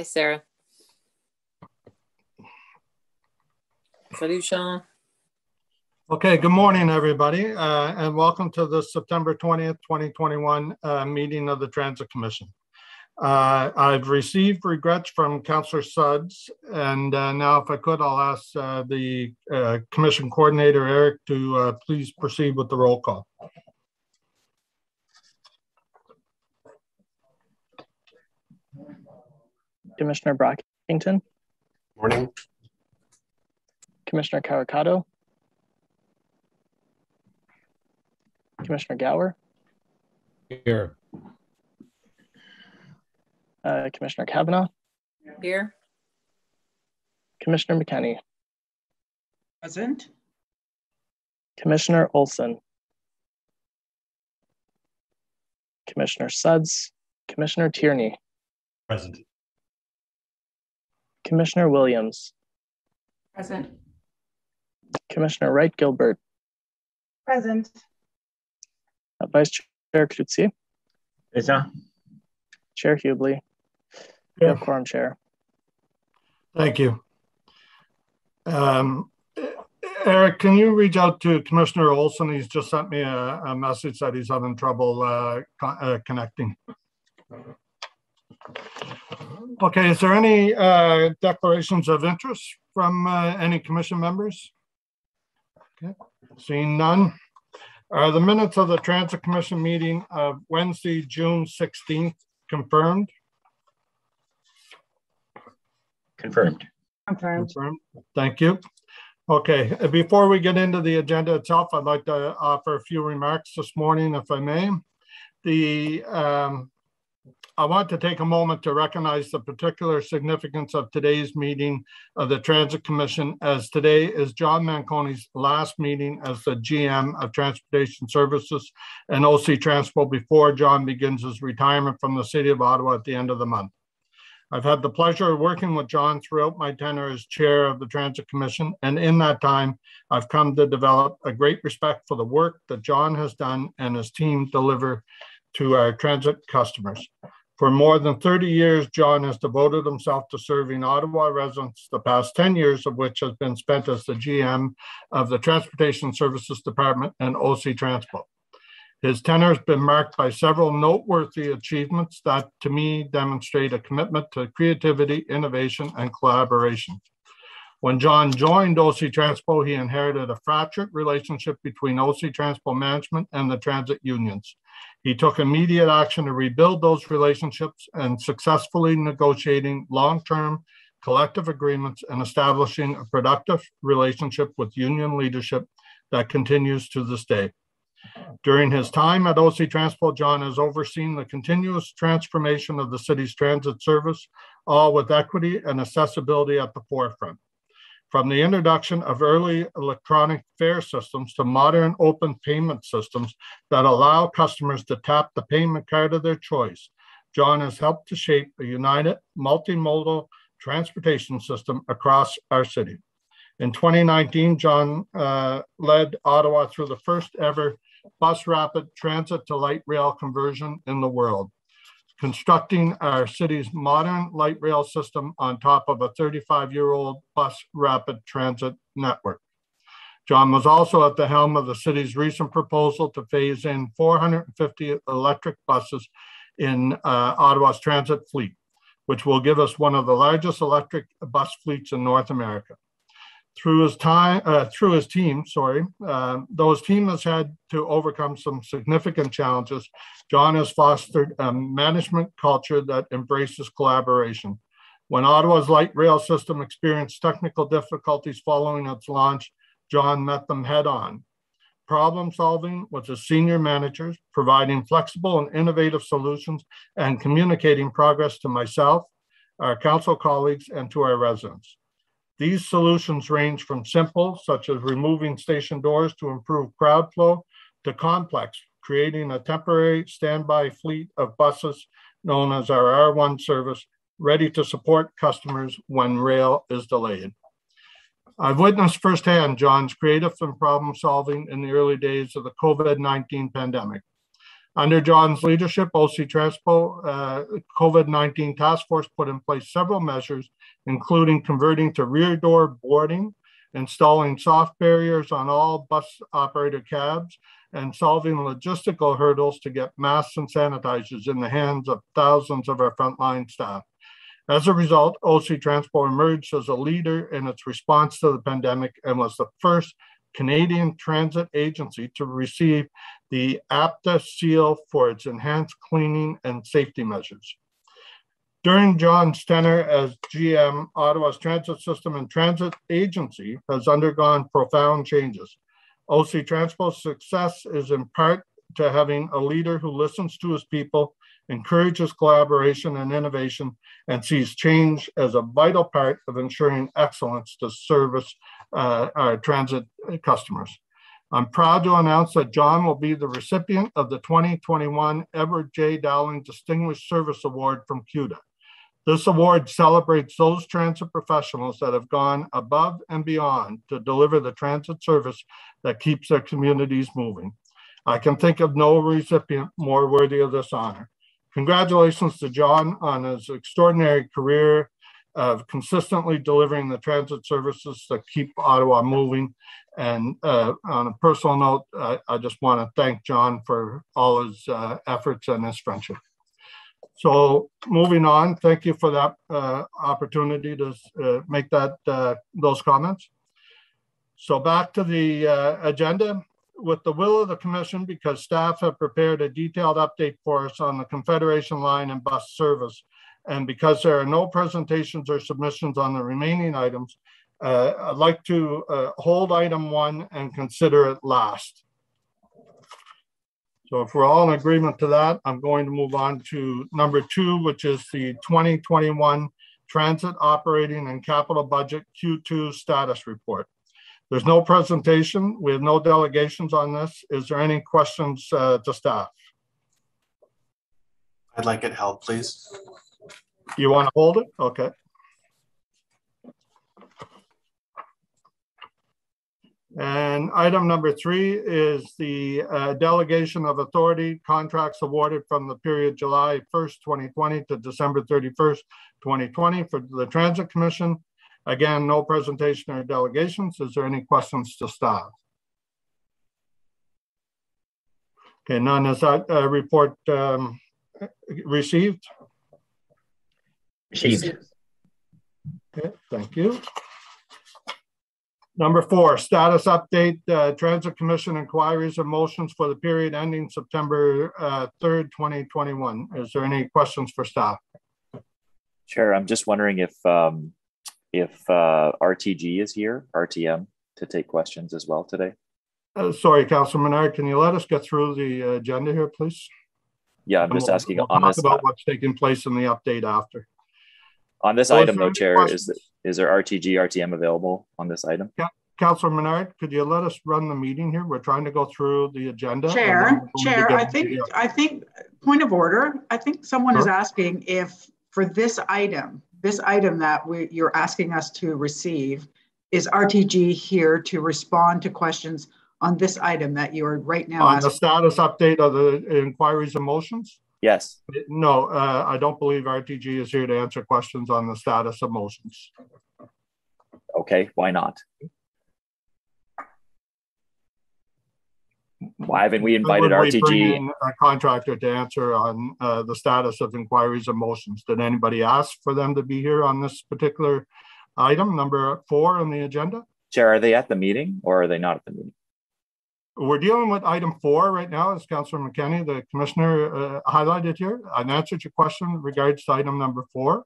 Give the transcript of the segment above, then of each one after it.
Hi, Sarah. Salut, Sean. Okay, good morning, everybody, and welcome to the September 20th, 2021 meeting of the Transit Commission. I've received regrets from Councillor Sudds, and now if I could, I'll ask the Commission Coordinator, Eric, to please proceed with the roll call. Commissioner Brockington. Morning. Commissioner Carricado. Commissioner Gower. Here. Commissioner Kavanaugh. Here. Commissioner McKenney. Present. Commissioner Olson. Commissioner Sudds. Commissioner Tierney. Present. Commissioner Williams. Present. Commissioner Wright Gilbert. Present. Vice Chair Coetzee. Present. Chair Hubley. You have quorum, Chair. Thank you. Eric, can you reach out to Commissioner Olson? He's just sent me a message that he's having trouble connecting. Okay, is there any declarations of interest from any commission members? Okay, seeing none. Are the minutes of the Transit Commission meeting of Wednesday, June 16th confirmed? Confirmed. Confirmed. Confirmed. Thank you. Okay, before we get into the agenda itself, I'd like to offer a few remarks this morning, if I may. I want to take a moment to recognize the particular significance of today's meeting of the Transit Commission, as today is John Manconi's last meeting as the GM of Transportation Services and OC Transpo before John begins his retirement from the City of Ottawa at the end of the month. I've had the pleasure of working with John throughout my tenure as chair of the Transit Commission, and in that time, I've come to develop a great respect for the work that John has done and his team deliver to our transit customers. For more than 30 years, John has devoted himself to serving Ottawa residents, the past 10 years of which has been spent as the GM of the Transportation Services Department and OC Transpo. His tenure has been marked by several noteworthy achievements that, to me, demonstrate a commitment to creativity, innovation, and collaboration. When John joined OC Transpo, he inherited a fractured relationship between OC Transpo management and the transit unions. He took immediate action to rebuild those relationships and successfully negotiating long-term collective agreements and establishing a productive relationship with union leadership that continues to this day. During his time at OC Transpo, John has overseen the continuous transformation of the city's transit service, all with equity and accessibility at the forefront. From the introduction of early electronic fare systems to modern open payment systems that allow customers to tap the payment card of their choice, John has helped to shape a united multimodal transportation system across our city. In 2019, John led Ottawa through the first ever bus rapid transit to light rail conversion in the world, constructing our city's modern light rail system on top of a 35-year-old bus rapid transit network. John was also at the helm of the city's recent proposal to phase in 450 electric buses in Ottawa's transit fleet, which will give us one of the largest electric bus fleets in North America. Through his team, though his team has had to overcome some significant challenges, John has fostered a management culture that embraces collaboration. When Ottawa's light rail system experienced technical difficulties following its launch, John met them head on. Problem solving with his senior managers, providing flexible and innovative solutions, and communicating progress to myself, our council colleagues, and to our residents. These solutions range from simple, such as removing station doors to improve crowd flow, to complex, creating a temporary standby fleet of buses known as our R1 service, ready to support customers when rail is delayed. I've witnessed firsthand John's creative and problem solving in the early days of the COVID-19 pandemic. Under John's leadership, OC Transpo COVID-19 task force put in place several measures, including converting to rear door boarding, installing soft barriers on all bus operator cabs, and solving logistical hurdles to get masks and sanitizers in the hands of thousands of our frontline staff. As a result, OC Transpo emerged as a leader in its response to the pandemic and was the first Canadian transit agency to receive the APTA seal for its enhanced cleaning and safety measures. During John's tenure as GM, Ottawa's transit system and transit agency has undergone profound changes. OC Transpo's success is in part to having a leader who listens to his people, encourages collaboration and innovation, and sees change as a vital part of ensuring excellence to service our transit customers. I'm proud to announce that John will be the recipient of the 2021 Edward J. Dowling Distinguished Service Award from CUDA. This award celebrates those transit professionals that have gone above and beyond to deliver the transit service that keeps their communities moving. I can think of no recipient more worthy of this honor. Congratulations to John on his extraordinary career of consistently delivering the transit services that keep Ottawa moving. And on a personal note, I just want to thank John for all his efforts and his friendship. So moving on, thank you for that opportunity to make those comments. So back to the agenda. With the will of the Commission, because staff have prepared a detailed update for us on the Confederation Line and bus service, and because there are no presentations or submissions on the remaining items, I'd like to hold item 1 and consider it last. So if we're all in agreement to that, I'm going to move on to number 2, which is the 2021 Transit Operating and Capital Budget Q2 Status Report. There's no presentation. We have no delegations on this. Is there any questions to staff? I'd like it held, please. You want to hold it? Okay. And item number 3 is the delegation of authority contracts awarded from the period July 1st, 2020 to December 31st, 2020 for the Transit Commission. Again, no presentation or delegations. Is there any questions to staff? Okay, none. Is that report received? Received. Okay, thank you. Number 4, status update, Transit Commission inquiries and motions for the period ending September 3rd, 2021. Is there any questions for staff? Chair, I'm just wondering if RTG is here, RTM, to take questions as well today. Sorry, Councilor Menard, can you let us get through the agenda here, please? Yeah, I'm just asking we'll on talk this about what's taking place in the update after. On this So item, though, any Chair, questions? is there RTG, RTM available on this item? Yeah, Councilor Menard, could you let us run the meeting here? We're trying to go through the agenda. Chair, I think, point of order, I think someone is asking if for this item that you're asking us to receive, is RTG here to respond to questions on this item that you're right now on asking? the status update of the inquiries and motions? Yes. No, I don't believe RTG is here to answer questions on the status of motions. Okay, why not? Why haven't we invited RTG? Bring in a contractor to answer on the status of inquiries and motions. Did anybody ask for them to be here on this particular item, number 4 on the agenda? Chair, are they at the meeting or are they not at the meeting? We're dealing with item 4 right now, as Councillor McKenney, the Commissioner, highlighted here. I've answered your question in regards to item number 4.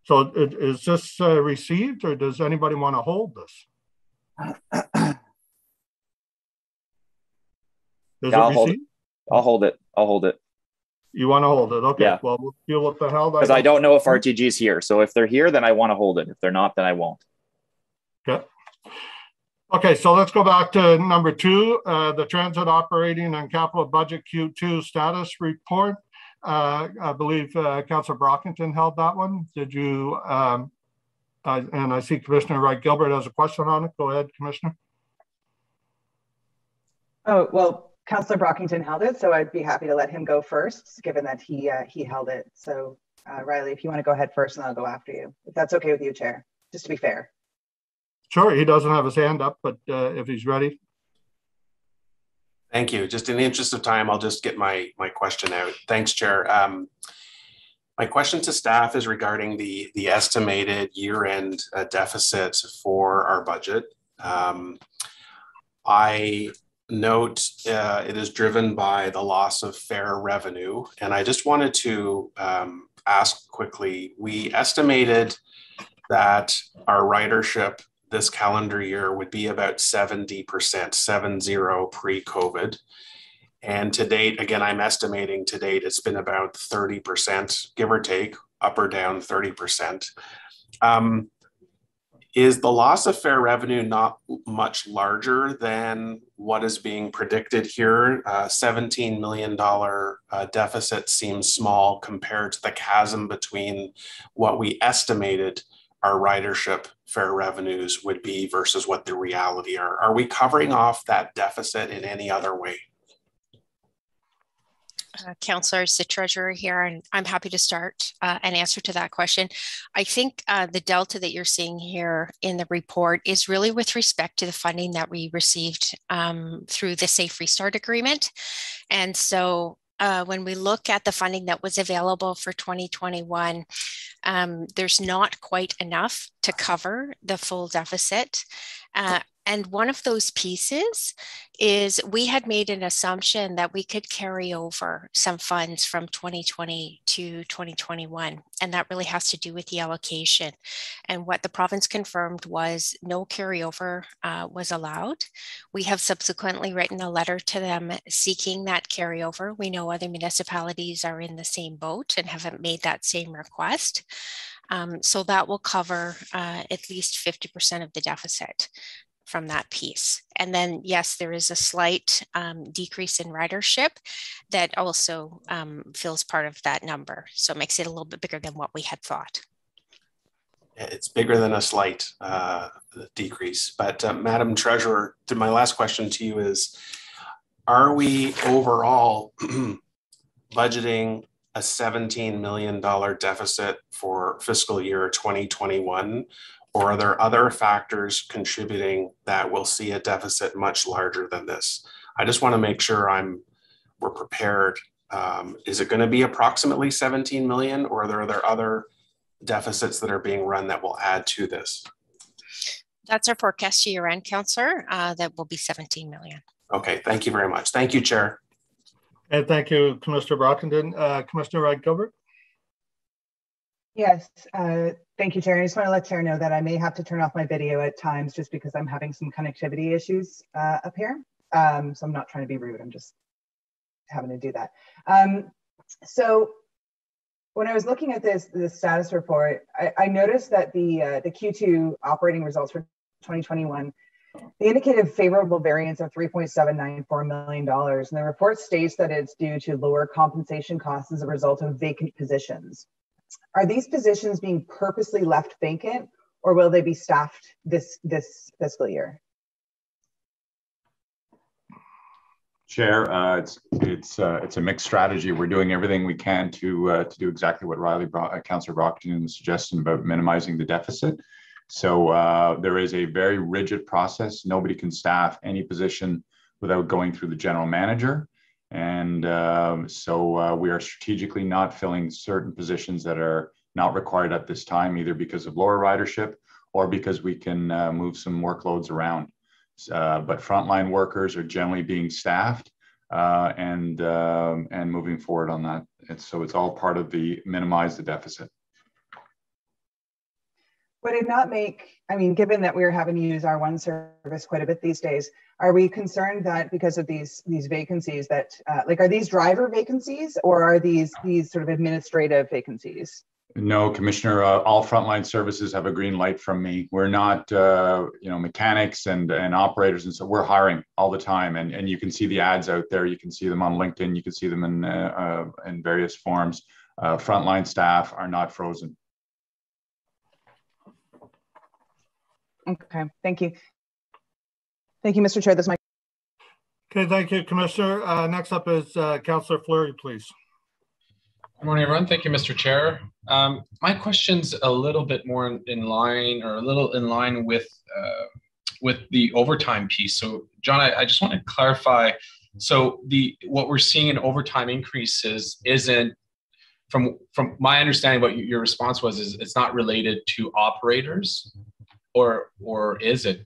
So is this received, or does anybody want to hold this? Yeah, I'll hold it. You want to hold it? Okay. Yeah. Well, we'll deal with the held. Because I don't know if RTG is here. So if they're here, then I want to hold it. If they're not, then I won't. Okay. Okay, so let's go back to number 2, the Transit Operating and Capital Budget Q2 Status Report. I believe Councillor Brockington held that one. Did you? And I see Commissioner Wright Gilbert has a question on it. Go ahead, Commissioner. Oh, well, Councillor Brockington held it, so I'd be happy to let him go first, given that he held it. So Riley, if you want to go ahead first, and I'll go after you, if that's okay with you, Chair, just to be fair. Sure, he doesn't have his hand up, but if he's ready. Thank you. Just in the interest of time, I'll just get my question out. Thanks, Chair. My question to staff is regarding the estimated year-end deficit for our budget. I note it is driven by the loss of fare revenue, and I just wanted to ask quickly, we estimated that our ridership this calendar year would be about 70%, 70 pre-COVID. And to date, again, I'm estimating to date, it's been about 30%, give or take, up or down 30%. Is the loss of fare revenue not much larger than what is being predicted here? $17 million deficit seems small compared to the chasm between what we estimated our ridership fare revenues would be versus what the reality are. Are we covering off that deficit in any other way? Councillor, it's the treasurer here, and I'm happy to start an answer to that question. I think the delta that you're seeing here in the report is really with respect to the funding that we received through the Safe Restart Agreement. And so when we look at the funding that was available for 2021, there's not quite enough to cover the full deficit. And one of those pieces is we had made an assumption that we could carry over some funds from 2020 to 2021. And that really has to do with the allocation. And what the province confirmed was no carryover was allowed. We have subsequently written a letter to them seeking that carryover. We know other municipalities are in the same boat and haven't made that same request. So that will cover at least 50% of the deficit from that piece. And then, yes, there is a slight decrease in ridership that also fills part of that number. So it makes it a little bit bigger than what we had thought. It's bigger than a slight decrease. But Madam Treasurer, my last question to you is, are we overall budgeting a $17 million deficit for fiscal year 2021? Or are there other factors contributing that will see a deficit much larger than this? I just want to make sure we're prepared. Is it going to be approximately 17 million, or are there other deficits that are being run that will add to this? That's our forecast year-end, Councillor. That will be 17 million. Okay, thank you very much. Thank you, Chair. And thank you, Commissioner Brockington. Commissioner Wright-Gilbert? Yes, thank you, Chair. I just want to let Chair know that I may have to turn off my video at times just because I'm having some connectivity issues up here. So I'm not trying to be rude, I'm just having to do that. So when I was looking at this status report, I noticed that the Q2 operating results for 2021, they indicated favorable variance of $3.794 million. And the report states that it's due to lower compensation costs as a result of vacant positions. Are these positions being purposely left vacant, or will they be staffed this fiscal year? Chair, it's a mixed strategy. We're doing everything we can to do exactly what Councillor Brockington was suggesting about minimizing the deficit. So there is a very rigid process. Nobody can staff any position without going through the general manager. And so we are strategically not filling certain positions that are not required at this time, either because of lower ridership or because we can move some workloads around. But frontline workers are generally being staffed and moving forward on that. And so it's all part of the minimize the deficit. Would it not make, I mean, given that we're having to use our one service quite a bit these days, are we concerned that because of these vacancies that, like, are these driver vacancies or are these sort of administrative vacancies? No, Commissioner, all frontline services have a green light from me. We're not, mechanics and operators, and so we're hiring all the time. And you can see the ads out there. You can see them on LinkedIn. You can see them in various forms. Frontline staff are not frozen. Okay, thank you. Thank you, Mr. Chair. This is my. Okay, thank you, Commissioner. Next up is Councillor Fleury, please. Good morning, everyone. Thank you, Mr. Chair. My question's a little bit more in line with the overtime piece. So, John, I just want to clarify. So what we're seeing in overtime increases isn't, from my understanding, what your response was, is it's not related to operators, or is it?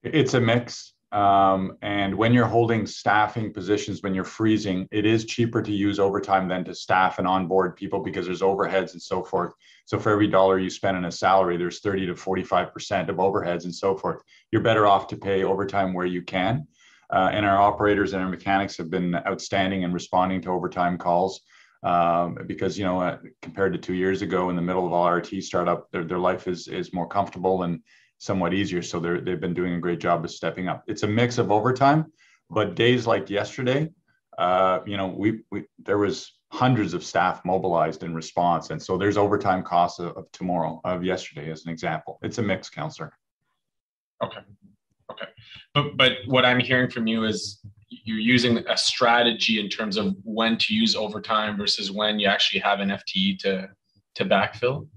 It's a mix. And when you're holding staffing positions, when you're freezing, it is cheaper to use overtime than to staff and onboard people because there's overheads and so forth. So for every dollar you spend on a salary, there's 30 to 45% of overheads and so forth. You're better off to pay overtime where you can. And our operators and our mechanics have been outstanding in responding to overtime calls. Because, you know, compared to 2 years ago in the middle of all RT startup, their life is more comfortable and somewhat easier. So they've been doing a great job of stepping up. It's a mix of overtime, but days like yesterday, you know, there was hundreds of staff mobilized in response. And so there's overtime costs of yesterday as an example. It's a mix, Councillor. Okay. But what I'm hearing from you is you're using a strategy in terms of when to use overtime versus when you actually have an FTE to backfill.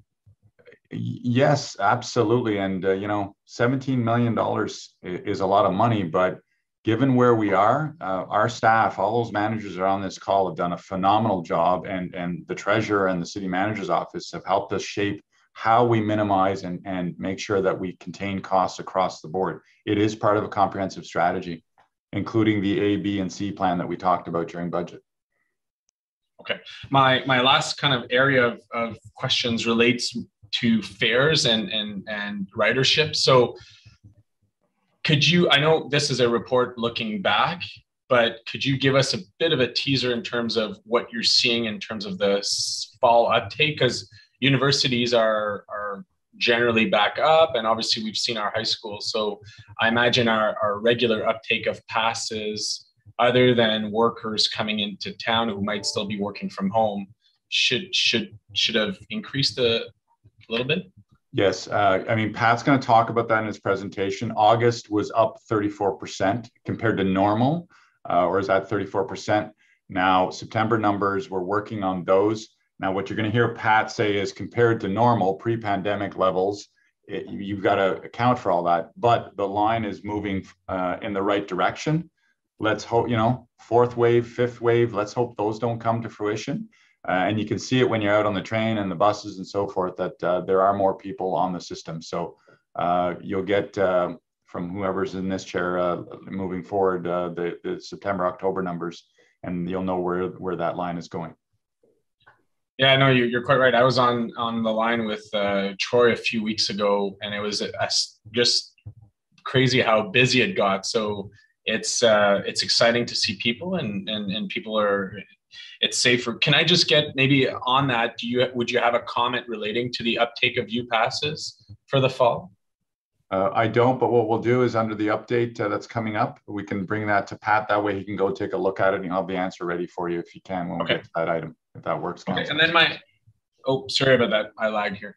Yes, absolutely. And, you know, $17 million is a lot of money, but given where we are, our staff, all those managers that are on this call have done a phenomenal job, and the treasurer and the city manager's office have helped us shape how we minimize and make sure that we contain costs across the board. It is part of a comprehensive strategy, including the A, B, and C plan that we talked about during budget. Okay. My last kind of area of questions relates to fares and ridership. So could you, I know this is a report looking back, but could you give us a bit of a teaser in terms of what you're seeing in terms of the fall uptake? Because universities are generally back up, and obviously we've seen our high schools. So I imagine our regular uptake of passes, other than workers coming into town who might still be working from home, should have increased a little bit. Yes, I mean, Pat's going to talk about that in his presentation. August was up 34% compared to normal, or is that 34%? Now, September numbers, we're working on those. Now, what you're going to hear Pat say is compared to normal pre-pandemic levels, you've got to account for all that, but the line is moving in the right direction. Let's hope, you know, fourth wave, fifth wave, let's hope those don't come to fruition. And you can see it when you're out on the train and the buses and so forth, that there are more people on the system. So you'll get from whoever's in this chair moving forward the September, October numbers, and you'll know where that line is going. Yeah, no, you're quite right. I was on the line with Troy a few weeks ago, and it was just crazy how busy it got. So it's exciting to see people, and people are, it's safer. Can I just get maybe on that? Would you have a comment relating to the uptake of U-Passes for the fall? I don't, but what we'll do is under the update that's coming up, we can bring that to Pat. That way he can go take a look at it and he'll have the answer ready for you if you can when we get to that item, if that works. Okay, and then sorry about that. I lagged here.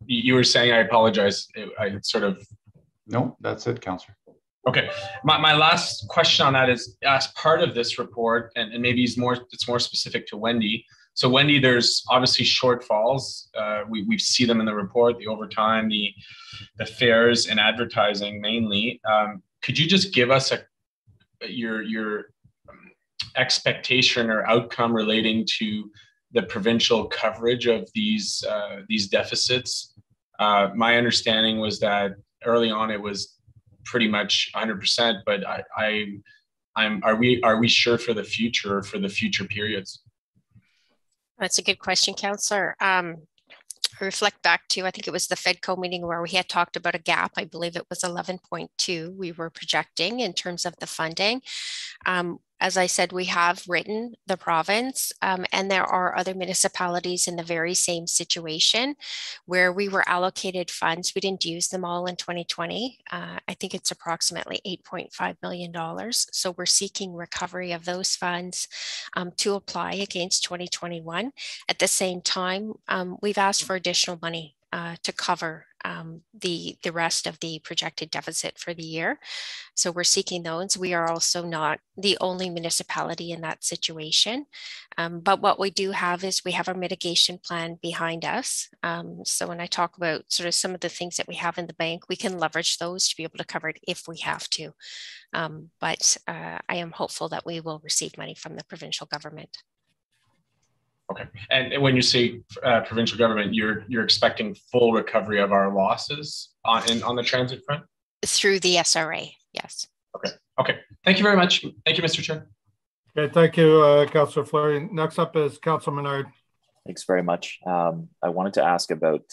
You were saying, I apologize. I sort of. No, that's it, Councillor. Okay, my last question on that is, as part of this report, and maybe it's more specific to Wendy. So Wendy, there's obviously shortfalls. We see them in the report, the overtime, the fares and advertising mainly. Could you just give us your expectation or outcome relating to the provincial coverage of these deficits? My understanding was that early on it was pretty much 100%, but are we sure for the future periods? That's a good question, Councillor. I reflect back to, I think it was the FEDCO meeting where we had talked about a gap. I believe it was 11.2 we were projecting in terms of the funding. As I said, we have written the province, and there are other municipalities in the very same situation where we were allocated funds. We didn't use them all in 2020. I think it's approximately $8.5 million. So we're seeking recovery of those funds to apply against 2021. At the same time, we've asked for additional money to cover the rest of the projected deficit for the year. So we're seeking those. We are also not the only municipality in that situation. But what we do have is we have a mitigation plan behind us. So when I talk about sort of some of the things that we have in the bank, we can leverage those to be able to cover it if we have to. But I am hopeful that we will receive money from the provincial government. Okay, and when you say provincial government, you're expecting full recovery of our losses on the transit front? Through the SRA, yes. Okay. Thank you very much. Thank you, Mr. Chair. Okay, thank you, Councillor Fleury. Next up is Councillor Menard. Thanks very much. I wanted to ask about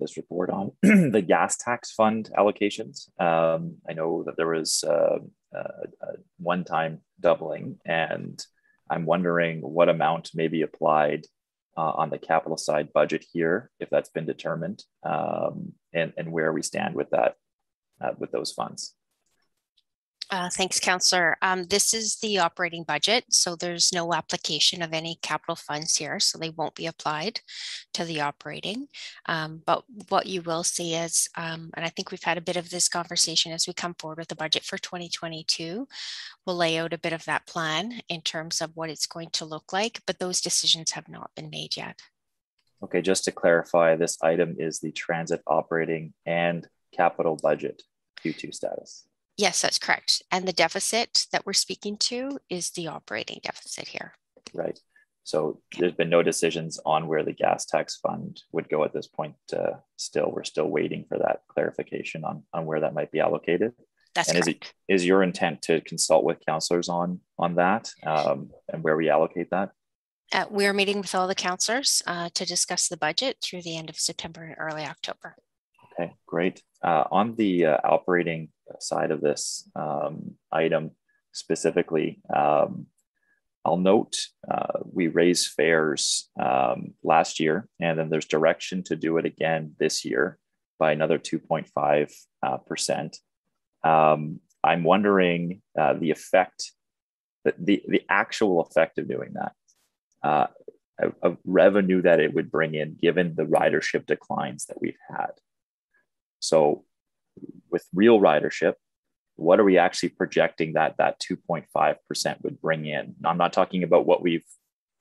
this report on the gas tax fund allocations. I know that there was a one-time doubling, and I'm wondering what amount may be applied on the capital side budget here, if that's been determined, and where we stand with that, with those funds. Thanks, Councillor. This is the operating budget, so there's no application of any capital funds here, so they won't be applied to the operating. But what you will see is, and I think we've had a bit of this conversation as we come forward with the budget for 2022, we'll lay out a bit of that plan in terms of what it's going to look like, but those decisions have not been made yet. Okay, just to clarify, this item is the transit operating and capital budget Q2 status. Yes, that's correct. And the deficit that we're speaking to is the operating deficit here. Right. So there's been no decisions on where the gas tax fund would go at this point. We're still waiting for that clarification on where that might be allocated. That's correct. Is your intent to consult with councillors on that and where we allocate that? We're meeting with all the councillors to discuss the budget through the end of September and early October. Okay, great. On the operating side of this item specifically, I'll note we raised fares last year, and then there's direction to do it again this year by another 2.5%. I'm wondering the effect, the actual effect of doing that, of revenue that it would bring in given the ridership declines that we've had. So with real ridership, what are we actually projecting that 2.5% would bring in? I'm not talking about what we've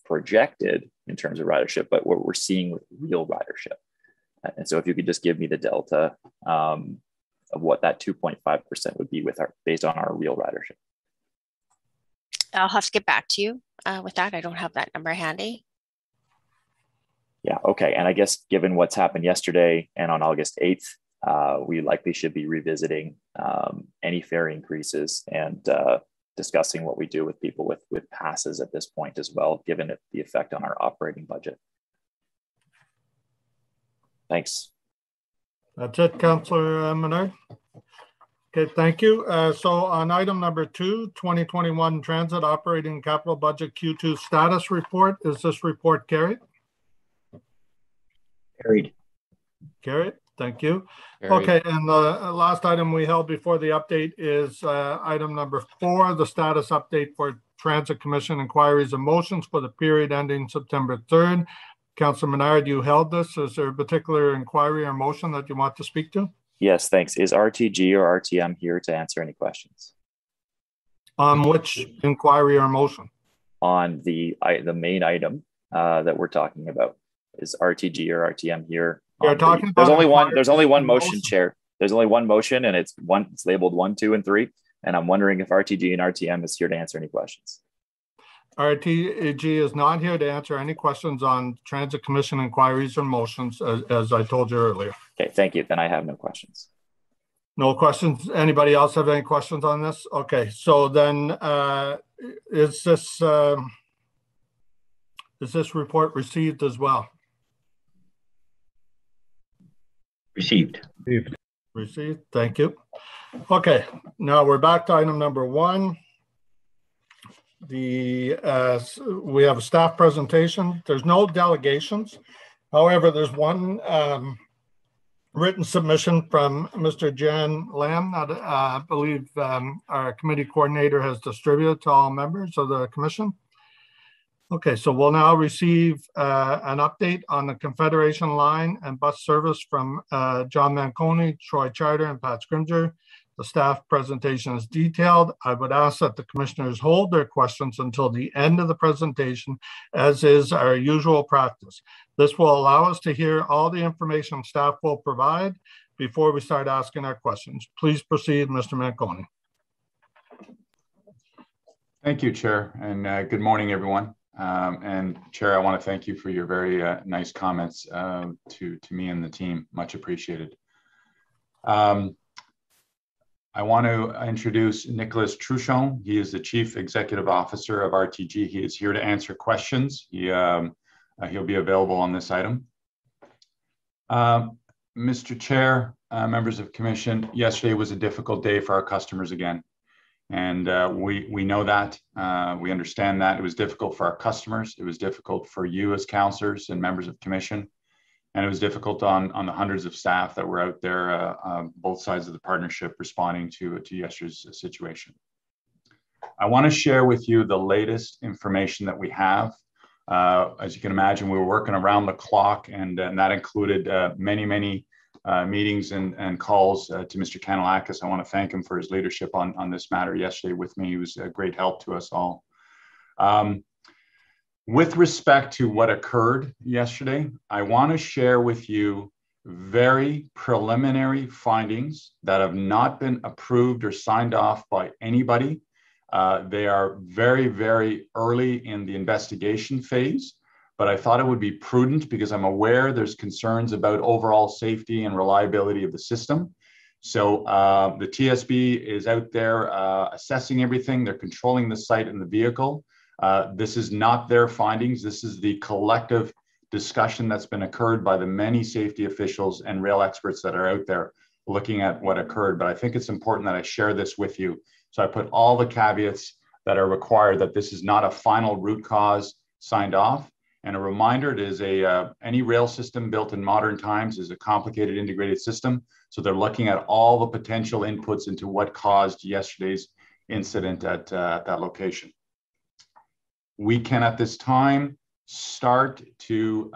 projected in terms of ridership, but what we're seeing with real ridership. And so if you could just give me the delta of what that 2.5% would be based on our real ridership. I'll have to get back to you with that. I don't have that number handy. Yeah, okay. And I guess given what's happened yesterday and on August 8th, we likely should be revisiting any fare increases and discussing what we do with people with passes at this point as well, given the effect on our operating budget. Thanks. That's it, Councillor Menard. Okay, thank you. So on item number 2, 2021 Transit Operating Capital Budget Q2 Status Report, is this report carried? Carried. Carried. Thank you. Carried. Okay, and the last item we held before the update is item number 4, the status update for Transit Commission inquiries and motions for the period ending September 3rd. Councillor Menard, you held this. Is there a particular inquiry or motion that you want to speak to? Yes, thanks. Is RTG or RTM here to answer any questions? On which inquiry or motion? On the main item that we're talking about. Is RTG or RTM here? There's only one motion, Chair. There's only one motion, and it's labeled 1, 2, and 3. And I'm wondering if RTG and RTM is here to answer any questions. RTG is not here to answer any questions on Transit Commission inquiries or motions, as I told you earlier. Okay, thank you. Then I have no questions. No questions. Anybody else have any questions on this? Okay, so then is this report received as well? Received. Received. Thank you. Okay, now we're back to item number 1. We have a staff presentation. There's no delegations. However, there's one written submission from Mr. Jan Lam that I believe our committee coordinator has distributed to all members of the commission. Okay, so we'll now receive an update on the Confederation line and bus service from John Manconi, Troy Charter, and Pat Scrimger. The staff presentation is detailed. I would ask that the commissioners hold their questions until the end of the presentation, as is our usual practice. This will allow us to hear all the information staff will provide before we start asking our questions. Please proceed, Mr. Manconi. Thank you, Chair, and good morning, everyone. And Chair, I want to thank you for your very nice comments to me and the team. Much appreciated. I want to introduce Nicholas Truchon. He is the Chief Executive Officer of RTG. He is here to answer questions. He'll be available on this item. Mr. Chair, members of Commission, yesterday was a difficult day for our customers again. And we know that, we understand that. It was difficult for our customers. It was difficult for you as councillors and members of Commission. And it was difficult on the hundreds of staff that were out there, both sides of the partnership, responding to yesterday's situation. I want to share with you the latest information that we have. As you can imagine, we were working around the clock, and that included many meetings and calls to Mr. Kanellakis. I want to thank him for his leadership on this matter yesterday with me. He was a great help to us all. With respect to what occurred yesterday, I want to share with you very preliminary findings that have not been approved or signed off by anybody. They are very early in the investigation phase, but I thought it would be prudent because I'm aware there's concerns about overall safety and reliability of the system. So the TSB is out there assessing everything. They're controlling the site and the vehicle. This is not their findings. This is the collective discussion that's been occurred by the many safety officials and rail experts that are out there looking at what occurred. But I think it's important that I share this with you. So I put all the caveats that are required, that this is not a final root cause signed off. And a reminder, it is any rail system built in modern times is a complicated integrated system. So they're looking at all the potential inputs into what caused yesterday's incident at that location. We can at this time start to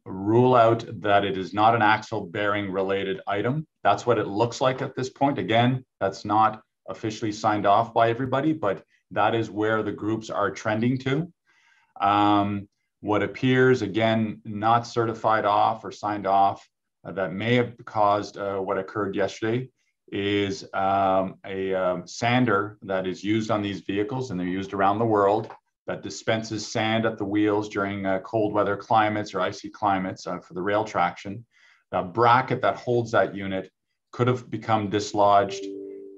rule out that it is not an axle bearing related item. That's what it looks like at this point. Again, that's not officially signed off by everybody, but that is where the groups are trending to. What appears, again, not certified off or signed off that may have caused what occurred yesterday is a sander that is used on these vehicles, and they're used around the world, that dispenses sand at the wheels during cold weather climates or icy climates for the rail traction. The bracket that holds that unit could have become dislodged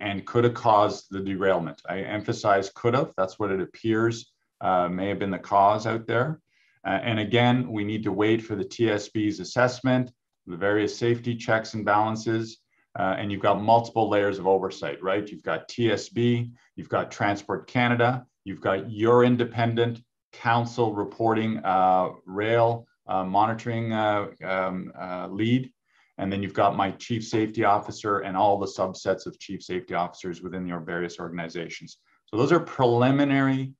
and could have caused the derailment. I emphasize could have. That's what it appears may have been the cause out there. And again, we need to wait for the TSB's assessment, the various safety checks and balances. And you've got multiple layers of oversight, right? You've got TSB, you've got Transport Canada, you've got your independent council reporting rail monitoring lead, and then you've got my chief safety officer and all the subsets of chief safety officers within your various organizations. So those are preliminary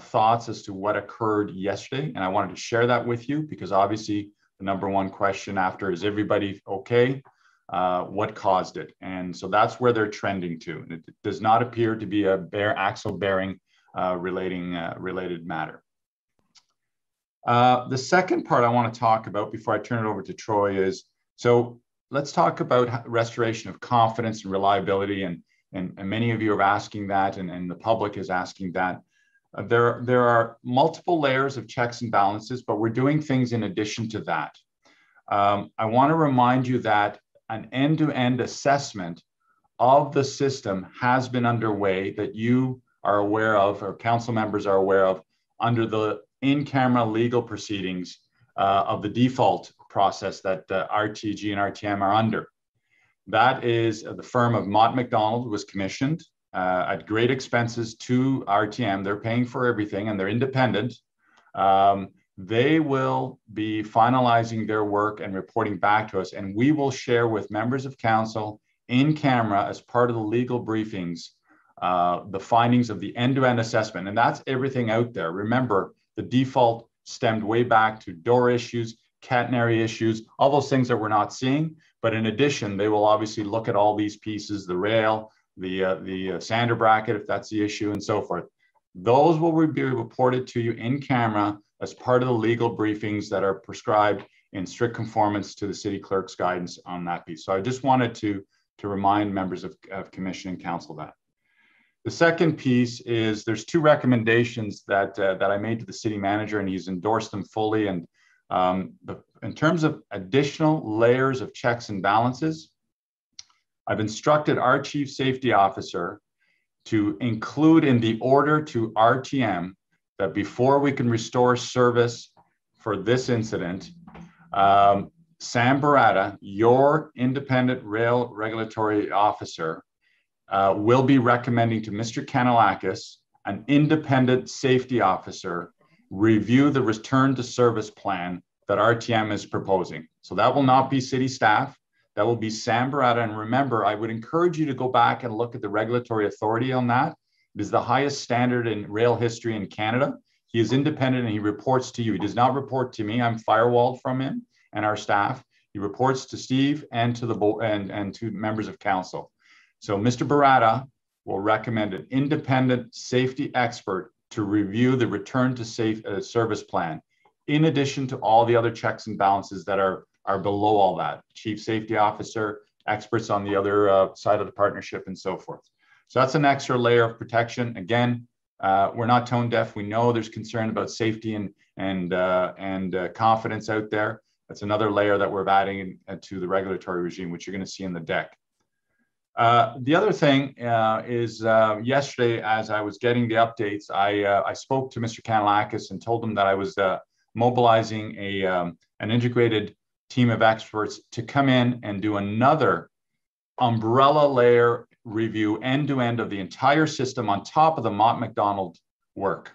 thoughts as to what occurred yesterday, and I wanted to share that with you because obviously the number one question after is everybody okay? What caused it? And so that's where they're trending to. And it does not appear to be a axle bearing related matter. The second part I want to talk about before I turn it over to Troy is, so let's talk about restoration of confidence and reliability. And many of you are asking that, and the public is asking that. There are multiple layers of checks and balances, but we're doing things in addition to that. I want to remind you that an end-to-end assessment of the system has been underway that you are aware of, or council members are aware of, under the in-camera legal proceedings of the default process that RTG and RTM are under. That is the firm of Mott MacDonald was commissioned at great expenses to RTM. They're paying for everything and they're independent. They will be finalizing their work and reporting back to us, and we will share with members of council in camera as part of the legal briefings the findings of the end-to-end assessment. And that's everything out there. Remember, the default stemmed way back to door issues, catenary issues, all those things that we're not seeing. But in addition, they will obviously look at all these pieces, the rail, the sander bracket, if that's the issue, and so forth. Those will be reported to you in camera as part of the legal briefings that are prescribed in strict conformance to the city clerk's guidance on that piece. So I just wanted to remind members of commission and council that. The second piece is there's two recommendations that I made to the city manager, and he's endorsed them fully. And in terms of additional layers of checks and balances, I've instructed our chief safety officer to include in the order to RTM that before we can restore service for this incident, Sam Barata, your independent rail regulatory officer, will be recommending to Mr. Kanellakis, an independent safety officer, review the return to service plan that RTM is proposing. So that will not be city staff. That will be Sam Barata. And remember, I would encourage you to go back and look at the regulatory authority on that. It is the highest standard in rail history in Canada. He is independent and he reports to you. He does not report to me. I'm firewalled from him and our staff. He reports to Steve and to the board and to members of council. So Mr. Barata will recommend an independent safety expert to review the return to service plan, in addition to all the other checks and balances that are below all that. Chief safety officer, experts on the other side of the partnership, and so forth. So that's an extra layer of protection. Again, we're not tone deaf. We know there's concern about safety and confidence out there. That's another layer that we're adding to the regulatory regime, which you're going to see in the deck. The other thing is yesterday, as I was getting the updates, I spoke to Mr. Kanellakis and told him that I was mobilizing an integrated team of experts to come in and do another umbrella layer review end-to-end of the entire system on top of the Mott MacDonald work.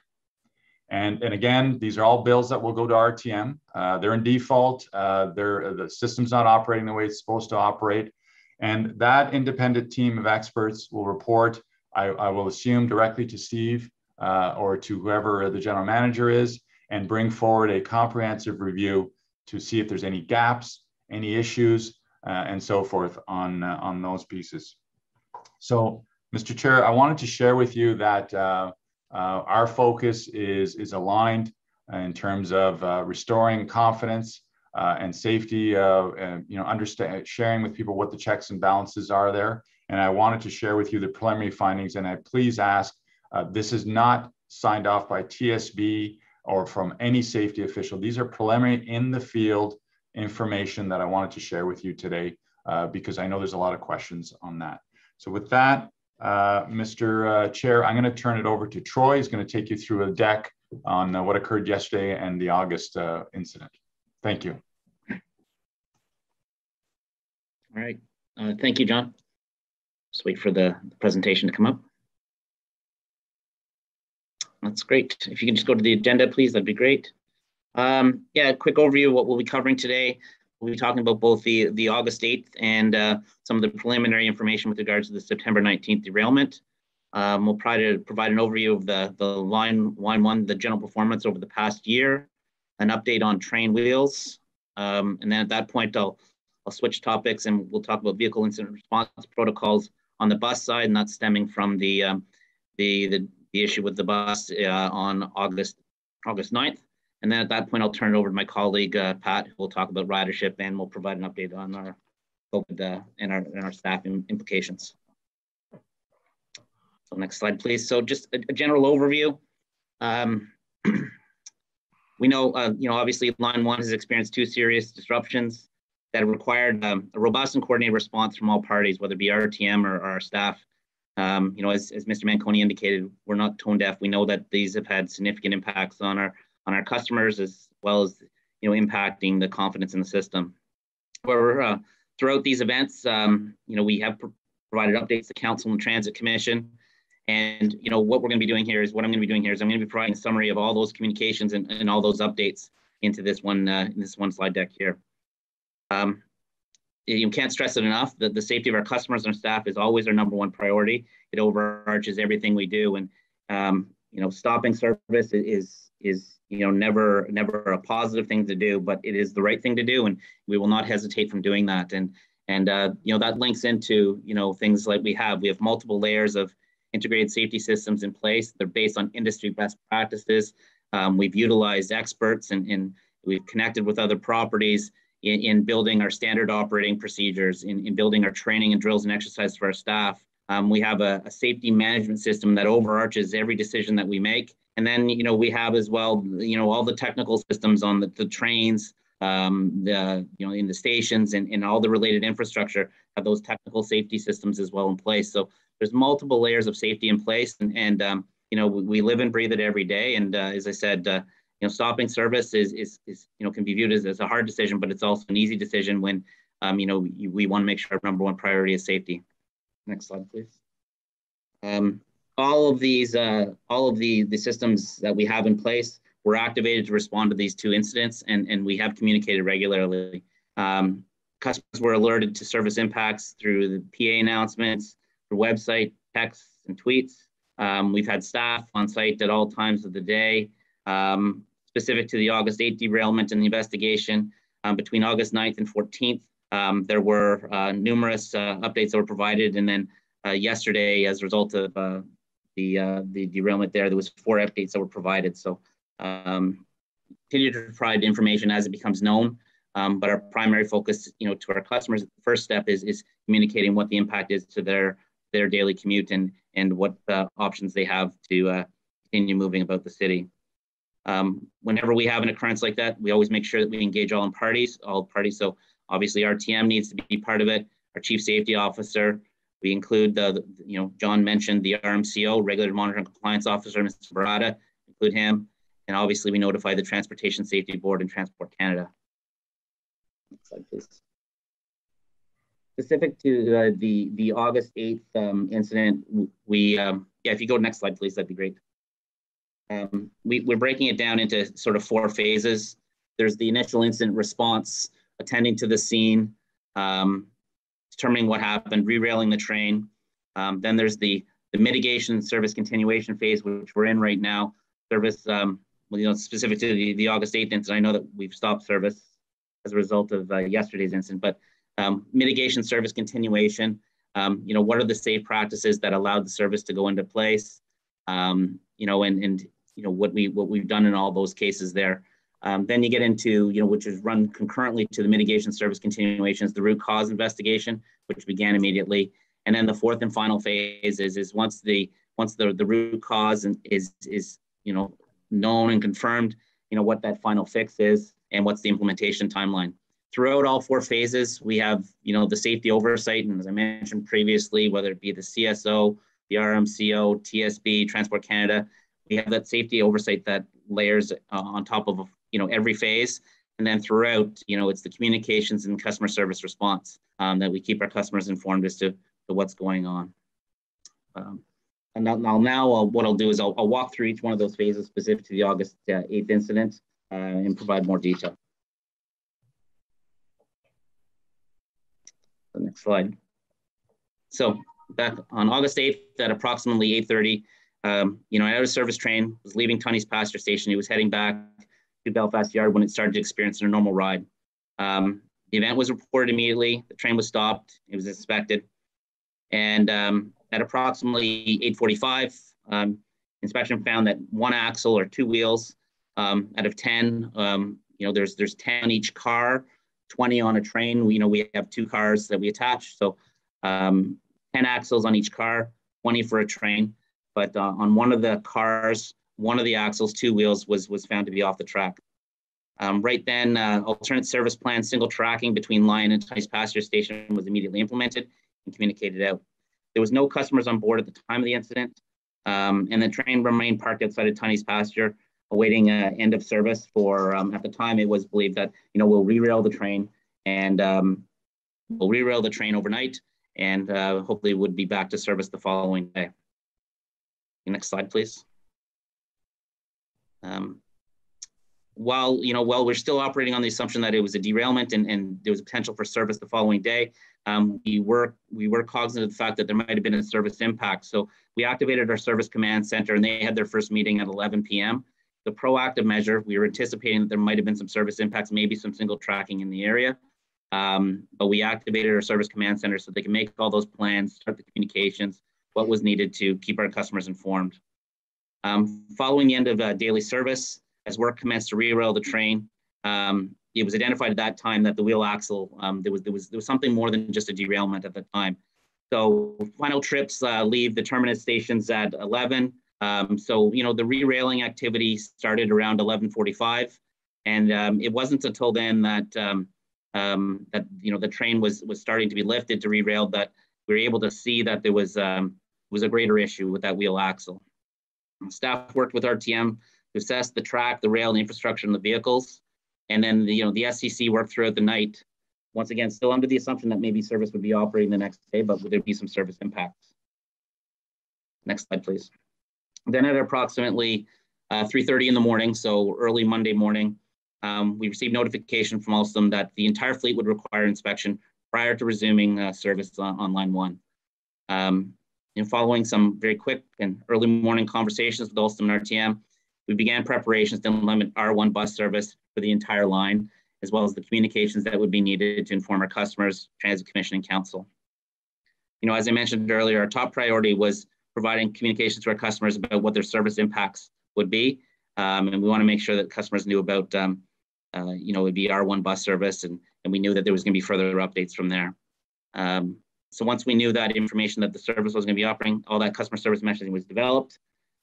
And again, these are all bills that will go to RTM. They're in default. The system's not operating the way it's supposed to operate. And that independent team of experts will report, I will assume, directly to Steve or to whoever the general manager is, and bring forward a comprehensive review to see if there's any gaps, any issues, and so forth on those pieces. So, Mr. Chair, I wanted to share with you that our focus is aligned in terms of restoring confidence and safety, sharing with people what the checks and balances are there. And I wanted to share with you the preliminary findings. And I please ask, this is not signed off by TSB or from any safety official. These are preliminary in the field information that I wanted to share with you today because I know there's a lot of questions on that. So with that, Mr. Chair, I'm going to turn it over to Troy. He's going to take you through a deck on what occurred yesterday and the August incident. Thank you. All right. Thank you, John. Just wait for the presentation to come up. That's great. If you can just go to the agenda, please, that'd be great. Yeah, a quick overview of what we'll be covering today. We'll be talking about both the August 8th and some of the preliminary information with regards to the September 19th derailment. We'll try to provide an overview of the line 1, the general performance over the past year, an update on train wheels. And then at that point, I'll switch topics and we'll talk about vehicle incident response protocols on the bus side, and that's stemming from the issue with the bus on August 9th. And then at that point, I'll turn it over to my colleague, Pat, who will talk about ridership, and we'll provide an update on our COVID and our staff implications. So next slide, please. So just a general overview. We know, obviously Line 1 has experienced 2 serious disruptions that required a robust and coordinated response from all parties, whether it be RTM or our staff. As Mr. Manconi indicated, we're not tone deaf. We know that these have had significant impacts on our customers, as well as impacting the confidence in the system. However, throughout these events, we have provided updates to Council and Transit Commission, and what we're going to be doing here is I'm going to be providing a summary of all those communications and all those updates into this one slide deck here. you can't stress it enough that the safety of our customers and our staff is always our number one priority. It overarches everything we do. And, stopping service is never a positive thing to do, but it is the right thing to do. And we will not hesitate from doing that. And that links into, things like we have multiple layers of integrated safety systems in place. They're based on industry best practices. We've utilized experts and we've connected with other properties in building our standard operating procedures, in building our training and drills and exercises for our staff. We have a safety management system that overarches every decision that we make. And then, we have as well, all the technical systems on the trains, in the stations and all the related infrastructure have those technical safety systems as well in place. So there's multiple layers of safety in place, and we live and breathe it every day. And as I said, stopping service is can be viewed as a hard decision, but it's also an easy decision when we want to make sure our number one priority is safety. Next slide, please. All of the systems that we have in place were activated to respond to these two incidents, and we have communicated regularly. Customers were alerted to service impacts through the PA announcements, through website, texts, and tweets. We've had staff on site at all times of the day. Specific to the August 8th derailment and the investigation, between August 9th and 14th, there were numerous updates that were provided. And then yesterday, as a result of the derailment there was 4 updates that were provided. So continue to provide information as it becomes known. But our primary focus, to our customers, the first step is communicating what the impact is to their daily commute and what options they have to continue moving about the city. Whenever we have an occurrence like that, we always make sure that we engage all parties. So obviously RTM needs to be part of it. Our chief safety officer, we include John mentioned the RMCO, Regulator Monitoring Compliance Officer, Mr. Barada, include him. And obviously we notify the Transportation Safety Board and Transport Canada. Next slide, please. Specific to the August 8th incident, if you go next slide, please, that'd be great. We're breaking it down into sort of 4 phases. There's the initial incident response, attending to the scene, determining what happened, re-railing the train. Then there's the mitigation service continuation phase, which we're in right now. Service, specific to the August 8th incident, I know that we've stopped service as a result of yesterday's incident, but mitigation service continuation, what are the safe practices that allowed the service to go into place? What we've done in all those cases there. Then you get into, which is run concurrently to the mitigation service continuations, the root cause investigation, which began immediately. And then the 4th and final phase is once the root cause is known and confirmed, what that final fix is and what's the implementation timeline. Throughout all 4 phases, we have, the safety oversight. And as I mentioned previously, whether it be the CSO, the RMCO, TSB, Transport Canada, we have that safety oversight that layers on top of, every phase. And then throughout, it's the communications and customer service response that we keep our customers informed as to what's going on. And now what I'll do is I'll walk through each one of those phases specific to the August 8th incident and provide more detail. The next slide. So back on August 8th at approximately 8:30, an out of service train was leaving Tunney's Passenger Station. He was heading back to Belfast Yard when it started to experience a normal ride. The event was reported immediately. The train was stopped. It was inspected. And at approximately 8:45, inspection found that 1 axle or 2 wheels out of 10, there's 10 on each car, 20 on a train. We have 2 cars that we attach. So 10 axles on each car, 20 for a train. But on one of the cars, one of the axles, 2 wheels was found to be off the track. Right then, alternate service plan, single tracking between Lion and Tunney's Passenger Station was immediately implemented and communicated out. There was no customers on board at the time of the incident, and the train remained parked outside of Tunney's Pasture, awaiting end of service for, at the time it was believed that, we'll re-rail the train and we'll re-rail the train overnight and hopefully would be back to service the following day. Next slide, please. while we're still operating on the assumption that it was a derailment and there was a potential for service the following day, we were cognizant of the fact that there might have been a service impact. So we activated our service command center, and they had their first meeting at 11 p.m. The proactive measure, we were anticipating that there might have been some service impacts, maybe some single tracking in the area. But we activated our service command center so they can make all those plans, start the communications, what was needed to keep our customers informed. Following the end of daily service, as work commenced to re-rail the train, it was identified at that time that the wheel axle, there was something more than just a derailment at the time. So final trips leave the terminus stations at 11. So the re-railing activity started around 11:45, and it wasn't until then that the train was starting to be lifted to re-rail that we were able to see that there was a greater issue with that wheel axle. Staff worked with RTM to assess the track, the rail, and the infrastructure in the vehicles. And then the SCC worked throughout the night, once again, still under the assumption that maybe service would be operating the next day, but would there be some service impacts? Next slide, please. Then at approximately 3:30 in the morning, so early Monday morning, we received notification from Alstom that the entire fleet would require inspection prior to resuming service on line 1. Following some very quick and early morning conversations with Alstom and RTM, we began preparations to implement R1 bus service for the entire line, as well as the communications that would be needed to inform our customers, Transit Commission, and Council. As I mentioned earlier, our top priority was providing communications to our customers about what their service impacts would be. And we want to make sure that customers knew about, it'd be R1 bus service, and we knew that there was going to be further updates from there. So once we knew that information that the service was going to be offering, all that customer service messaging was developed.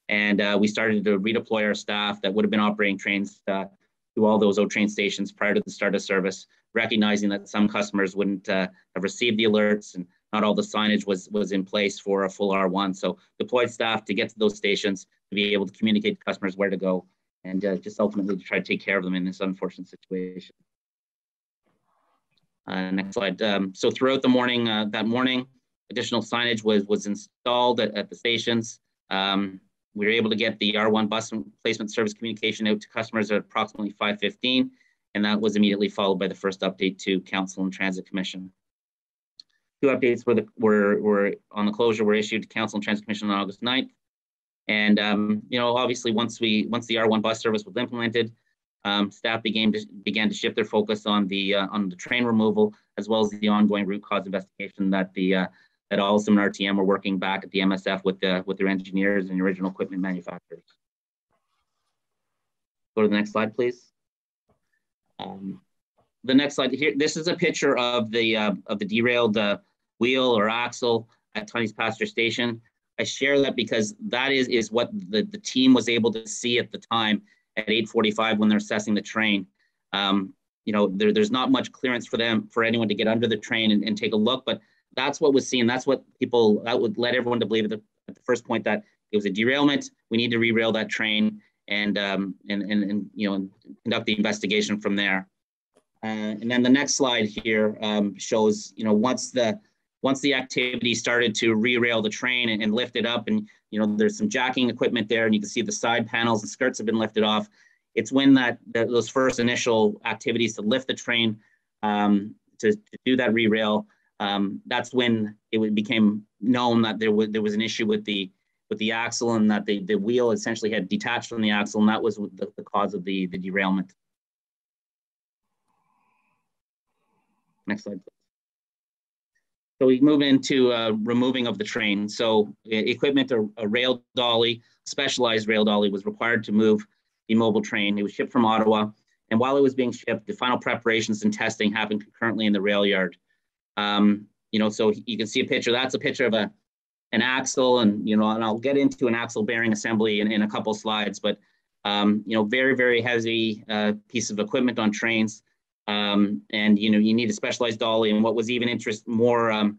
And we started to redeploy our staff that would have been operating trains to all those train stations prior to the start of service, recognizing that some customers wouldn't have received the alerts and not all the signage was in place for a full R1. So deployed staff to get to those stations to be able to communicate to customers where to go and just ultimately to try to take care of them in this unfortunate situation. Next slide. So throughout the morning, that morning, additional signage was installed at the stations. We were able to get the R1 bus replacement service communication out to customers at approximately 5:15, and that was immediately followed by the first update to Council and Transit Commission. 2 updates were on the closure were issued to Council and Transit Commission on August 9th. And obviously once the R1 bus service was implemented, staff began to shift their focus on the train removal, as well as the ongoing root cause investigation that Alstom and RTM were working back at the MSF with their engineers and original equipment manufacturers. Go to the next slide, please. The next slide here. This is a picture of the derailed wheel or axle at Tunney's Pasture Station. I share that because that is what the team was able to see at the time at 8:45 when they're assessing the train. There's not much clearance for anyone to get under the train and take a look, but that's what was seen. That's what that would let everyone to believe at the first point that it was a derailment. We need to re-rail that train and conduct the investigation from there. And then the next slide here shows, once the activity started to re-rail the train and lift it up, and there's some jacking equipment there, and you can see the side panels and skirts have been lifted off. It's when those first initial activities to lift the train to do that re-rail, that's when it became known that there was an issue with the axle, and that the wheel essentially had detached from the axle, and that was the cause of the derailment. Next slide, please. So we move into removing of the train. So equipment, a rail dolly, specialized rail dolly, was required to move the mobile train. It was shipped from Ottawa, and while it was being shipped, the final preparations and testing happened concurrently in the rail yard. So you can see a picture. That's a picture of an axle, and and I'll get into an axle bearing assembly in a couple slides. But very, very heavy piece of equipment on trains. And you need a specialized dolly. And what was even more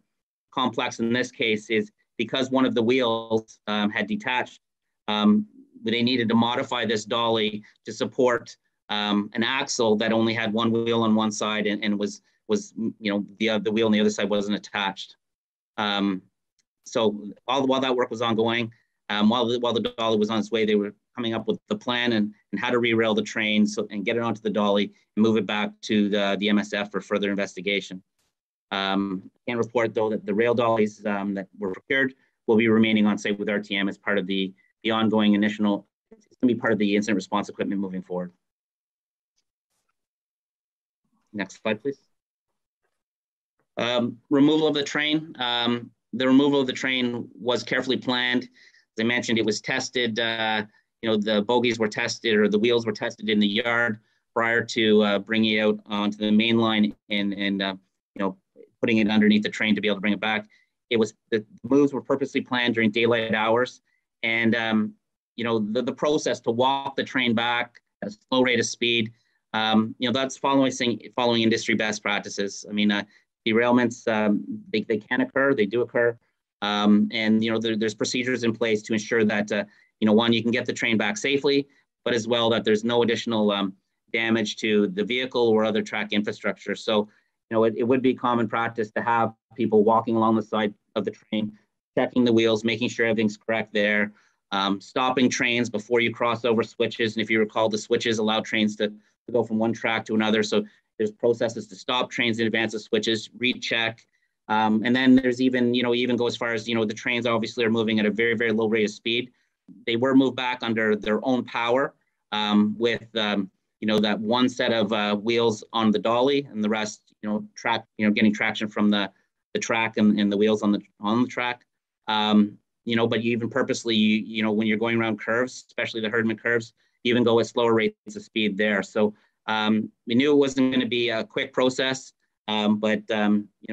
complex in this case is because one of the wheels had detached, they needed to modify this dolly to support an axle that only had one wheel on one side and was the wheel on the other side wasn't attached. So while that work was ongoing, while the dolly was on its way, they were coming up with the plan and how to re-rail the train and get it onto the dolly and move it back to the MSF for further investigation. I can report though that the rail dollies that were procured will be remaining on site with RTM as part of the ongoing initial, it's going to be part of the incident response equipment moving forward. Next slide, please. Removal of the train. The removal of the train was carefully planned. As I mentioned, it was tested, the bogies were tested, or the wheels were tested in the yard prior to bringing it out onto the main line and putting it underneath the train to be able to bring it back. The moves were purposely planned during daylight hours. And, the process to walk the train back at a slow rate of speed, that's following industry best practices. I mean, derailments, they can occur, they do occur. There's procedures in place to ensure that, one, you can get the train back safely, but as well that there's no additional damage to the vehicle or other track infrastructure. So, it would be common practice to have people walking along the side of the train, checking the wheels, making sure everything's correct there, stopping trains before you cross over switches. And if you recall, the switches allow trains to go from one track to another. So there's processes to stop trains in advance of switches, recheck. And then there's even go as far as, the trains obviously are moving at a very, very low rate of speed. They were moved back under their own power with, that one set of wheels on the dolly and the rest, getting traction from the track and the wheels on the track. But you even purposely, when you're going around curves, especially the Herdman curves, you even go at slower rates of speed there. So we knew it wasn't going to be a quick process, but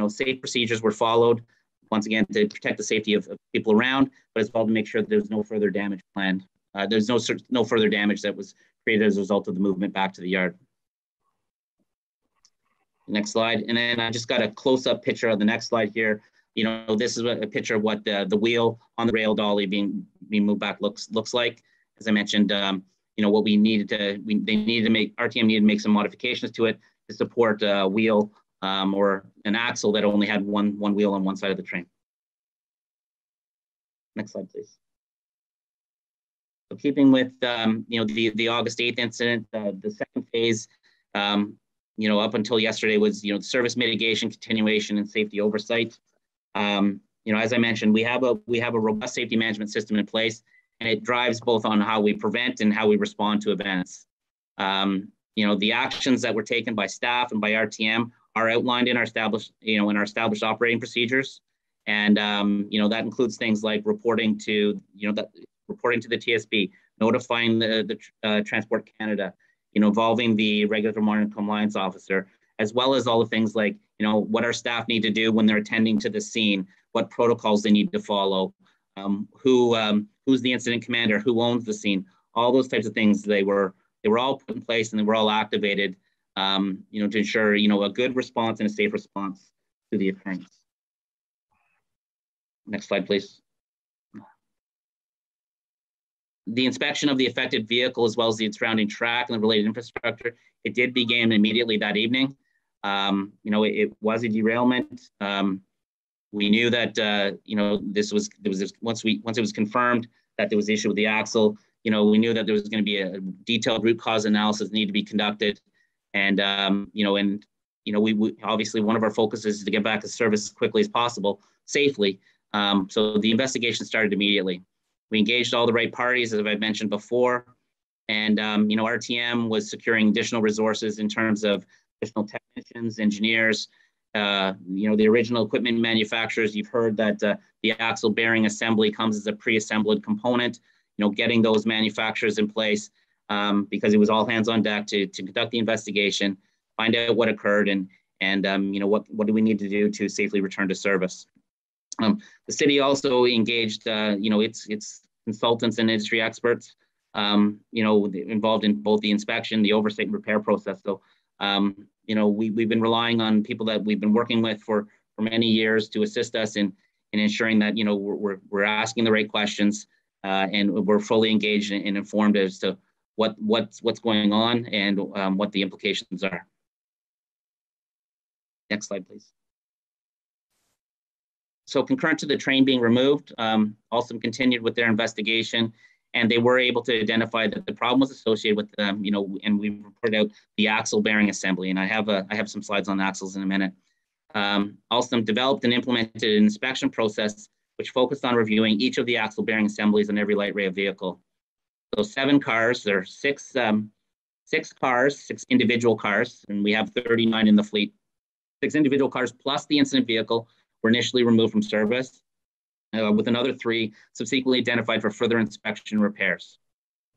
safe procedures were followed, once again, to protect the safety of people around, but as well to make sure that there's no further damage planned. There's no further damage that was created as a result of the movement back to the yard. Next slide. And then I just got a close-up picture of the next slide here. This is a picture of what the wheel on the rail dolly being moved back looks like. As I mentioned, what we needed to, RTM needed to make some modifications to it to support a wheel or an axle that only had one wheel on one side of the train. Next slide, please. So keeping with, the August 8th incident, the second phase, up until yesterday was, service mitigation, continuation, and safety oversight. As I mentioned, we have a robust safety management system in place, and it drives both on how we prevent and how we respond to events. The actions that were taken by staff and by RTM are outlined in our established operating procedures, and that includes things like reporting to the TSB, notifying the Transport Canada, involving the regulatory monitoring compliance officer, as well as all the things like, what our staff need to do when they're attending to the scene, what protocols they need to follow, who's the incident commander, who owns the scene, all those types of things. They were all put in place and they were all activated, to ensure, a good response and a safe response to the occurrence. Next slide, please. The inspection of the affected vehicle, as well as the surrounding track and the related infrastructure, it did begin immediately that evening. It was a derailment. We knew that once it was confirmed that there was an issue with the axle, we knew that there was going to be a detailed root cause analysis need to be conducted, and we obviously, one of our focuses is to get back to service as quickly as possible, safely. So the investigation started immediately. We engaged all the right parties, as I've mentioned before, and RTM was securing additional resources in terms of additional technicians, engineers, the original equipment manufacturers. You've heard that the axle bearing assembly comes as a pre-assembled component. Getting those manufacturers in place, because it was all hands on deck to conduct the investigation, find out what occurred, and what do we need to do to safely return to service. The city also engaged, its consultants and industry experts, involved in both the inspection, the oversight, and repair process. So, we've been relying on people that we've been working with for many years to assist us in ensuring that we're asking the right questions, and we're fully engaged and informed as to what's going on and what the implications are. Next slide, please. So concurrent to the train being removed, Alstom continued with their investigation and they were able to identify that the problem was associated with you know, and we reported out the axle bearing assembly. And I have some slides on axles in a minute. Also developed and implemented an inspection process which focused on reviewing each of the axle bearing assemblies on every light rail vehicle. So 7 cars, there are 6 individual cars, and we have 39 in the fleet. 6 individual cars plus the incident vehicle were initially removed from service, with another 3 subsequently identified for further inspection repairs.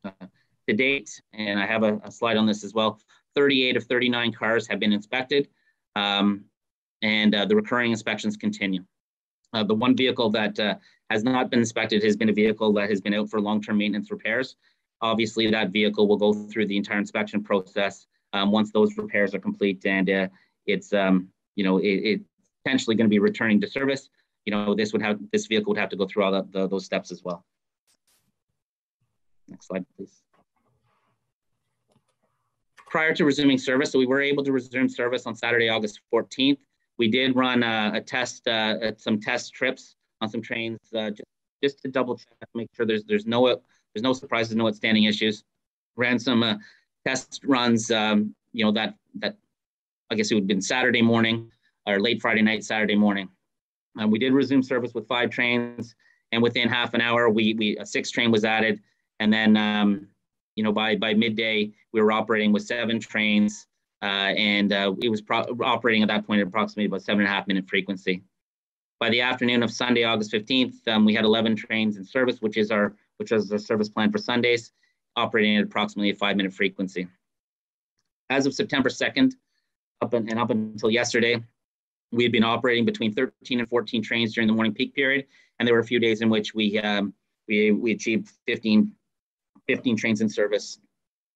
To date, and I have a slide on this as well, 38 of 39 cars have been inspected, and the recurring inspections continue. The one vehicle that has not been inspected has been a vehicle that has been out for long-term maintenance repairs. Obviously, that vehicle will go through the entire inspection process once those repairs are complete, and it's you know, it's potentially going to be returning to service. You know, this vehicle would have to go through all those steps as well. Next slide, please. Prior to resuming service, so we were able to resume service on Saturday, August 14th. We did run some test trips on some trains just to double check, make sure there's no surprises, no outstanding issues. Ran some test runs, you know, that I guess it would have been Saturday morning or late Friday night, Saturday morning. We did resume service with 5 trains, and within half an hour, a 6th train was added, and then you know, by midday we were operating with 7 trains. And it was operating at that point at approximately about 7.5 minute frequency. By the afternoon of Sunday, August 15th, we had 11 trains in service, which is our service plan for Sundays, operating at approximately a 5-minute frequency. As of September 2nd, up until yesterday, we had been operating between 13 and 14 trains during the morning peak period, and there were a few days in which we achieved 15 trains in service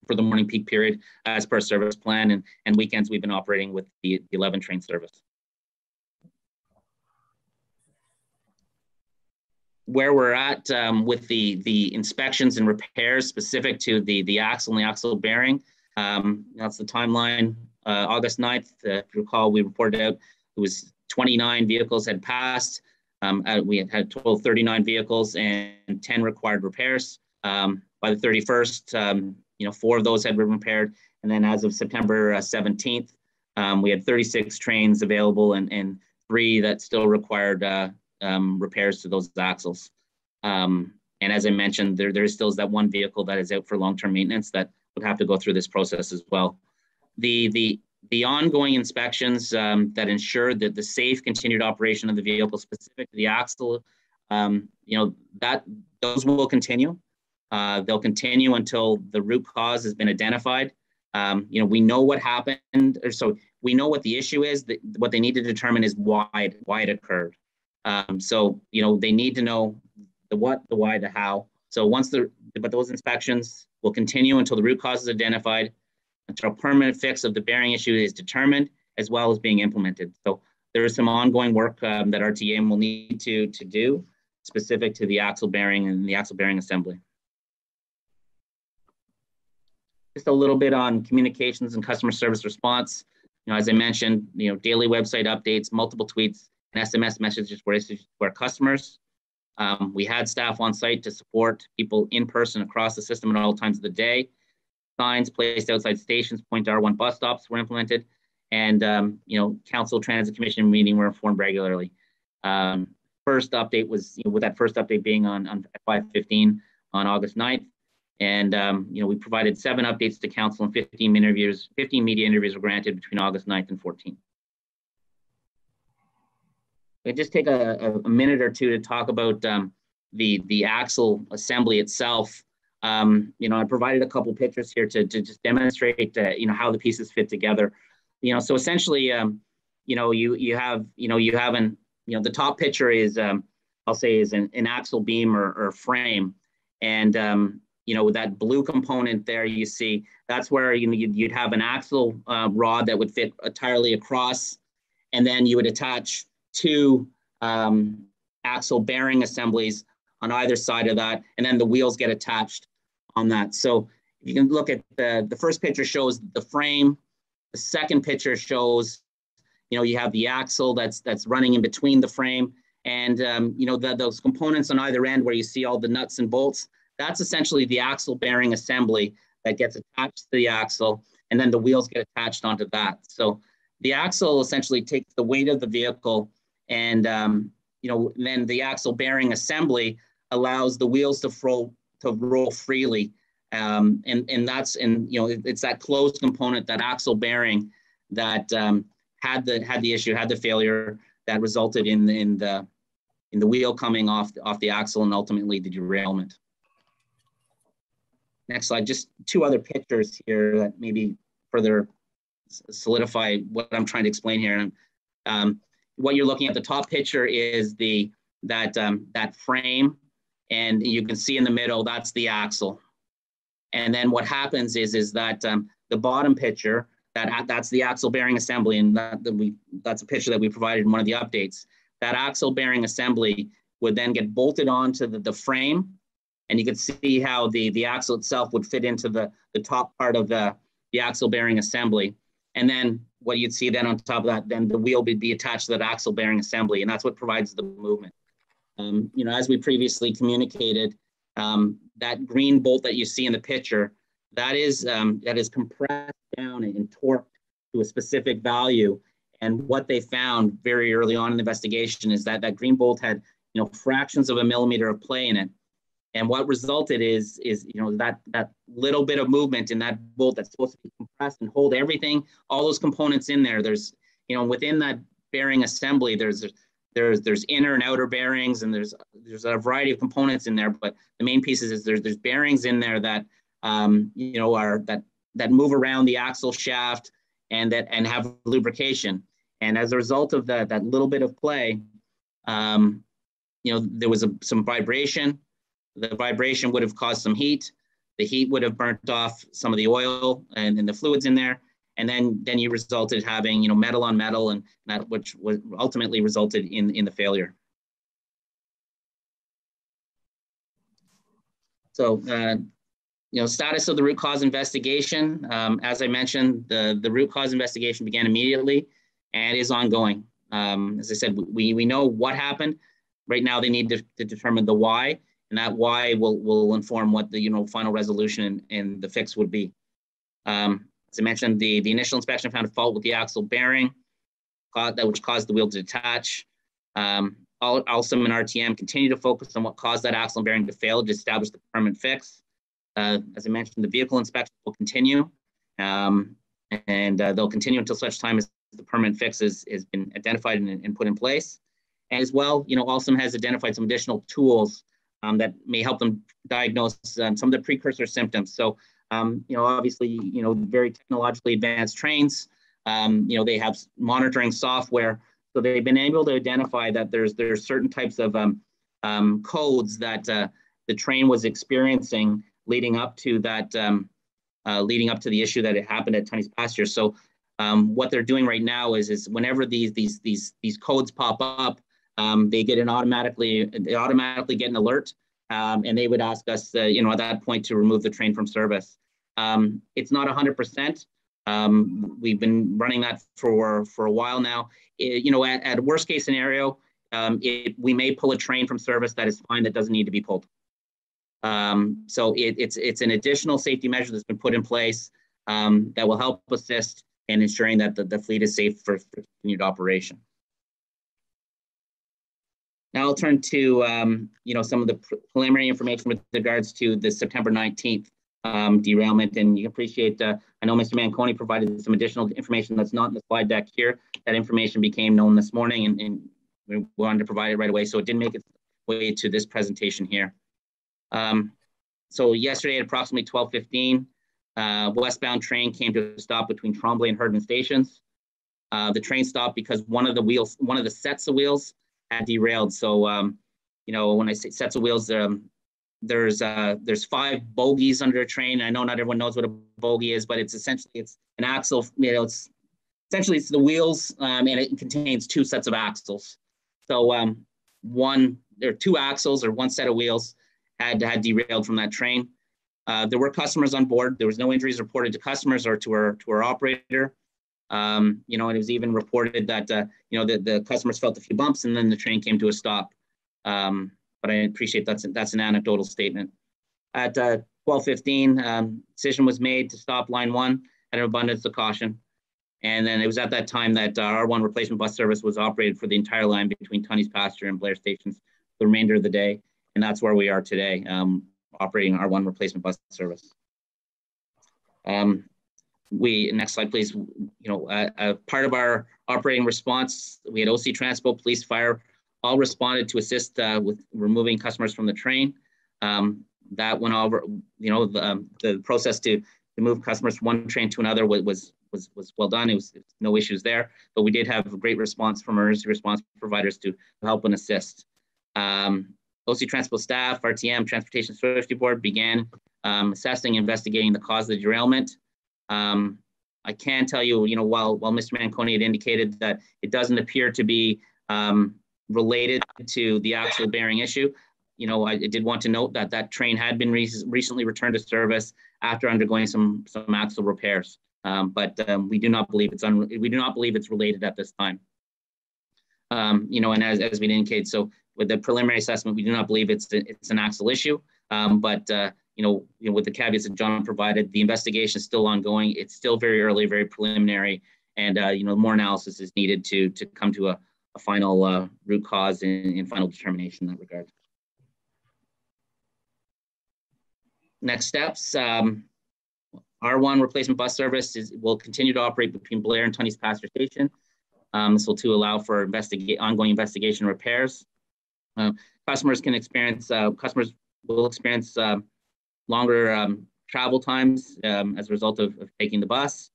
for the morning peak period as per service plan, and weekends we've been operating with the 11 train service. Where we're at with the inspections and repairs specific to the axle and the axle bearing, that's the timeline. August 9th, if you recall, we reported out it was 29 vehicles had passed. We had a total of 39 vehicles and 10 required repairs. By the 31st, you know, 4 of those had been repaired. And then as of September 17th, we had 36 trains available and 3 that still required repairs to those axles. And as I mentioned, there still is that 1 vehicle that is out for long-term maintenance that would have to go through this process as well. The ongoing inspections that ensure that the safe continued operation of the vehicle specific to the axle, you know, those will continue. They'll continue until the root cause has been identified. You know, we know what happened, or so we know what the issue is. What they need to determine is why it occurred. So, you know, they need to know the what, the why, the how. So but those inspections will continue until the root cause is identified, until a permanent fix of the bearing issue is determined, as well as being implemented. So there is some ongoing work that RTM will need to do specific to the axle bearing and the axle bearing assembly. Just a little bit on communications and customer service response. You know, as I mentioned, you know, daily website updates, multiple tweets, and SMS messages were issued to our customers. We had staff on site to support people in person across the system at all times of the day. Signs placed outside stations point to R1 bus stops were implemented, and you know, Council Transit Commission meeting were informed regularly. First update was, you know, with that first update being on 5:15 on August 9th. And you know, we provided 7 updates to council and 15 media interviews were granted between August 9th and 14th. We just take a minute or two to talk about the axle assembly itself. You know, I provided a couple pictures here to just demonstrate you know, how the pieces fit together. You know, so essentially, you know, you have the top picture is I'll say is an axle beam or frame, and you know, with that blue component there, you see that's where you'd have an axle rod that would fit entirely across, and then you would attach 2 axle bearing assemblies on either side of that, and then the wheels get attached on that. So you can look at the first picture shows the frame. The second picture shows, you know, you have the axle that's running in between the frame, and you know, those components on either end where you see all the nuts and bolts. that's essentially the axle bearing assembly that gets attached to the axle, and then the wheels get attached onto that. So the axle essentially takes the weight of the vehicle, and then the axle bearing assembly allows the wheels to roll freely. And that's, it's that closed component, that axle bearing, that had the failure that resulted in the wheel coming off the axle and ultimately the derailment. Next slide, just two other pictures here that maybe further solidify what I'm trying to explain here. What you're looking at, the top picture is that frame, and you can see in the middle, that's the axle. And then what happens is that the bottom picture, that's the axle bearing assembly, and that's a picture that we provided in one of the updates. That axle bearing assembly would then get bolted onto the frame, and you can see how the axle itself would fit into the top part of the axle bearing assembly. And then what you'd see then on top of that, then the wheel would be attached to that axle bearing assembly, and that's what provides the movement. As we previously communicated, that green bolt that you see in the picture, that is compressed down and torqued to a specific value. And what they found very early on in the investigation is that that green bolt had, fractions of a millimeter of play in it. And what resulted is that little bit of movement in that bolt that's supposed to be compressed and hold everything, all those components in there. There's, within that bearing assembly, there's inner and outer bearings, and there's a variety of components in there. But the main pieces is there's bearings in there that that move around the axle shaft and have lubrication. And as a result of that little bit of play, there was some vibration. The vibration would have caused some heat. The heat would have burnt off some of the oil and the fluids in there. And then you resulted having, metal on metal, and that which was ultimately resulted in the failure. So, status of the root cause investigation. As I mentioned, the root cause investigation began immediately and is ongoing. As I said, we know what happened. Right now, they need to determine the why, and that why will inform what the final resolution and the fix would be. As I mentioned, the initial inspection found a fault with the axle bearing, which caused the wheel to detach. Alstom and RTM continue to focus on what caused that axle bearing to fail to establish the permanent fix. As I mentioned, the vehicle inspection will continue, and they'll continue until such time as the permanent fix has been identified and put in place. And as well, Alstom has identified some additional tools that may help them diagnose some of the precursor symptoms. So, obviously, very technologically advanced trains, they have monitoring software. So they've been able to identify that there's certain types of codes that the train was experiencing leading up to the issue that had happened at Tunney's Pasture. So what they're doing right now is whenever these codes pop up, they automatically get an alert, and they would ask us, at that point, to remove the train from service. It's not 100%. We've been running that for a while now. At worst case scenario, we may pull a train from service that is fine, that doesn't need to be pulled. So it's an additional safety measure that's been put in place that will help assist in ensuring that the fleet is safe for continued operation. Now I'll turn to some of the preliminary information with regards to the September 19th derailment, and you can appreciate, I know Mr. Manconi provided some additional information that's not in the slide deck here. That information became known this morning, and we wanted to provide it right away, so it didn't make its way to this presentation here. So yesterday at approximately 12:15, westbound train came to a stop between Tremblay and Herdman stations. The train stopped because one of the sets of wheels had derailed. So, when I say sets of wheels, there's 5 bogies under a train. I know not everyone knows what a bogie is, but it's an axle. It's the wheels, and it contains 2 sets of axles. So there are 2 axles or 1 set of wheels had derailed from that train. There were customers on board. There was no injuries reported to customers or to our operator. And it was even reported that the customers felt a few bumps, and then the train came to a stop. But I appreciate that's an anecdotal statement. at 12:15, decision was made to stop line 1 at an abundance of caution. And then it was at that time that R1 replacement bus service was operated for the entire line between Tunney's Pasture and Blair stations the remainder of the day. And that's where we are today, operating R1 replacement bus service. Next slide, please. Part of our operating response, we had OC Transpo, police, fire, all responded to assist with removing customers from the train. That went over, the process to move customers from one train to another was well done. It was no issues there, but we did have a great response from emergency response providers to help and assist. OC Transpo staff, RTM, Transportation Safety Board began assessing, investigating the cause of the derailment. I can tell you, while Mr. Manconi had indicated that it doesn't appear to be related to the axle bearing issue, I did want to note that that train had been recently returned to service after undergoing some axle repairs. But we do not believe it's related at this time. And as we indicated, so with the preliminary assessment, we do not believe it's an axle issue. But with the caveats that John provided, the investigation is still ongoing. It's still very early, very preliminary, and more analysis is needed to come to a final root cause and final determination in that regard. Next steps. R1 replacement bus service will continue to operate between Blair and Tunney's Pasture Station. This will allow for ongoing investigation repairs. Customers will experience longer travel times as a result of taking the bus.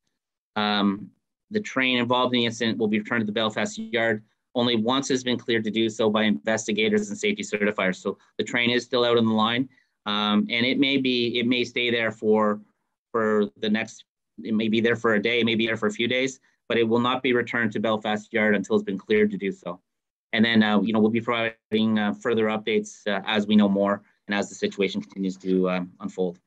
The train involved in the incident will be returned to the Belfast yard only once has been cleared to do so by investigators and safety certifiers. So the train is still out on the line, and it may stay there for the next. It may be there for a day, it may be there for a few days, but it will not be returned to Belfast yard until it's been cleared to do so. And then we'll be providing further updates as we know more and as the situation continues to unfold.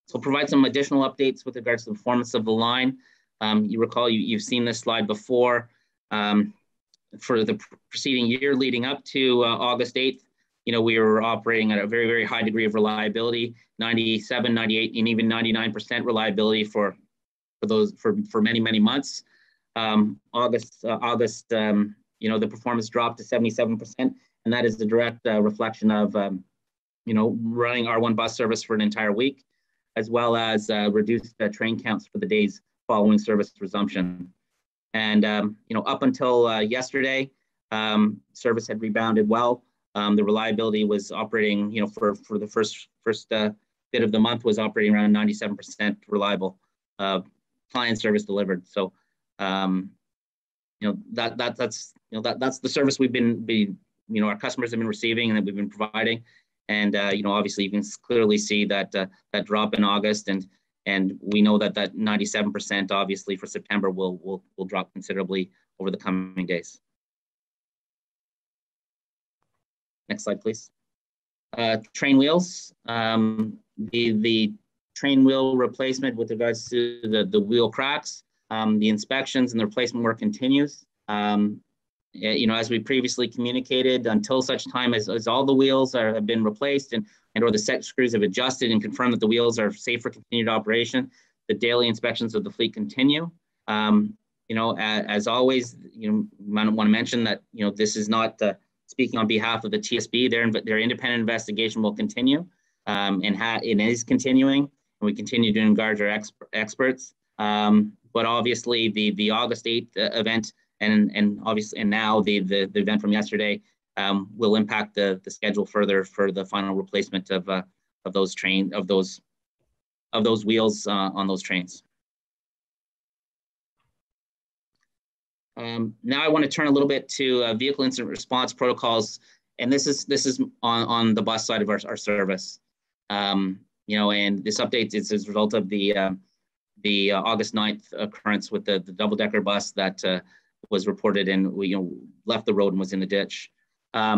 So provide some additional updates with regards to the performance of the line. You recall you've seen this slide before. For the preceding year leading up to August 8th, we were operating at a very, very high degree of reliability, 97, 98, and even 99% reliability for many, many months. August, the performance dropped to 77%, and that is the direct reflection of, running R1 bus service for an entire week, as well as reduced train counts for the days following service resumption. And, up until yesterday, service had rebounded well. The reliability was operating, for the first bit of the month was operating around 97% reliable client service delivered. So, that's the service we've been our customers have been receiving and that we've been providing. And, obviously you can clearly see that that drop in August, and we know that 97% obviously for September will drop considerably over the coming days. Next slide, please. Train wheels. The train wheel replacement with regards to the wheel cracks, the inspections and the replacement work continues. As we previously communicated, until such time as all the wheels have been replaced and or the set screws have adjusted and confirmed that the wheels are safe for continued operation, the daily inspections of the fleet continue. As always, I want to mention that this is not speaking on behalf of the TSB. Their independent investigation will continue, and it is continuing, and we continue to engage our experts. But obviously, the August 8th event and now the event from yesterday will impact the schedule further for the final replacement of those wheels on those trains. Now I want to turn a little bit to vehicle incident response protocols, and this is on the bus side of our service. And this update is as a result of the August 9th occurrence with the double-decker bus that was reported and left the road and was in the ditch. I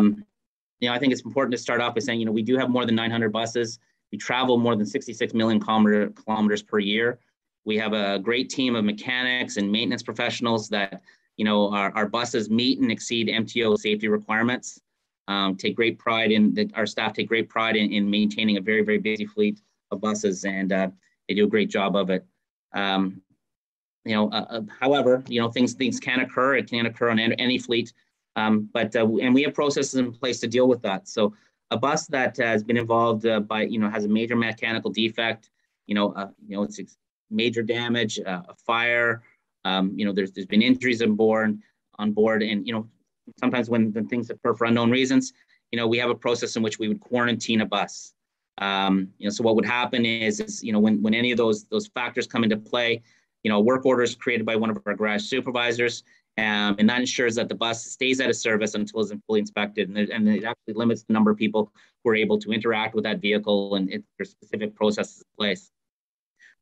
think it's important to start off by saying we do have more than 900 buses. We travel more than 66 million kilometers per year. We have a great team of mechanics and maintenance professionals that our buses meet and exceed MTO safety requirements. take great pride in that. Our staff take great pride in maintaining a very, very busy fleet of buses, and they do a great job of it. However, things can occur. It can occur on any fleet, and we have processes in place to deal with that. So a bus that has been involved has a major mechanical defect, it's major damage, a fire, there's been injuries on board, and sometimes when things occur for unknown reasons, we have a process in which we would quarantine a bus. So what would happen is when any of those factors come into play, work order is created by one of our garage supervisors, and that ensures that the bus stays out of service until it's fully inspected, and it actually limits the number of people who are able to interact with that vehicle, and there's specific processes in place.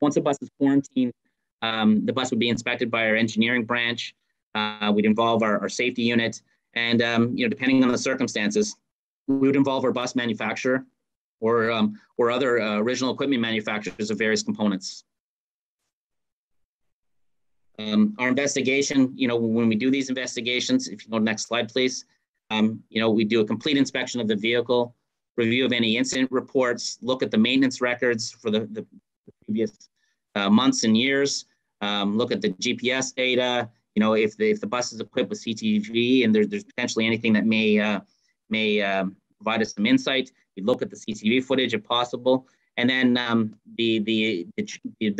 Once a bus is quarantined, the bus would be inspected by our engineering branch. We'd involve our safety unit, and depending on the circumstances, we would involve our bus manufacturer or other original equipment manufacturers of various components. Our investigation, when we do these investigations, if you go to the next slide, please, we do a complete inspection of the vehicle, review of any incident reports, look at the maintenance records for the previous months and years, look at the GPS data, if the bus is equipped with CCTV and there's potentially anything that may provide us some insight. We look at the CCTV footage if possible, and then the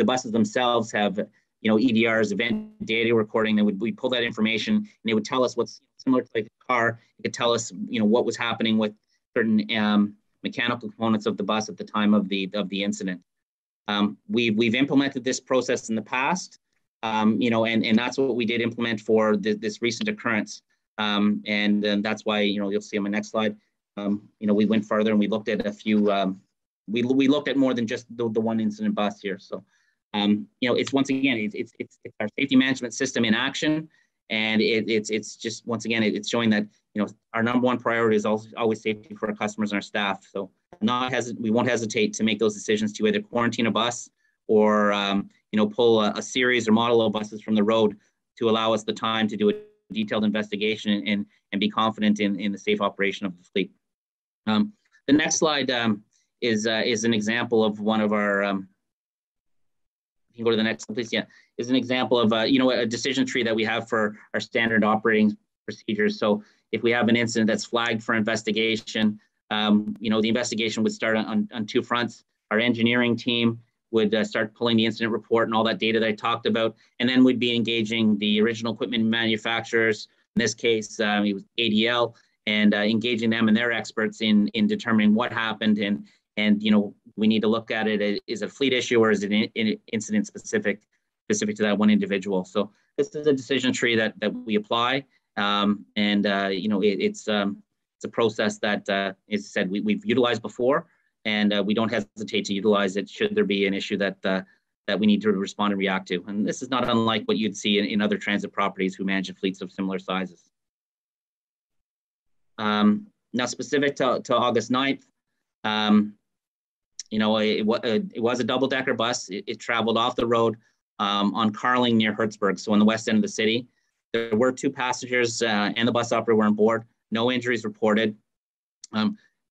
buses themselves have EDRs, event data recording. We pull that information, and they would tell us what's similar to like a car. It could tell us what was happening with certain mechanical components of the bus at the time of the incident. We've implemented this process in the past, and that's what we did implement for this recent occurrence. And that's why you'll see on my next slide. We went further and we looked at a few. We looked at more than just the one incident bus here. So. It's once again, it's our safety management system in action, and it's just once again, it's showing that our number one priority is always safety for our customers and our staff. So we won't hesitate to make those decisions to either quarantine a bus or pull a series or model of buses from the road to allow us the time to do a detailed investigation and be confident in the safe operation of the fleet. The next slide is an example of one of our. You can go to the next one, please. Yeah, is an example of a decision tree that we have for our standard operating procedures. So if we have an incident that's flagged for investigation, the investigation would start on two fronts. Our engineering team would start pulling the incident report and all that data that I talked about, and then we'd be engaging the original equipment manufacturers. In this case, it was ADL, and engaging them and their experts in determining what happened and we need to look at it. Is it a fleet issue or is it an incident specific to that one individual? So this is a decision tree that we apply, it's a process that, as I said, we've utilized before, and we don't hesitate to utilize it should there be an issue that we need to respond and react to. And this is not unlike what you'd see in other transit properties who manage fleets of similar sizes. Now, specific to August 9th, it was a double-decker bus. It traveled off the road on Carling near Hertzburg, so on the west end of the city. There were two passengers and the bus operator were on board. No injuries reported.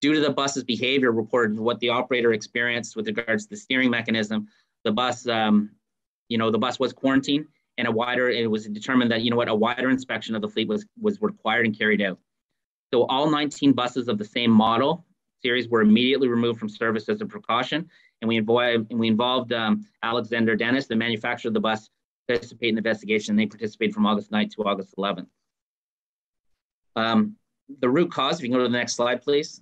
Due to the bus's behavior reported what the operator experienced with regards to the steering mechanism, the bus, the bus was quarantined, and it was determined that a wider inspection of the fleet was required and carried out. So all 19 buses of the same model series were immediately removed from service as a precaution, and we involved Alexander Dennis, the manufacturer of the bus, to participate in the investigation. They participated from August 9th to August 11th. The root cause, if you can go to the next slide, please.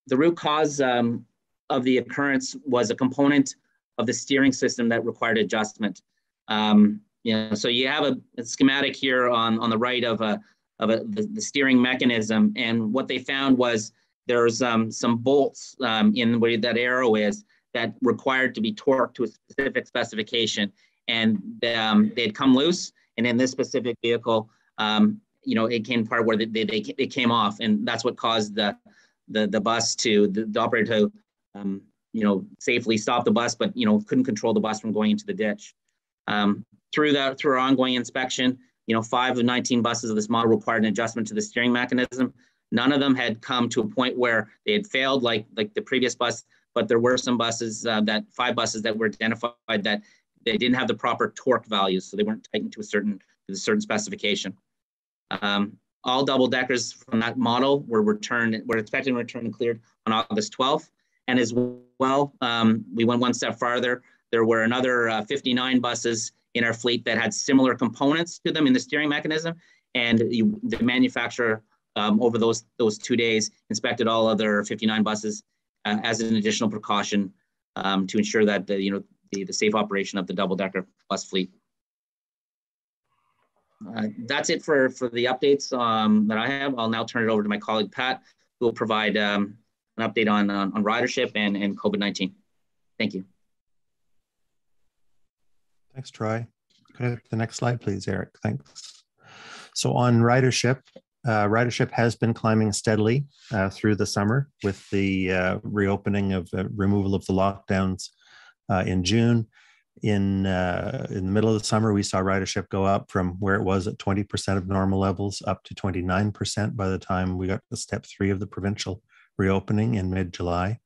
The root cause of the occurrence was a component of the steering system that required adjustment. So you have a schematic here on the right of the steering mechanism, and what they found was there's some bolts in where that arrow is that required to be torqued to a specific specification, and they had come loose. And in this specific vehicle, it came part where they came off, and that's what caused the bus the operator to safely stop the bus, but couldn't control the bus from going into the ditch. Through our ongoing inspection, 5 of 19 buses of this model required an adjustment to the steering mechanism. None of them had come to a point where they had failed like the previous bus, but there were some buses, 5 buses that were identified that they didn't have the proper torque values, so they weren't tightened to a certain specification. All double deckers from that model were expecting to return and cleared on August 12th. And as well, we went one step farther. There were another 59 buses in our fleet that had similar components to them in the steering mechanism. And the manufacturer over those 2 days inspected all other 59 buses as an additional precaution to ensure that the safe operation of the double-decker bus fleet. That's it for the updates that I have. I'll now turn it over to my colleague Pat, who will provide an update on ridership and COVID-19. Thank you. Thanks, Troy. Could I have the next slide, please, Eric? Thanks. So on ridership, ridership has been climbing steadily through the summer with the reopening of removal of the lockdowns in June. In the middle of the summer, we saw ridership go up from where it was at 20% of normal levels up to 29% by the time we got to step 3 of the provincial reopening in mid-July.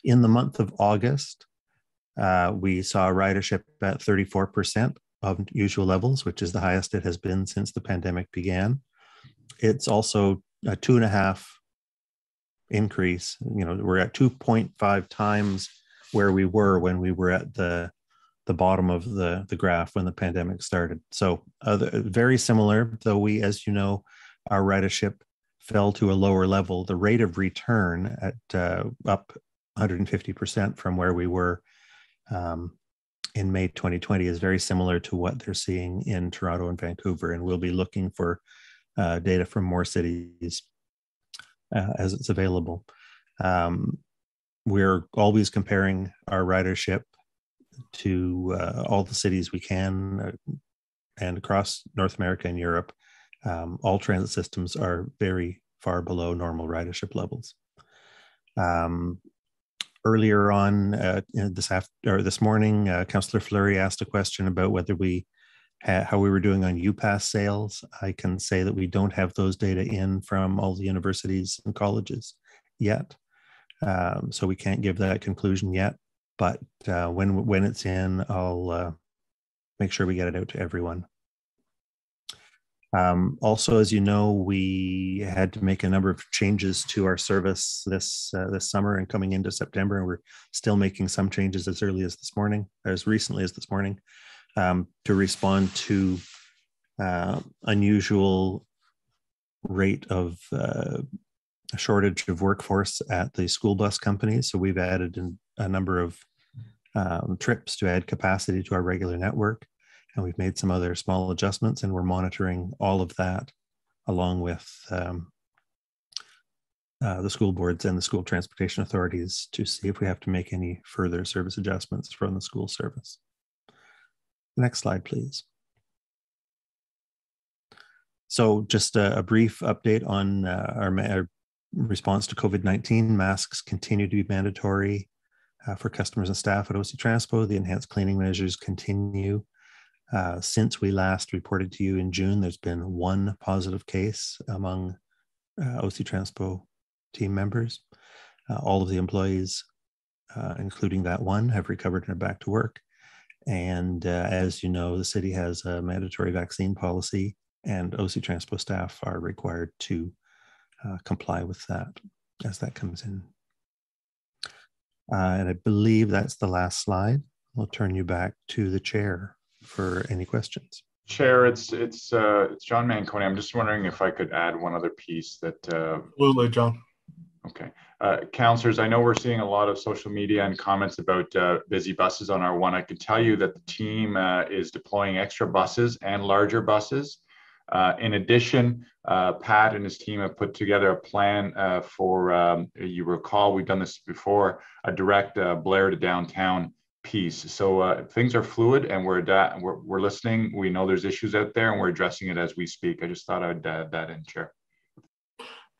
In the month of August, we saw ridership at 34% of usual levels, which is the highest it has been since the pandemic began. It's also a 2.5 increase. We're at 2.5 times where we were when we were at the bottom of the graph when the pandemic started. So very similar, though we, as you know, our ridership fell to a lower level. The rate of return at up 150% from where we were in May 2020 is very similar to what they're seeing in Toronto and Vancouver. And we'll be looking for data from more cities as it's available. We're always comparing our ridership to all the cities we can and across North America and Europe. All transit systems are very far below normal ridership levels. Earlier on this morning, Councillor Fleury asked a question about whether how we were doing on UPass sales. I can say that we don't have those data in from all the universities and colleges yet. So we can't give that conclusion yet, but when it's in, I'll make sure we get it out to everyone. Also, as you know, we had to make a number of changes to our service this summer and coming into September, and we're still making some changes as early as this morning, as recently as this morning, to respond to unusual rate of a shortage of workforce at the school bus companies. So we've added in a number of trips to add capacity to our regular network. And we've made some other small adjustments, and we're monitoring all of that along with the school boards and the school transportation authorities to see if we have to make any further service adjustments from the school service. Next slide, please. So just a brief update on our response to COVID-19. Masks continue to be mandatory for customers and staff at OC Transpo. The enhanced cleaning measures continue. Since we last reported to you in June, there's been 1 positive case among OC Transpo team members. All of the employees, including that one, have recovered and are back to work. And as you know, the city has a mandatory vaccine policy, and OC Transpo staff are required to comply with that as that comes in. And I believe that's the last slide. I'll turn you back to the chair for any questions. Chair, it's John Manconi. I'm just wondering if I could add one other piece that. Absolutely, John. Okay. Councillors, I know we're seeing a lot of social media and comments about busy buses on R1. I can tell you that the team is deploying extra buses and larger buses. In addition, Pat and his team have put together a plan for, you recall, we've done this before, a direct Blair to downtown piece. So things are fluid, and we're listening. We know there's issues out there, and we're addressing it as we speak. I just thought I'd add that in, Chair.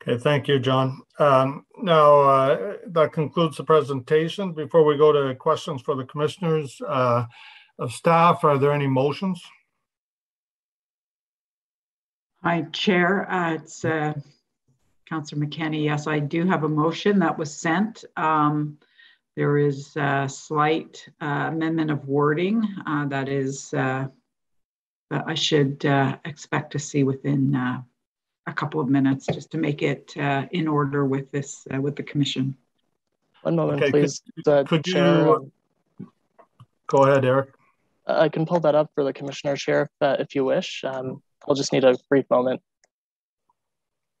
Okay, thank you, John. Now, that concludes the presentation. Before we go to questions for the commissioners of staff, are there any motions? Hi, Chair. It's Councillor McKenney, yes, I do have a motion that was sent. There is a slight amendment of wording that is that I should expect to see within a couple of minutes, just to make it in order with this with the commission. One moment, Okay, please. Could Chair, you go ahead, Eric? I can pull that up for the Commissioner, Chair, if you wish. I'll just need a brief moment.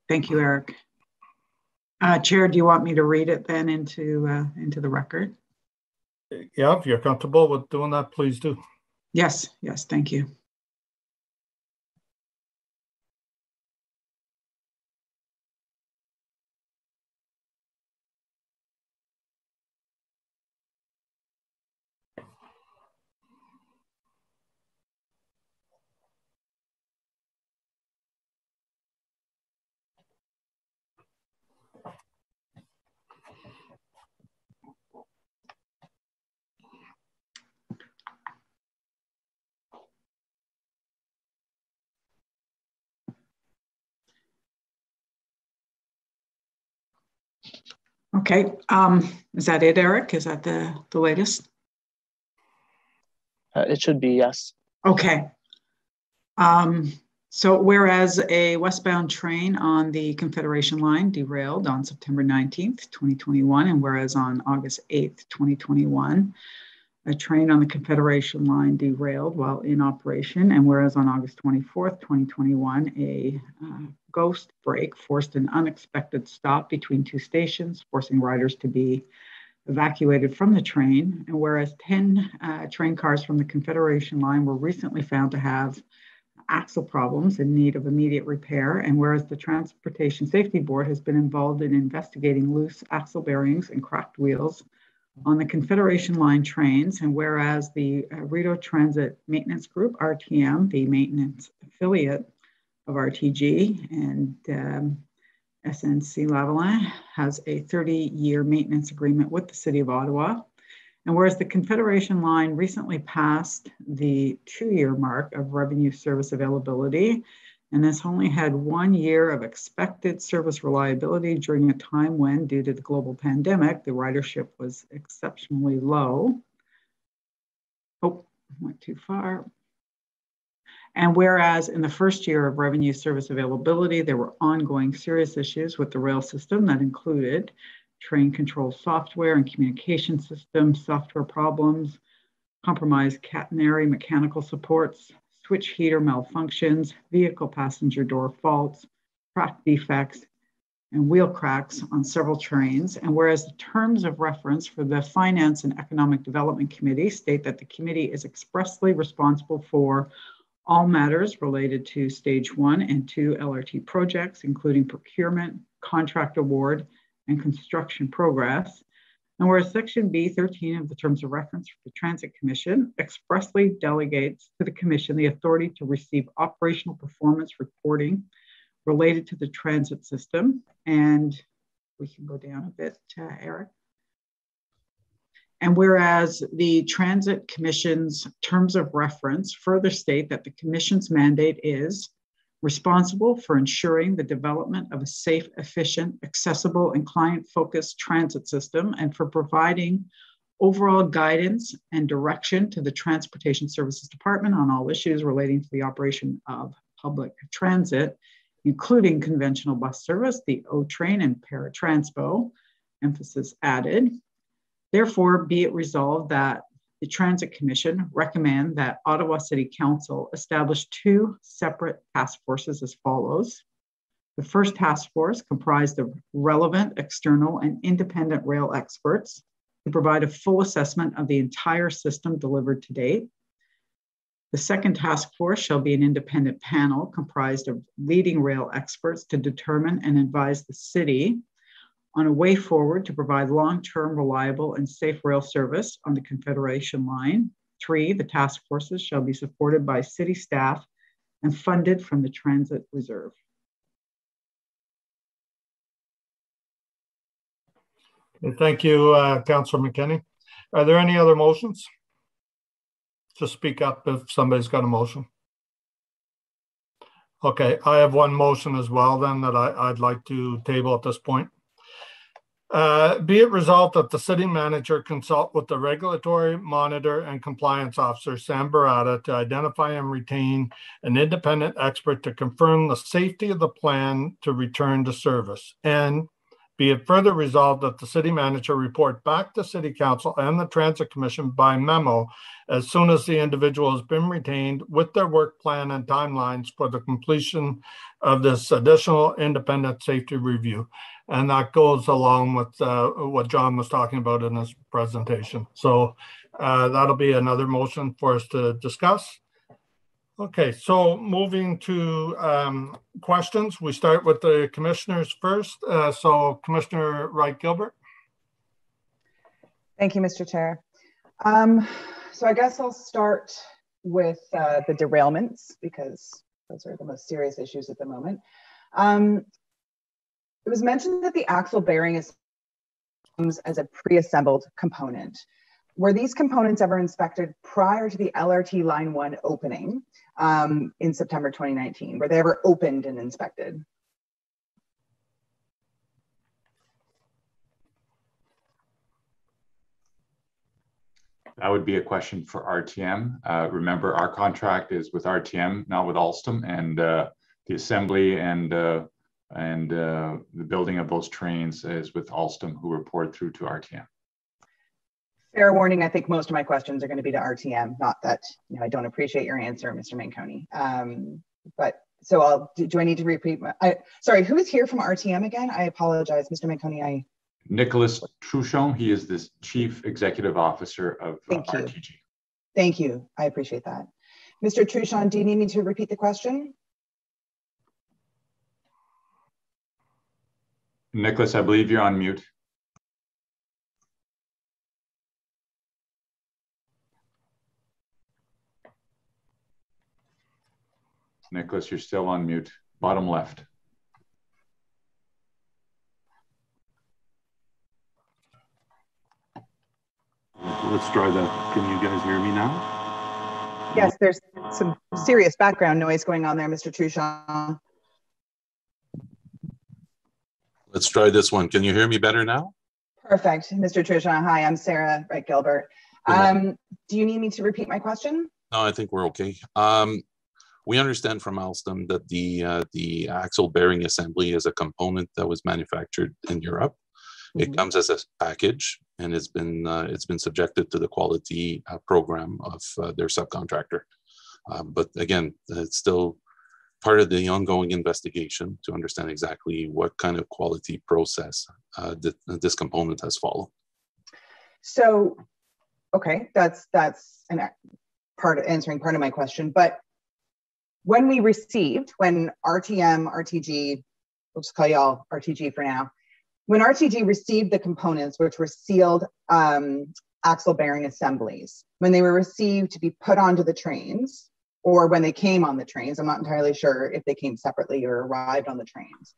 Thank you, Eric. Chair, do you want me to read it then into the record? Yeah, if you're comfortable with doing that, please do. Yes, thank you. Okay, is that it, Eric? Is that the latest? It should be, yes. Okay. So whereas a westbound train on the Confederation Line derailed on September 19th, 2021, and whereas on August 8th, 2021, a train on the Confederation Line derailed while in operation, and whereas on August 24th, 2021, a ghost brake forced an unexpected stop between two stations, forcing riders to be evacuated from the train, and whereas 10 train cars from the Confederation Line were recently found to have axle problems in need of immediate repair, and whereas the Transportation Safety Board has been involved in investigating loose axle bearings and cracked wheels on the Confederation Line trains, and whereas the Rideau Transit Maintenance Group, RTM, the maintenance affiliate of RTG, and SNC-Lavalin has a 30-year maintenance agreement with the City of Ottawa. And whereas the Confederation Line recently passed the 2-year mark of revenue service availability and has only had 1 year of expected service reliability during a time when, due to the global pandemic, the ridership was exceptionally low. Oh, went too far. And whereas in the first year of revenue service availability, there were ongoing serious issues with the rail system that included train control software and communication system software problems, compromised catenary mechanical supports, switch heater malfunctions, vehicle passenger door faults, track defects, and wheel cracks on several trains. And whereas the terms of reference for the Finance and Economic Development Committee state that the committee is expressly responsible for all matters related to Stage 1 and 2 LRT projects, including procurement, contract award, and construction progress. And whereas Section B13 of the Terms of Reference for the Transit Commission expressly delegates to the Commission the authority to receive operational performance reporting related to the transit system. And we can go down a bit, Eric. And whereas the Transit Commission's terms of reference further state that the Commission's mandate is responsible for ensuring the development of a safe, efficient, accessible, and client-focused transit system, and for providing overall guidance and direction to the Transportation Services Department on all issues relating to the operation of public transit, including conventional bus service, the O-Train, and Paratranspo, emphasis added. Therefore, be it resolved that the Transit Commission recommend that Ottawa City Council establish 2 separate task forces as follows. The first task force, comprised of relevant external and independent rail experts, to provide a full assessment of the entire system delivered to date. The second task force shall be an independent panel comprised of leading rail experts to determine and advise the city on a way forward to provide long-term, reliable, and safe rail service on the Confederation Line. 3, the task forces shall be supported by city staff and funded from the Transit Reserve. Thank you, Councillor McKenney. Are there any other motions? Just speak up if somebody's got a motion. Okay, I have one motion as well then that I'd like to table at this point. Be it resolved that the city manager consult with the regulatory monitor and compliance officer, Sam Barata, to identify and retain an independent expert to confirm the safety of the plan to return to service. And be it further resolved that the city manager report back to City Council and the Transit Commission by memo as soon as the individual has been retained with their work plan and timelines for the completion of this additional independent safety review. And that goes along with what John was talking about in his presentation. So that'll be another motion for us to discuss. Okay, so moving to questions. We start with the commissioners first. So Commissioner Wright-Gilbert. Thank you, Mr. Chair. So I guess I'll start with the derailments because those are the most serious issues at the moment. It was mentioned that the axle bearing comes as a pre-assembled component. Were these components ever inspected prior to the LRT Line 1 opening in September 2019? Were they ever opened and inspected? That would be a question for RTM. Remember, our contract is with RTM, not with Alstom, and the assembly and the building of those trains is with Alstom, who report through to RTM. Fair warning, I think most of my questions are going to be to RTM, not that I don't appreciate your answer, Mr. Manconi. But so do I need to repeat? Sorry, who is here from RTM again? I apologize, Mr. Manconi. Nicholas Truchon, he is the Chief Executive Officer of RTG. Thank you, I appreciate that. Mr. Truchon, do you need me to repeat the question? Nicholas, I believe you're on mute. Nicholas, you're still on mute, bottom left. Let's try that. Can you guys hear me now? Yes, there's some serious background noise going on there, Mr. Truchon. Let's try this one. Can you hear me better now? Perfect, Mr. Truchon. Hi, I'm Sarah Wright-Gilbert. Do you need me to repeat my question? No, I think we're okay. We understand from Alstom that the axle bearing assembly is a component that was manufactured in Europe. Mm-hmm. It comes as a package, and it's been subjected to the quality program of their subcontractor. But again, it's still part of the ongoing investigation to understand exactly what kind of quality process this component has followed. So, okay, that's an part of answering part of my question. But when RTM, RTG, we'll just call you all RTG for now. When RTG received the components, which were sealed axle bearing assemblies, when they were received to be put onto the trains, or when they came on the trains, I'm not entirely sure if they came separately or arrived on the trains,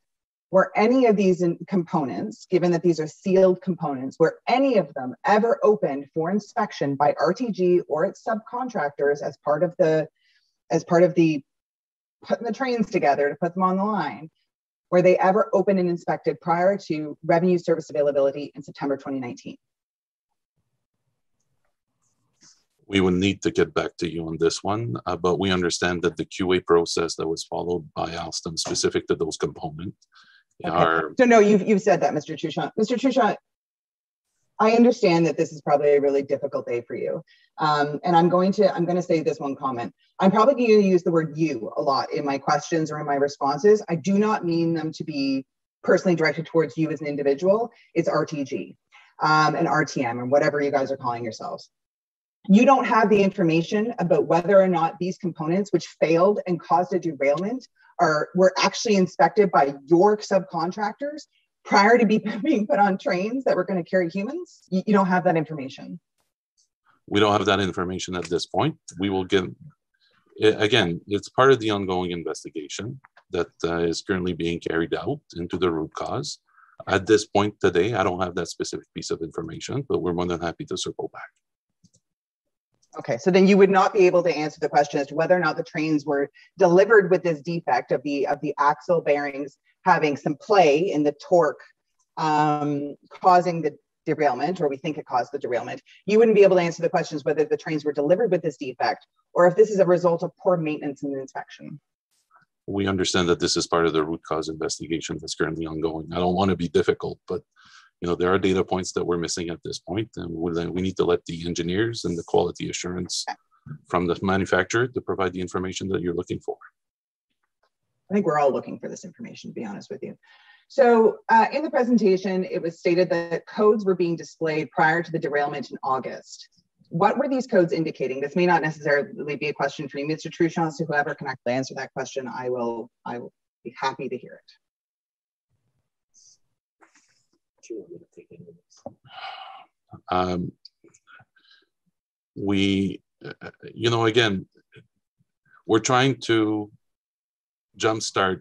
were any of these components, given that these are sealed components, were any of them ever opened for inspection by RTG or its subcontractors as part of the putting the trains together to put them on the line? Were they ever opened and inspected prior to revenue service availability in September 2019? We will need to get back to you on this one, but we understand that the QA process that was followed by Alstom specific to those components are... So no, you've said that, Mr. Truchon. Mr. Truchon, I understand that this is probably a really difficult day for you. And I'm going to say this one comment. I'm probably going to use the word "you" a lot in my questions or in my responses. I do not mean them to be personally directed towards you as an individual. It's RTG and RTM and whatever you guys are calling yourselves. You don't have the information about whether or not these components, which failed and caused a derailment, were actually inspected by your subcontractors prior to being put on trains that were going to carry humans. You don't have that information. We don't have that information at this point. We will get, again, it's part of the ongoing investigation that is currently being carried out into the root cause. At this point today, I don't have that specific piece of information, but we're more than happy to circle back. Okay, so then you would not be able to answer the question as to whether or not the trains were delivered with this defect of the axle bearings having some play in the torque causing the derailment, or we think it caused the derailment. You wouldn't be able to answer the questions whether the trains were delivered with this defect or if this is a result of poor maintenance and inspection. We understand that this is part of the root cause investigation that's currently ongoing. I don't want to be difficult, but there are data points that we're missing at this point, and we need to let the engineers and the quality assurance from the manufacturer to provide the information that you're looking for. I think we're all looking for this information, to be honest with you. So in the presentation, it was stated that codes were being displayed prior to the derailment in August. What were these codes indicating? This may not necessarily be a question for you, Mr. Truchon, so whoever can actually answer that question, I will be happy to hear it. Again, we're trying to jumpstart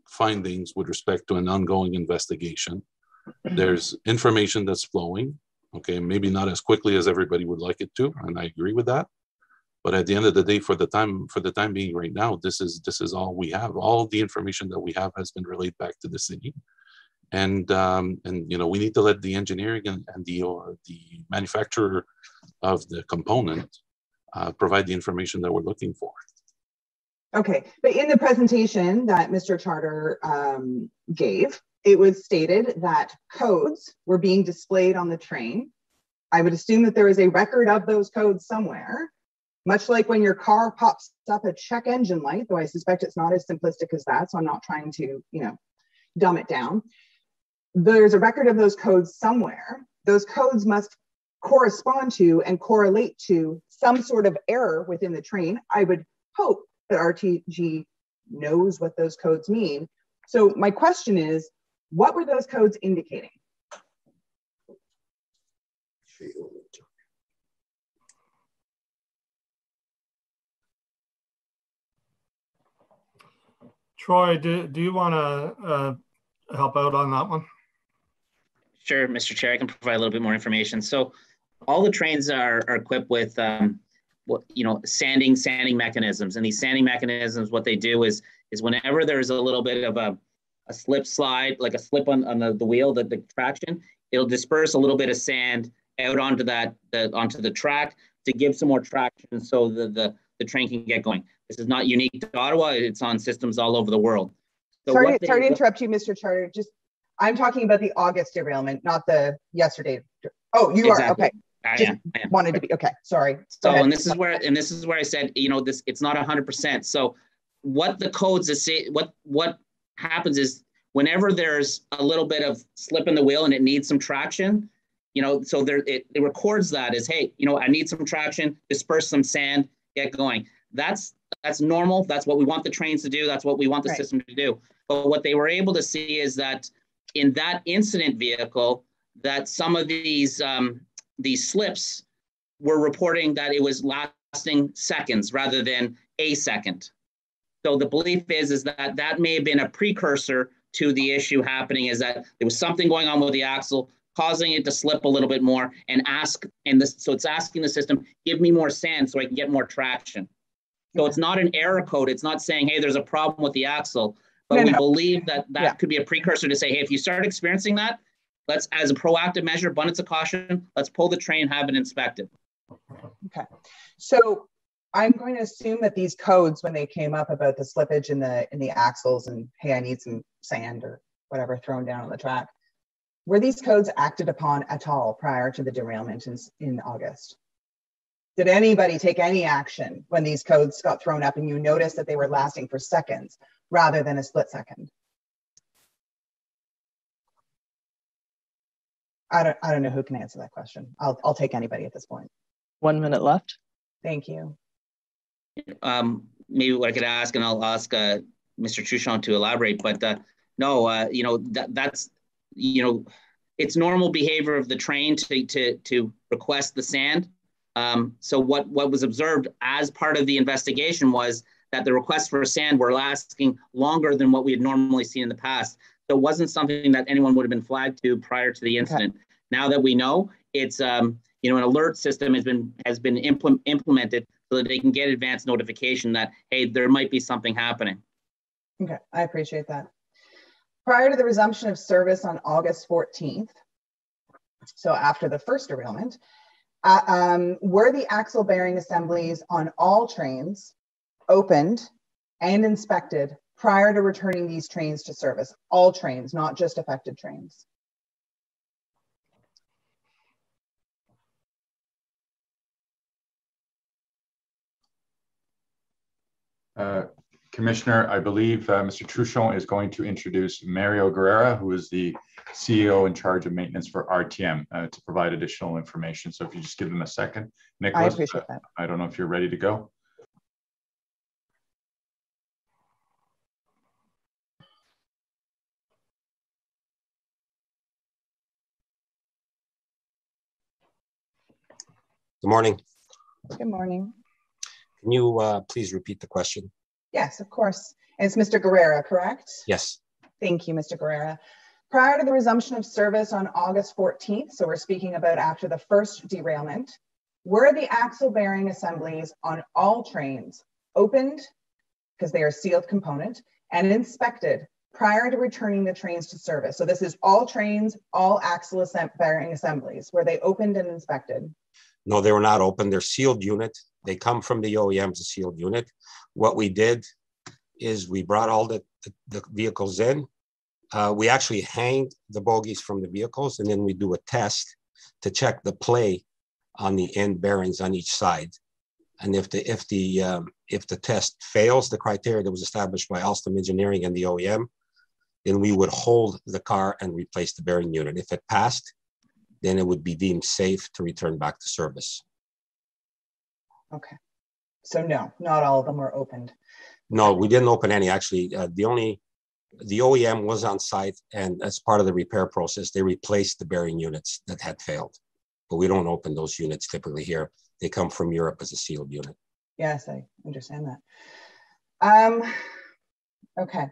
findings with respect to an ongoing investigation. There's information that's flowing, okay, maybe not as quickly as everybody would like it to, and I agree with that. But at the end of the day, for the time being right now, this is all we have. All the information that we have has been relayed back to the city. And we need to let the engineering and the manufacturer of the component provide the information that we're looking for. Okay, but in the presentation that Mr. Charter gave, it was stated that codes were being displayed on the train. I would assume that there is a record of those codes somewhere, much like when your car pops up a check engine light, though I suspect it's not as simplistic as that, so I'm not trying to, dumb it down. There's a record of those codes somewhere. Those codes must correspond to and correlate to some sort of error within the train. I would hope that RTG knows what those codes mean. So my question is, what were those codes indicating? Troy, do you want to help out on that one? Sure, Mr. Chair, I can provide a little bit more information. So all the trains are equipped with sanding mechanisms, and these sanding mechanisms, what they do is whenever there's a little bit of a slip slide, like a slip on the wheel, the traction, it'll disperse a little bit of sand out onto the track to give some more traction so the train can get going. This is not unique to Ottawa, it's on systems all over the world. So sorry to interrupt you, Mr. Charter. I'm talking about the August derailment, not the yesterday. Oh, you exactly. Are okay. I am. Wanted to be okay. Sorry. So, and this is where I said, it's not 100%. So, what the codes say, what happens is whenever there's a little bit of slip in the wheel and it needs some traction, so it records that as, hey, I need some traction, disperse some sand, get going. That's normal. That's what we want the trains to do. That's what we want the system to do. But what they were able to see is that in that incident vehicle, that some of these slips were reporting that it was lasting seconds rather than a second. So the belief is that may have been a precursor to the issue happening, is that there was something going on with the axle causing it to slip a little bit more so it's asking the system, give me more sand so I can get more traction. So it's not an error code. It's not saying, hey, there's a problem with the axle, but we believe that could be a precursor to say, hey, if you start experiencing that, let's, as a proactive measure, abundance of caution, let's pull the train, have it inspected. Okay. So I'm going to assume that these codes, when they came up about the slippage in the axles and, hey, I need some sand or whatever thrown down on the track, were these codes acted upon at all prior to the derailment in August? Did anybody take any action when these codes got thrown up and you noticed that they were lasting for seconds rather than a split second? I don't know who can answer that question. I'll take anybody at this point. 1 minute left. Thank you. Maybe what I could ask, and I'll ask Mr. Truchon to elaborate, but that's it's normal behavior of the train to request the sand. So what was observed as part of the investigation was that the requests for sand were lasting longer than what we had normally seen in the past. So it wasn't something that anyone would have been flagged to prior to the incident. Okay. Now that we know, it's an alert system has been implemented so that they can get advance notification that, hey, there might be something happening. Okay, I appreciate that. Prior to the resumption of service on August 14th, so after the first derailment, were the axle bearing assemblies on all trains opened and inspected prior to returning these trains to service? All trains, not just affected trains. Commissioner, I believe Mr. Truchon is going to introduce Mario Guerrera, who is the CEO in charge of maintenance for RTM, to provide additional information. So if you just give them a second. Nicholas, I appreciate that. I don't know if you're ready to go. Good morning. Good morning. Can you please repeat the question? Yes, of course. And it's Mr. Guerrera, correct? Yes. Thank you, Mr. Guerrera. Prior to the resumption of service on August 14th, so we're speaking about after the first derailment, were the axle bearing assemblies on all trains opened, because they are sealed component, and inspected prior to returning the trains to service? So this is all trains, all axle bearing assemblies. Were they opened and inspected? No, they were not open. They're sealed unit. They come from the OEM as a sealed unit. What we did is we brought all the vehicles in. We actually hanged the bogies from the vehicles, and then we do a test to check the play on the end bearings on each side. And if the test fails the criteria that was established by Alstom Engineering and the OEM, then we would hold the car and replace the bearing unit. If it passed, then it would be deemed safe to return back to service. Okay. So no, not all of them were opened. No, we didn't open any. Actually, the OEM was on site, and as part of the repair process, they replaced the bearing units that had failed. But we don't open those units typically here. They come from Europe as a sealed unit. Yes, I understand that. Okay.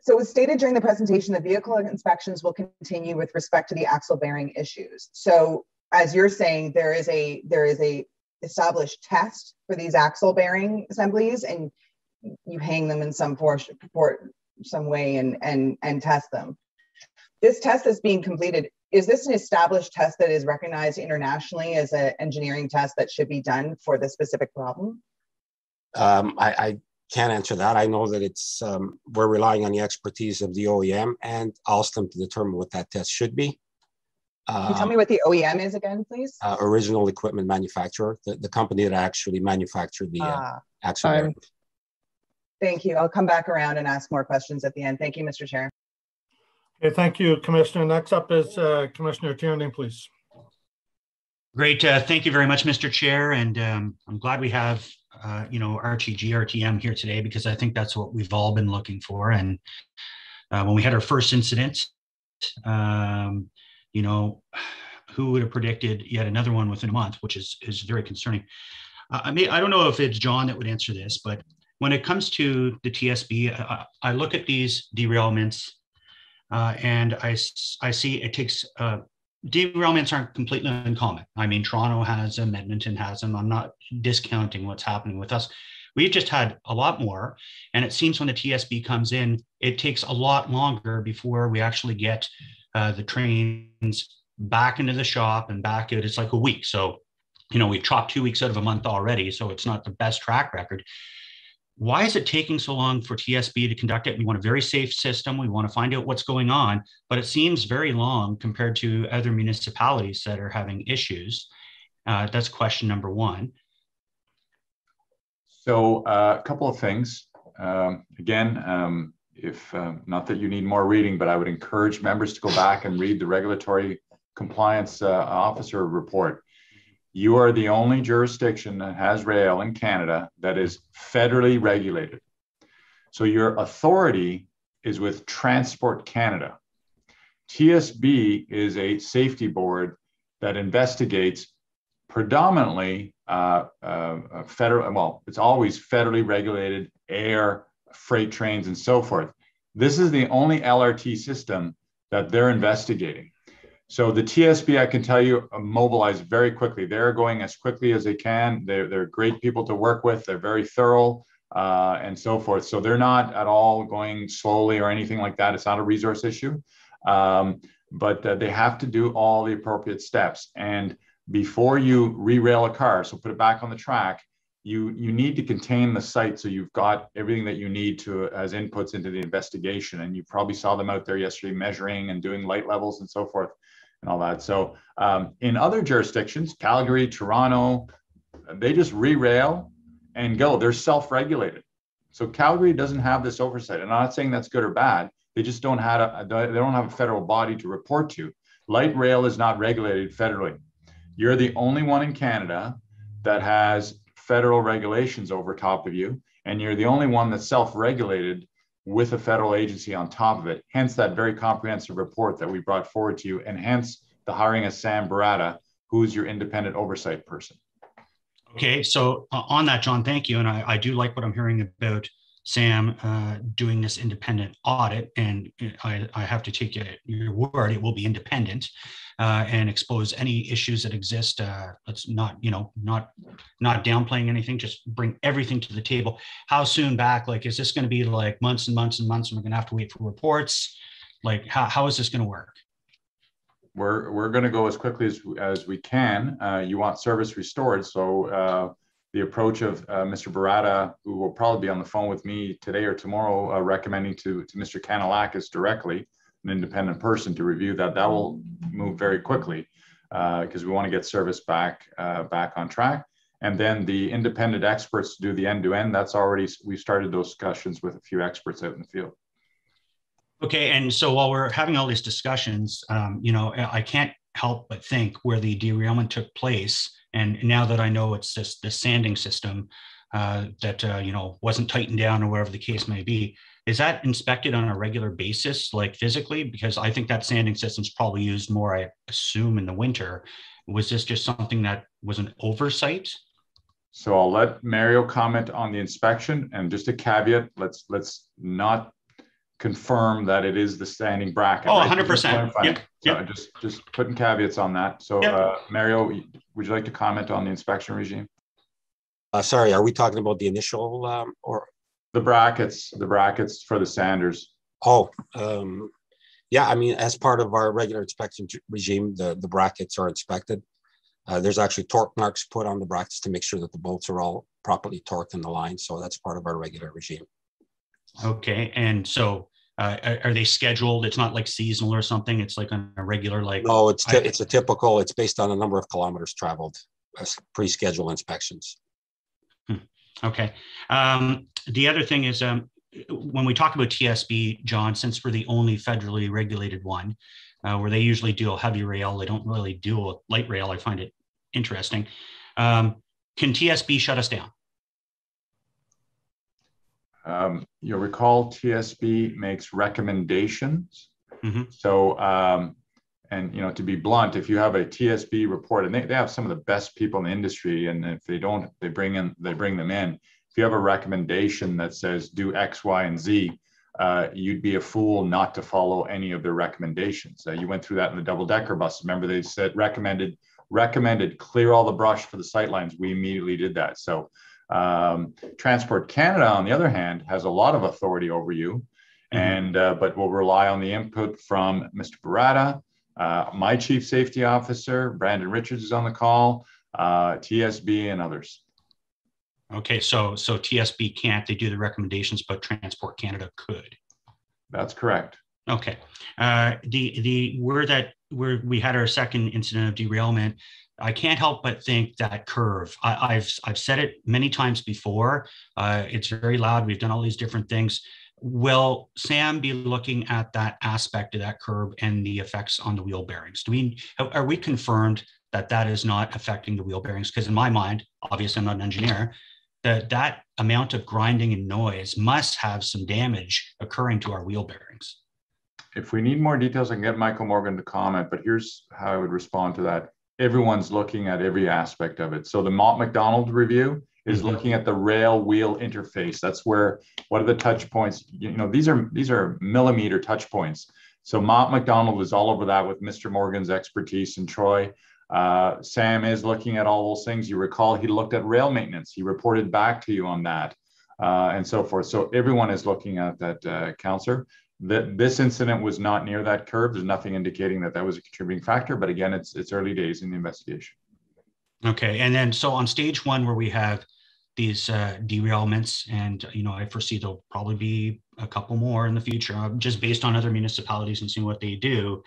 So it was stated during the presentation that vehicle inspections will continue with respect to the axle bearing issues. So as you're saying, there is a established test for these axle bearing assemblies, and you hang them in some way and test them. This test is being completed. Is this an established test that is recognized internationally as an engineering test that should be done for this specific problem? I can't answer that. I know that it's we're relying on the expertise of the OEM and Alstom to determine what that test should be. Can you tell me what the OEM is again, please? Original equipment manufacturer, the company that actually manufactured the axle bearing. Thank you. I'll come back around and ask more questions at the end. Thank you, Mr. Chair. Okay, thank you, Commissioner. Next up is Commissioner Tierney, please. Great. Thank you very much, Mr. Chair. And I'm glad we have, RTG, RTM here today, because I think that's what we've all been looking for. And when we had our first incident, who would have predicted yet another one within a month, which is very concerning. I don't know if it's John that would answer this, but when it comes to the TSB, I look at these derailments and I see it takes, derailments aren't completely uncommon. I mean, Toronto has them, Edmonton has them. I'm not discounting what's happening with us. We've just had a lot more. And it seems when the TSB comes in, it takes a lot longer before we actually get the trains back into the shop and back out. It's like a week. So, we've chopped 2 weeks out of a month already. So it's not the best track record. Why is it taking so long for TSB to conduct it? We want a very safe system. We want to find out what's going on, but it seems very long compared to other municipalities that are having issues. That's question number one. So a couple of things. Again, if not that you need more reading, but I would encourage members to go back and read the regulatory compliance officer report. You are the only jurisdiction that has rail in Canada that is federally regulated. So your authority is with Transport Canada. TSB is a safety board that investigates predominantly federal, well, it's always federally regulated air, freight trains, and so forth. This is the only LRT system that they're investigating. So the TSB, I can tell you, mobilized very quickly. They're going as quickly as they can. They're great people to work with. They're very thorough and so forth. So they're not at all going slowly or anything like that. It's not a resource issue, but they have to do all the appropriate steps. And before you re-rail a car, so put it back on the track, you need to contain the site so you've got everything that you need to as inputs into the investigation. And you probably saw them out there yesterday measuring and doing light levels and so forth and all that. So in other jurisdictions, Calgary, Toronto, they just re-rail and go. They're self-regulated. So Calgary doesn't have this oversight. And I'm not saying that's good or bad. They just don't have a federal body to report to. Light rail is not regulated federally. You're the only one in Canada that has federal regulations over top of you, and you're the only one that's self-regulated with a federal agency on top of it. Hence that very comprehensive report that we brought forward to you, and hence the hiring of Sam Barata, who's your independent oversight person. Okay, so on that, John, thank you. And I do like what I'm hearing about Sam doing this independent audit, and I have to take your word, it will be independent and expose any issues that exist. Let's not downplaying anything, just bring everything to the table. How soon back? Like, is this going to be like months and months and months, and we're going to have to wait for reports? Like, how is this going to work? We're going to go as quickly as we can. You want service restored, so the approach of Mr. Barata, who will probably be on the phone with me today or tomorrow, recommending to Mr. Kanalakis directly, an independent person, to review that will move very quickly because we want to get service back on track. And then the independent experts to do the end-to-end, we've started those discussions with a few experts out in the field. Okay, and so while we're having all these discussions, I can't help but think where the derailment took place. And now that I know it's just the sanding system that wasn't tightened down or whatever the case may be, is that inspected on a regular basis, like physically? Because I think that sanding system is probably used more, I assume, in the winter. Was this just something that was an oversight? So I'll let Mario comment on the inspection, and just a caveat: let's not confirm that it is the standing bracket. Oh, 100%. Yep. So just putting caveats on that. So Mario, would you like to comment on the inspection regime? Sorry, are we talking about the initial or the brackets for the sanders? Oh, yeah. I mean, as part of our regular inspection regime, the brackets are inspected. There's actually torque marks put on the brackets to make sure that the bolts are all properly torqued in the line. So that's part of our regular regime. Okay, and so are they scheduled? It's not like seasonal or something. It's like on a regular, like. No, it's a typical. It's based on the number of kilometers traveled. Pre-scheduled inspections. Okay. The other thing is, when we talk about TSB, John, since we're the only federally regulated one, where they usually deal heavy rail, they don't really deal light rail. I find it interesting. Can TSB shut us down? You'll recall TSB makes recommendations. Mm-hmm. So, and to be blunt, if you have a TSB report, and they have some of the best people in the industry, and if they don't, they bring them in. If you have a recommendation that says do X, Y, and Z, you'd be a fool not to follow any of their recommendations. You went through that in the double-decker bus. Remember, they said recommended clear all the brush for the sightlines. We immediately did that. So Transport Canada, on the other hand, has a lot of authority over you, and but will rely on the input from Mr. Barata, my chief safety officer, Brandon Richards is on the call, TSB, and others. Okay, so TSB can't, they do the recommendations, but Transport Canada could. That's correct. Okay, where we had our second incident of derailment, I can't help but think that curve. I've said it many times before. It's very loud. We've done all these different things. Will Sam be looking at that aspect of that curve and the effects on the wheel bearings? Are we confirmed that is not affecting the wheel bearings? Because in my mind, obviously I'm not an engineer, that amount of grinding and noise must have some damage occurring to our wheel bearings. If we need more details, I can get Michael Morgan to comment, but here's how I would respond to that. Everyone's looking at every aspect of it. So the Mott McDonald review is looking at the rail wheel interface. That's where, what are the touch points? These are millimeter touch points. So Mott McDonald is all over that with Mr. Morgan's expertise, and Troy. Sam is looking at all those things. You recall he looked at rail maintenance. He reported back to you on that, and so forth. So everyone is looking at that, Councillor. This incident was not near that curve. There's nothing indicating that that was a contributing factor, but again, it's early days in the investigation. Okay, and then so on stage one, where we have these derailments, and I foresee there'll probably be a couple more in the future, just based on other municipalities and seeing what they do.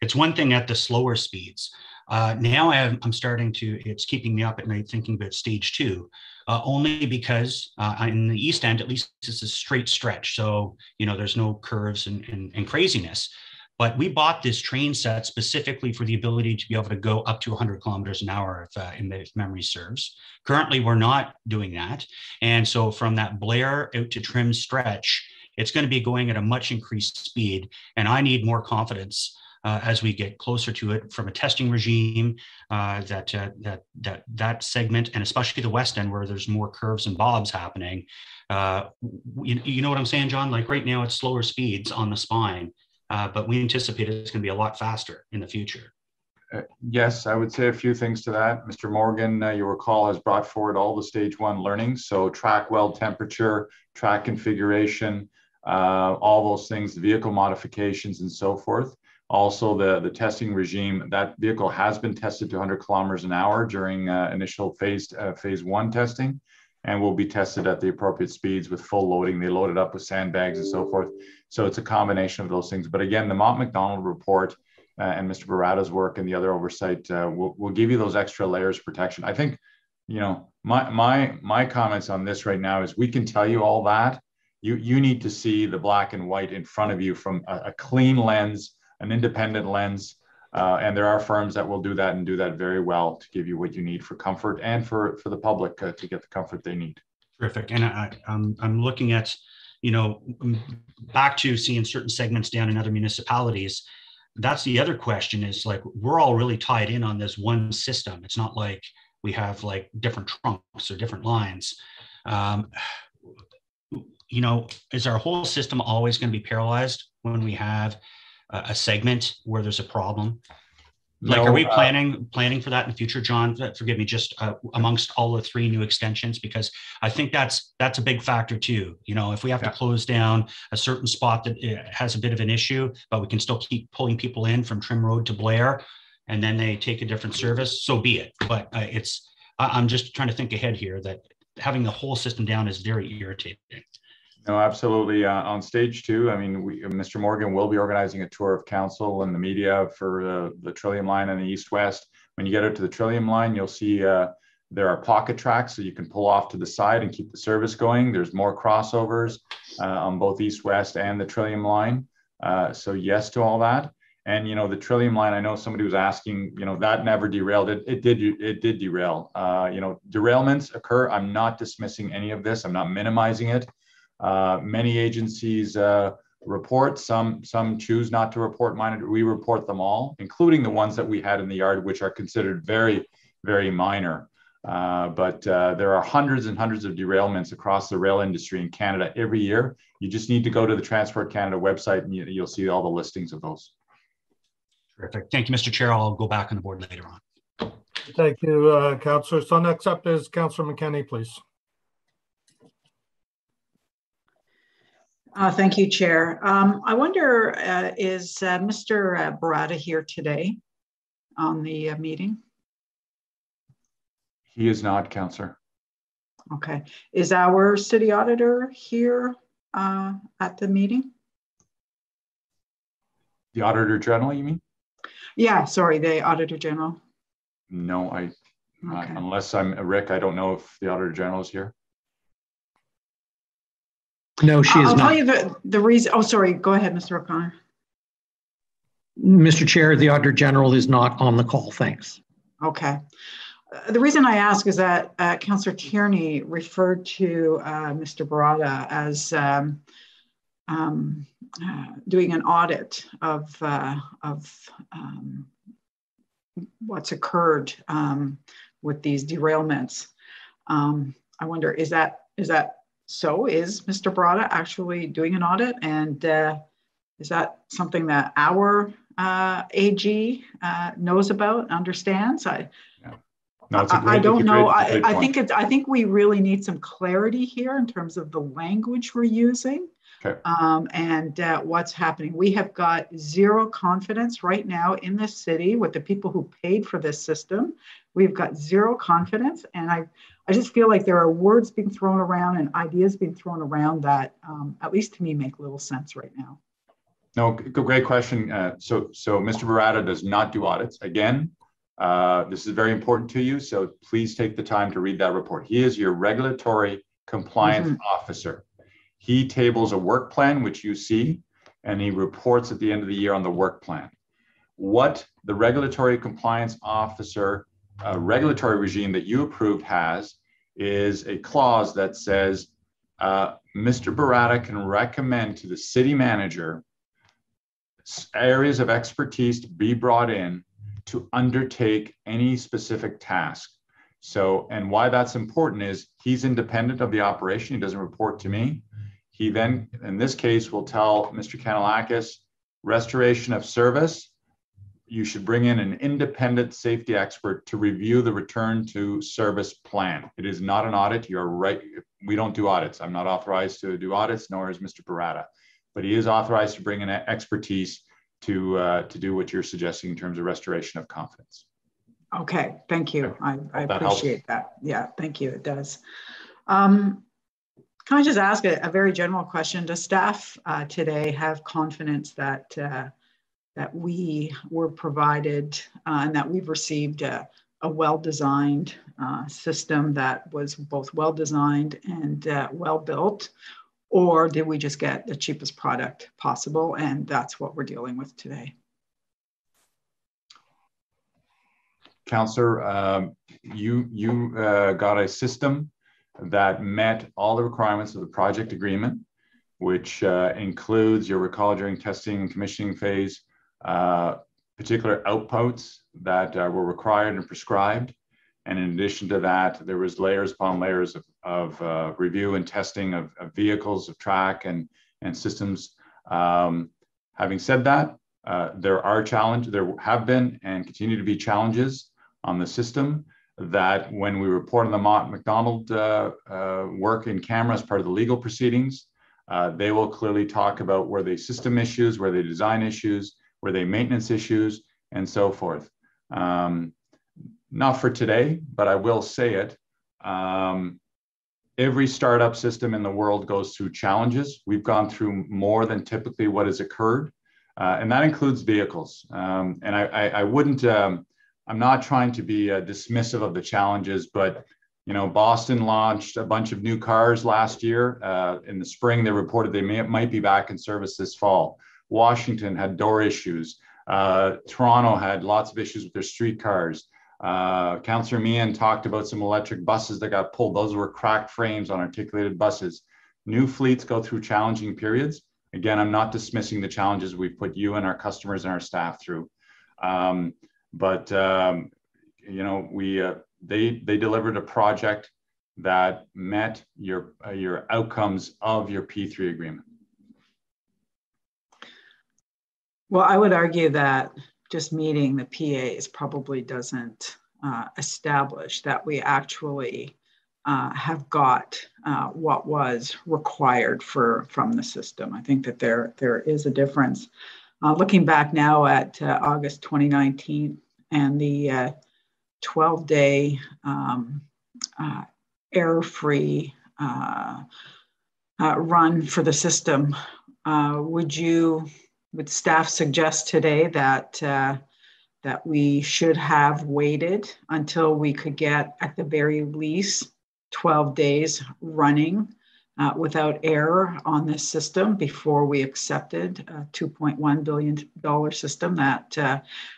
It's one thing at the slower speeds. Now I'm starting to, it's keeping me up at night thinking about stage two, only because in the East End, at least it's a straight stretch. So, there's no curves and craziness. But we bought this train set specifically for the ability to be able to go up to 100 kilometers an hour, if memory serves. Currently, we're not doing that. And so from that Blair out to Trim stretch, it's going to be going at a much increased speed. And I need more confidence as we get closer to it from a testing regime, that segment, and especially the West End where there's more curves and bobs happening. You know what I'm saying, John? Like right now it's slower speeds on the spine. But we anticipate it's going to be a lot faster in the future. Yes, I would say a few things to that. Mr. Morgan, you recall, has brought forward all the stage one learnings. So track weld temperature, track configuration, all those things, the vehicle modifications and so forth. Also the testing regime, that vehicle has been tested to 100 kilometers an hour during initial phase one testing, and will be tested at the appropriate speeds with full loading. They load it up with sandbags and so forth. So it's a combination of those things. But again, the Mott McDonald report and Mr. Barada's work and the other oversight will give you those extra layers of protection. I think, my comments on this right now is we can tell you all that. You need to see the black and white in front of you from a clean lens, an independent lens. And there are firms that will do that and do that very well to give you what you need for comfort and for the public to get the comfort they need. Terrific. And I'm looking at, back to seeing certain segments down in other municipalities. That's the other question, is like, we're all really tied in on this one system. It's not like we have like different trunks or different lines. Is our whole system always going to be paralyzed when we have a segment where there's a problem? Like, are we planning for that in the future, John? Forgive me, just amongst all the 3 new extensions, because I think that's a big factor too. If we have to close down a certain spot that has a bit of an issue, but we can still keep pulling people in from Trim Road to Blair, and then they take a different service, so be it. But I'm just trying to think ahead here, that having the whole system down is very irritating. No, absolutely. On stage 2, Mr. Morgan will be organizing a tour of council and the media for the Trillium line and the East-West. When you get out to the Trillium line, you'll see there are pocket tracks, so you can pull off to the side and keep the service going. There's more crossovers on both East-West and the Trillium line. So yes to all that. And, the Trillium line, I know somebody was asking, that never derailed. It did derail. Derailments occur. I'm not dismissing any of this. I'm not minimizing it. Many agencies report, some choose not to report mine. We report them all, including the ones that we had in the yard, which are considered very, very minor. But there are hundreds and hundreds of derailments across the rail industry in Canada every year. You just need to go to the Transport Canada website and you'll see all the listings of those. Terrific. Thank you, Mr. Chair. I'll go back on the board later on. Thank you, Councillor. So next up is Councillor McKenney, please. Thank you, Chair. I wonder, is Mr. Barada here today on the meeting? He is not, Councillor. Okay. Is our city auditor here at the meeting? The Auditor General, you mean? Yeah, sorry, the Auditor General. No, unless I'm Rick, I don't know if the Auditor General is here. No, she is not. I'll tell you the reason. Oh, sorry. Go ahead, Mr. O'Connor. Mr. Chair, the Auditor General is not on the call. Thanks. Okay. The reason I ask is that Councillor Tierney referred to Mr. Barada as doing an audit of what's occurred with these derailments. I wonder, is that so? Is Mr. Barada actually doing an audit? And Is that something that our AG knows about, understands? No, it's a great, I don't know. I think I think we really need some clarity here in terms of the language we're using. Okay. And what's happening. We have got zero confidence right now in this city with the people who paid for this system. We've got zero confidence. And I just feel like there are words being thrown around and ideas being thrown around that, at least to me, make little sense right now. No, great question. So Mr. Baratta does not do audits. Again, this is very important to you, so please take the time to read that report. He is your regulatory compliance officer. He tables a work plan, which you see, and he reports at the end of the year on the work plan. What the regulatory compliance officer regulatory regime that you approved has is a clause that says Mr. Baratta can recommend to the city manager areas of expertise to be brought in to undertake any specific task. So, and why that's important is he's independent of the operation. He doesn't report to me. He then, in this case, will tell Mr. Kanellakis, restoration of service, you should bring in an independent safety expert to review the return to service plan. It is not an audit. You're right. We don't do audits. I'm not authorized to do audits, nor is Mr. Baratta. But he is authorized to bring in expertise to do what you're suggesting in terms of restoration of confidence. Okay, thank you. I appreciate that. Yeah, thank you. It does. Can I just ask a very general question? Does staff today have confidence that that we were provided and that we've received a well-designed system that was both well-designed and well-built? Or did we just get the cheapest product possible? And that's what we're dealing with today. Councillor, you got a system that met all the requirements of the project agreement, which includes, you'll recall during testing and commissioning phase, particular outputs that were required and prescribed. And in addition to that, there was layers upon layers of review and testing of vehicles, of track and systems. Having said that, there have been and continue to be challenges on the system that when we report on the McDonald work in camera as part of the legal proceedings, they will clearly talk about were they system issues, were they design issues, were they maintenance issues, and so forth. Not for today, but I will say it. Every startup system in the world goes through challenges. We've gone through more than typically what has occurred, and that includes vehicles. And I wouldn't, I'm not trying to be dismissive of the challenges, but you know, Boston launched a bunch of new cars last year. In the spring, they reported they might be back in service this fall. Washington had door issues. Toronto had lots of issues with their streetcars. Councillor Meehan talked about some electric buses that got pulled. Those were cracked frames on articulated buses. New fleets go through challenging periods. Again, I'm not dismissing the challenges we've put you and our customers and our staff through. But you know, they delivered a project that met your outcomes of your P3 agreement. Well, I would argue that just meeting the PAs probably doesn't establish that we actually have got what was required from the system. I think that there is a difference. Looking back now at August 2019 and the 12-day error-free run for the system, would staff suggest today that that we should have waited until we could get at the very least 12 days running without error on this system before we accepted a $2.1 billion system that,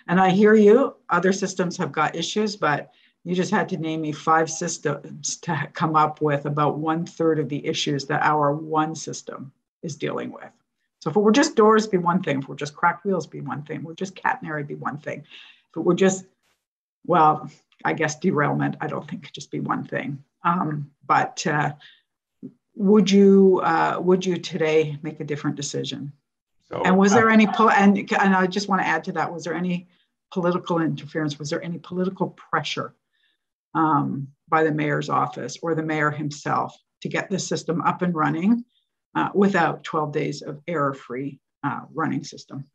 and I hear you, other systems have got issues, but you just had to name me 5 systems to come up with about 1/3 of the issues that our one system is dealing with. So if it were just doors, it'd be one thing. If we're just cracked wheels, it'd be one thing. If we're just catenary, it'd be one thing. If it were just, well, I guess derailment, I don't think could just be one thing. But would you today make a different decision? So, and was there any, and I just want to add to that, was there any political interference? Was there any political pressure by the mayor's office or the mayor himself to get this system up and running without 12 days of error-free running system?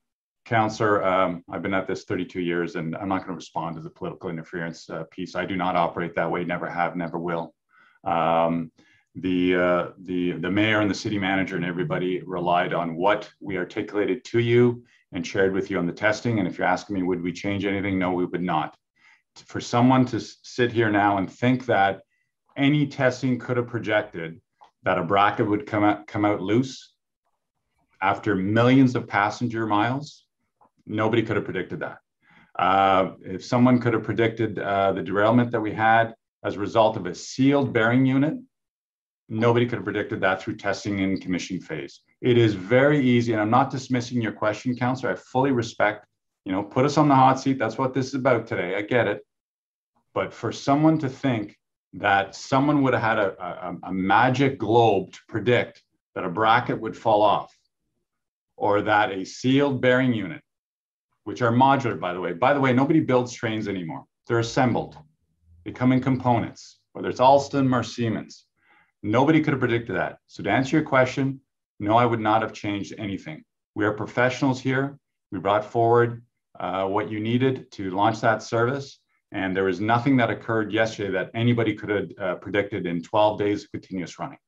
Councillor, I've been at this 32 years, and I'm not going to respond to the political interference piece. I do not operate that way, never have, never will. The mayor and the city manager and everybody relied on what we articulated to you and shared with you on the testing. And if you're asking me, would we change anything? No, we would not. For someone to sit here now and think that any testing could have projected that a bracket would come out loose after millions of passenger miles, nobody could have predicted that. If someone could have predicted the derailment that we had as a result of a sealed bearing unit, nobody could have predicted that through testing in commissioning phase. It is very easy, and I'm not dismissing your question, Councillor. I fully respect, put us on the hot seat. That's what this is about today. I get it. But for someone to think that someone would have had a magic globe to predict that a bracket would fall off, or that a sealed bearing unit, which are modular, by the way, nobody builds trains anymore. They're assembled. They come in components, whether it's Alstom or Siemens. Nobody could have predicted that. So to answer your question, no, I would not have changed anything. We are professionals here. We brought forward what you needed to launch that service. And there was nothing that occurred yesterday that anybody could have predicted in 12 days of continuous running,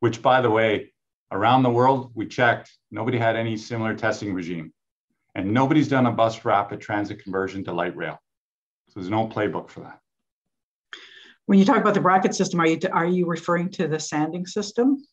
which, by the way, around the world, we checked, nobody had any similar testing regime. And nobody's done a bus rapid transit conversion to light rail. So there's no playbook for that. When you talk about the bracket system, are you referring to the sanding system?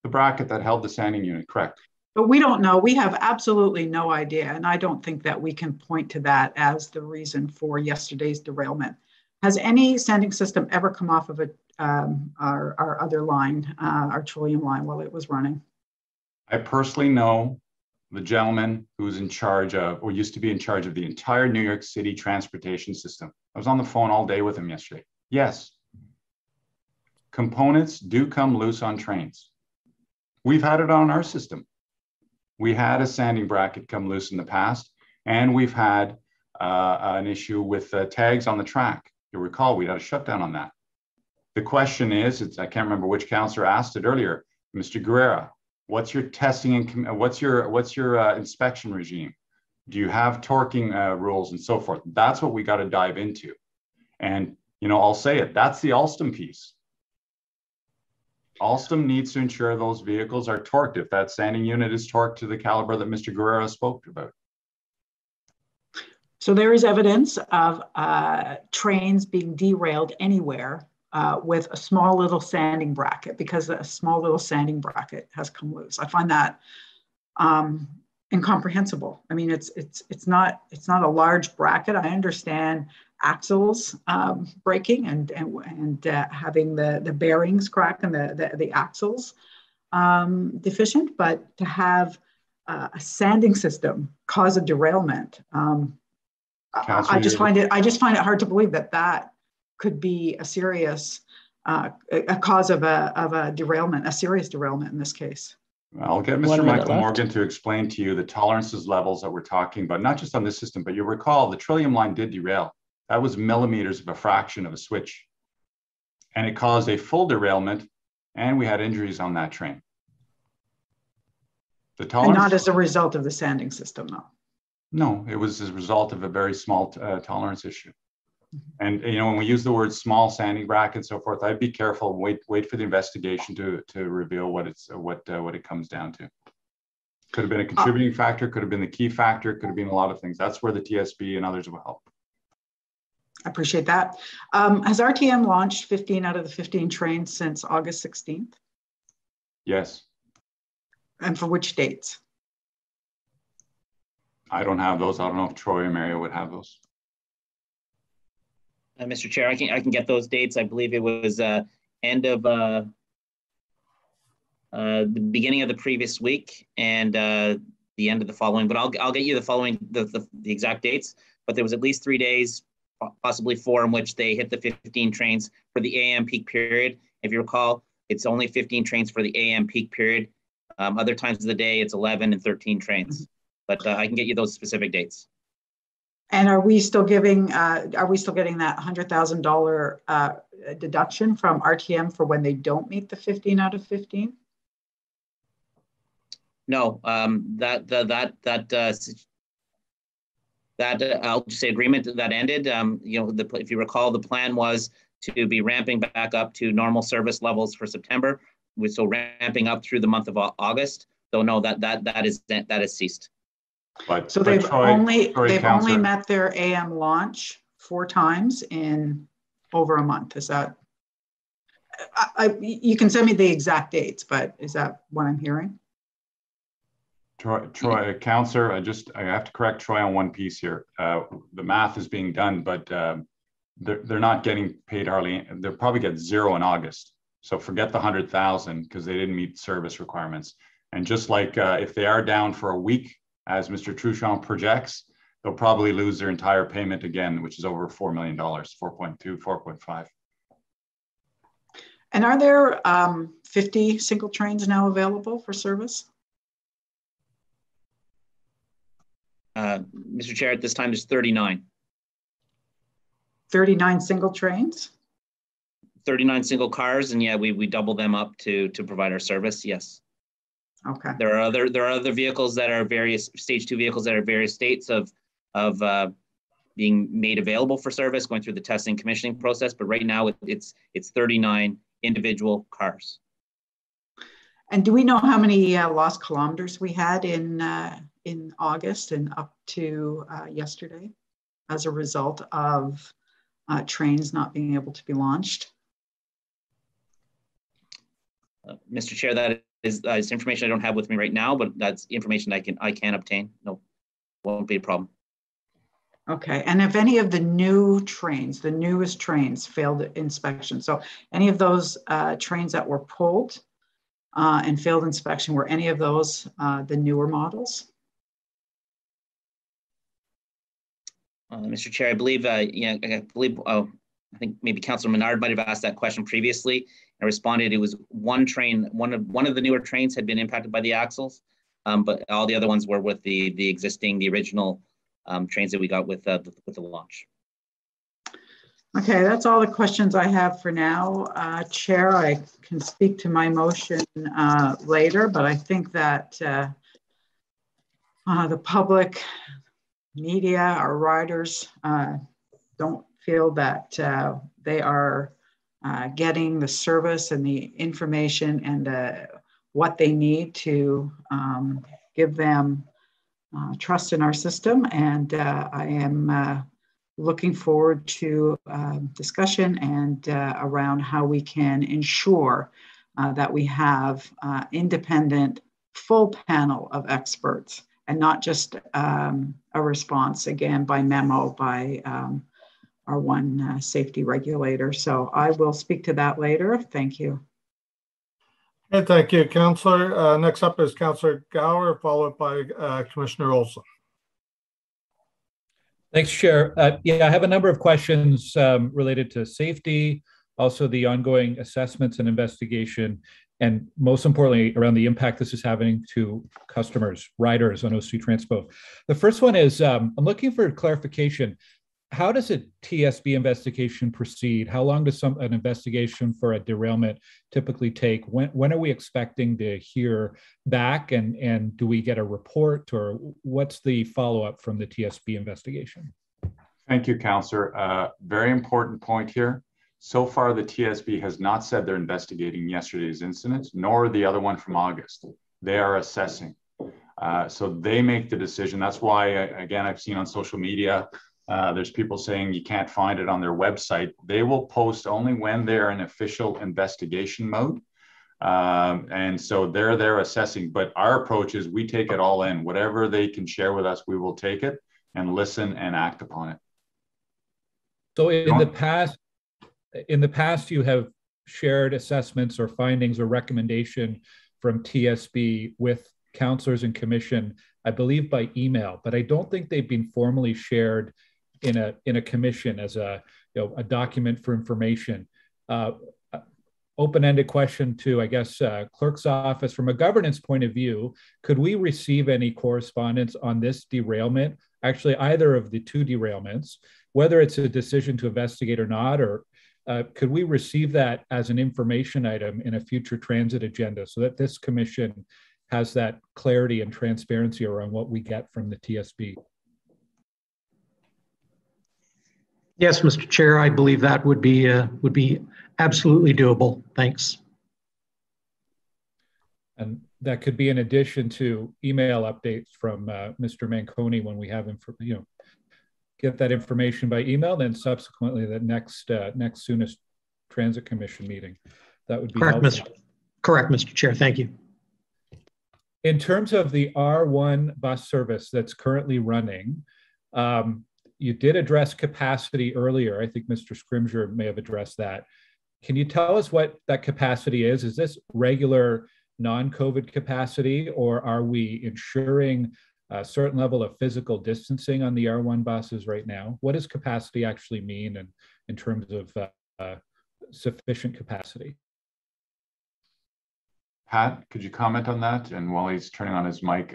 The bracket that held the sanding unit, correct. But we don't know. We have absolutely no idea. And I don't think that we can point to that as the reason for yesterday's derailment. Has any sanding system ever come off of our other line, our Trillium line, while it was running? I personally know the gentleman who's in charge of, or used to be in charge of, the entire New York City transportation system. I was on the phone all day with him yesterday. Yes, components do come loose on trains. We've had it on our system. We had a sanding bracket come loose in the past, and we've had an issue with tags on the track. You'll recall we had a shutdown on that. The question is, I can't remember which councillor asked it earlier, Mr. Guerrera, what's your testing and what's your inspection regime? Do you have torquing rules and so forth? That's what we got to dive into. And I'll say it, that's the Alstom piece. Alstom needs to ensure those vehicles are torqued if that sanding unit is torqued to the caliber that Mr. Guerrera spoke about. So there is evidence of trains being derailed anywhere with a small little sanding bracket, because a small little sanding bracket has come loose. I find that incomprehensible. I mean, it's not a large bracket. I understand axles breaking and having the bearings crack and the axles deficient, but to have a sanding system cause a derailment, I just find it hard to believe that could be a serious a cause of a derailment, a serious derailment in this case. I'll get Mr. Michael Morgan to explain to you the tolerances levels that we're talking about, not just on this system, but you recall the Trillium line did derail. That was millimeters of a fraction of a switch. And it caused a full derailment, and we had injuries on that train. The tolerance, and not as a result of the sanding system, though. No, it was as a result of a very small tolerance issue. And when we use the word small sanding bracket and so forth, I'd be careful. Wait for the investigation to reveal what it comes down to. Could have been a contributing factor, could have been the key factor, could have been a lot of things. That's where the TSB and others will help. I appreciate that. Has RTM launched 15 out of the 15 trains since August 16th? Yes. And for which dates? I don't have those. I don't know if Troy or Mario would have those. Mr. Chair, I can get those dates. I believe it was end of the beginning of the previous week and the end of the following. But I'll get you the following the exact dates. But there was at least 3 days, possibly 4, in which they hit the 15 trains for the AM peak period. If you recall, it's only 15 trains for the AM peak period. Other times of the day, it's 11 and 13 trains, but I can get you those specific dates. And are we still getting that $100,000 deduction from RTM for when they don't meet the 15 out of 15? No, that I'll just say agreement that ended. If you recall, the plan was to be ramping back up to normal service levels for September. So ramping up through the month of August. So no, that is ceased. So they've only met their AM launch 4 times in over a month. Is that? You can send me the exact dates, but is that what I'm hearing? Troy, Councillor, I have to correct Troy on one piece here. The math is being done, but they're not getting paid hardly. They'll probably get 0 in August. So forget the 100,000 because they didn't meet service requirements. And just like if they are down for a week, as Mr. Truchon projects, they'll probably lose their entire payment again, which is over $4 million, 4.2, 4.5. And are there 50 single trains now available for service? Mr. Chair, at this time, there's 39. 39 single trains? 39 single cars, and yeah, we double them up to provide our service. Yes. Okay. There are other vehicles that are various stage 2 vehicles that are various states of being made available for service, going through the testing commissioning process. But right now, it's 39 individual cars. And do we know how many lost kilometers we had in August and up to yesterday as a result of trains not being able to be launched? Mr. Chair, that is information I don't have with me right now, but that's information I can obtain. No, won't be a problem. Okay, and if any of the new trains, the newest trains failed inspection, so any of those trains that were pulled and failed inspection, were any of those the newer models? Mr. Chair, I believe, I think maybe Councillor Menard might have asked that question previously. I responded, it was one train, one of the newer trains had been impacted by the axles, but all the other ones were with the original trains that we got with the launch. Okay, that's all the questions I have for now. Chair, I can speak to my motion later, but I think that the public, media, our riders don't feel that they are getting the service and the information and what they need to give them trust in our system. And I am looking forward to discussion and around how we can ensure that we have independent, full panel of experts and not just a response, again, by memo by our one safety regulator. So I will speak to that later. Thank you. Okay, thank you, Councillor. Next up is Councillor Gower, followed by Commissioner Olson. Thanks, Chair. Yeah, I have a number of questions related to safety, also the ongoing assessments and investigation, and most importantly, around the impact this is having to customers, riders on OC Transpo. The first one is, I'm looking for clarification. How does a TSB investigation proceed? How long does an investigation for a derailment typically take? When are we expecting to hear back, and do we get a report, or what's the follow-up from the TSB investigation? Thank you, Councillor. Very important point here. So far, the TSB has not said they're investigating yesterday's incident, nor the other one from August. They are assessing. So they make the decision. That's why, again, I've seen on social media, there's people saying you can't find it on their website. They will post only when they're in official investigation mode. And so they're there assessing, but our approach is we take it all in. Whatever they can share with us, we will take it and listen and act upon it. So in the past, you have shared assessments or findings or recommendation from TSB with councillors and commission, I believe by email, but I don't think they've been formally shared in a commission as a document for information. open-ended question to, I guess, clerk's office. From a governance point of view, could we receive any correspondence on this derailment? Actually, either of the two derailments, whether it's a decision to investigate or not, or could we receive that as an information item in a future transit agenda so that this commission has that clarity and transparency around what we get from the TSB? Yes, Mr. Chair, I believe that would be absolutely doable. Thanks. And that could be in addition to email updates from Mr. Manconi when we have him, get that information by email, then subsequently the next soonest Transit Commission meeting. That would be correct, Mr. Chair. Thank you. In terms of the R1 bus service that's currently running, you did address capacity earlier. I think Mr. Scrimgeour may have addressed that. Can you tell us what that capacity is? Is this regular non-COVID capacity, or are we ensuring a certain level of physical distancing on the R1 buses right now? What does capacity actually mean in terms of sufficient capacity? Pat, could you comment on that? And while he's turning on his mic,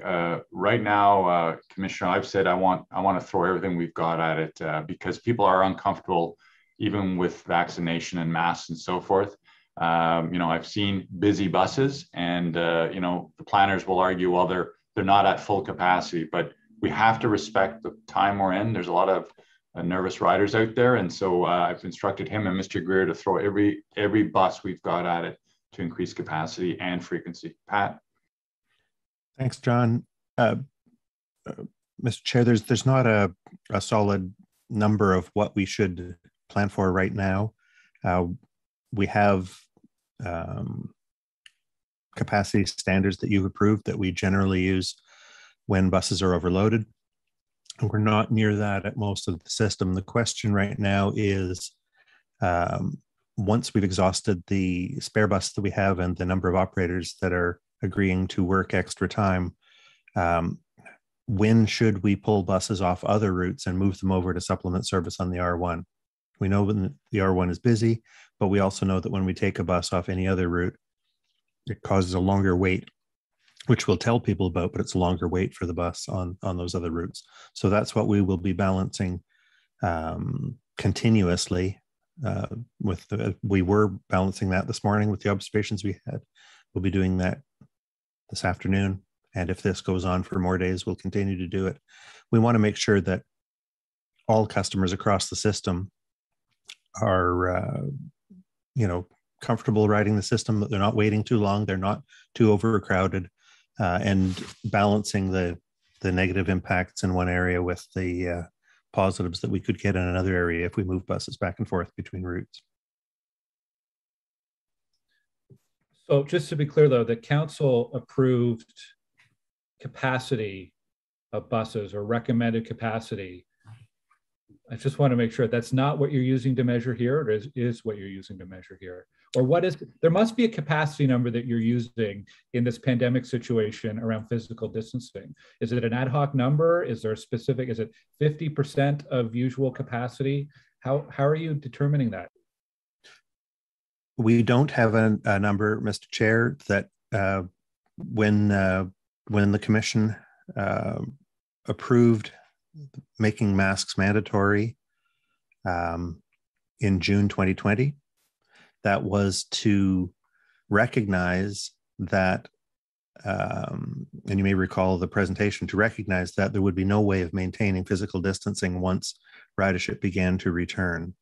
right now, Commissioner, I've said I want to throw everything we've got at it because people are uncomfortable, even with vaccination and masks and so forth. I've seen busy buses, and the planners will argue, well, they're not at full capacity, but we have to respect the time we're in. There's a lot of nervous riders out there, and so I've instructed him and Mr. Greer to throw every bus we've got at it to increase capacity and frequency. Pat? Thanks, John. Mr. Chair, there's not a solid number of what we should plan for right now. We have capacity standards that you've approved that we generally use when buses are overloaded. And we're not near that at most of the system. The question right now is, once we've exhausted the spare bus that we have and the number of operators that are agreeing to work extra time, when should we pull buses off other routes and move them over to supplement service on the R1? We know when the R1 is busy, but we also know that when we take a bus off any other route, it causes a longer wait, which we'll tell people about, but it's a longer wait for the bus on those other routes. So that's what we will be balancing continuously. We were balancing that this morning with the observations we had. We'll be doing that this afternoon. And if this goes on for more days, we'll continue to do it. We want to make sure that all customers across the system are, comfortable riding the system, that they're not waiting too long, they're not too overcrowded, and balancing the negative impacts in one area with the positives that we could get in another area if we move buses back and forth between routes. So just to be clear, though, the council approved capacity of buses or recommended capacity. I just want to make sure that's not what you're using to measure here, or is what you're using to measure here? Or what is, there must be a capacity number that you're using in this pandemic situation around physical distancing. Is it an ad hoc number? Is there a specific, is it 50% of usual capacity? How are you determining that? We don't have a number, Mr. Chair, that when the commission approved making masks mandatory in June 2020, that was to recognize that, and you may recall the presentation, to recognize that there would be no way of maintaining physical distancing once ridership began to return.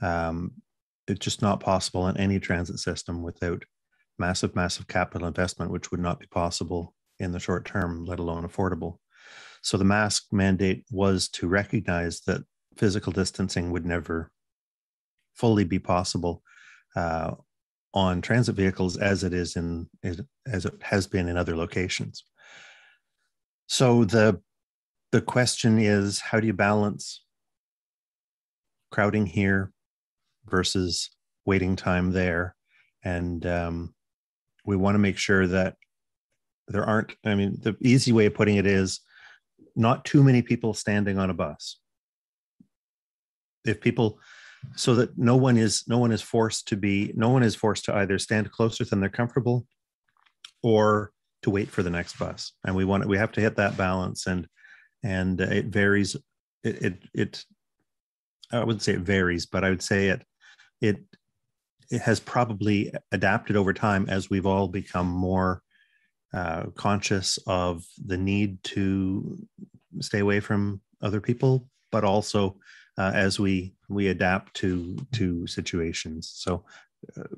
It's just not possible in any transit system without massive capital investment, which would not be possible in the short term, let alone affordable. So the mask mandate was to recognize that physical distancing would never fully be possible on transit vehicles as it has been in other locations. So the question is, how do you balance crowding here versus waiting time there? And we want to make sure that there aren't, I mean, the easy way of putting it is not too many people standing on a bus. If people so that no one is forced to either stand closer than they're comfortable or to wait for the next bus. And we have to hit that balance, and it varies. I wouldn't say it varies, but I would say it has probably adapted over time as we've all become more conscious of the need to stay away from other people, but also as we adapt to situations. So,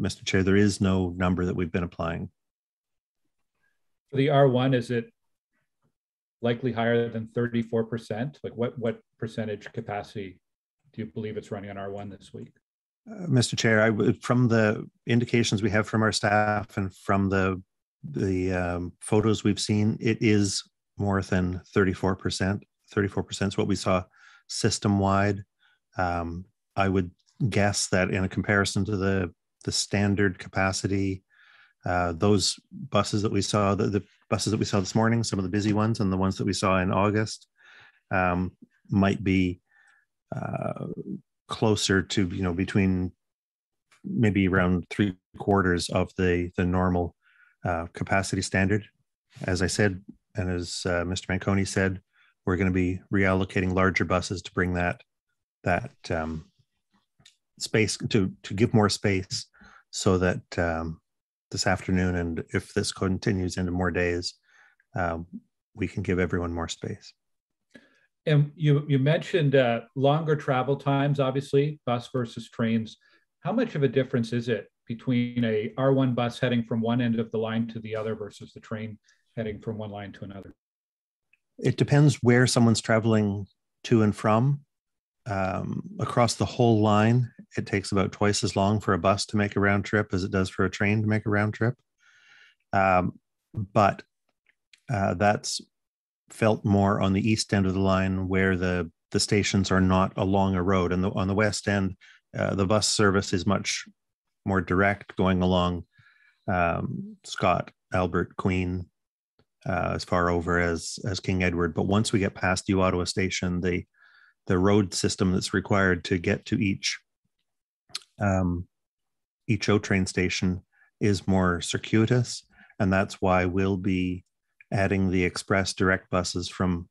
Mr. Chair, there is no number that we've been applying. For the R1, is it likely higher than 34%? Like what percentage capacity do you believe it's running on R1 this week? Mr. Chair, from the indications we have from our staff and from the photos we've seen, it is more than 34%. 34% is what we saw system-wide. I would guess that in a comparison to the standard capacity, those buses that we saw, the buses that we saw this morning, some of the busy ones and the ones that we saw in August, might be closer to, between maybe around 3/4 of the normal capacity standard. As I said, and as Mr. Manconi said, we're going to be reallocating larger buses to bring that space, to give more space, so that this afternoon, and if this continues into more days, we can give everyone more space. And you mentioned longer travel times, obviously, bus versus trains. How much of a difference is it between a R1 bus heading from one end of the line to the other versus the train heading from one line to another? It depends where someone's traveling to and from. Across the whole line, it takes about twice as long for a bus to make a round trip as it does for a train to make a round trip. But that's felt more on the east end of the line, where the stations are not along a road. And on the west end, the bus service is much more direct, going along Scott, Albert, Queen, as far over as King Edward. But once we get past New Ottawa Station, the road system that's required to get to each O train station is more circuitous, and that's why we'll be adding the express direct buses from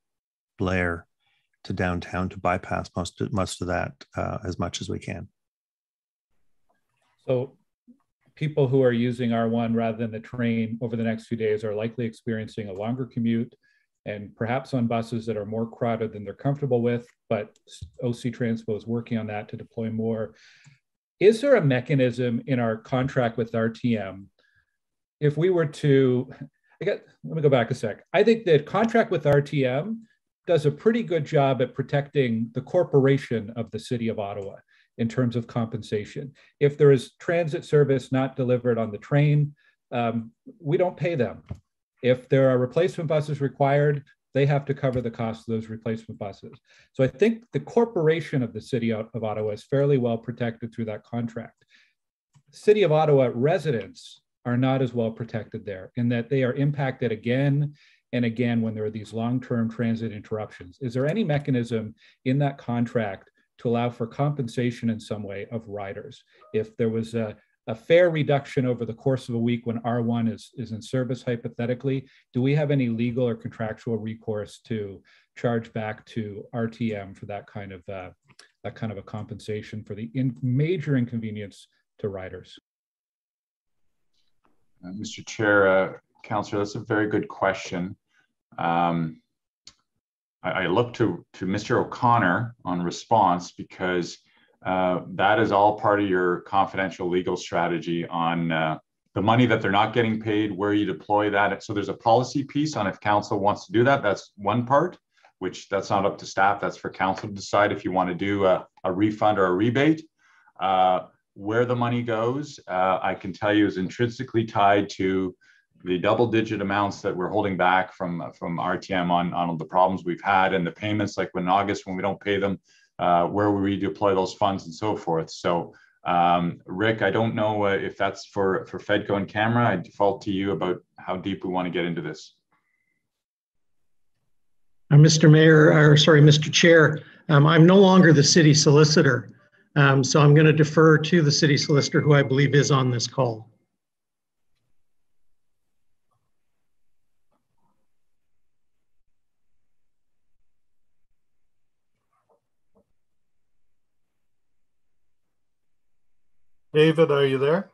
Blair to downtown to bypass most of that as much as we can. So people who are using R1 rather than the train over the next few days are likely experiencing a longer commute, and perhaps on buses that are more crowded than they're comfortable with, but OC Transpo is working on that to deploy more. Is there a mechanism in our contract with RTM, if we were to, let me go back a sec. I think that contract with RTM does a pretty good job at protecting the corporation of the City of Ottawa in terms of compensation. If there is transit service not delivered on the train, we don't pay them. If there are replacement buses required, they have to cover the cost of those replacement buses. So I think the corporation of the City of Ottawa is fairly well protected through that contract. City of Ottawa residents are not as well protected there, in that they are impacted again and again when there are these long-term transit interruptions. Is there any mechanism in that contract to allow for compensation in some way of riders? If there was a fare reduction over the course of a week when R1 is in service, hypothetically, do we have any legal or contractual recourse to charge back to RTM for that kind of a compensation for the major inconvenience to riders? Mr. Chair, Councillor, that's a very good question. I look to Mr. O'Connor on response, because that is all part of your confidential legal strategy on the money that they're not getting paid, where you deploy that. So there's a policy piece on if council wants to do that. That's one part, which that's not up to staff. That's for council to decide if you want to do a refund or a rebate. Where the money goes, I can tell you, is intrinsically tied to the double-digit amounts that we're holding back from RTM on the problems we've had, and the payments, like in August when we don't pay them, where we redeploy those funds and so forth. So, Rick, I don't know if that's for Fedco and Camera. I default to you about how deep we want to get into this. Mr. Chair, I'm no longer the city solicitor. So I'm going to defer to the city solicitor, who I believe is on this call. David, are you there?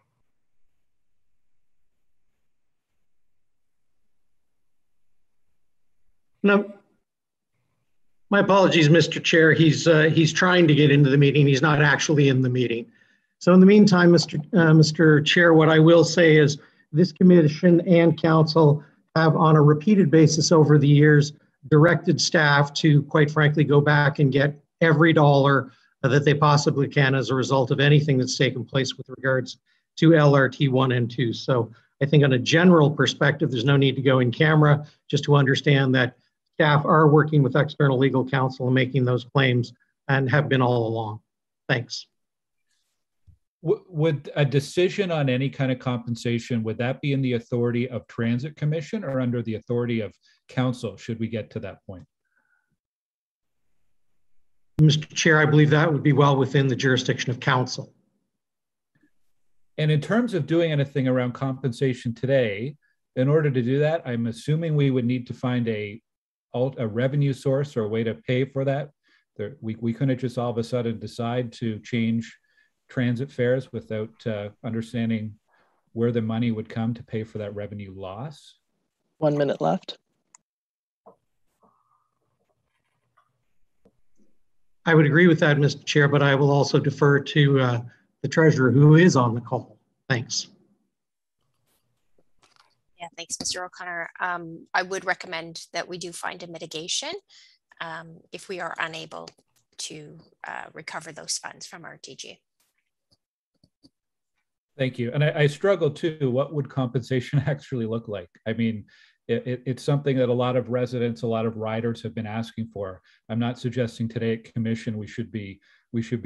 No. My apologies, Mr. Chair. He's trying to get into the meeting. He's not actually in the meeting. So in the meantime, Mr. Chair, what I will say is this commission and council have on a repeated basis over the years directed staff to, quite frankly, go back and get every dollar that they possibly can as a result of anything that's taken place with regards to LRT 1 and 2. So I think on a general perspective, there's no need to go in camera, just to understand that staff are working with external legal counsel and making those claims, and have been all along. Thanks. Would a decision on any kind of compensation, would that be in the authority of Transit Commission or under the authority of council, should we get to that point? Mr. Chair, I believe that would be well within the jurisdiction of council. And in terms of doing anything around compensation today, in order to do that, I'm assuming we would need to find a revenue source or a way to pay for that. We couldn't just all of a sudden decide to change transit fares without understanding where the money would come to pay for that revenue loss. 1 minute left. I would agree with that, Mr. Chair, but I will also defer to the treasurer, who is on the call. Thanks. Yeah, thanks, Mr. O'Connor. I would recommend that we do find a mitigation if we are unable to recover those funds from RTG. Thank you. And I struggle too. What would compensation actually look like? I mean, it's something that a lot of residents, a lot of riders have been asking for. I'm not suggesting today at commission we should be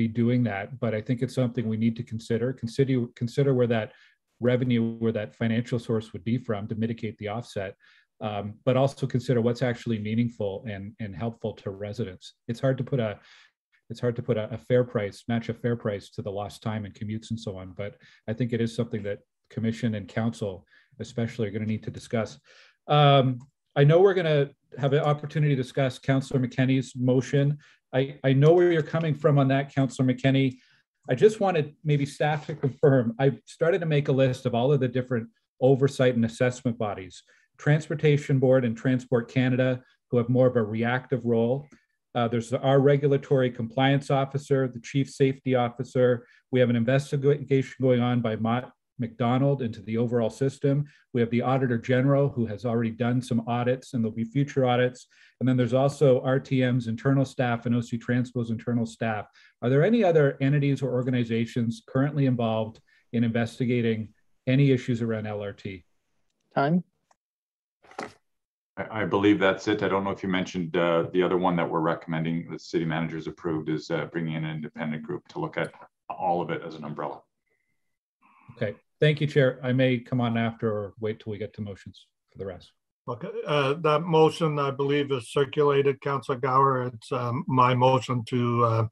doing that, but I think it's something we need to consider where that revenue, where that financial source would be from to mitigate the offset, but also consider what's actually meaningful and helpful to residents. It's hard to put a fair price, match a fair price to the lost time and commutes and so on. But I think it is something that commission and council especially are going to need to discuss. I know we're going to have an opportunity to discuss Councillor McKenney's motion. I know where you're coming from on that, Councillor McKenney. I just wanted maybe staff to confirm. I started to make a list of all of the different oversight and assessment bodies. Transportation Board and Transport Canada, who have more of a reactive role. There's our regulatory compliance officer, the chief safety officer. We have an investigation going on by Mott McDonald into the overall system. We have the Auditor General, who has already done some audits, and there'll be future audits. And then there's also RTM's internal staff and OC Transpo's internal staff. Are there any other entities or organizations currently involved in investigating any issues around LRT? Time. I believe that's it. I don't know if you mentioned the other one that we're recommending the city managers approved is bringing in an independent group to look at all of it as an umbrella. Okay, thank you, Chair. I may come on after or wait till we get to motions for the rest. Okay, that motion I believe is circulated, Councillor Gower. It's my motion to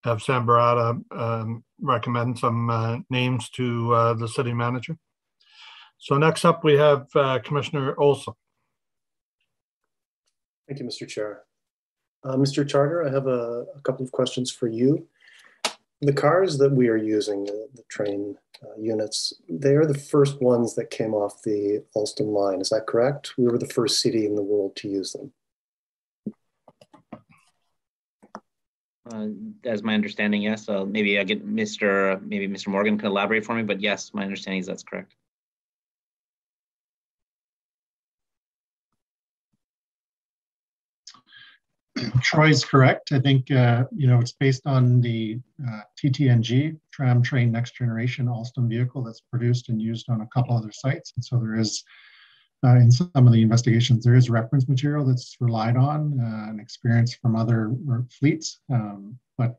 have Sam Barata recommend some names to the city manager. So next up we have Commissioner Olson. Thank you, Mr. Chair. Mr. Charter, I have a couple of questions for you. The cars that we are using, the train units, they are the first ones that came off the Alstom line. Is that correct? We were the first city in the world to use them. That's my understanding, yes. Maybe I get maybe Mr. Morgan can elaborate for me, but yes, my understanding is that's correct. Troy's correct. I think, it's based on the TTNG, Tram Train Next Generation Alstom vehicle that's produced and used on a couple other sites. And so there is, in some of the investigations, there is reference material that's relied on and experience from other fleets. But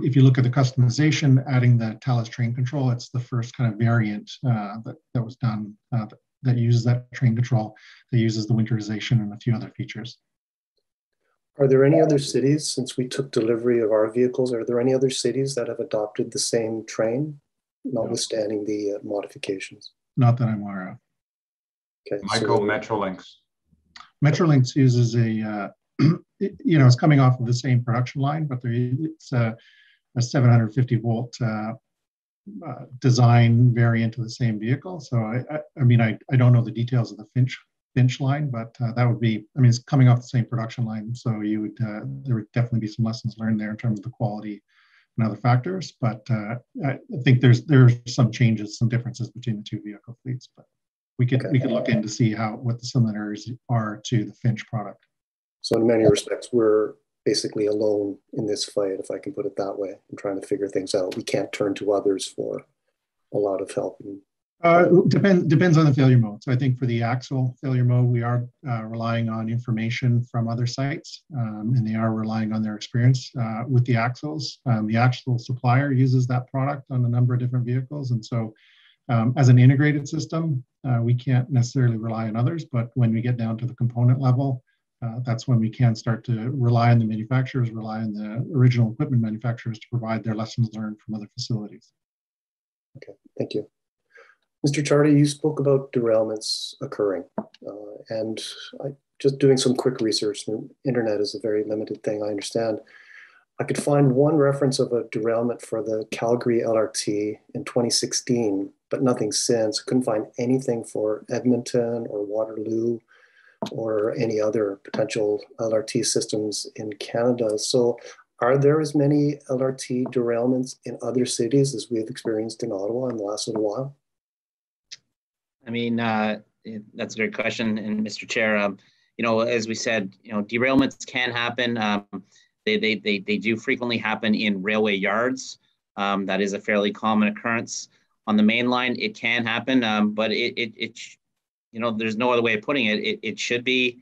if you look at the customization, adding the Thales train control, it's the first kind of variant that was done that uses that train control, that uses the winterization and a few other features. Are there any other cities, since we took delivery of our vehicles, are there any other cities that have adopted the same train, notwithstanding the modifications? Not that I'm aware of. Okay. Michael, Metrolinx. Metrolinx uses a, it's coming off of the same production line, but it's a 750 volt design variant of the same vehicle. So I mean, I don't know the details of the Finch line, but that would be, I mean, it's coming off the same production line. So you would, there would definitely be some lessons learned there in terms of the quality and other factors. But I think there's some changes, some differences between the two vehicle fleets, but we could look in to see what the similarities are to the Finch product. So in many respects, we're basically alone in this fight, if I can put it that way. I'm trying to figure things out. We can't turn to others for a lot of help. Depends on the failure mode. So I think for the axle failure mode, we are relying on information from other sites, and they are relying on their experience with the axles. The axle supplier uses that product on a number of different vehicles, and so as an integrated system, we can't necessarily rely on others. But when we get down to the component level, that's when we can start to rely on the manufacturers, rely on the original equipment manufacturers to provide their lessons learned from other facilities. Okay, thank you. Mr. Chardy, you spoke about derailments occurring, and just doing some quick research. The internet is a very limited thing, I understand. I could find one reference of a derailment for the Calgary LRT in 2016, but nothing since. I couldn't find anything for Edmonton or Waterloo or any other potential LRT systems in Canada. So are there as many LRT derailments in other cities as we've experienced in Ottawa in the last little while? I mean, that's a great question. And Mr. Chair, as we said, derailments can happen. They do frequently happen in railway yards. That is a fairly common occurrence. On the main line, it can happen, but there's no other way of putting it. It should be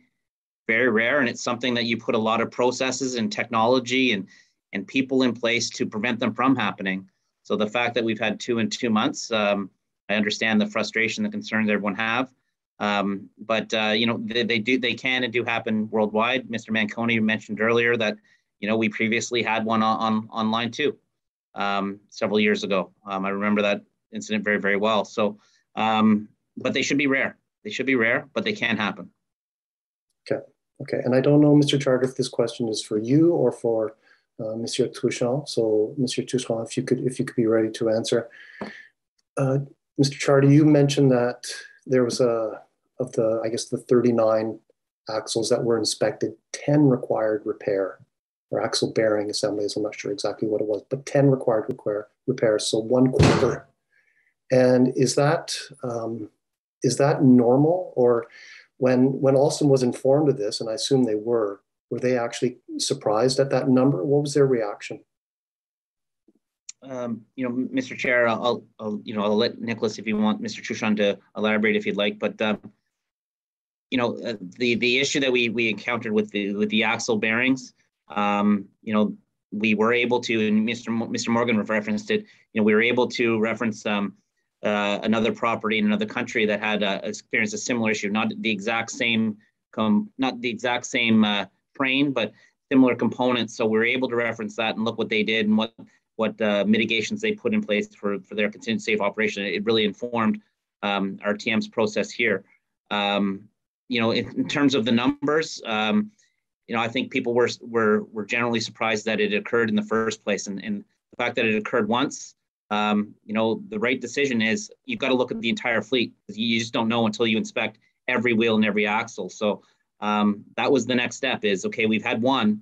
very rare, and it's something that you put a lot of processes and technology and people in place to prevent them from happening. So the fact that we've had 2 in 2 months, I understand the frustration, the concerns everyone have, but they can and do happen worldwide. Mr. Manconi mentioned earlier that we previously had one on line 2 several years ago. I remember that incident very, very well. So, but they should be rare. They should be rare, but they can happen. Okay. And I don't know, Mr. Charter, if this question is for you or for Monsieur Touchon. So, Monsieur Touchon, if you could be ready to answer. Mr. Charter, you mentioned that there was of the 39 axles that were inspected, 10 required repair, or axle bearing assemblies. I'm not sure exactly what it was, but 10 required repairs, so 1/4. And is that normal? Or when Alstom was informed of this, and I assume they were they actually surprised at that number? What was their reaction? Mr. Chair, I'll let Nicholas, if you want, Mr. Touchon, to elaborate if you'd like. But the issue that we encountered with the axle bearings, we were able to, and Mr. Morgan referenced it. We were able to reference another property in another country that had experienced a similar issue, not the exact same train, but similar components. So we were able to reference that and look what they did and what mitigations they put in place for their continued safe operation. It really informed our TM's process here. In terms of the numbers, I think people were generally surprised that it occurred in the first place, and the fact that it occurred once. The right decision is you've got to look at the entire fleet, because you just don't know until you inspect every wheel and every axle. So that was the next step. Is okay, we've had one.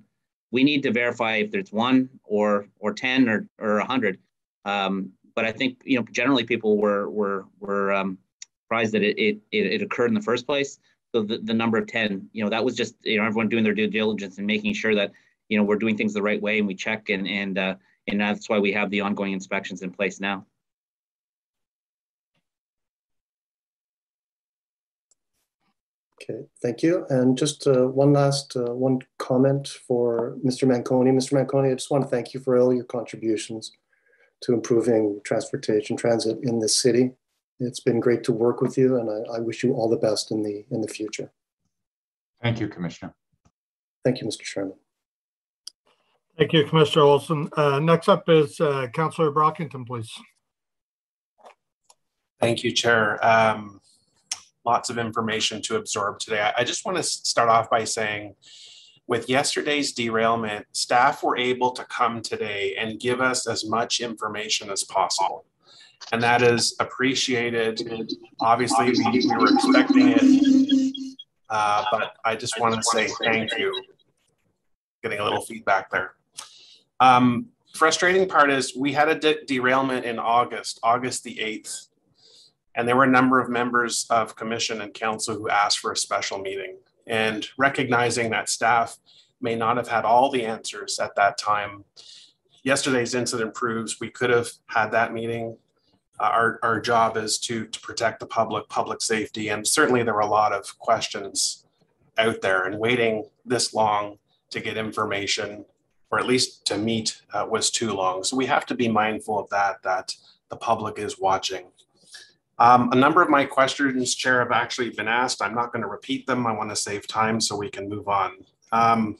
We need to verify if there's 1 or 10 or 100. But I think generally people were surprised that it occurred in the first place. So the number of 10, that was just everyone doing their due diligence and making sure that we're doing things the right way, and we check and that's why we have the ongoing inspections in place now. Okay, thank you. And just one last comment for Mr. Manconi. Mr. Manconi, I just want to thank you for all your contributions to improving transportation transit in this city. It's been great to work with you, and I wish you all the best in the future. Thank you, Commissioner. Thank you, Mr. Chairman. Thank you, Commissioner Olson. Next up is Councillor Brockington, please. Thank you, Chair. Lots of information to absorb today. I just want to start off by saying, with yesterday's derailment, staff were able to come today and give us as much information as possible. And that is appreciated. Obviously, we were expecting it, but I just want to say thank you. Getting a little feedback there. Frustrating part is we had a derailment in August the 8th. And there were a number of members of commission and council who asked for a special meeting. And recognizing that staff may not have had all the answers at that time, yesterday's incident proves we could have had that meeting. Our job is to protect the public safety. And certainly there were a lot of questions out there, and waiting this long to get information, or at least to meet, was too long. So we have to be mindful of that the public is watching. A number of my questions, Chair, have actually been asked. I'm not going to repeat them. I want to save time so we can move on.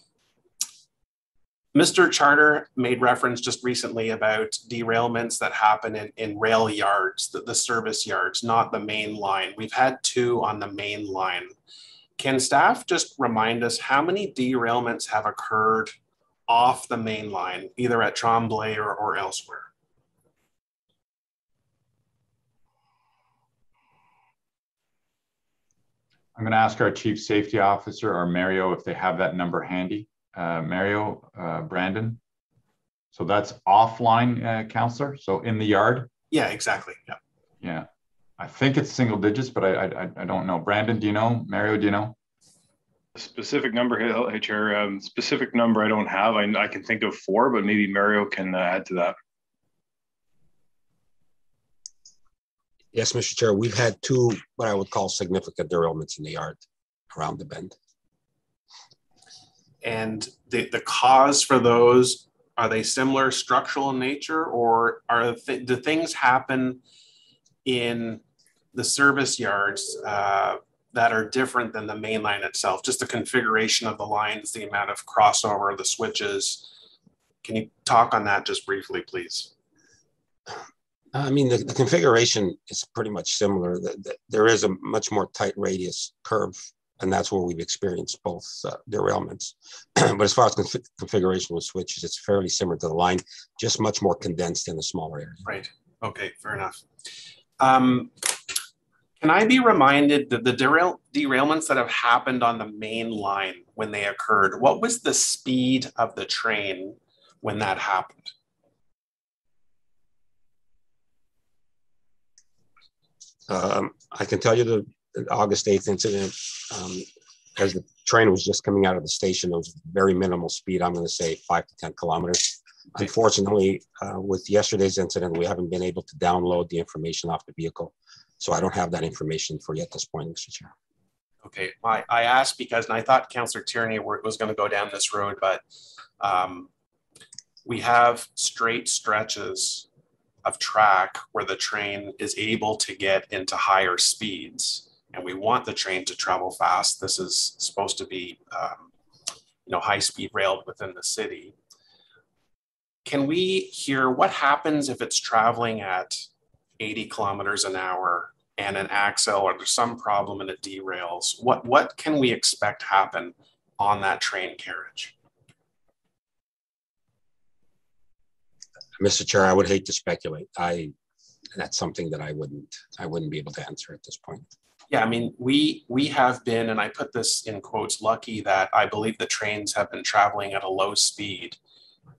Mr. Charter made reference just recently about derailments that happen in rail yards, the service yards, not the main line. We've had 2 on the main line. Can staff just remind us how many derailments have occurred off the main line, either at Tremblay or elsewhere? I'm going to ask our Chief Safety Officer, or Mario, if they have that number handy. Mario, Brandon. So that's offline, Councillor. So in the yard. Yeah, exactly. Yeah. Yeah. I think it's single digits, but I don't know. Brandon, do you know? Mario, do you know? Specific number, hey Chair. Specific number I don't have. I can think of 4, but maybe Mario can add to that. Yes, Mr. Chair, we've had 2 what I would call significant derailments in the yard around the bend. And the cause for those, are they similar structural in nature, or do things happen in the service yards that are different than the main line itself? Just the configuration of the lines, the amount of crossover, the switches. Can you talk on that just briefly, please? I mean, the configuration is pretty much similar. There is a much more tight radius curve, and that's where we've experienced both derailments. But as far as configuration with switches, it's fairly similar to the line, just much more condensed in a smaller area. Right. Okay, fair enough. Can I be reminded that the derailments that have happened on the main line when they occurred, what was the speed of the train when that happened? I can tell you the August 8th incident, as the train was just coming out of the station, it was very minimal speed. I'm going to say 5 to 10 kilometers. Unfortunately, with yesterday's incident, we haven't been able to download the information off the vehicle. So I don't have that information for you at this point, Mr. Chair. Okay, I asked because, and I thought Councillor Tierney was going to go down this road, but we have straight stretches of track where the train is able to get into higher speeds, and we want the train to travel fast. This is supposed to be, high-speed rail within the city. Can we hear what happens if it's traveling at 80 kilometers an hour and an axle, or there's some problem and it derails? What can we expect happen on that train carriage? Mr. Chair, I would hate to speculate. That's something that I wouldn't be able to answer at this point. Yeah, I mean, we have been, and I put this in quotes, lucky that I believe the trains have been traveling at a low speed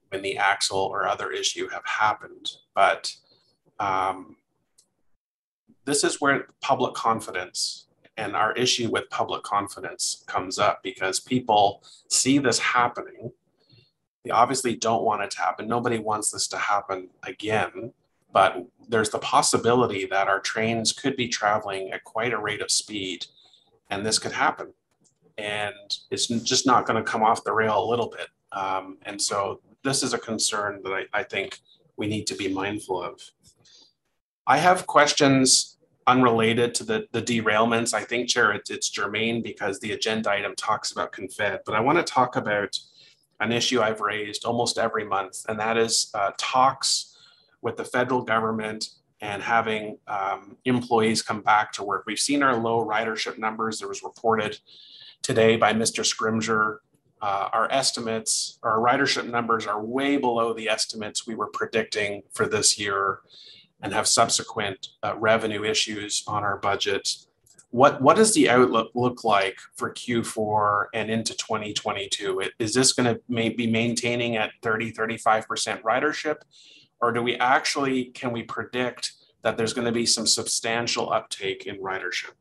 when the axle or other issue have happened. But this is where public confidence and our issue with public confidence comes up, because people see this happening. They obviously don't want it to happen. Nobody wants this to happen again, but there's the possibility that our trains could be traveling at quite a rate of speed, and this could happen. And it's just not going to come off the rail a little bit. And so this is a concern that I think we need to be mindful of. I have questions unrelated to the derailments. I think, Chair, it's germane because the agenda item talks about Confed, but I want to talk about an issue I've raised almost every month, and that is talks with the federal government and having employees come back to work. We've seen our low ridership numbers. There was reported today by Mr. Scrimger. Our estimates, our ridership numbers are way below the estimates we were predicting for this year and have subsequent revenue issues on our budget. What does the outlook look like for Q4 and into 2022? Is this going to be maintaining at 30-35% ridership? Or do we actually, can we predict that there's going to be some substantial uptake in ridership?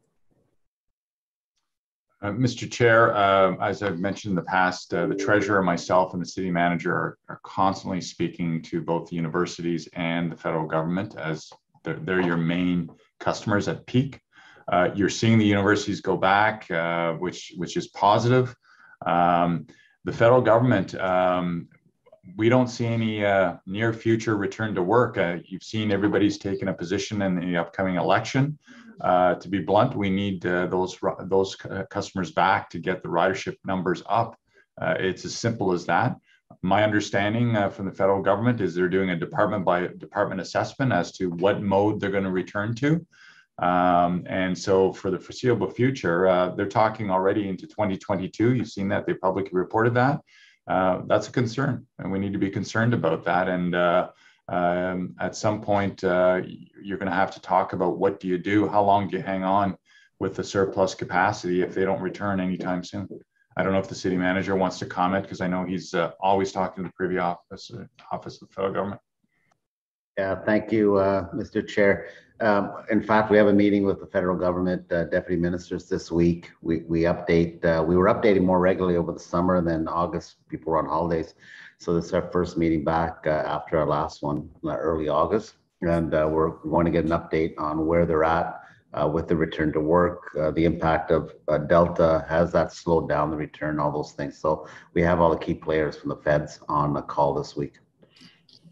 Mr. Chair, as I've mentioned in the past, the treasurer, myself, and the city manager are constantly speaking to both the universities and the federal government, as they're your main customers at peak. You're seeing the universities go back, which is positive. The federal government, we don't see any near future return to work. You've seen everybody's taken a position in the upcoming election. To be blunt, we need those customers back to get the ridership numbers up. It's as simple as that. My understanding from the federal government is they're doing a department by department assessment as to what mode they're going to return to. And so for the foreseeable future, they're talking already into 2022. You've seen that, they publicly reported that. That's a concern, and we need to be concerned about that. And at some point, you're going to have to talk about what do you do, how long do you hang on with the surplus capacity if they don't return anytime soon. I don't know if the city manager wants to comment, because I know he's always talking to the Privy Office of the federal government. Yeah, thank you, Mr. Chair. In fact, we have a meeting with the federal government deputy ministers this week. We were updating more regularly over the summer, and then August people were on holidays. So this is our first meeting back after our last one, early August. And we're going to get an update on where they're at with the return to work, the impact of Delta, has that slowed down the return, all those things. So we have all the key players from the feds on the call this week.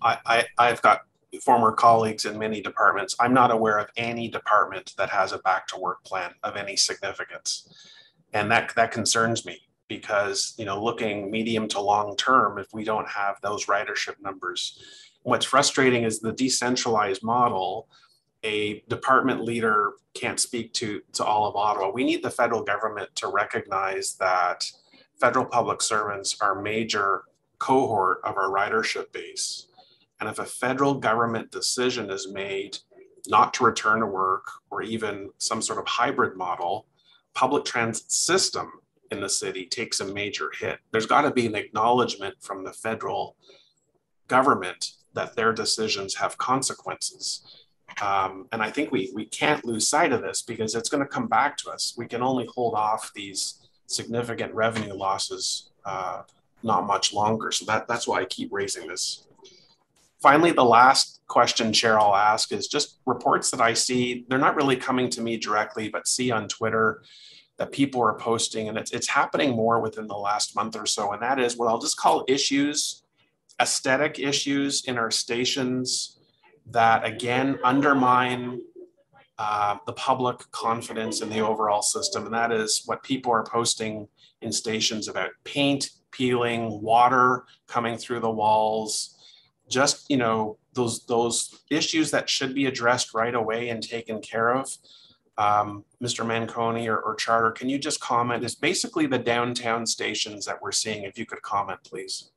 I've got former colleagues in many departments. I'm not aware of any department that has a back to work plan of any significance. And that concerns me, because, you know, looking medium to long term, if we don't have those ridership numbers, what's frustrating is the decentralized model. A department leader can't speak to all of Ottawa. We need the federal government to recognize that federal public servants are a major cohort of our ridership base. And if a federal government decision is made not to return to work, or even some sort of hybrid model, public transit system in the city takes a major hit. There's got to be an acknowledgement from the federal government that their decisions have consequences. And I think we can't lose sight of this, because it's going to come back to us. We can only hold off these significant revenue losses not much longer. So that's why I keep raising this. Finally, the last question, Chair, I'll ask is just reports that I see. They're not really coming to me directly, but see on Twitter that people are posting, and it's happening more within the last month or so. And that is what I'll just call issues, aesthetic issues in our stations that, again, undermine the public confidence in the overall system. And that is what people are posting in stations about paint peeling, water coming through the walls. Just, you know, those issues that should be addressed right away and taken care of. Mr. Manconi or Charter, can you just comment? It's basically the downtown stations that we're seeing. If you could comment, please.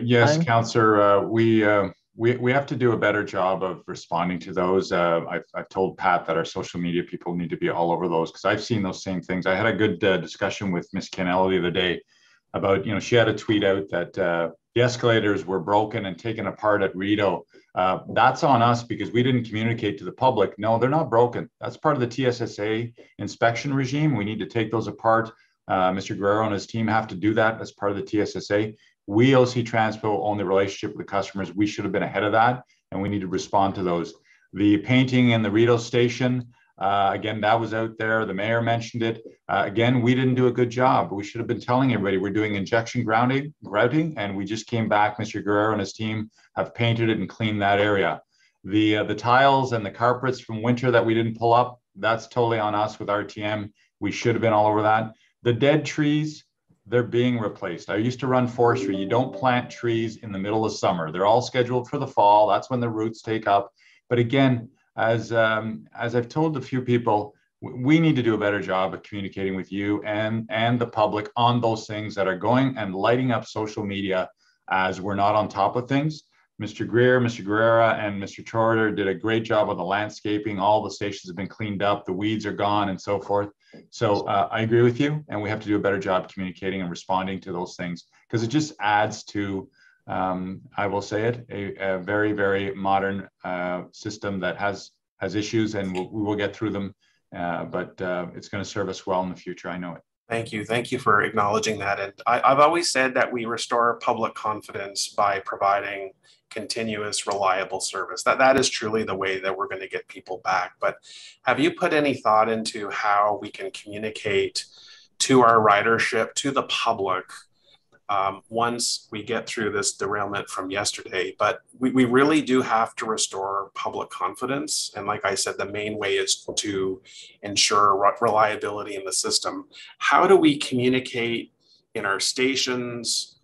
Yes, Councillor, we have to do a better job of responding to those. I've told Pat that our social media people need to be all over those, because I've seen those same things. I had a good discussion with Ms. Kennelly the other day about, you know, she had a tweet out that the escalators were broken and taken apart at Rideau. That's on us, because we didn't communicate to the public. No, they're not broken. That's part of the TSSA inspection regime. We need to take those apart. Mr. Guerrero and his team have to do that as part of the TSSA. We, OC Transpo, own the relationship with the customers. We should have been ahead of that, and we need to respond to those. The painting in the Rideau station, again, that was out there. The mayor mentioned it. Again, we didn't do a good job. We should have been telling everybody we're doing injection grouting, and we just came back. Mr. Guerrero and his team have painted it and cleaned that area. The tiles and the carpets from winter that we didn't pull up, that's totally on us with RTM. We should have been all over that. The dead trees, they're being replaced. I used to run forestry. You don't plant trees in the middle of summer. They're all scheduled for the fall. That's when the roots take up. But again, as I've told a few people, we need to do a better job of communicating with you and the public on those things that are going and lighting up social media as we're not on top of things. Mr. Greer, Mr. Guerrera, and Mr. Charter did a great job of the landscaping. All the stations have been cleaned up, the weeds are gone and so forth. So I agree with you, and we have to do a better job communicating and responding to those things, because it just adds to, I will say it, a very, very modern system that has issues, and we will get through them, but it's going to serve us well in the future. I know it. Thank you. Thank you for acknowledging that. And I've always said that we restore public confidence by providing continuous, reliable service. That is truly the way that we're going to get people back. But have you put any thought into how we can communicate to our ridership, to the public, once we get through this derailment from yesterday? But we really do have to restore public confidence. And like I said, the main way is to ensure reliability in the system. How do we communicate in our stations,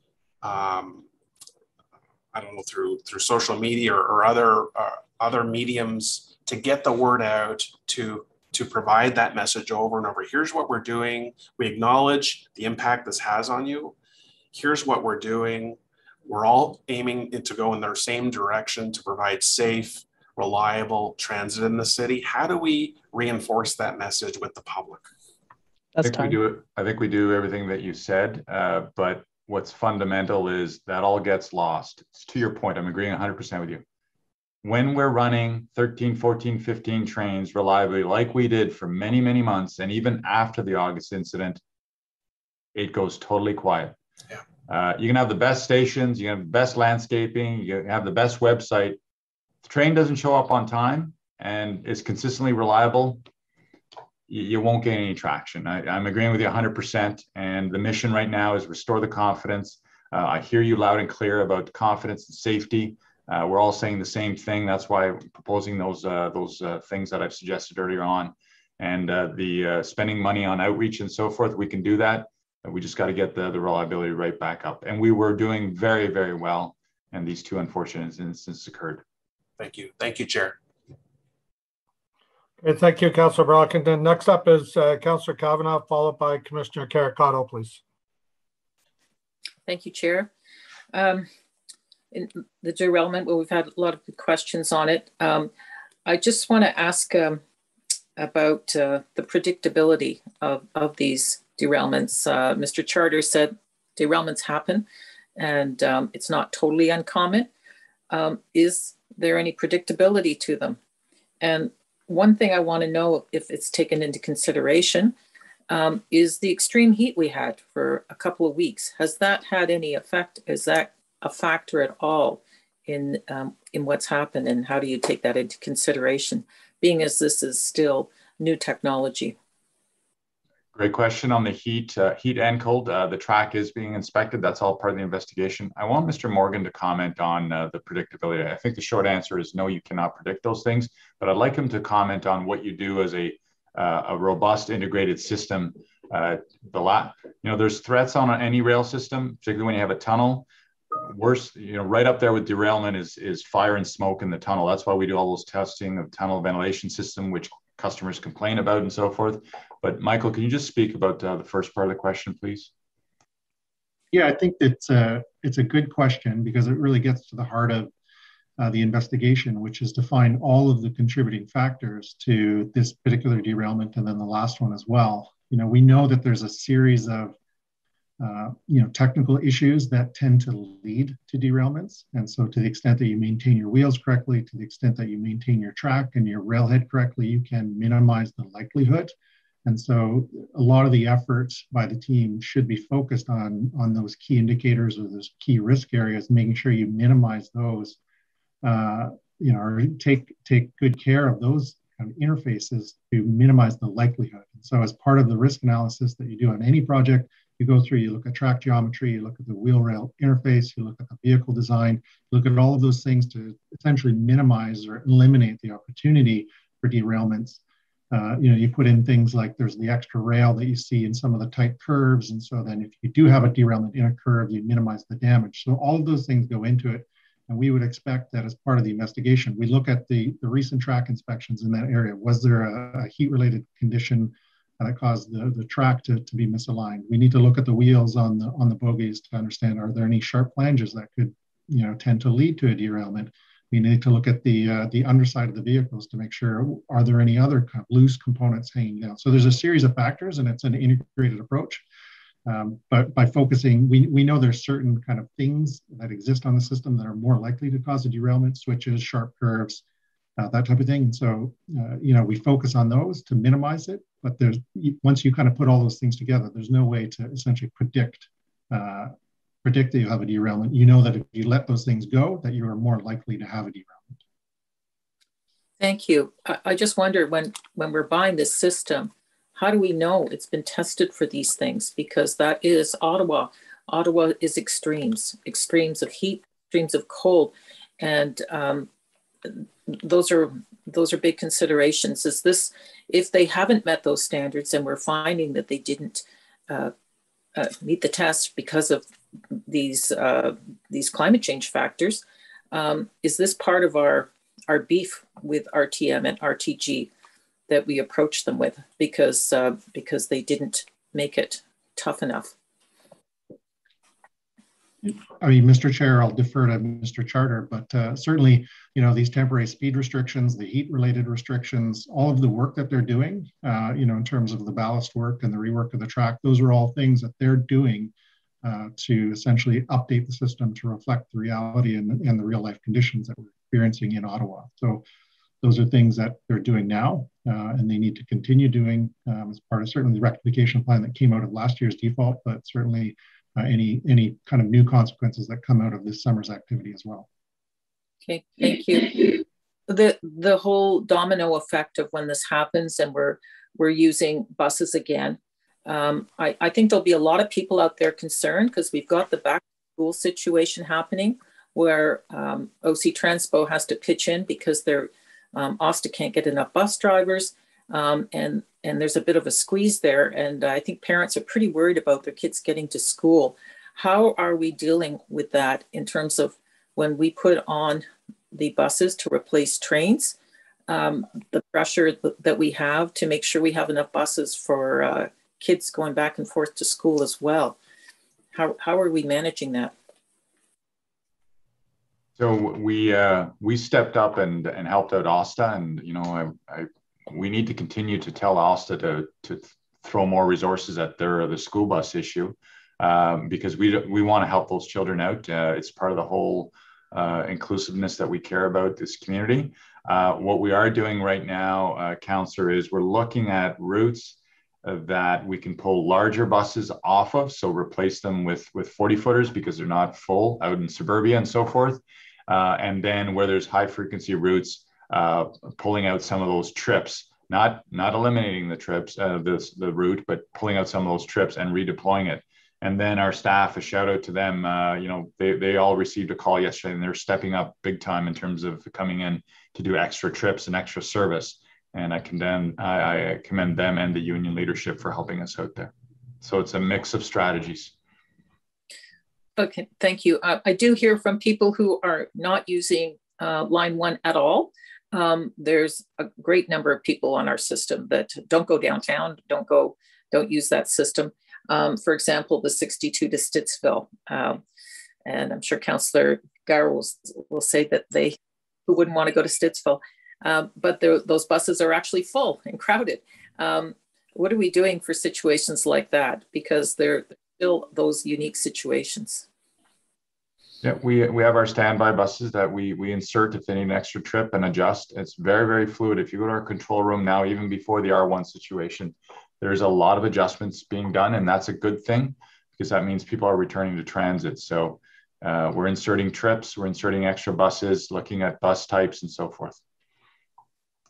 I don't know, through social media or other mediums, to get the word out, to provide that message over and over? Here's what we're doing. We acknowledge the impact this has on you. Here's what we're doing. We're all aiming to go in their same direction to provide safe, reliable transit in the city. How do we reinforce that message with the public? I think we do everything that you said, but what's fundamental is that all gets lost. It's to your point, I'm agreeing 100% with you. When we're running 13, 14, 15 trains reliably, like we did for many, many months, and even after the August incident, it goes totally quiet. Yeah. You can have the best stations, you can have the best landscaping, you have the best website. If the train doesn't show up on time and is consistently reliable, you won't gain any traction. I'm agreeing with you 100%. And the mission right now is restore the confidence. I hear you loud and clear about confidence and safety. We're all saying the same thing. That's why I'm proposing those things that I've suggested earlier on. And the spending money on outreach and so forth, we can do that. We just got to get the reliability right back up. And we were doing very, very well. And these two unfortunate incidents occurred. Thank you. Thank you, Chair. Okay, thank you, Councillor Brockington. Next up is Councillor Kavanagh, followed by Commissioner Caracato, please. Thank you, Chair. In the derailment, well, we've had a lot of good questions on it. I just want to ask about the predictability of these derailments. Mr. Charter said derailments happen and it's not totally uncommon. Is there any predictability to them? And one thing I want to know, if it's taken into consideration, is the extreme heat we had for a couple of weeks. Has that had any effect? Is that a factor at all in what's happened, and how do you take that into consideration, being as this is still new technology? Great question on the heat and cold. The track is being inspected. That's all part of the investigation. I want Mr. Morgan to comment on the predictability. I think the short answer is no, you cannot predict those things, but I'd like him to comment on what you do as a robust integrated system. There's threats on any rail system, particularly when you have a tunnel. Worse, right up there with derailment is fire and smoke in the tunnel. That's why we do all those testing of tunnel ventilation system, which customers complain about and so forth. But Michael, can you just speak about the first part of the question, please? Yeah, I think it's a good question, because it really gets to the heart of the investigation, which is to find all of the contributing factors to this particular derailment, and then the last one as well. We know that there's a series of technical issues that tend to lead to derailments. And so to the extent that you maintain your wheels correctly, to the extent that you maintain your track and your railhead correctly, you can minimize the likelihood. And so a lot of the efforts by the team should be focused on those key indicators or those key risk areas, making sure you minimize those, or take good care of those kind of interfaces to minimize the likelihood. And so as part of the risk analysis that you do on any project, you go through, you look at track geometry, you look at the wheel rail interface, you look at the vehicle design, you look at all of those things to essentially minimize or eliminate the opportunity for derailments. You put in things like there's the extra rail that you see in some of the tight curves. And so then if you do have a derailment in a curve, you minimize the damage. So all of those things go into it. And we would expect that as part of the investigation, we look at the recent track inspections in that area. Was there a heat-related condition that caused the track to be misaligned? We need to look at the wheels on the bogies to understand, are there any sharp flanges that could tend to lead to a derailment? We need to look at the underside of the vehicles to make sure, are there any other kind of loose components hanging down? So there's a series of factors, and it's an integrated approach. But by focusing, we know there's certain kind of things that exist on the system that are more likely to cause a derailment, switches, sharp curves, that type of thing. And so, we focus on those to minimize it. But once you kind of put all those things together, there's no way to essentially predict that you have a derailment. You know that if you let those things go, that you are more likely to have a derailment. Thank you. I just wonder, when we're buying this system, how do we know it's been tested for these things? Because that is Ottawa. Ottawa is extremes of heat, extremes of cold. And those are big considerations. Is this, if they haven't met those standards and we're finding that they didn't meet the test because of these climate change factors, is this part of our beef with RTM and RTG that we approach them with because they didn't make it tough enough? I mean, Mr. Chair, I'll defer to Mr. Charter, but certainly, these temporary speed restrictions, the heat-related restrictions, all of the work that they're doing, in terms of the ballast work and the rework of the track, those are all things that they're doing to essentially update the system to reflect the reality and the real-life conditions that we're experiencing in Ottawa. So those are things that they're doing now, and they need to continue doing as part of certainly the rectification plan that came out of last year's default, but certainly any kind of new consequences that come out of this summer's activity as well. Okay, thank you. The whole domino effect of when this happens and we're using buses again, I think there'll be a lot of people out there concerned because we've got the back to school situation happening where OC Transpo has to pitch in because OSTA can't get enough bus drivers, and there's a bit of a squeeze there. And I think parents are pretty worried about their kids getting to school. How are we dealing with that in terms of when we put on the buses to replace trains, the pressure that we have to make sure we have enough buses for kids going back and forth to school as well? How are we managing that? So we stepped up and helped out OSTA, and we need to continue to tell OSTA to throw more resources at the school bus issue, because we want to help those children out. It's part of the whole inclusiveness that we care about this community. What we are doing right now, Councillor, is we're looking at routes that we can pull larger buses off of, so replace them with 40 footers because they're not full out in suburbia and so forth. And then where there's high frequency routes, pulling out some of those trips, not eliminating the trips, the route, but pulling out some of those trips and redeploying it. And then our staff, a shout out to them, they all received a call yesterday and they're stepping up big time in terms of coming in to do extra trips and extra service. And I commend them and the union leadership for helping us out there. So it's a mix of strategies. Okay, thank you. I do hear from people who are not using Line 1 at all. There's a great number of people on our system that don't go downtown, don't use that system. For example, the 62 to Stittsville. And I'm sure Councillor Gower will say that who wouldn't want to go to Stittsville. But those buses are actually full and crowded. What are we doing for situations like that? Because they're still those unique situations. Yeah, we have our standby buses that we insert if they need an extra trip and adjust. It's very, very fluid. If you go to our control room now, even before the R1 situation, there's a lot of adjustments being done, and that's a good thing because that means people are returning to transit. So we're inserting trips, we're inserting extra buses, looking at bus types and so forth.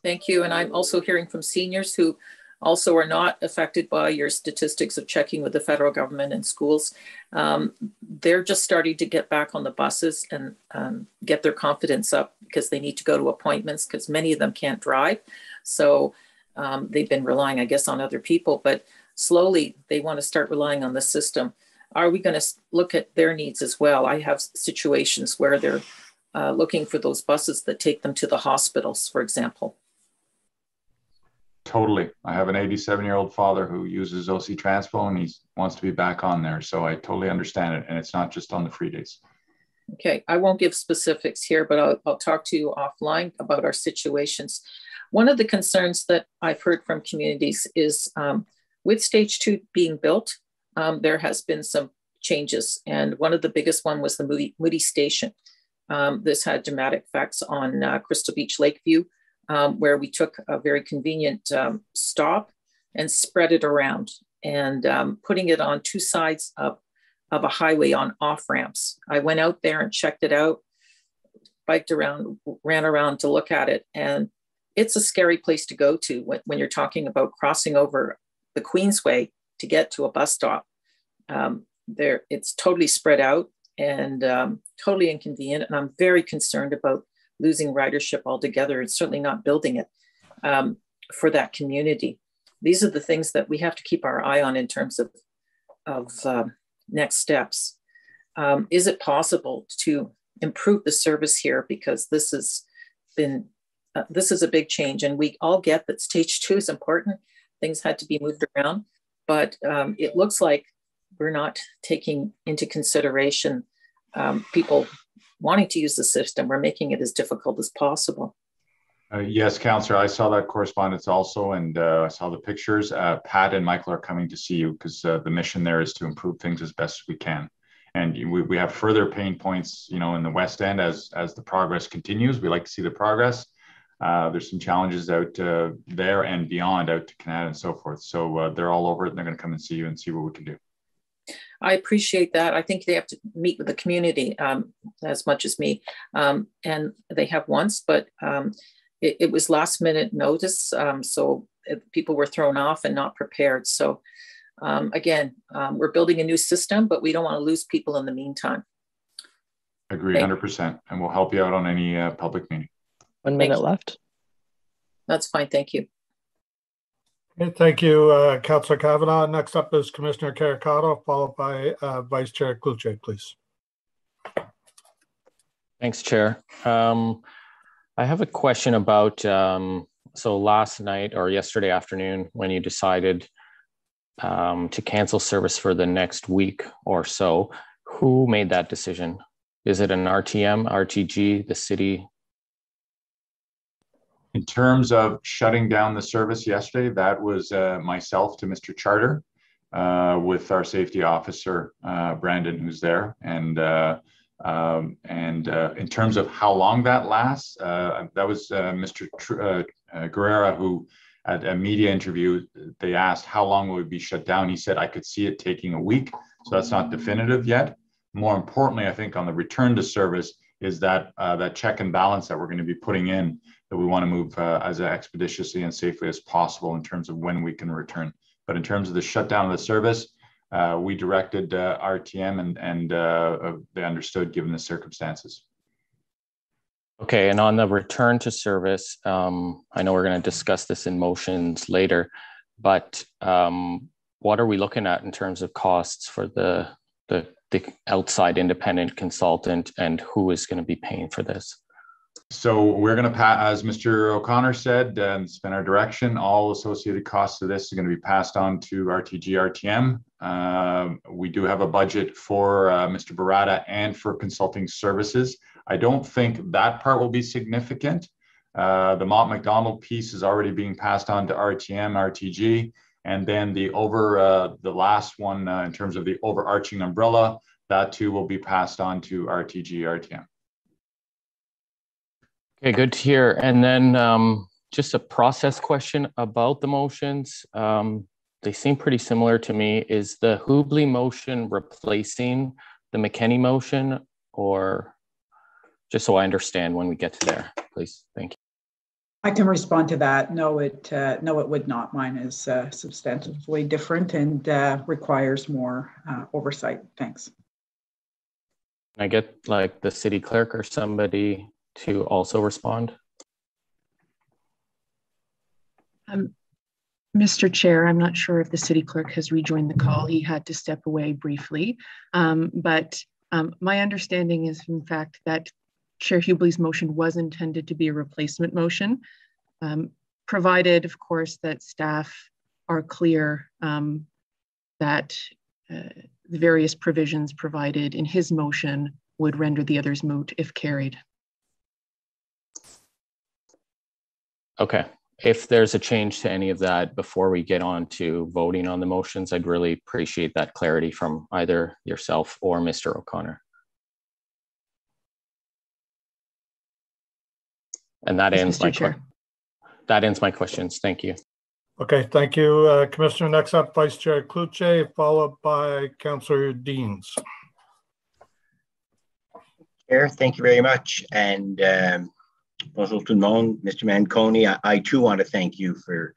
Thank you. And I'm also hearing from seniors who also are not affected by your statistics of checking with the federal government and schools. They're just starting to get back on the buses and get their confidence up because they need to go to appointments because many of them can't drive. So They've been relying, I guess, on other people, but slowly they want to start relying on the system. Are we going to look at their needs as well? I have situations where they're looking for those buses that take them to the hospitals, for example. Totally. I have an 87-year-old father who uses OC Transpo and he wants to be back on there. So I totally understand it. And it's not just on the free days. Okay, I won't give specifics here, but I'll talk to you offline about our situations. One of the concerns that I've heard from communities is with stage 2 being built, there has been some changes. And one of the biggest one was the Moody Station. This had dramatic effects on Crystal Beach Lakeview, where we took a very convenient stop and spread it around and putting it on 2 sides of a highway on off ramps. I went out there and checked it out, biked around, ran around to look at it. And it's a scary place to go to when you're talking about crossing over the Queensway to get to a bus stop. It's totally spread out and totally inconvenient. And I'm very concerned about losing ridership altogether and certainly not building it for that community. These are the things that we have to keep our eye on in terms of next steps. Is it possible to improve the service here? Because this has been, this is a big change, and we all get that stage 2 is important. Things had to be moved around, but it looks like we're not taking into consideration people wanting to use the system. We're making it as difficult as possible. Yes, Councillor, I saw that correspondence also, and I saw the pictures. Pat and Michael are coming to see you because the mission there is to improve things as best as we can. And we have further pain points, you know, in the West End as the progress continues. We like to see the progress. There's some challenges out there and beyond, out to Canada and so forth. So they're all over it, and they're going to come and see you and see what we can do. I appreciate that. I think they have to meet with the community as much as me. And they have once, but it was last minute notice. So people were thrown off and not prepared. So again, we're building a new system, but we don't want to lose people in the meantime. Agree 100%. And we'll help you out on any public meeting. 1 minute left. That's fine. Thank you. Okay, thank you, Councillor Kavanaugh. Next up is Commissioner Caricato, followed by Vice Chair Cloutier, please. Thanks, Chair. I have a question about, so last night or yesterday afternoon, when you decided to cancel service for the next week or so, who made that decision? Is it an RTM, RTG, the city? In terms of shutting down the service yesterday, that was myself to Mr. Charter with our safety officer, Brandon, who's there. And in terms of how long that lasts, that was Mr. Guerrera, who at a media interview, they asked how long will it be shut down. He said, I could see it taking a week. So that's not definitive yet. More importantly, I think on the return to service is that that check and balance that we're going to be putting in, that we want to move as expeditiously and safely as possible in terms of when we can return. But in terms of the shutdown of the service, we directed RTM and they understood given the circumstances. Okay, and on the return to service, I know we're going to discuss this in motions later, but what are we looking at in terms of costs for the outside independent consultant, and who is going to be paying for this? So we're going to, as Mr. O'Connor said, and it's been our direction, all associated costs of this are going to be passed on to RTG, RTM. We do have a budget for Mr. Barata and for consulting services. I don't think that part will be significant. The Mott MacDonald piece is already being passed on to RTM, RTG, and then the last one in terms of the overarching umbrella, that too will be passed on to RTG, RTM. Okay, good to hear. And then just a process question about the motions. They seem pretty similar to me. Is the Hubley motion replacing the McKenney motion, or just so I understand when we get to there, please? Thank you. I can respond to that. No, it would not. Mine is substantively different and requires more oversight. Thanks. Can I get like the city clerk or somebody to also respond? Mr. Chair, I'm not sure if the city clerk has rejoined the call. He had to step away briefly. But my understanding is, in fact, that Chair Hubley's motion was intended to be a replacement motion, provided, of course, that staff are clear that the various provisions provided in his motion would render the others moot if carried. Okay. If there's a change to any of that before we get on to voting on the motions, I'd really appreciate that clarity from either yourself or Mr. O'Connor. And that ends my questions. Thank you. Okay, thank you, Commissioner. Next up, Vice Chair Cloutier, followed by Councillor Deans. Chair, thank you very much. And bonjour tout le monde. Mr. Manconi, I too want to thank you for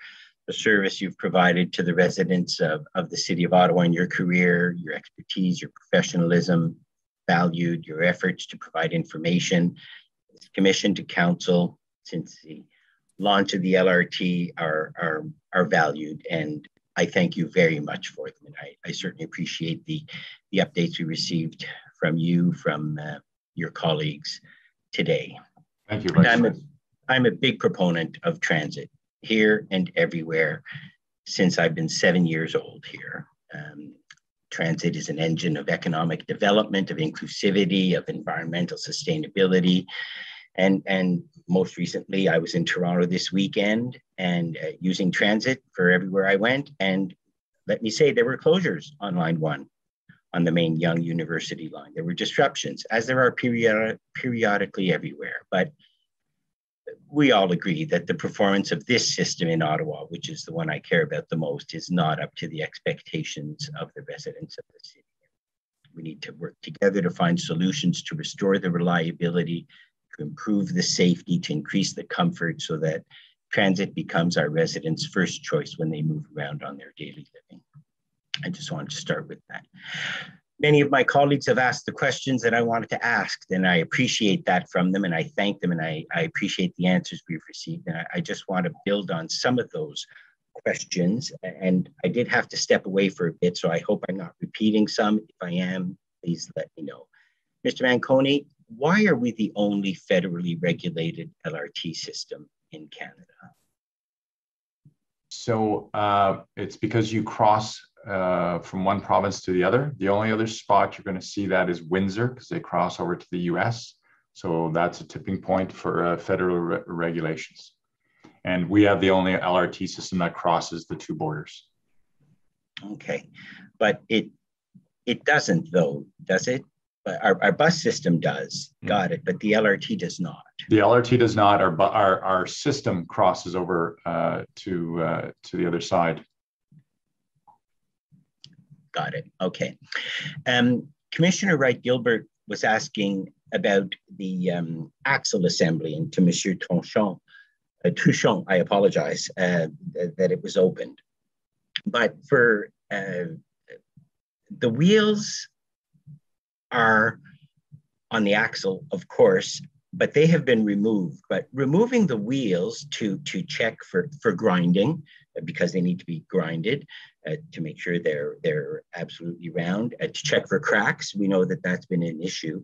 the service you've provided to the residents of the City of Ottawa in your career, your expertise, your professionalism, valued, your efforts to provide information. This commission to council since the launch of the LRT are valued, and I thank you very much for them. And I certainly appreciate the updates we received from you, from your colleagues today. Thank you. I'm a big proponent of transit here and everywhere since I've been 7 years old here. Transit is an engine of economic development, of inclusivity, of environmental sustainability. And most recently, I was in Toronto this weekend and using transit for everywhere I went. And let me say, there were closures on Line 1 on the main Young University line. There were disruptions, as there are periodically everywhere. But we all agree that the performance of this system in Ottawa, which is the one I care about the most, is not up to the expectations of the residents of the city. We need to work together to find solutions to restore the reliability, to improve the safety, to increase the comfort so that transit becomes our residents' first choice when they move around on their daily living. I just wanted to start with that. Many of my colleagues have asked the questions that I wanted to ask, and I appreciate that from them, and I thank them, and I appreciate the answers we've received. And I just want to build on some of those questions. And I did have to step away for a bit, so I hope I'm not repeating some. If I am, please let me know. Mr. Manconi, why are we the only federally regulated LRT system in Canada? So it's because you cross from one province to the other. The only other spot you're going to see that is Windsor, because they cross over to the US. So that's a tipping point for federal regulations. And we have the only LRT system that crosses the two borders. Okay, but it doesn't though, does it? Our bus system does, got it, but the LRT does not. The LRT does not. Our system crosses over to the other side. Got it. Okay. Commissioner Wright-Gilbert was asking about the axle assembly, and to Monsieur Trouchon, I apologize, that it was opened. But for the wheels are on the axle, of course, but they have been removed. But removing the wheels to check for grinding, because they need to be grinded to make sure they're absolutely round, to check for cracks, we know that that's been an issue.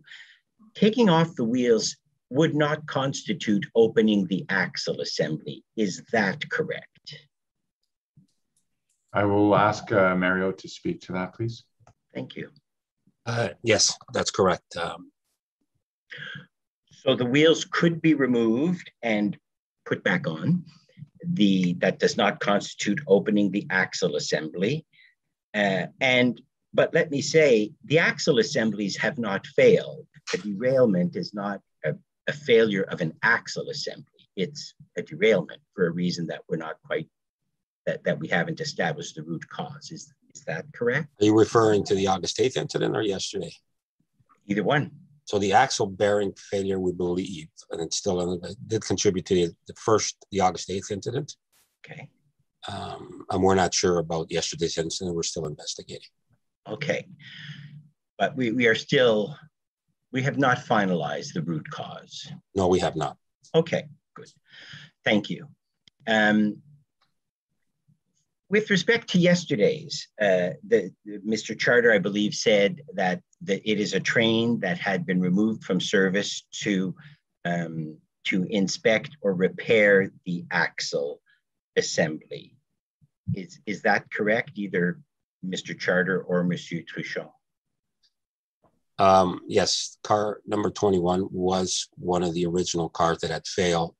Taking off the wheels would not constitute opening the axle assembly. Is that correct? I will ask Mario to speak to that, please. Thank you. Yes, that's correct. So the wheels could be removed and put back on. That does not constitute opening the axle assembly. But let me say, the axle assemblies have not failed. A derailment is not a failure of an axle assembly. It's a derailment for a reason that we're not quite, that we haven't established the root cause. Is that correct? Are you referring to the August 8th incident or yesterday? Either one. So the axle bearing failure, we believe, and it's still did contribute to the August 8th incident. Okay. And we're not sure about yesterday's incident. We're still investigating. Okay. But we have not finalized the root cause. No, we have not. Okay, good. Thank you. With respect to yesterday's, Mr. Charter, I believe, said that it is a train that had been removed from service to inspect or repair the axle assembly. Is that correct, either Mr. Charter or Monsieur Truchon? Yes, car number 21 was one of the original cars that had failed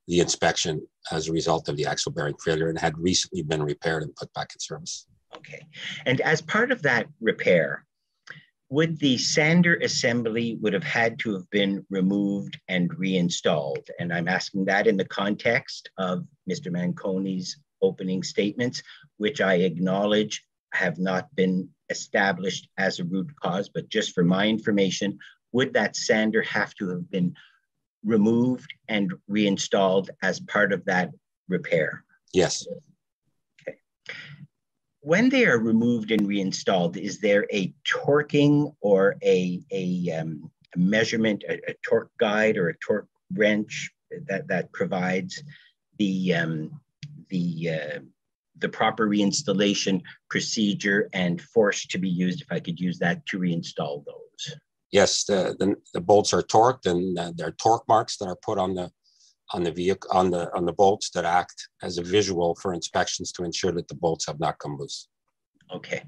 the inspection as a result of the axle bearing failure and had recently been repaired and put back in service. Okay, and as part of that repair, would the sander assembly would have had to have been removed and reinstalled? And I'm asking that in the context of Mr. Manconi's opening statements, which I acknowledge have not been established as a root cause, but just for my information, would that sander have to have been removed and reinstalled as part of that repair? Yes. Okay. When they are removed and reinstalled, is there a torquing or a measurement, a torque guide or a torque wrench that provides the proper reinstallation procedure and force to be used, if I could use that, to reinstall those? Yes, the bolts are torqued, and there are torque marks that are put on the vehicle on the bolts that act as a visual for inspections to ensure that the bolts have not come loose. Okay,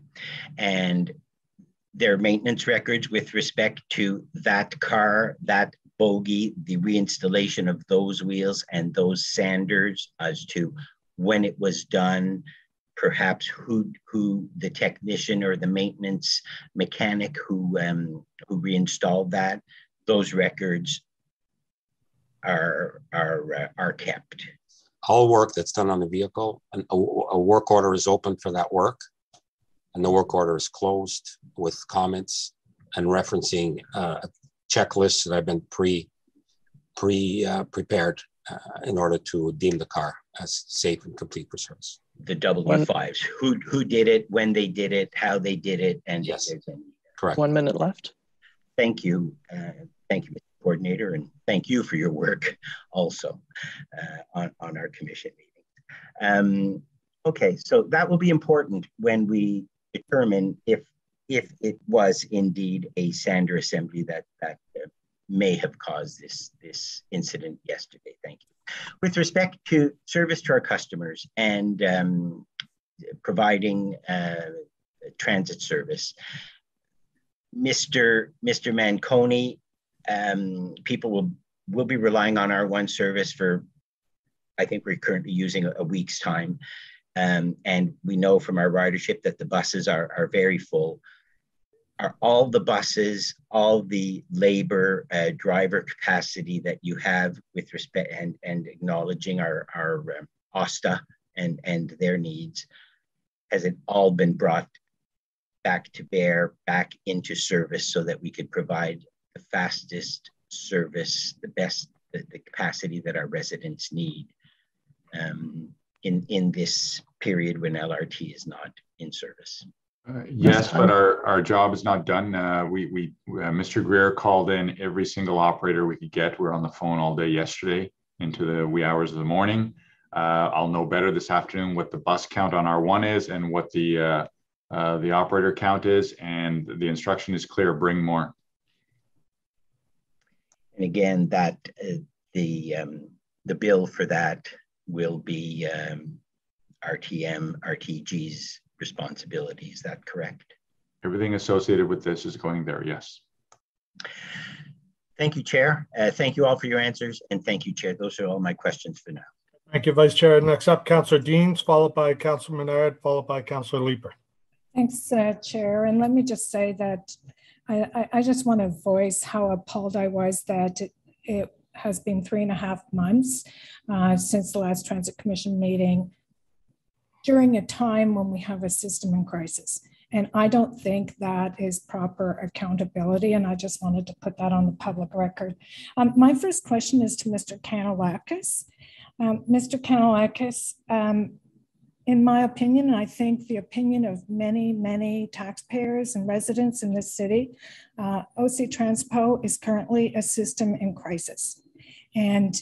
and their maintenance records with respect to that car, that bogie, the reinstallation of those wheels and those sanders as to when it was done, perhaps who the technician or the maintenance mechanic who reinstalled that, those records are kept. All work that's done on the vehicle, a work order is open for that work, and the work order is closed with comments and referencing checklists that have been prepared in order to deem the car as safe and complete for service. The W5s, who did it, when they did it, how they did it, and yes, if there's any. Correct. 1 minute left. Thank you. Thank you, Mr. Coordinator, and thank you for your work also on our commission meeting. Okay, so that will be important when we determine if it was indeed a sander assembly that may have caused this incident yesterday. Thank you. With respect to service to our customers and providing transit service, Mr. Manconi, people will be relying on our one service for, I think we're currently using a week's time. And we know from our ridership that the buses are very full. Are all the buses, all the labor, driver capacity that you have with respect and acknowledging our OSTA and their needs, has it all been brought back to bear, back into service so that we could provide the fastest service, the best, the capacity that our residents need in this period when LRT is not in service? Yes, but our job is not done. Mr. Greer called in every single operator we could get. We're on the phone all day yesterday into the wee hours of the morning. I'll know better this afternoon what the bus count on R1 is and what the operator count is, and the instruction is clear: bring more. And again, that the bill for that will be RTG's responsibility. Is that correct? Everything associated with this is going there, yes. Thank you, Chair. Thank you all for your answers, and thank you, Chair. Those are all my questions for now. Thank you, Vice Chair. Next up, Councillor Deans, followed by Councillor Menard, followed by Councillor Leeper. Thanks, Chair. And let me just say that I just want to voice how appalled I was that it has been 3.5 months since the last Transit Commission meeting, during a time when we have a system in crisis. And I don't think that is proper accountability. And I just wanted to put that on the public record. My first question is to Mr. Kanellakis. Mr. Kanellakis, in my opinion, and I think the opinion of many, many taxpayers and residents in this city, OC Transpo is currently a system in crisis. And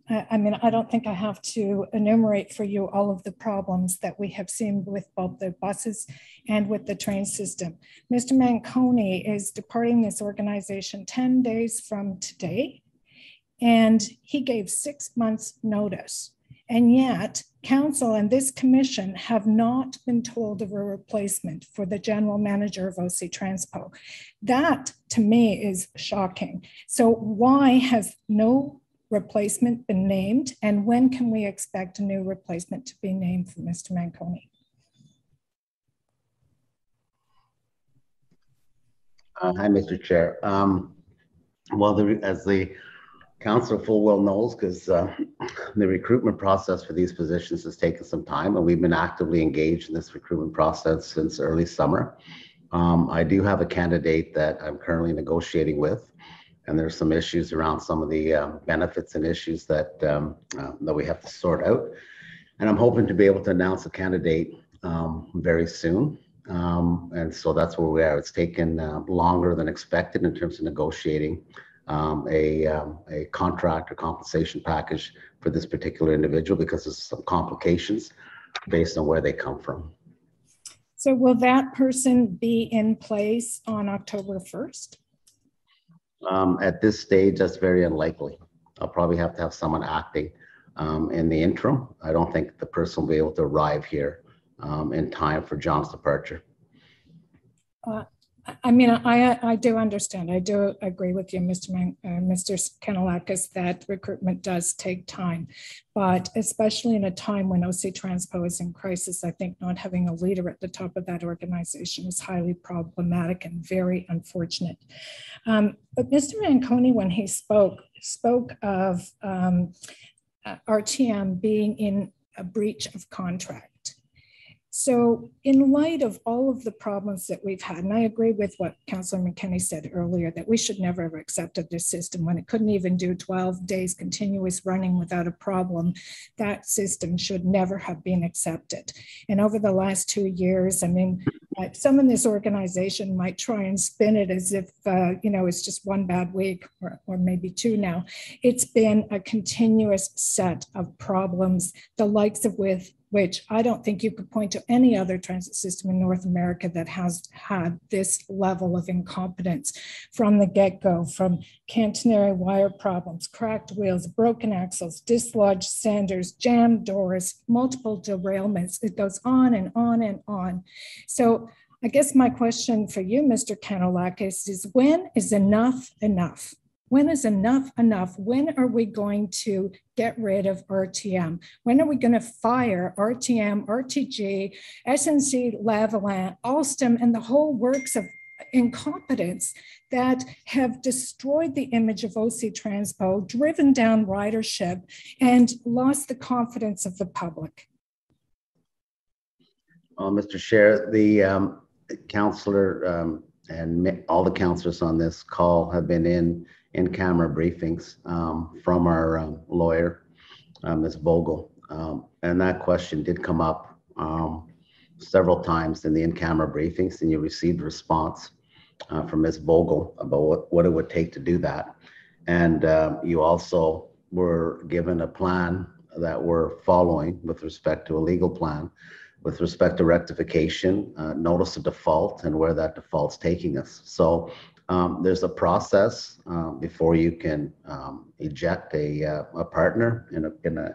I mean, I don't think I have to enumerate for you all of the problems that we have seen with both the buses and with the train system. Mr. Manconi is departing this organization 10 days from today, and he gave 6 months notice. And yet council and this commission have not been told of a replacement for the general manager of OC Transpo. That to me is shocking. So why has no replacement been named, and when can we expect a new replacement to be named for Mr. Manconi? Hi, Mr. Chair. Well, as the council full well knows, because the recruitment process for these positions has taken some time, and we've been actively engaged in this recruitment process since early summer. I do have a candidate that I'm currently negotiating with, and there's some issues around some of the benefits and issues that that we have to sort out. And I'm hoping to be able to announce a candidate very soon. And so that's where we are. It's taken longer than expected in terms of negotiating a contract or compensation package for this particular individual because of some complications based on where they come from. So will that person be in place on October 1st? At this stage, that's very unlikely. I'll probably have to have someone acting in the interim. I don't think the person will be able to arrive here in time for John's departure. I mean, I do understand. I do agree with you, Mr. Kanellakis, that recruitment does take time, but especially in a time when OC Transpo is in crisis, I think not having a leader at the top of that organization is highly problematic and very unfortunate. But Mr. Manconi, when he spoke of RTM being in a breach of contract. So in light of all of the problems that we've had, and I agree with what Councillor McKenney said earlier, that we should never have accepted this system when it couldn't even do 12 days continuous running without a problem. That system should never have been accepted. And over the last 2 years, I mean, some in this organization might try and spin it as if, you know, it's just one bad week or maybe two now. It's been a continuous set of problems, the likes of which I don't think you could point to any other transit system in North America that has had this level of incompetence from the get-go, from catenary wire problems, cracked wheels, broken axles, dislodged sanders, jammed doors, multiple derailments. It goes on and on and on. So I guess my question for you, Mr. Kanellakis, is when is enough enough? When is enough enough? When are we going to get rid of RTM? When are we going to fire RTM, RTG, SNC Lavalin, Alstom, and the whole works of incompetence that have destroyed the image of OC Transpo, driven down ridership, and lost the confidence of the public? Well, Mr. Chair, the councillor and all the councillors on this call have been in-camera briefings from our lawyer, Ms. Vogel. And that question did come up several times in the in-camera briefings, and you received a response from Ms. Vogel about what it would take to do that. And you also were given a plan that we're following with respect to a legal plan, with respect to rectification, notice of default, and where that default's taking us. So there's a process before you can eject a partner in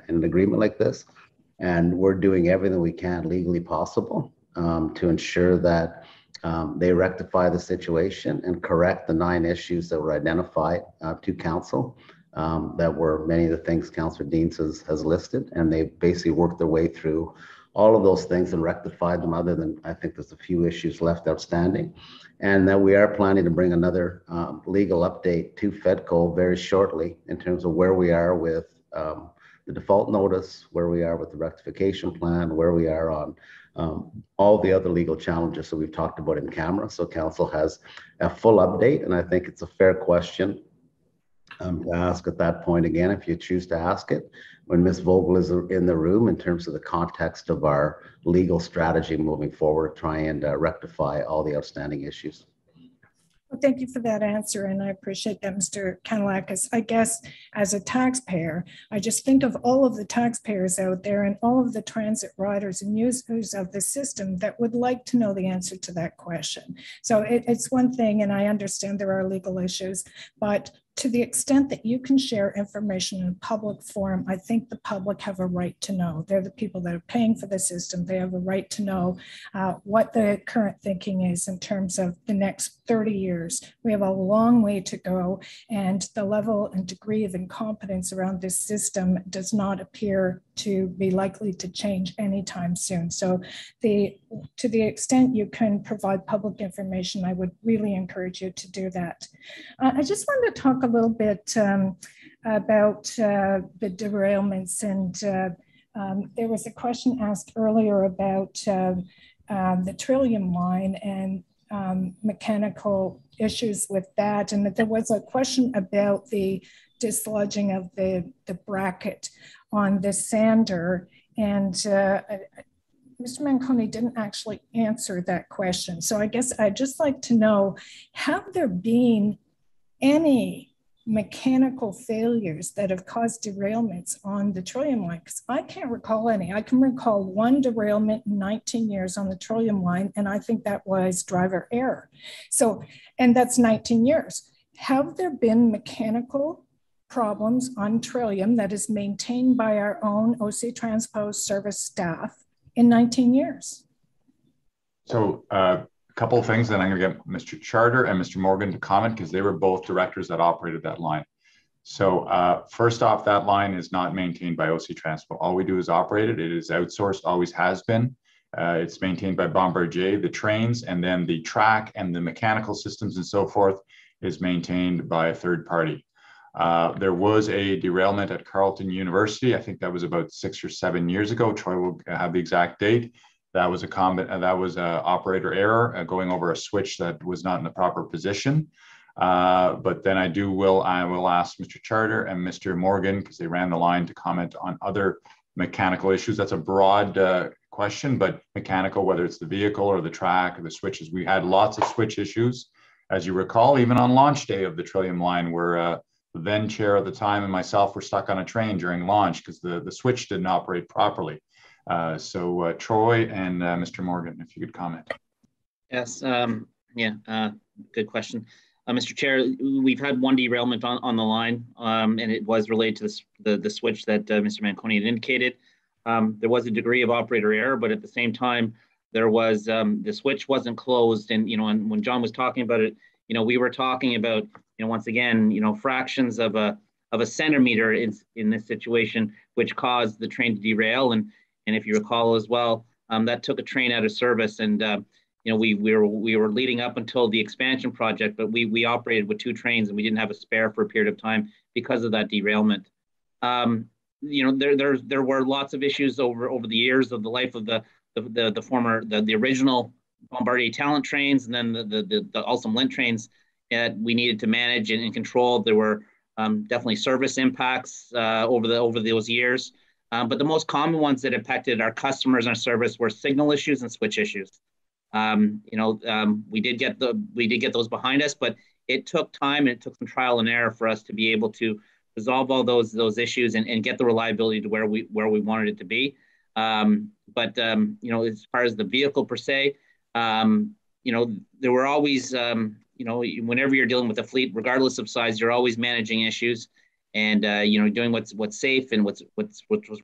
an agreement like this. And we're doing everything we can legally possible to ensure that they rectify the situation and correct the 9 issues that were identified to council. That were many of the things Councillor Deans has listed, and they basically worked their way through all of those things and rectified them, other than I think there's a few issues left outstanding. And that we are planning to bring another legal update to FEDCO very shortly in terms of where we are with the default notice, where we are with the rectification plan, where we are on all the other legal challenges that we've talked about in camera. So council has a full update, and I think it's a fair question to ask at that point again, if you choose to ask it, when Ms. Vogel is in the room, in terms of the context of our legal strategy moving forward, try and rectify all the outstanding issues. Well, thank you for that answer, and I appreciate that, Mr. Kanellakis. I guess as a taxpayer, I just think of all of the taxpayers out there and all of the transit riders and users of the system that would like to know the answer to that question. So it's one thing, and I understand there are legal issues, but to the extent that you can share information in a public forum, I think the public have a right to know. They're the people that are paying for the system. They have a right to know what the current thinking is in terms of the next 30 years. We have a long way to go, and the level and degree of incompetence around this system does not appear to be likely to change anytime soon. So to the extent you can provide public information, I would really encourage you to do that. I just wanted to talk a little bit about the derailments, and there was a question asked earlier about the Trillium line and mechanical issues with that, and that there was a question about the dislodging of the bracket on the sander, and Mr. Manconi didn't actually answer that question. So I guess I'd just like to know, have there been any mechanical failures that have caused derailments on the Trillium line? Because I can't recall any. I can recall one derailment in 19 years on the Trillium line, and I think that was driver error. So, and that's 19 years. Have there been mechanical problems on Trillium that is maintained by our own OC Transpo service staff in 19 years? So a couple of things, then I'm going to get Mr. Charter and Mr. Morgan to comment because they were both directors that operated that line. So first off, that line is not maintained by OC Transpo. All we do is operate it. It is outsourced, always has been. It's maintained by Bombardier, the trains, and then the track and the mechanical systems and so forth is maintained by a third party. There was a derailment at Carleton University. I think that was about 6 or 7 years ago. Troy will have the exact date. That was a operator error going over a switch that was not in the proper position. But then I will ask Mr. Charter and Mr. Morgan, because they ran the line, to comment on other mechanical issues. That's a broad question, but mechanical, whether it's the vehicle or the track or the switches. We had lots of switch issues, as you recall, even on launch day of the Trillium line, where the then chair at the time and myself were stuck on a train during launch because the switch didn't operate properly. So Troy and Mr. Morgan, if you could comment. Yes, good question. Mr. Chair, we've had one derailment on the line, and it was related to the switch that Mr. Manconi had indicated. There was a degree of operator error, but at the same time, there was the switch wasn't closed, and and when John was talking about it, we were talking about once again fractions of a centimeter in this situation, which caused the train to derail, and if you recall as well, that took a train out of service, and we were leading up until the expansion project, but we operated with 2 trains and we didn't have a spare for a period of time because of that derailment. There were lots of issues over the years of the life of the original Bombardier Talent trains, and then the Alstom Lint trains that we needed to manage and control. There were definitely service impacts over those years. But the most common ones that impacted our customers and our service were signal issues and switch issues. We did get those behind us, but it took time and it took some trial and error for us to be able to resolve all those issues and get the reliability to where we wanted it to be. But as far as the vehicle per se, there were always whenever you're dealing with a fleet, regardless of size, you're always managing issues and doing what's safe and what's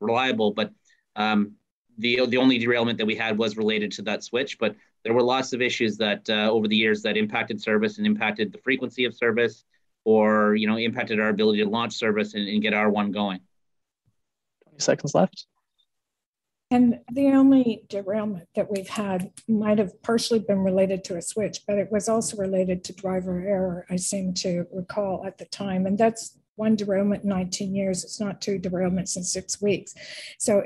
reliable. But the only derailment that we had was related to that switch, but there were lots of issues that over the years that impacted service and impacted the frequency of service, or impacted our ability to launch service and get R1 going. 20 seconds left. And the only derailment that we've had might have partially been related to a switch, but it was also related to driver error, I seem to recall at the time. And that's one derailment in 19 years. It's not 2 derailments in 6 weeks. So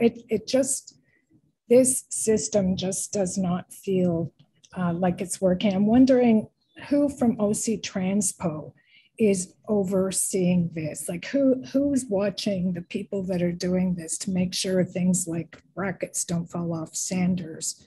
this system just does not feel like it's working. I'm wondering who from OC Transpo is overseeing this? Like who's watching the people that are doing this to make sure things like brackets don't fall off sanders?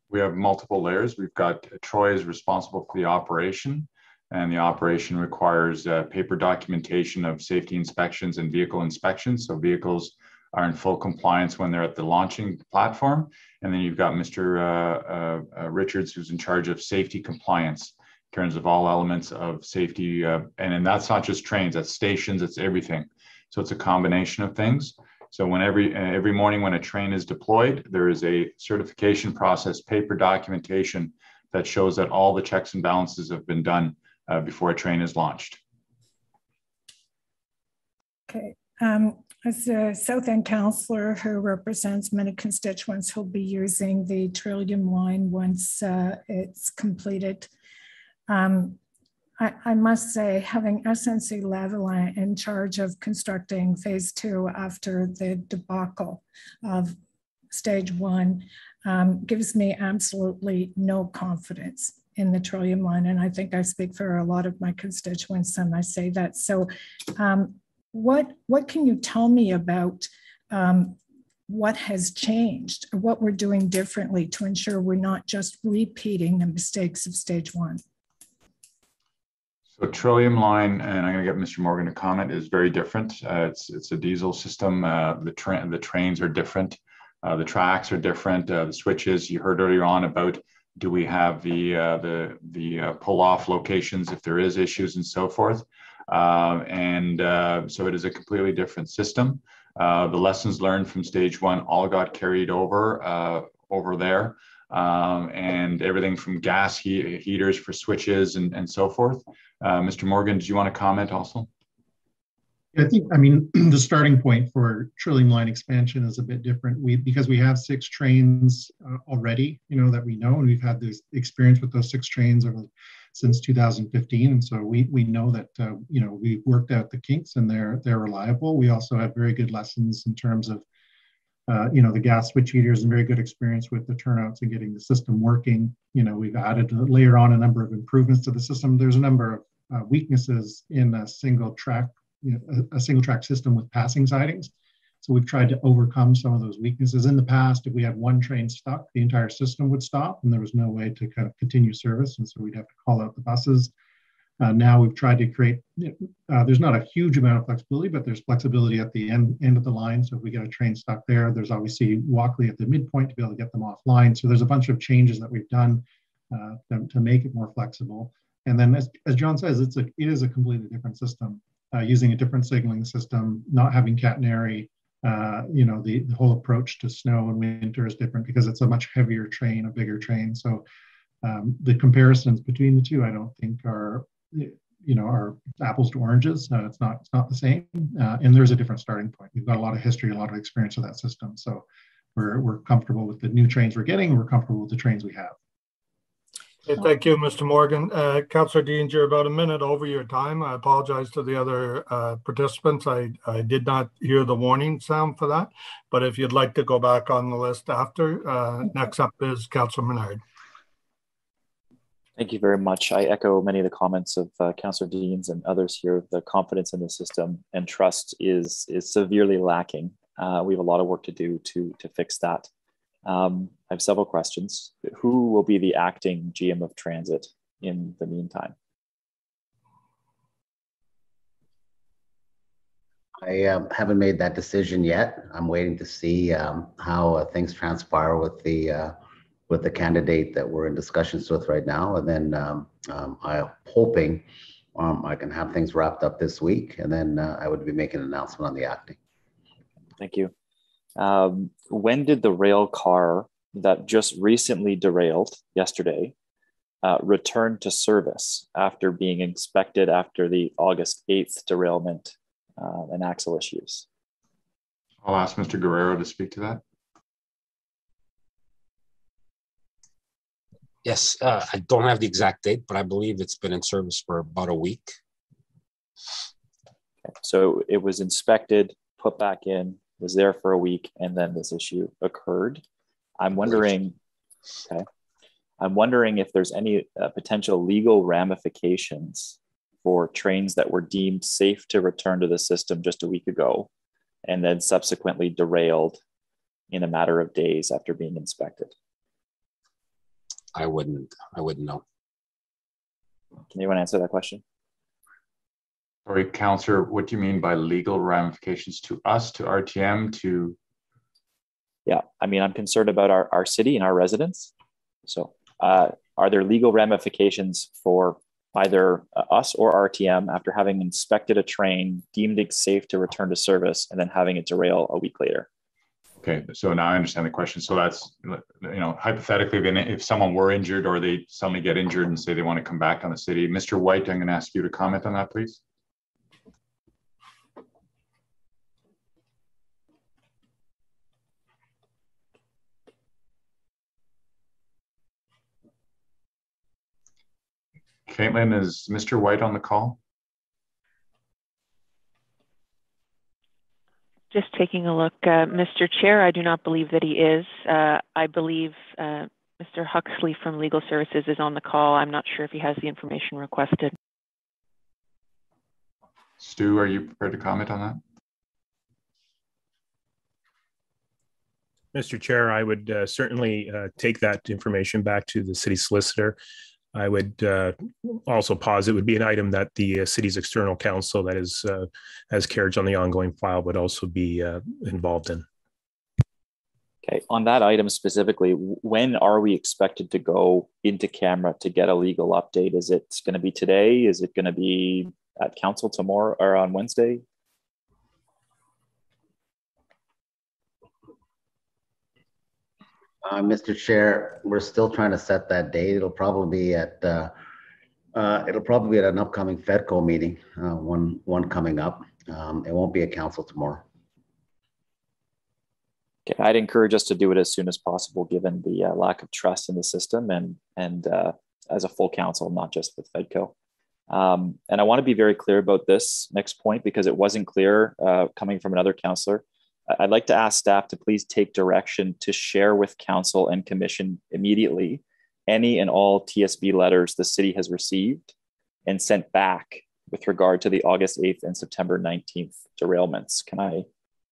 We have multiple layers. We've got Troy is responsible for the operation, and the operation requires paper documentation of safety inspections and vehicle inspections. So vehicles are in full compliance when they're at the launching platform. And then you've got Mr. Richards, who's in charge of safety compliance in terms of all elements of safety. And that's not just trains, that's stations, it's everything. So it's a combination of things. So when every morning when a train is deployed, there is a certification process, paper documentation that shows that all the checks and balances have been done before a train is launched. Okay. As a South End councillor who represents many constituents who'll be using the Trillium line once it's completed, I must say, having SNC Lavalin in charge of constructing phase 2 after the debacle of stage 1 gives me absolutely no confidence in the Trillium line. And I think I speak for a lot of my constituents when I say that. So what can you tell me about what has changed, or what we're doing differently to ensure we're not just repeating the mistakes of stage 1? So Trillium line, and I'm going to get Mr. Morgan to comment, is very different. It's a diesel system. The trains are different. The tracks are different. The switches, you heard earlier on about, do we have the pull-off locations if there is issues and so forth. So it is a completely different system. The lessons learned from stage 1 all got carried over there. And everything from gas heaters for switches and so forth. Mr. Morgan, do you want to comment also? I think, I mean, the starting point for Trillium line expansion is a bit different. Because we have 6 trains already, that we know, and we've had this experience with those 6 trains since 2015. And so we know that, we've worked out the kinks and they're reliable. We also have very good lessons in terms of the gas switch heaters, and very good experience with the turnouts and getting the system working. We've added later on a number of improvements to the system. There's a number of weaknesses in a single track system with passing sidings. So we've tried to overcome some of those weaknesses. In the past, if we had one train stuck, the entire system would stop and there was no way to kind of continue service. And so we'd have to call out the buses. Now we've tried to create, there's not a huge amount of flexibility, but there's flexibility at the end of the line. So if we get a train stuck there, there's obviously Walkley at the midpoint to be able to get them offline. So there's a bunch of changes that we've done to make it more flexible. And then as John says, it is a completely different system, using a different signaling system, not having catenary. The whole approach to snow and winter is different because it's a much heavier train, a bigger train. So the comparisons between the two, I don't think are apples to oranges. It's not the same. And there's a different starting point. We've got a lot of history, a lot of experience with that system. So we're comfortable with the new trains we're getting. We're comfortable with the trains we have. Okay, thank you, Mr. Morgan. Councillor Deans, you're about a minute over your time. I apologize to the other participants. I did not hear the warning sound for that, but if you'd like to go back on the list after, next up is Councillor Menard. Thank you very much. I echo many of the comments of Councillor Deans and others here. The confidence in the system and trust is severely lacking. We have a lot of work to do to fix that. I have several questions. Who will be the acting GM of Transit in the meantime? I haven't made that decision yet. I'm waiting to see how things transpire with the candidate that we're in discussions with right now. And then I'm hoping I can have things wrapped up this week, and then I would be making an announcement on the acting. Thank you. When did the rail car that just recently derailed yesterday return to service after being inspected after the August 8th derailment and axle issues? I'll ask Mr. Guerrero to speak to that. Yes, I don't have the exact date, but I believe it's been in service for about a week. Okay. So it was inspected, put back in, was there for a week, and then this issue occurred. I'm wondering if there's any potential legal ramifications for trains that were deemed safe to return to the system just a week ago and then subsequently derailed in a matter of days after being inspected. I wouldn't know. Can anyone answer that question? Sorry, Councillor, what do you mean by legal ramifications to us, to RTM, to? Yeah, I mean, I'm concerned about our city and our residents. So are there legal ramifications for either us or RTM after having inspected a train, deemed it safe to return to service, and then having it derail a week later? Okay, so now I understand the question. So that's, hypothetically, if someone were injured or they suddenly get injured and say they want to come back on the city. Mr. White, I'm going to ask you to comment on that, please. Caitlin, is Mr. White on the call? Just taking a look, Mr. Chair, I do not believe that he is. I believe Mr. Huxley from Legal Services is on the call. I'm not sure if he has the information requested. Stu, are you prepared to comment on that? Mr. Chair, I would certainly take that information back to the city solicitor. I would also posit it would be an item that the city's external counsel that is has carriage on the ongoing file would also be involved in. Okay, on that item specifically, when are we expected to go into camera to get a legal update? Is it going to be today? Is it going to be at council tomorrow or on Wednesday? Mr. Chair, we're still trying to set that date. It'll probably be at an upcoming FEDCO meeting, one coming up. It won't be at council tomorrow. Okay, I'd encourage us to do it as soon as possible, given the lack of trust in the system and as a full council, not just with FEDCO. And I want to be very clear about this next point because it wasn't clear coming from another councillor. I'd like to ask staff to please take direction to share with council and commission immediately any and all TSB letters the city has received and sent back with regard to the August 8th and September 19th derailments. Can I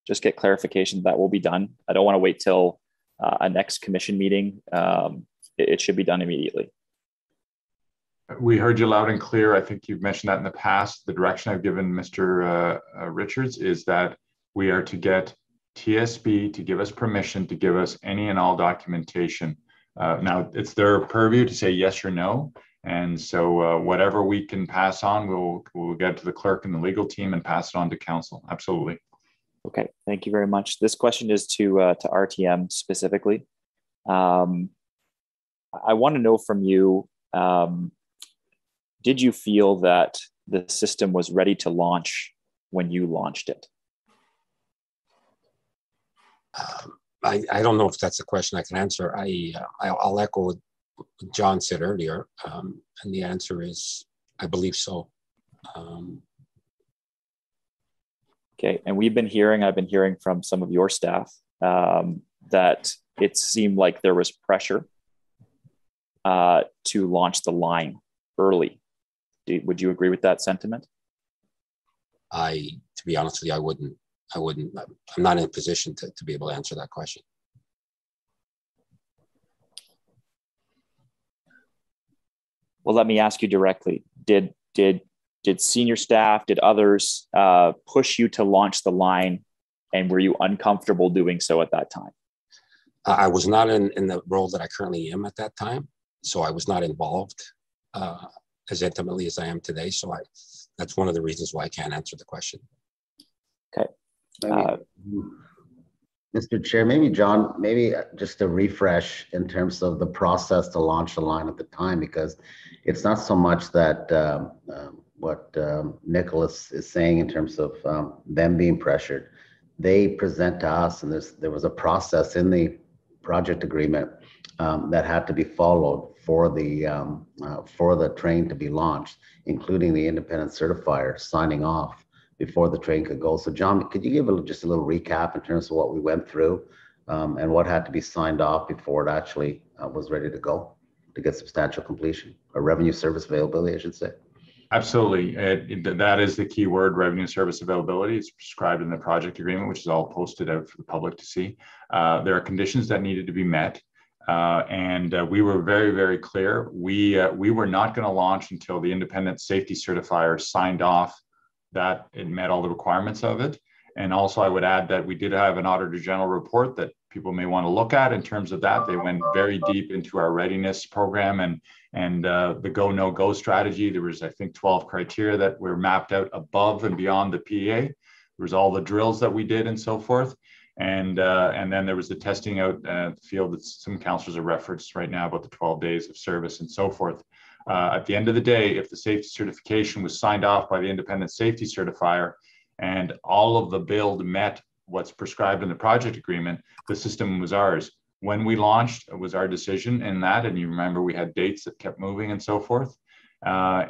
just get clarification that will be done? I don't want to wait till a next commission meeting. It should be done immediately. We heard you loud and clear. I think you've mentioned that in the past. The direction I've given Mr. Richards is that we are to get TSB to give us permission to give us any and all documentation. Now, it's their purview to say yes or no. And so whatever we can pass on, we'll get to the clerk and the legal team and pass it on to council. Absolutely. Okay, thank you very much. This question is to RTM specifically. I want to know from you, did you feel that the system was ready to launch when you launched it? I don't know if that's a question I can answer. I'll echo what John said earlier, and the answer is I believe so. Okay, and I've been hearing from some of your staff that it seemed like there was pressure to launch the line early. Would you agree with that sentiment? To be honest with you, I wouldn't. I'm not in a position to be able to answer that question. Well, let me ask you directly. Did senior staff, did others push you to launch the line, and were you uncomfortable doing so at that time? I was not in the role that I currently am at that time, so I was not involved as intimately as I am today. So that's one of the reasons why I can't answer the question. Okay. Mr. Chair, John, just a refresh in terms of the process to launch the line at the time, because it's not so much that what Nicholas is saying in terms of them being pressured. They present to us, and there was a process in the project agreement that had to be followed for the train to be launched, including the independent certifier signing off before the train could go. So John, could you give just a little recap in terms of what we went through and what had to be signed off before it actually was ready to go to get substantial completion, or revenue service availability, I should say? Absolutely. That is the key word, revenue service availability. It's prescribed in the project agreement, which is all posted out for the public to see. There are conditions that needed to be met. We were very, very clear. We were not going to launch until the independent safety certifier signed off that it met all the requirements of it. And also I would add that we did have an Auditor General report that people may want to look at in terms of that. They went very deep into our readiness program and the go, no go strategy. There was, I think, 12 criteria that were mapped out above and beyond the PEA. There was all the drills that we did and so forth. And then there was the testing out the field that some councillors have referenced right now about the 12 days of service and so forth. At the end of the day, if the safety certification was signed off by the independent safety certifier and all of the build met what's prescribed in the project agreement, the system was ours. When we launched, it was our decision in that, and you remember we had dates that kept moving and so forth. So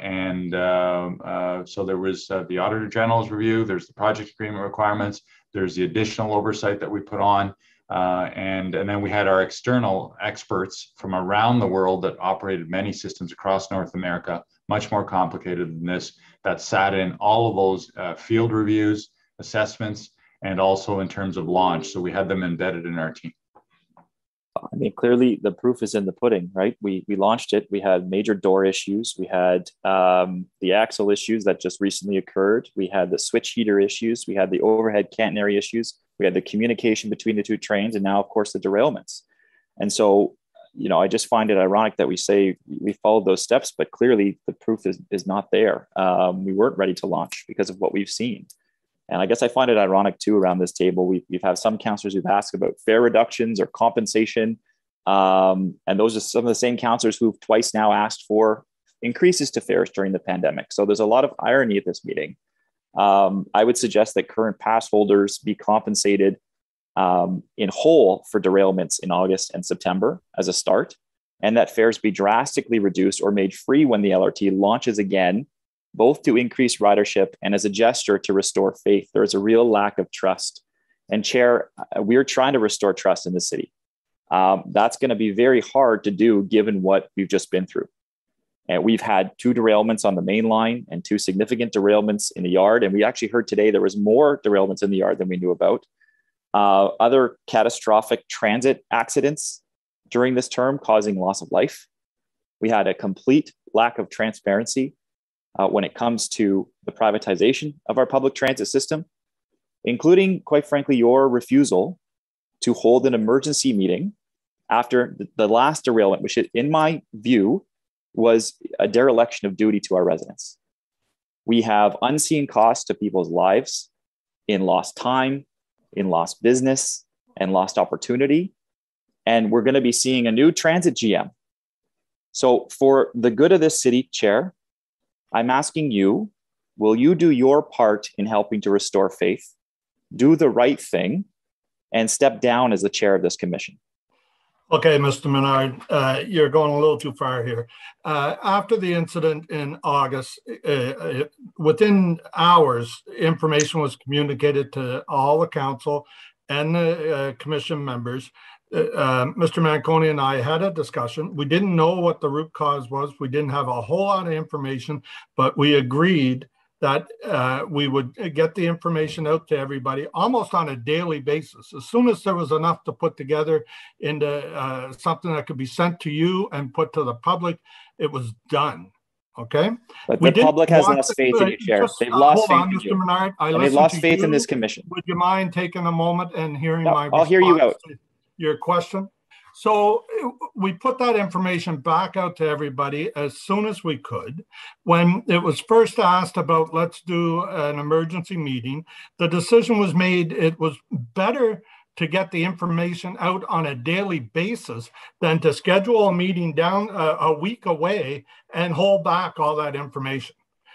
there was the Auditor General's review, there's the project agreement requirements, there's the additional oversight that we put on, and then we had our external experts from around the world that operated many systems across North America, much more complicated than this, that sat in all of those field reviews, assessments, and also in terms of launch. So we had them embedded in our team. I mean, clearly the proof is in the pudding, right? We launched it. We had major door issues. We had the axle issues that just recently occurred. We had the switch heater issues. We had the overhead catenary issues. We had the communication between the two trains, and now, of course, the derailments. And so, you know, I just find it ironic that we say we followed those steps, but clearly the proof is not there. We weren't ready to launch because of what we've seen. And I guess I find it ironic too around this table. We've had some councillors who've asked about fare reductions or compensation. And those are some of the same councillors who've twice now asked for increases to fares during the pandemic. So there's a lot of irony at this meeting. I would suggest that current pass holders be compensated in whole for derailments in August and September as a start, and that fares be drastically reduced or made free when the LRT launches again, both to increase ridership and as a gesture to restore faith. There is a real lack of trust. And Chair, we're trying to restore trust in the city. That's going to be very hard to do given what we've just been through. And we've had 2 derailments on the main line and 2 significant derailments in the yard. And we actually heard today there was more derailments in the yard than we knew about. Other catastrophic transit accidents during this term causing loss of life. We had a complete lack of transparency when it comes to the privatization of our public transit system, including, quite frankly, your refusal to hold an emergency meeting after the last derailment, which in my view was a dereliction of duty to our residents. We have unseen costs to people's lives in lost time, in lost business, and lost opportunity. And we're going to be seeing a new transit GM. So for the good of this city, Chair, I'm asking you, will you do your part in helping to restore faith, do the right thing, and step down as the chair of this commission? Okay, Mr. Menard, you're going a little too far here. After the incident in August, within hours, information was communicated to all the council and the commission members. Mr. Manconi and I had a discussion. We didn't know what the root cause was. We didn't have a whole lot of information, but we agreed that we would get the information out to everybody almost on a daily basis. As soon as there was enough to put together into something that could be sent to you and put to the public, it was done. Okay. But the public has lost faith in you, Chair. They've lost faith in you. Menard, they've lost faith in this commission. Would you mind taking a moment and hearing my response? I'll hear you out. Your question. So we put that information back out to everybody as soon as we could. When it was first asked about, let's do an emergency meeting, the decision was made, it was better to get the information out on a daily basis than to schedule a meeting down a week away and hold back all that information.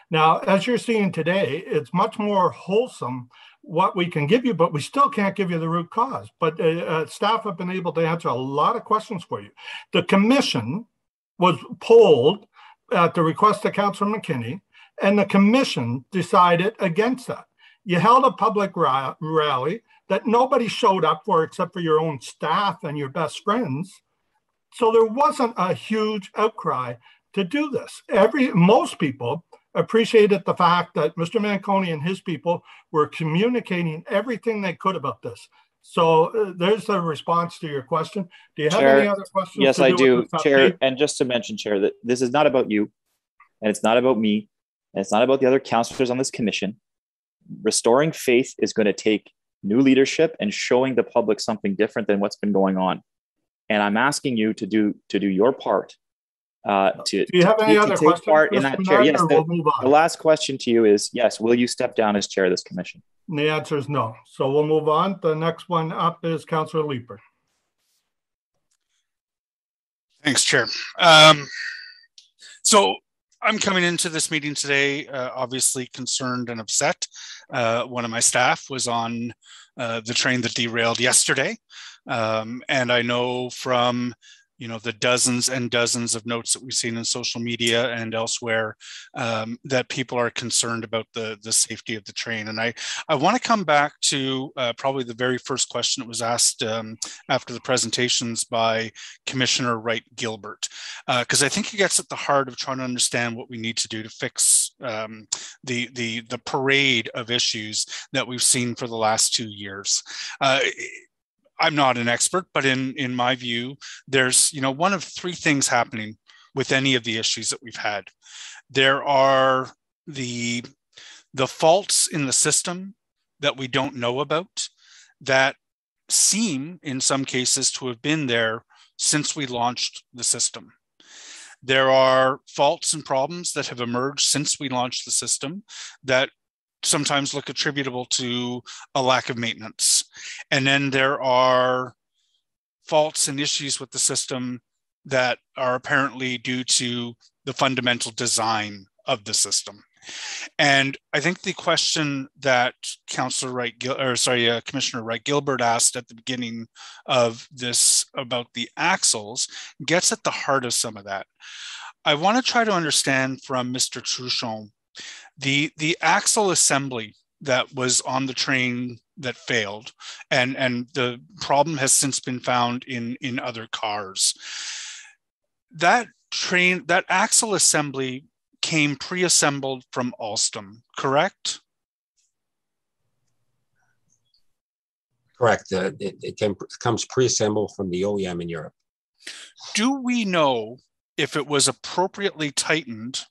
Now, as you're seeing today, it's much more wholesome what we can give you, but we still can't give you the root cause. But staff have been able to answer a lot of questions for you. The commission was polled at the request of Councillor McKinney, and the commission decided against that. You held a public rally that nobody showed up for except for your own staff and your best friends. So there wasn't a huge outcry to do this. Most people appreciated the fact that Mr. Manconi and his people were communicating everything they could about this. So there's the response to your question. Do you have Chair, any other questions? Yes, I do, Chair. And just to mention, Chair, that this is not about you, and it's not about me, and it's not about the other councillors on this commission. Restoring faith is going to take new leadership and showing the public something different than what's been going on. And I'm asking you to do your part. Do you have any other questions? Part in that, Chair? Yes. The last question to you is, yes, will you step down as chair of this commission? And the answer is no. So we'll move on. The next one up is Councillor Leeper. Thanks, Chair. So I'm coming into this meeting today, obviously concerned and upset. One of my staff was on the train that derailed yesterday. And I know from the dozens and dozens of notes that we've seen in social media and elsewhere that people are concerned about the safety of the train. And I want to come back to probably the very first question that was asked after the presentations by Commissioner Wright-Gilbert, because I think it gets at the heart of trying to understand what we need to do to fix the parade of issues that we've seen for the last 2 years. I'm not an expert, but in my view, there's one of three things happening with any of the issues that we've had. There are the faults in the system that we don't know about that seem in some cases to have been there since we launched the system. There are faults and problems that have emerged since we launched the system that sometimes look attributable to a lack of maintenance. And then there are faults and issues with the system that are apparently due to the fundamental design of the system. And I think the question that Commissioner Wright-Gilbert asked at the beginning of this about the axles gets at the heart of some of that. I want to try to understand from Mr. Truchon the axle assembly that was on the train that failed, and the problem has since been found in other cars. That axle assembly came pre-assembled from Alstom, correct? Correct. It comes pre-assembled from the OEM in Europe. Do we know if it was appropriately tightened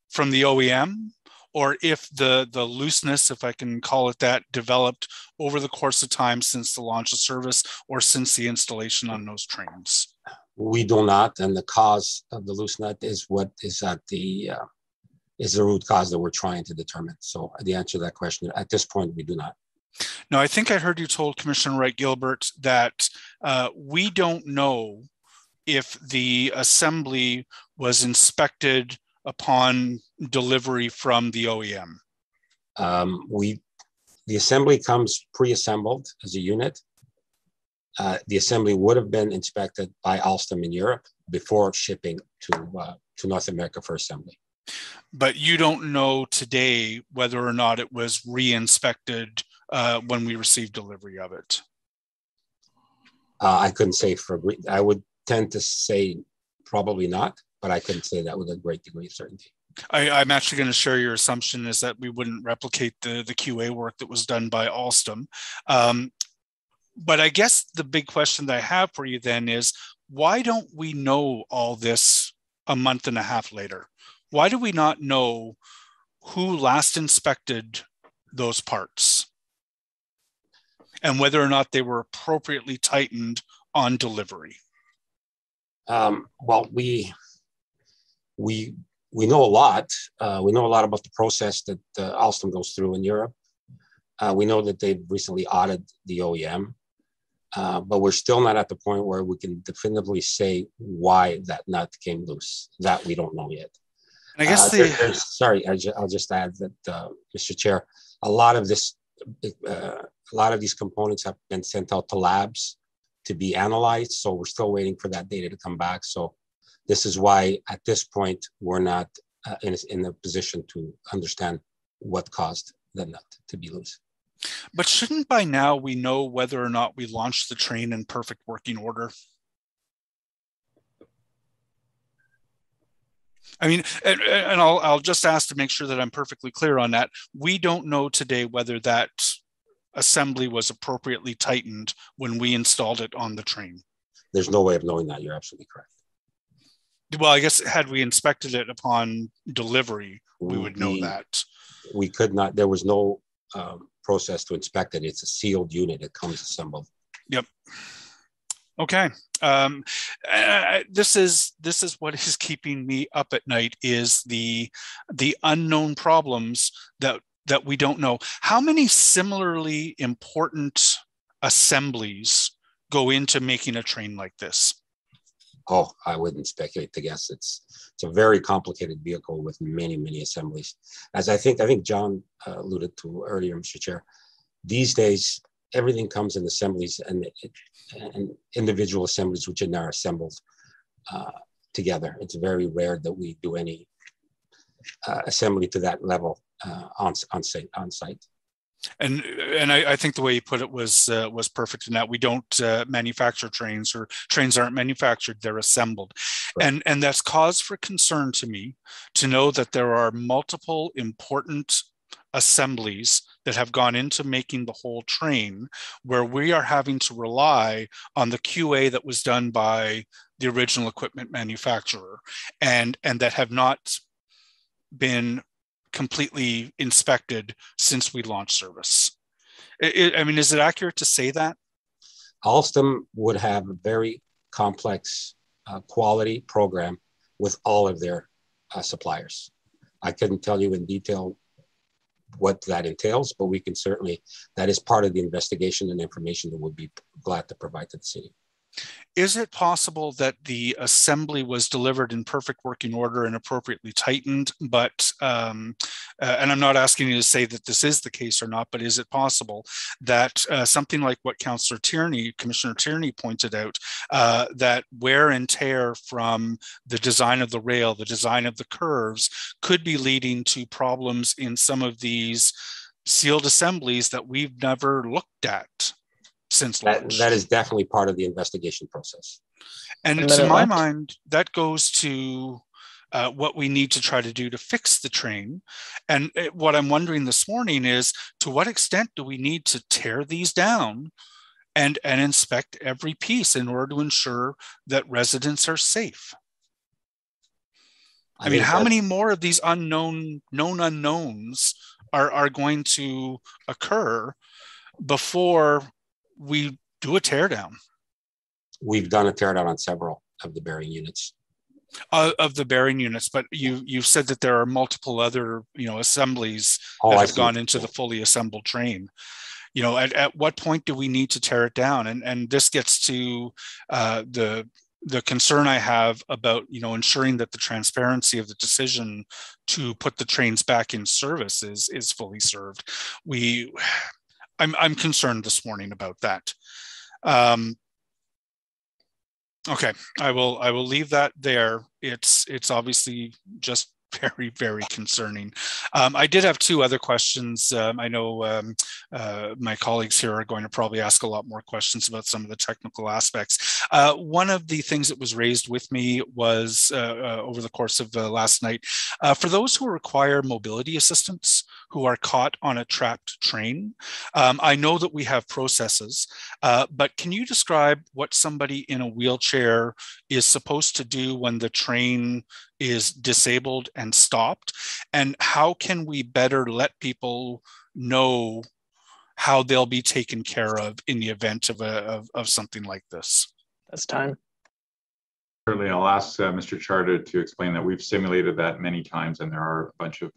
from the OEM, or if the looseness, if I can call it that, developed over the course of time since the launch of service or since the installation on those trains? We do not, and the cause of the loose nut is what is at the root cause that we're trying to determine. So the answer to that question, at this point, we do not. No, I think I heard you told Commissioner Wright-Gilbert that we don't know if the assembly was inspected upon delivery from the OEM. The assembly comes pre-assembled as a unit. The assembly would have been inspected by Alstom in Europe before shipping to North America for assembly. But you don't know today whether or not it was re-inspected when we received delivery of it. I couldn't say I would tend to say probably not, but I couldn't say that with a great degree of certainty. I'm actually going to share your assumption is that we wouldn't replicate the QA work that was done by Alstom. But I guess the big question that I have for you then is, why don't we know all this a month and a half later? Why do we not know who last inspected those parts and whether or not they were appropriately tightened on delivery? Well, we know a lot. We know a lot about the process that Alstom goes through in Europe. We know that they've recently audited the OEM, but we're still not at the point where we can definitively say why that nut came loose. That we don't know yet. I guess I'll just add that, Mr. Chair, a lot of these components have been sent out to labs to be analyzed. So we're still waiting for that data to come back. So this is why at this point, we're not in a position to understand what caused the nut to be loose. But shouldn't by now we know whether or not we launched the train in perfect working order? I mean, and I'll just ask to make sure that I'm perfectly clear on that. We don't know today whether that assembly was appropriately tightened when we installed it on the train? There's no way of knowing that. You're absolutely correct. Well, I guess had we inspected it upon delivery, we would know that. We could not, there was no process to inspect it. It's a sealed unit. It comes assembled. Yep. Okay. This is what is keeping me up at night, is the unknown problems that we don't know. How many similarly important assemblies go into making a train like this? Oh, I wouldn't speculate to guess. It's a very complicated vehicle with many, many assemblies. As I think John alluded to earlier, Mr. Chair, these days, everything comes in assemblies and individual assemblies which are now assembled together. It's very rare that we do any assembly to that level on site. And I think the way you put it was perfect in that we don't manufacture trains, or trains aren't manufactured, they're assembled. Right. And that's cause for concern to me to know that there are multiple important assemblies that have gone into making the whole train, where we are having to rely on the QA that was done by the original equipment manufacturer, and that have not been completely inspected since we launched service. I mean, is it accurate to say that? Alstom would have a very complex quality program with all of their suppliers. I couldn't tell you in detail what that entails, but we can certainly, that is part of the investigation and information that we'll be glad to provide to the city. Is it possible that the assembly was delivered in perfect working order and appropriately tightened, but, and I'm not asking you to say that this is the case or not, but is it possible that something like what Commissioner Tierney pointed out, that wear and tear from the design of the rail, the design of the curves, could be leading to problems in some of these sealed assemblies that we've never looked at since launch? That is definitely part of the investigation process. And to my mind, that goes to what we need to try to do to fix the train. And what I'm wondering this morning is, to what extent do we need to tear these down and inspect every piece in order to ensure that residents are safe? I mean, how many more of these known unknowns are going to occur before we do a teardown? We've done a teardown on several of the bearing units. Of the bearing units, but you've said that there are multiple other assemblies that have gone into the fully assembled train. At what point do we need to tear it down? And this gets to the concern I have about ensuring that the transparency of the decision to put the trains back in service is fully served. I'm concerned this morning about that. Okay, I will leave that there. It's obviously just very, very concerning. I did have two other questions. I know my colleagues here are going to probably ask a lot more questions about some of the technical aspects. One of the things that was raised with me was over the course of last night, for those who require mobility assistance, who are caught on a trapped train. I know that we have processes, but can you describe what somebody in a wheelchair is supposed to do when the train is disabled and stopped? And how can we better let people know how they'll be taken care of in the event of something like this? That's time. Certainly, I'll ask Mr. Charter to explain that. We've simulated that many times, and there are a bunch of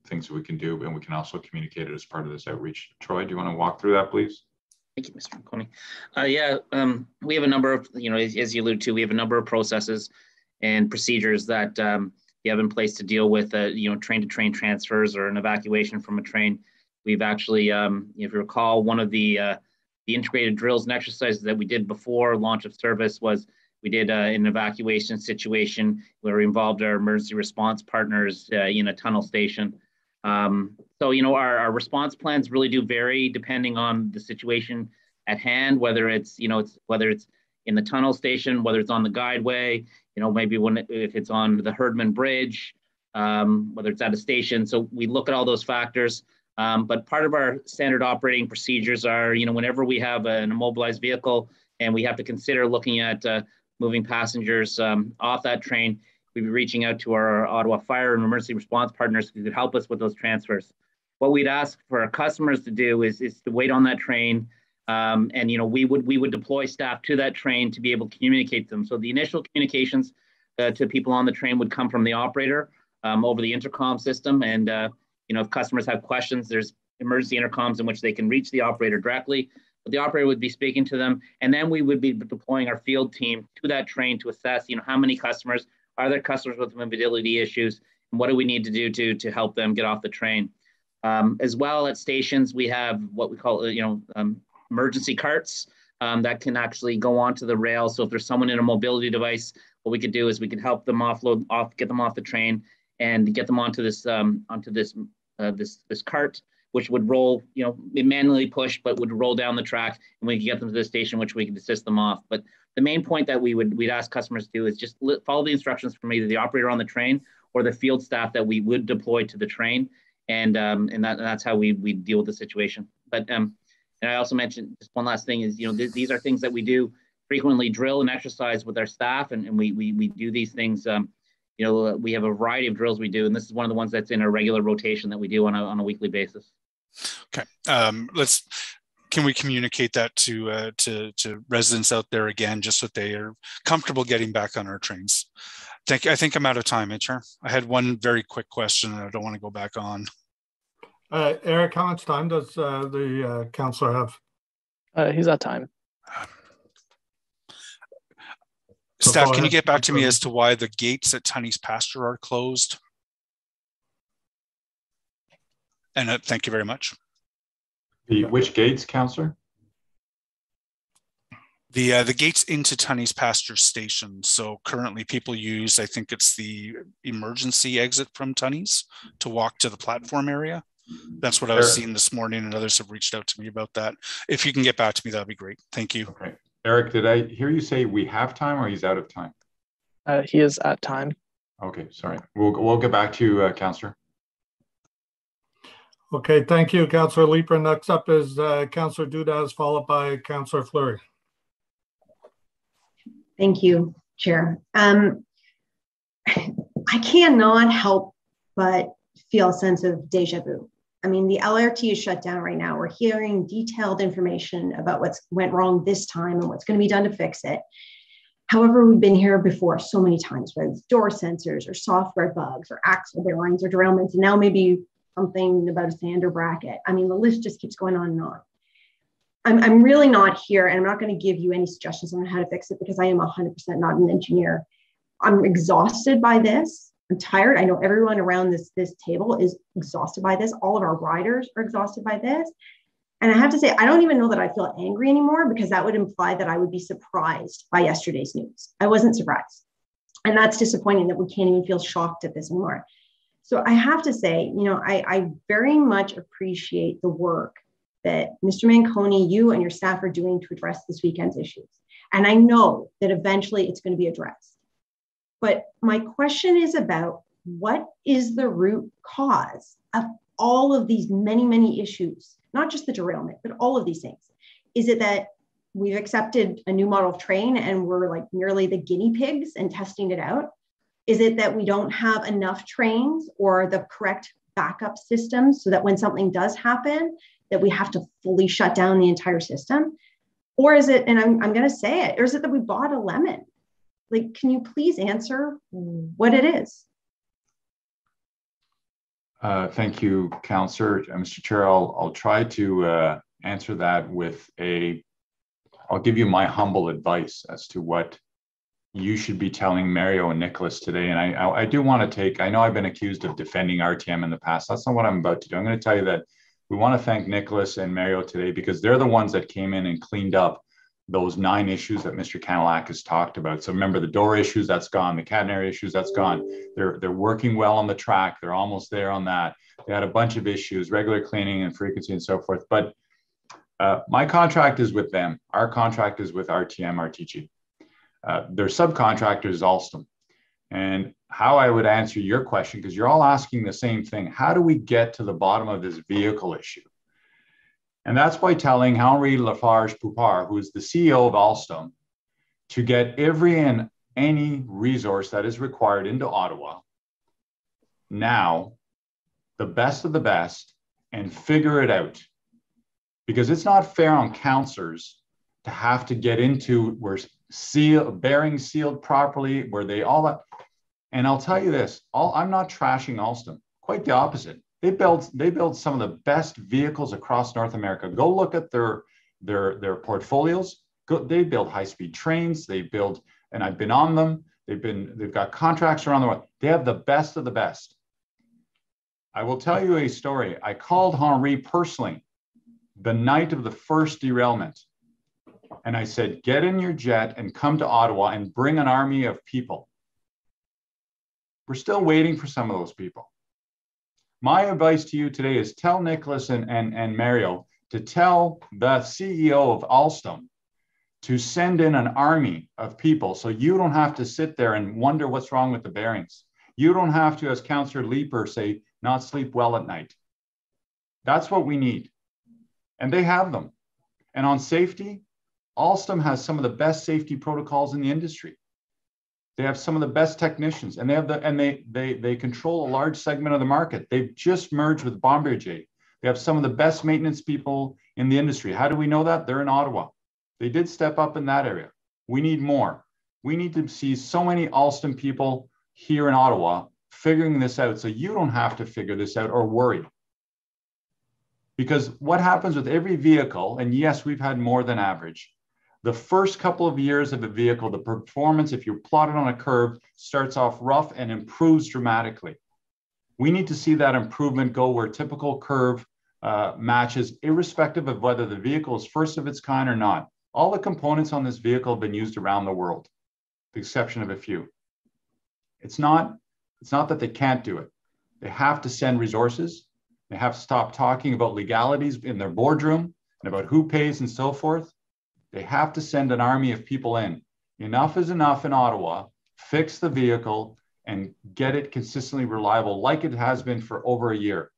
things that we can do, and we can also communicate it as part of this outreach. Troy, do you want to walk through that, please? Thank you, Mr. Manconi. We have a number of, as you alluded to, we have a number of processes and procedures that you have in place to deal with, train-to-train transfers or an evacuation from a train. We've actually, if you recall, one of the integrated drills and exercises that we did before launch of service was we did an evacuation situation where we involved our emergency response partners in a tunnel station. Our response plans really do vary depending on the situation at hand, whether it's in the tunnel station, whether it's on the guideway, maybe if it's on the Herdman Bridge, whether it's at a station. So we look at all those factors. But part of our standard operating procedures are, whenever we have an immobilized vehicle and we have to consider looking at moving passengers off that train, we'd be reaching out to our Ottawa Fire and Emergency Response partners who could help us with those transfers. What we'd ask for our customers to do is to wait on that train, and we would deploy staff to that train to be able to communicate them. So the initial communications to people on the train would come from the operator over the intercom system, and if customers have questions, there's emergency intercoms in which they can reach the operator directly. But the operator would be speaking to them, and then we would be deploying our field team to that train to assess, how many customers, are there customers with mobility issues, and what do we need to do to help them get off the train. As well, at stations, we have what we call, emergency carts that can actually go onto the rail. So if there's someone in a mobility device, what we could do is we could help them get them off the train and get them onto this this cart, which would roll, manually push, but would roll down the track, and we could get them to the station, which we could assist them off. But the main point that we'd ask customers to do is just follow the instructions from either the operator on the train or the field staff that we would deploy to the train, and that's how we deal with the situation. But and I also mentioned just one last thing is, these are things that we do frequently, drill and exercise with our staff, and we do these things. We have a variety of drills we do, and this is one of the ones that's in a regular rotation that we do on a weekly basis. Okay, can we communicate that to residents out there again, just so they are comfortable getting back on our trains? I think I'm out of time, Chair. I had one very quick question, and I don't want to go back on. Eric, how much time does the councillor have? He's at time. Staff, can you get back to me as to why the gates at Tunney's Pasture are closed? And thank you very much. Which gates, councillor? The gates into Tunney's Pasture Station. So currently people use, I think it's the emergency exit from Tunney's to walk to the platform area. That's what I was seeing this morning, and others have reached out to me about that. If you can get back to me, that'd be great. Thank you. Okay. Eric, did I hear you say we have time, or he's out of time? He is at time. Okay, sorry. We'll get back to you, councillor. Okay, thank you, Councillor Leeper. Next up is Councillor Dudas, followed by Councillor Fleury. Thank you, Chair. I cannot help but feel a sense of deja vu. I mean, the LRT is shut down right now. We're hearing detailed information about what's went wrong this time and what's going to be done to fix it. However, we've been here before so many times, whether it's door sensors or software bugs or axle bearings or derailments, and now maybe something about a sander bracket. I mean, the list just keeps going on and on. I'm really not here, and I'm not going to give you any suggestions on how to fix it because I am 100% not an engineer. I'm exhausted by this. I'm tired. I know everyone around this table is exhausted by this. All of our riders are exhausted by this. And I have to say, I don't even know that I feel angry anymore, because that would imply that I would be surprised by yesterday's news. I wasn't surprised. And that's disappointing that we can't even feel shocked at this anymore. So I have to say, I very much appreciate the work that Mr. Manconi, you and your staff are doing to address this weekend's issues. And I know that eventually it's going to be addressed. But my question is about what is the root cause of all of these many, many issues, not just the derailment, but all of these things. Is it that we've accepted a new model of train and we're like merely the guinea pigs and testing it out? Is it that we don't have enough trains or the correct backup systems so that when something does happen, that we have to fully shut down the entire system? Or is it, and I'm going to say it, or is it that we bought a lemon? Like, can you please answer what it is? Thank you, Councillor. Mr. Chair, I'll try to answer that with I'll give you my humble advice as to what you should be telling Mario and Nicholas today. And I do want to I know I've been accused of defending RTM in the past. That's not what I'm about to do. I'm going to tell you that we want to thank Nicholas and Mario today because they're the ones that came in and cleaned up those 9 issues that Mr. Kanalak has talked about. So remember the door issues, that's gone. The catenary issues, that's gone. They're working well on the track. They're almost there on that. They had a bunch of issues, regular cleaning and frequency and so forth. But my contract is with them. Our contract is with RTM, RTG. Their subcontractor is Alstom. And how I would answer your question, because you're all asking the same thing. How do we get to the bottom of this vehicle issue? And that's by telling Henri Lafarge-Poupard, who is the CEO of Alstom, to get every and any resource that is required into Ottawa now, the best of the best, and figure it out. Because it's not fair on councillors to have to get into where bearings sealed properly, where they all that. And I'll tell you this, I'm not trashing Alstom, quite the opposite. They build some of the best vehicles across North America. Go look at their portfolios. They build high-speed trains. They build, and I've been on them. They've got contracts around the world. They have the best of the best. I will tell you a story. I called Henri personally the night of the first derailment. And I said, get in your jet and come to Ottawa and bring an army of people. We're still waiting for some of those people. My advice to you today is tell Nicholas and Mario to tell the CEO of Alstom to send in an army of people so you don't have to sit there and wonder what's wrong with the bearings. You don't have to, as Councillor Leeper say, not sleep well at night. That's what we need. And they have them. And on safety, Alstom has some of the best safety protocols in the industry. They have some of the best technicians, and they control a large segment of the market. They've just merged with Bombardier. They have some of the best maintenance people in the industry. How do we know that? They're in Ottawa. They did step up in that area. We need more. We need to see so many Alstom people here in Ottawa figuring this out so you don't have to figure this out or worry. Because what happens with every vehicle, and yes, we've had more than average, the first couple of years of a vehicle, the performance, if you plot it on a curve, starts off rough and improves dramatically. We need to see that improvement go where typical curve matches, irrespective of whether the vehicle is first of its kind or not. All the components on this vehicle have been used around the world, with the exception of a few. It's not that they can't do it. They have to send resources. They have to stop talking about legalities in their boardroom and about who pays and so forth. They have to send an army of people in. Enough is enough in Ottawa. Fix the vehicle and get it consistently reliable like it has been for over a year.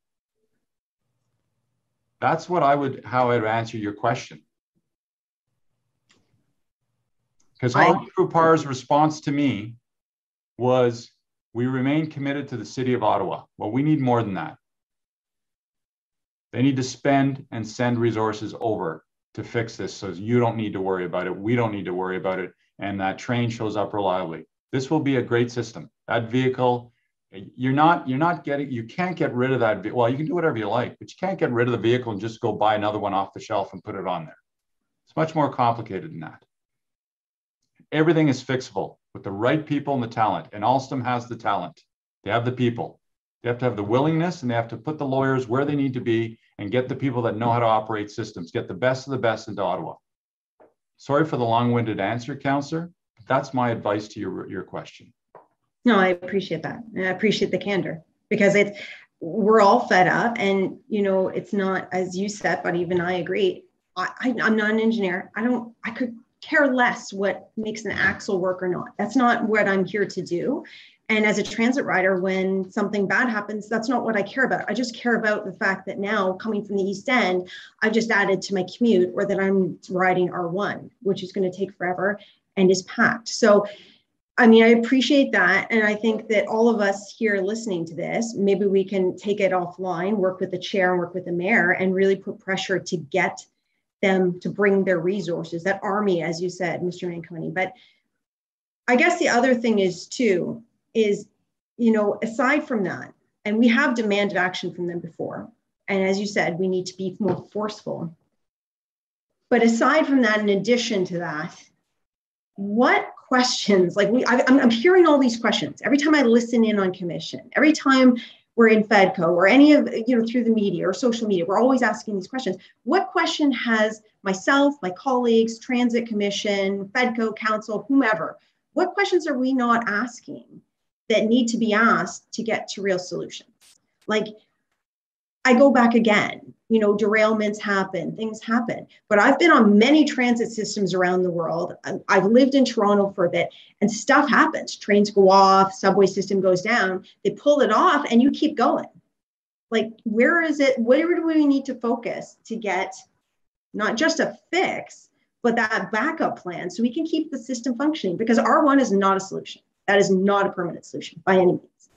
That's what how I would answer your question. Because Henri Poupard's response to me was, we remain committed to the City of Ottawa. Well, we need more than that. They need to spend and send resources over to fix this so you don't need to worry about it. We don't need to worry about it. And that train shows up reliably. This will be a great system. That vehicle, you can't get rid of that. Well, you can do whatever you like, but you can't get rid of the vehicle and just go buy another one off the shelf and put it on there. It's much more complicated than that. Everything is fixable with the right people and the talent. And Alstom has the talent. They have the people. They have to have the willingness, and they have to put the lawyers where they need to be and get the people that know how to operate systems, get the best of the best into Ottawa. Sorry for the long-winded answer, Councillor. That's my advice to your question. No, I appreciate that. And I appreciate the candor, because we're all fed up, and it's not, as you said, but even I agree. I'm not an engineer. I could care less what makes an axle work or not. That's not what I'm here to do. And as a transit rider, when something bad happens, that's not what I care about. I just care about the fact that now, coming from the East End, I've just added to my commute, or that I'm riding R1, which is going to take forever and is packed. So, I mean, I appreciate that. And I think that all of us here listening to this, maybe we can take it offline, work with the chair and work with the mayor, and really put pressure to get them to bring their resources, that army, as you said, Mr. Manconi. But I guess the other thing is aside from that, and we have demanded action from them before, and as you said, we need to be more forceful. But aside from that, in addition to that, what questions, I'm hearing all these questions every time I listen in on commission, every time we're in FEDCO or any of, through the media or social media, we're always asking these questions. What question has myself, my colleagues, Transit Commission, FEDCO, Council, whomever, what questions are we not asking that need to be asked to get to real solutions? I go back again. You know, derailments happen, things happen. But I've been on many transit systems around the world. I've lived in Toronto for a bit, and stuff happens. Trains go off, subway system goes down, they pull it off, and you keep going. Like, where is it? Where do we need to focus to get not just a fix, but that backup plan so we can keep the system functioning? Because R1 is not a solution. That is not a permanent solution by any means.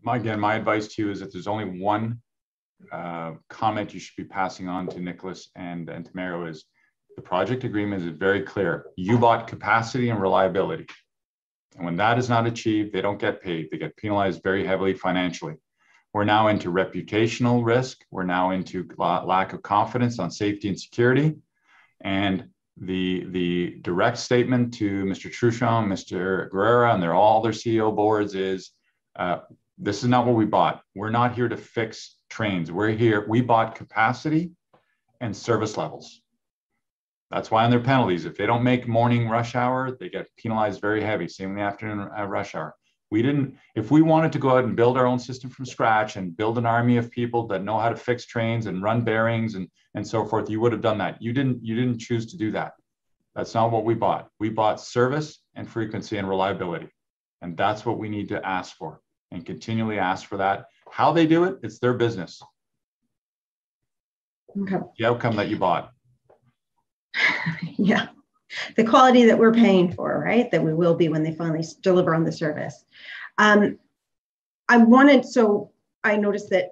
Again, my advice to you is if there's only one comment you should be passing on to Nicholas and to Mario, is the project agreement is very clear. You bought capacity and reliability. And when that is not achieved, they don't get paid. They get penalized very heavily financially. We're now into reputational risk. We're now into lack of confidence on safety and security. And the direct statement to Mr. Truchon, Mr. Guerrera, and all their CEO boards is, this is not what we bought. We're not here to fix trains. We bought capacity and service levels. That's why on their penalties, if they don't make morning rush hour, they get penalized very heavy. Same in the afternoon rush hour. If we wanted to go out and build our own system from scratch and build an army of people that know how to fix trains and run bearings and so forth, you would have done that. You didn't choose to do that. That's not what we bought. We bought service and frequency and reliability. And that's what we need to ask for and continually ask for that. How they do it, it's their business. Okay. The outcome that you bought. Yeah. The quality that we're paying for, right? That we will be when they finally deliver on the service. I noticed that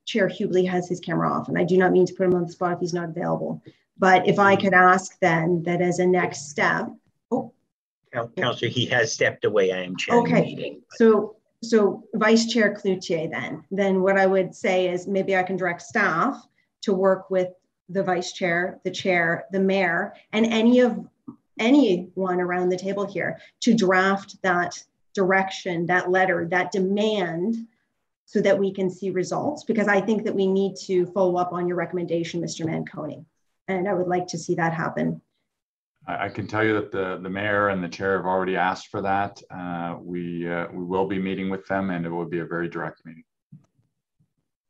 Chair Hubley has his camera off, and I do not mean to put him on the spot if he's not available. But if I could ask then that as a next step, Councillor, he has stepped away. I am chairing the meeting. So Vice Chair Cloutier then what I would say is maybe I can direct staff to work with the Vice Chair, the Chair, the Mayor, and anyone around the table here to draft that direction, that letter, that demand, so that we can see results. Because I think that we need to follow up on your recommendation, Mr. Manconi, and I would like to see that happen. I can tell you that the Mayor and the Chair have already asked for that. We will be meeting with them, and it will be a very direct meeting.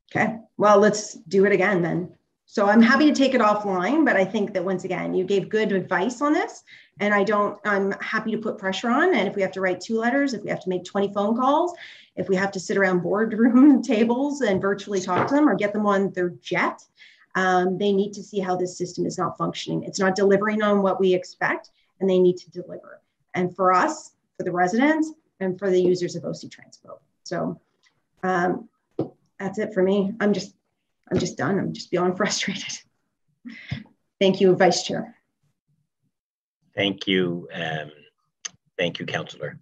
Okay, well, let's do it again then. So I'm happy to take it offline, but I think that once again, you gave good advice on this, and I'm happy to put pressure on. And if we have to write 2 letters, if we have to make 20 phone calls, if we have to sit around boardroom tables and virtually talk to them or get them on their jet, they need to see how this system is not functioning. It's not delivering on what we expect, and they need to deliver. And for us, for the residents, and for the users of OC Transpo. So that's it for me. I'm just done. I'm just beyond frustrated. Thank you, Vice Chair. Thank you. Thank you, Councillor.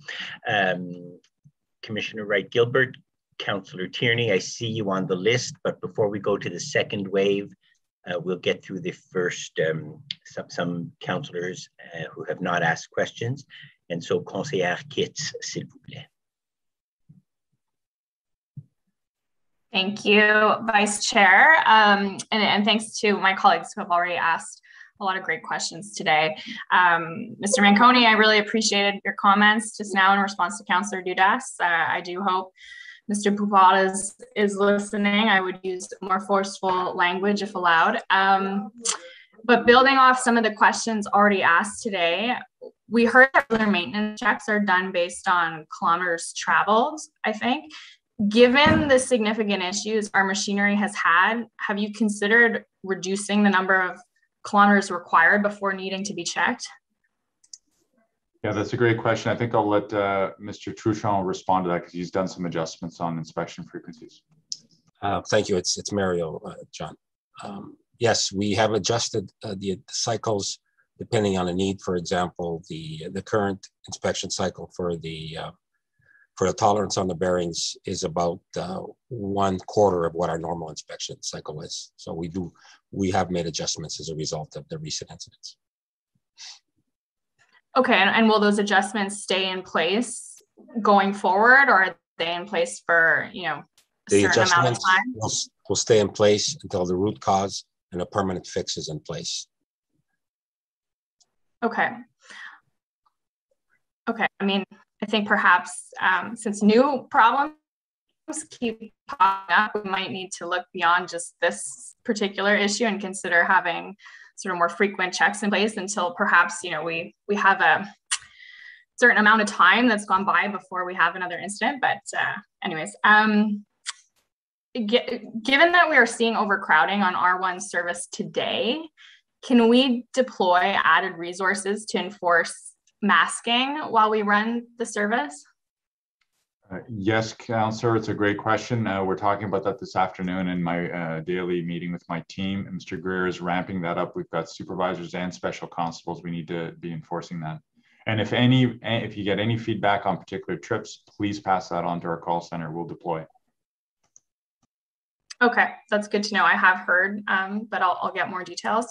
Commissioner Wright-Gilbert, Councillor Tierney, I see you on the list, but before we go to the second wave, we'll get through the first, some councillors who have not asked questions. And so, Conseillère Kitts, s'il vous plaît. Thank you, Vice Chair. And thanks to my colleagues who have already asked a lot of great questions today. Mr. Manconi, I really appreciated your comments just now in response to Councillor Dudas. I do hope Mr. Poupard is listening. I would use more forceful language if allowed. But building off some of the questions already asked today, we heard that regular maintenance checks are done based on kilometers traveled, I think. Given the significant issues our machinery has had, have you considered reducing the number of kilometers required before needing to be checked? Yeah, that's a great question. I think I'll let Mr. Truchon respond to that because he's done some adjustments on inspection frequencies. Thank you. It's Mario, John. Yes, we have adjusted the cycles depending on the need. For example, the current inspection cycle for the tolerance on the bearings is about 1/4 of what our normal inspection cycle is. So we have made adjustments as a result of the recent incidents. Okay, and will those adjustments stay in place going forward, or are they in place for, a certain amount of time? Will stay in place until the root cause and a permanent fix is in place. Okay. Okay, I mean, I think perhaps since new problems keep popping up, we might need to look beyond just this particular issue and consider having sort of more frequent checks in place until perhaps, you know, we have a certain amount of time that's gone by before we have another incident. But anyways, given that we are seeing overcrowding on R1 service today, can we deploy added resources to enforce masking while we run the service? Yes, Councillor, it's a great question. We're talking about that this afternoon in my daily meeting with my team. Mr. Greer is ramping that up. We've got supervisors and special constables. We need to be enforcing that. And if you get any feedback on particular trips, please pass that on to our call center. We'll deploy. Okay, that's good to know. I have heard, but I'll get more details.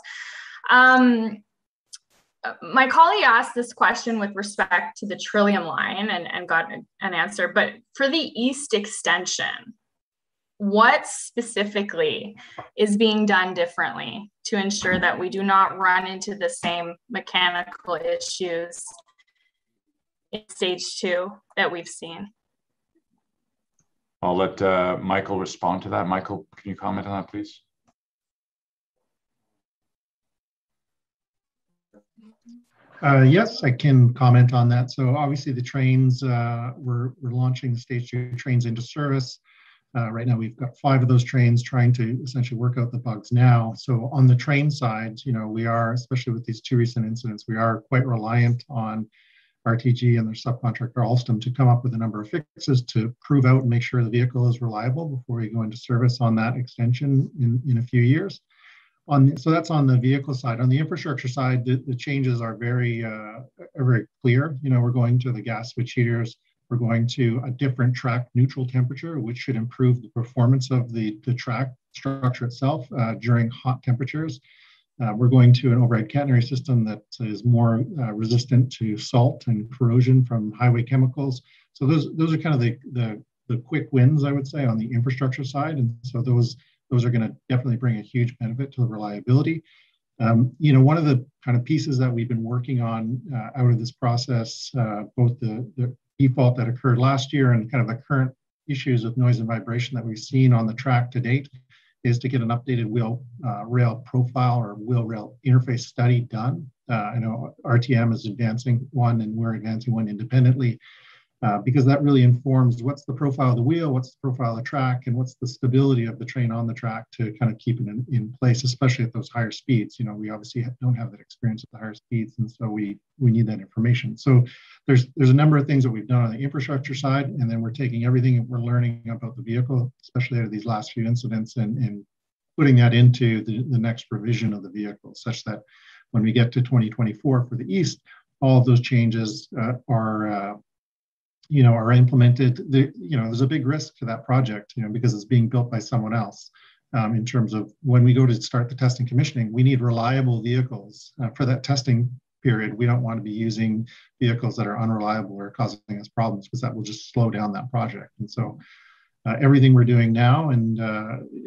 My colleague asked this question with respect to the Trillium line and got an answer, but for the East Extension, what specifically is being done differently to ensure that we do not run into the same mechanical issues in stage 2 that we've seen? I'll let Michael respond to that. Michael, can you comment on that, please? Yes, I can comment on that. So obviously the trains, we're launching the stage 2 trains into service. Right now we've got 5 of those trains trying to essentially work out the bugs now. So on the train side, you know, we are, especially with these 2 recent incidents, we are quite reliant on RTG and their subcontractor Alstom to come up with a number of fixes to prove out and make sure the vehicle is reliable before we go into service on that extension in a few years. So that's on the vehicle side. On the infrastructure side, the changes are very clear. You know, we're going to the gas switch heaters. We're going to a different track neutral temperature, which should improve the performance of the track structure itself during hot temperatures. We're going to an overhead catenary system that is more resistant to salt and corrosion from highway chemicals. So those are kind of the quick wins, I would say, on the infrastructure side. And so those are going to definitely bring a huge benefit to the reliability. You know, one of the kind of pieces that we've been working on out of this process, both the default that occurred last year and kind of the current issues with noise and vibration that we've seen on the track to date, is to get an updated wheel rail profile or wheel rail interface study done. I know RTM is advancing one and we're advancing one independently. Because that really informs what's the profile of the wheel, what's the profile of the track, and what's the stability of the train on the track to kind of keep it in place, especially at those higher speeds. You know, we obviously don't have that experience at the higher speeds, and so we need that information. So there's a number of things that we've done on the infrastructure side, and then we're taking everything that we're learning about the vehicle, especially out of these last few incidents, and putting that into the next revision of the vehicle, such that when we get to 2024 for the East, all of those changes are implemented. There's a big risk to that project, because it's being built by someone else. In terms of when we go to start the testing commissioning, we need reliable vehicles for that testing period. We don't want to be using vehicles that are unreliable or causing us problems, because that will just slow down that project. And so everything we're doing now and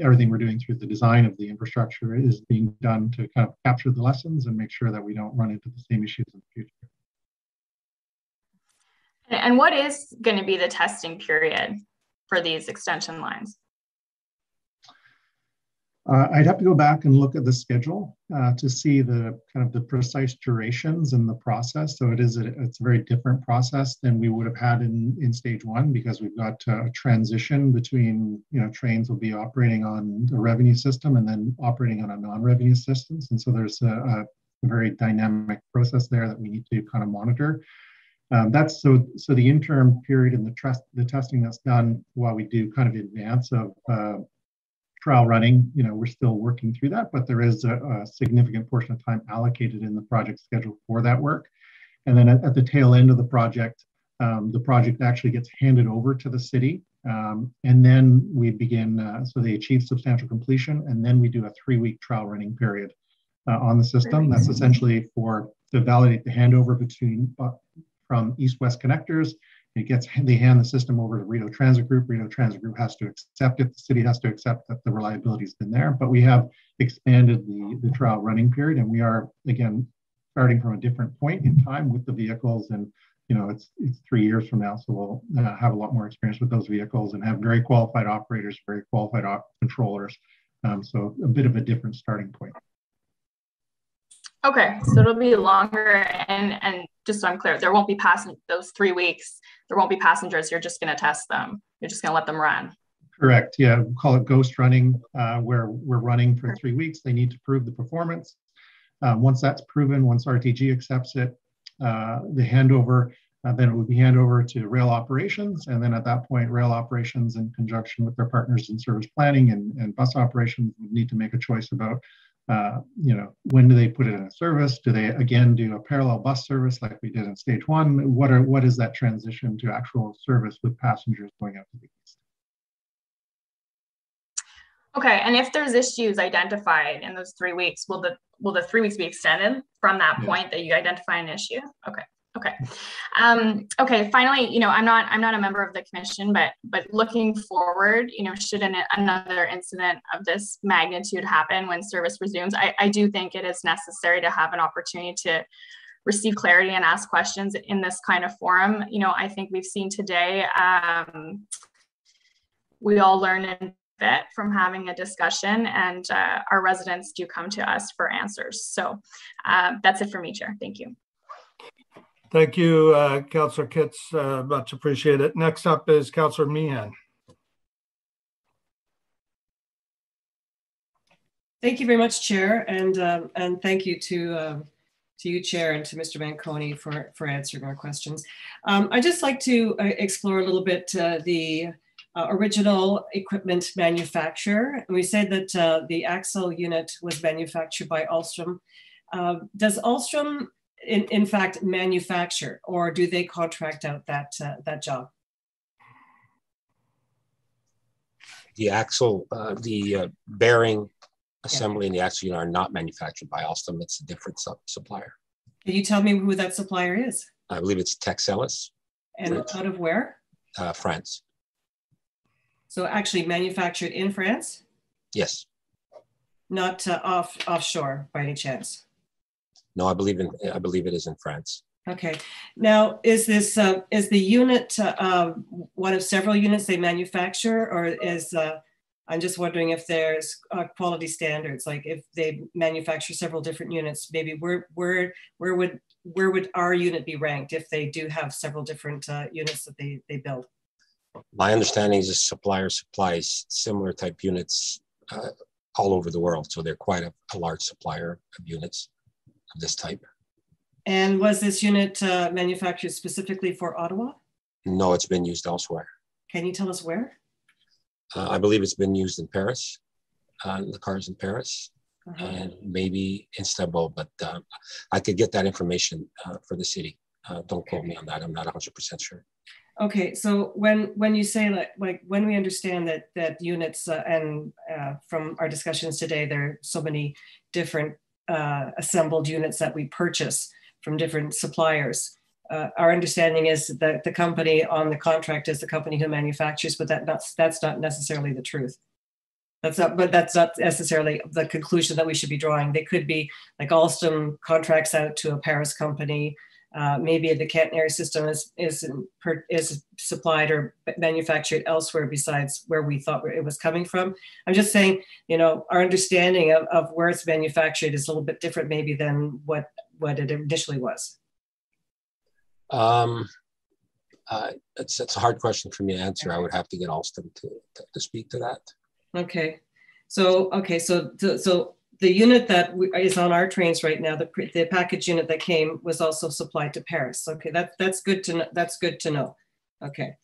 everything we're doing through the design of the infrastructure is being done to kind of capture the lessons and make sure that we don't run into the same issues in the future. And what is going to be the testing period for these extension lines? I'd have to go back and look at the schedule to see the kind of the precise durations in the process. So it's a very different process than we would have had in stage 1, because we've got a transition between, trains will be operating on the revenue system and then operating on a non-revenue systems. And so there's a very dynamic process there that we need to kind of monitor. That's so the interim period and the testing that's done while we do kind of advance of trial running, we're still working through that, but there is a significant portion of time allocated in the project schedule for that work. And then at the tail end of the project actually gets handed over to the city. And then we begin, so they achieve substantial completion, and then we do a 3-week trial running period on the system. That's essentially to validate the handover from east-west connectors. They hand the system over to Rideau Transit Group. Rideau Transit Group has to accept it. The city has to accept that the reliability has been there. But we have expanded the trial running period, and we are, again, starting from a different point in time with the vehicles and you know, it's 3 years from now, so we'll have a lot more experience with those vehicles and have very qualified operators, very qualified controllers. So a bit of a different starting point. Okay, so it'll be longer, and just so I'm clear, there won't be those 3 weeks. There won't be passengers. You're just going to test them. You're just going to let them run. Correct. Yeah, we call it ghost running, where we're running for 3 weeks. They need to prove the performance. Once that's proven, once RTG accepts it, the handover, then it would be handover to rail operations. And then at that point, rail operations in conjunction with their partners in service planning and bus operations would need to make a choice about, you know, when do they put it in a service? Do they again do a parallel bus service like we did in stage 1? What is that transition to actual service with passengers going out to the east? Okay, and if there's issues identified in those 3 weeks, will the 3 weeks be extended from that point that you identify an issue? Okay. Okay. Okay. Finally, you know, I'm not a member of the commission, but looking forward, you know, should another incident of this magnitude happen when service resumes, I do think it is necessary to have an opportunity to receive clarity and ask questions in this kind of forum. You know, I think we've seen today, we all learn and bit from having a discussion, and our residents do come to us for answers. So that's it for me, Chair. Thank you. Thank you, Councillor Kitts. Much appreciated. Next up is Councillor Meehan. Thank you very much, Chair, and thank you to you, Chair, and to Mr. Manconi for answering our questions. I'd just like to explore a little bit the original equipment manufacturer. We said that the axle unit was manufactured by Alstom. Does Alstom in fact manufacture, or do they contract out that job? The axle, the bearing assembly and the axle unit are not manufactured by Alstom. It's a different supplier. Can you tell me who that supplier is? I believe it's Texelis. And out of where? France. So actually manufactured in France? Yes. Not offshore by any chance? No, I believe it is in France. Okay. Now, is this is the unit one of several units they manufacture, or is I'm just wondering if there's quality standards, like if they manufacture several different units, maybe where would our unit be ranked if they do have several different units that they build? My understanding is the supplier supplies similar type units all over the world, so they're quite a large supplier of units of this type. And was this unit manufactured specifically for Ottawa? No, it's been used elsewhere. Can you tell us where? I believe it's been used in Paris, the cars in Paris, and maybe Istanbul, but I could get that information for the city. Don't quote me on that. I'm not 100% sure. Okay, so when you say like when we understand that units and from our discussions today, there are so many different assembled units that we purchase from different suppliers. Our understanding is that the company on the contract is the company who manufactures, but that's not necessarily the truth. That's not necessarily the conclusion that we should be drawing. They could be like Alstom contracts out to a Paris company. Maybe the catenary system is supplied or manufactured elsewhere besides where we thought it was coming from. I'm just saying, you know, our understanding of where it's manufactured is a little bit different maybe than what it initially was. It's a hard question for me to answer. I would have to get Alstom to speak to that. Okay, so the unit that is on our trains right now, the package unit that came was also supplied to Paris. Okay, that's good to know. That's good to know. Okay.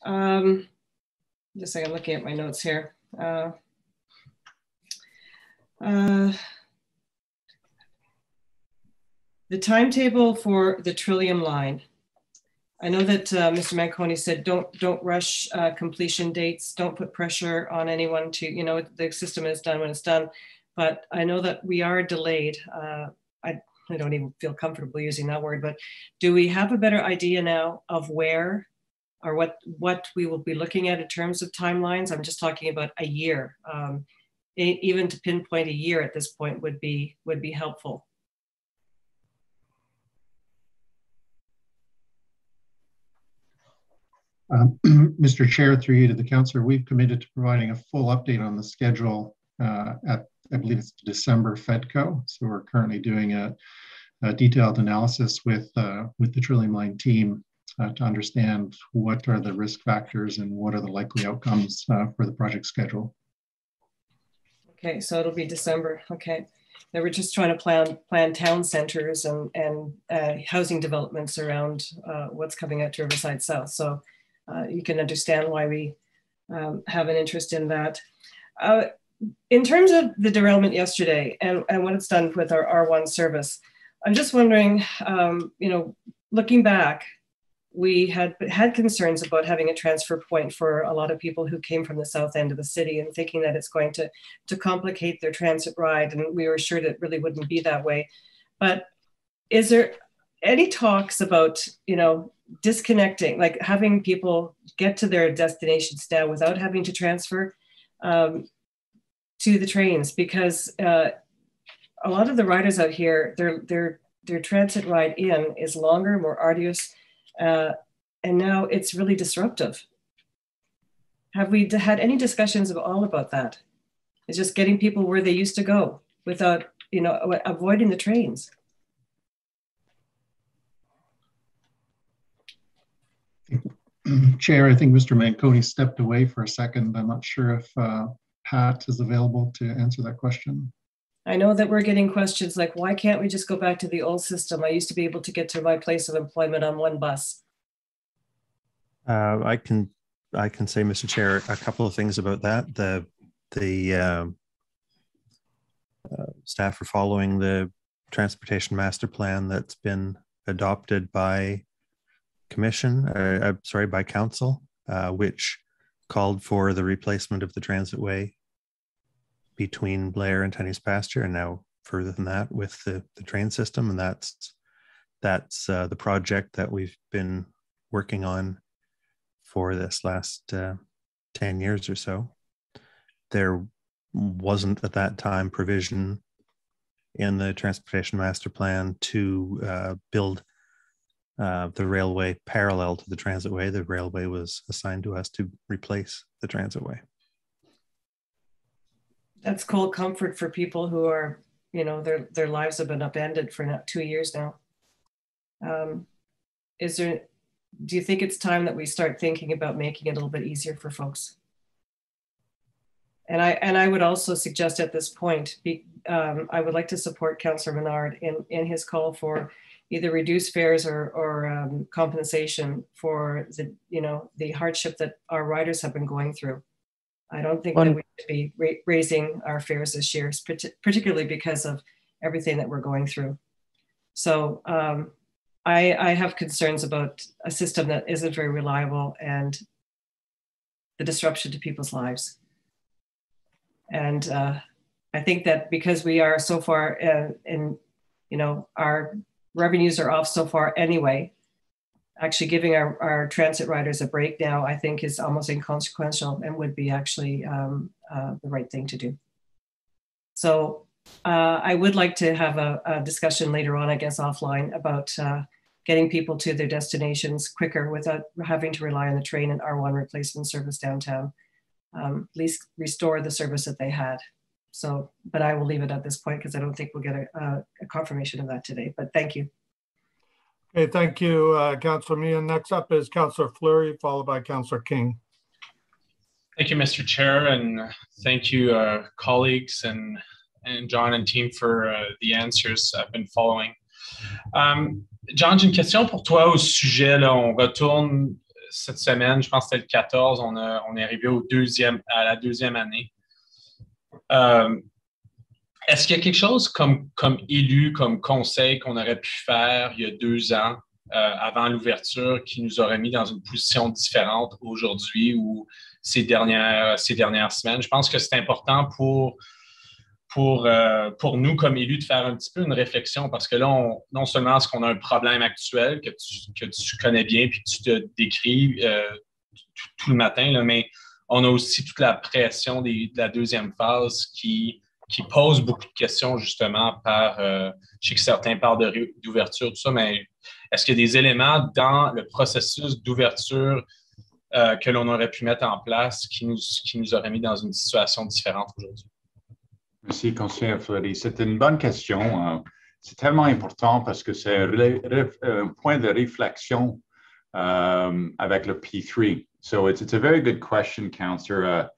Just a second, I'm looking at my notes here. The timetable for the Trillium line. I know that Mr. Manconi said don't rush completion dates. Don't put pressure on anyone to, you know, the system is done when it's done. But I know that we are delayed. I don't even feel comfortable using that word, but do we have a better idea now of where or what we will be looking at in terms of timelines? I'm just talking about a year. Even to pinpoint a year at this point would be helpful. Mr. Chair, through you to the councillor, we've committed to providing a full update on the schedule at, I believe it's December FEDCO. So we're currently doing a detailed analysis with the Trillium Line team to understand what are the risk factors and what are the likely outcomes for the project schedule. Okay, so it'll be December. Okay. They were just trying to plan town centers and housing developments around what's coming out to Riverside South. So you can understand why we have an interest in that. In terms of the derailment yesterday and what it's done with our R1 service, I'm just wondering, you know, looking back, we had concerns about having a transfer point for a lot of people who came from the south end of the city and thinking that it's going to complicate their transit ride. And we were assured it really wouldn't be that way. But is there any talks about, you know, disconnecting, like having people get to their destinations now without having to transfer to the trains? Because a lot of the riders out here, their transit ride in is longer, more arduous, and now it's really disruptive. Have we had any discussions at all about that? It's just getting people where they used to go without, you know, avoiding the trains. Chair, I think Mr. Manconi stepped away for a second. I'm not sure if Pat is available to answer that question. I know that we're getting questions like, why can't we just go back to the old system? I used to be able to get to my place of employment on one bus. I can say, Mr. Chair, a couple of things about that. The staff are following the transportation master plan that's been adopted by by council, which called for the replacement of the transitway between Blair and Tenny's Pasture, and now further than that with the train system. And that's the project that we've been working on for this last 10 years or so. There wasn't at that time provision in the transportation master plan to build the railway parallel to the transitway. The railway was assigned to us to replace the transitway. That's cold comfort for people who are, you know, their lives have been upended for 2 years now. Do you think it's time that we start thinking about making it a little bit easier for folks? And I would also suggest at this point, I would like to support Councillor Menard in his call for either reduced fares or compensation for the hardship that our riders have been going through. I don't think that we should be raising our fares this year, particularly because of everything that we're going through. So I have concerns about a system that isn't very reliable and the disruption to people's lives. And I think that because we are so far in, you know, our revenues are off so far anyway, actually giving our transit riders a break now, I think is almost inconsequential and would be actually the right thing to do. So I would like to have a discussion later on, I guess, offline about getting people to their destinations quicker without having to rely on the train and R1 replacement service downtown. At least restore the service that they had. So, but I will leave it at this point because I don't think we'll get a confirmation of that today, but thank you. Okay, thank you, Councillor Meehan. Next up is Councillor Fleury, followed by Councillor King. Thank you, Mr. Chair, and thank you, colleagues and John and team for the answers I've been following. John, j'ai une question pour toi au sujet. Là, on retourne cette semaine, je pense que c'était le 14, on est arrivé à la deuxième année. Est-ce qu'il y a quelque chose comme élu, comme conseil qu'on aurait pu faire il y a 2 ans avant l'ouverture qui nous aurait mis dans une position différente aujourd'hui ou ces dernières semaines? Je pense que c'est important pour nous comme élus de faire un petit peu une réflexion parce que là, non seulement est-ce qu'on a un problème actuel que tu connais bien puis que tu te décris tout le matin, là, mais on a aussi toute la pression de la deuxième phase qui pose beaucoup de questions justement je sais que certains parlent d'ouverture, tout ça, mais est-ce qu'il y a des éléments dans le processus d'ouverture que l'on aurait pu mettre en place qui nous aurait mis dans une situation différente aujourd'hui? Merci, conseiller Fleury. C'est une bonne question. C'est tellement important parce que c'est un point de réflexion avec le P3. So it's a very good question, Councillor.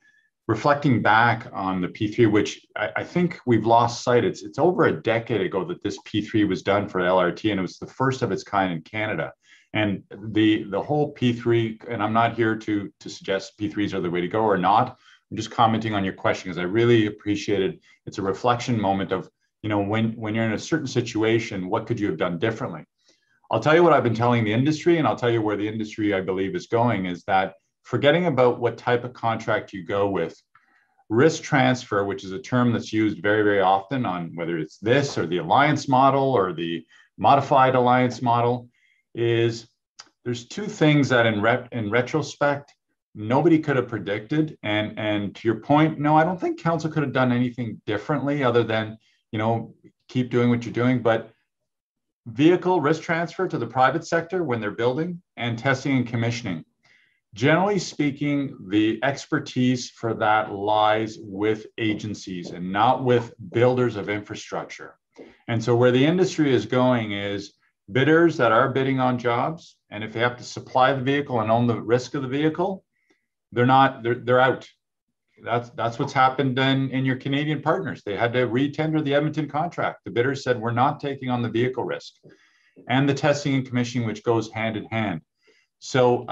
Reflecting back on the P3, which I think we've lost sight. It's over a decade ago that this P3 was done for LRT, and it was the first of its kind in Canada. And the whole P3, and I'm not here to suggest P3s are the way to go or not. I'm just commenting on your question because I really appreciated it's a reflection moment of, you know, when you're in a certain situation, what could you have done differently? I'll tell you what I've been telling the industry, and I'll tell you where the industry, I believe, is going, is that forgetting about what type of contract you go with, risk transfer, which is a term that's used very, very often on whether it's this or the alliance model or the modified alliance model, is there's two things that in retrospect, nobody could have predicted. And to your point, no, I don't think council could have done anything differently other than, you know, keep doing what you're doing. But vehicle risk transfer to the private sector when they're building and testing and commissioning. Generally speaking, the expertise for that lies with agencies and not with builders of infrastructure. And so where the industry is going is bidders that are bidding on jobs, and if they have to supply the vehicle and own the risk of the vehicle, they're out. That's what's happened in your Canadian partners. They had to re-tender the Edmonton contract. The bidders said, we're not taking on the vehicle risk. And the testing and commissioning, which goes hand in hand. So,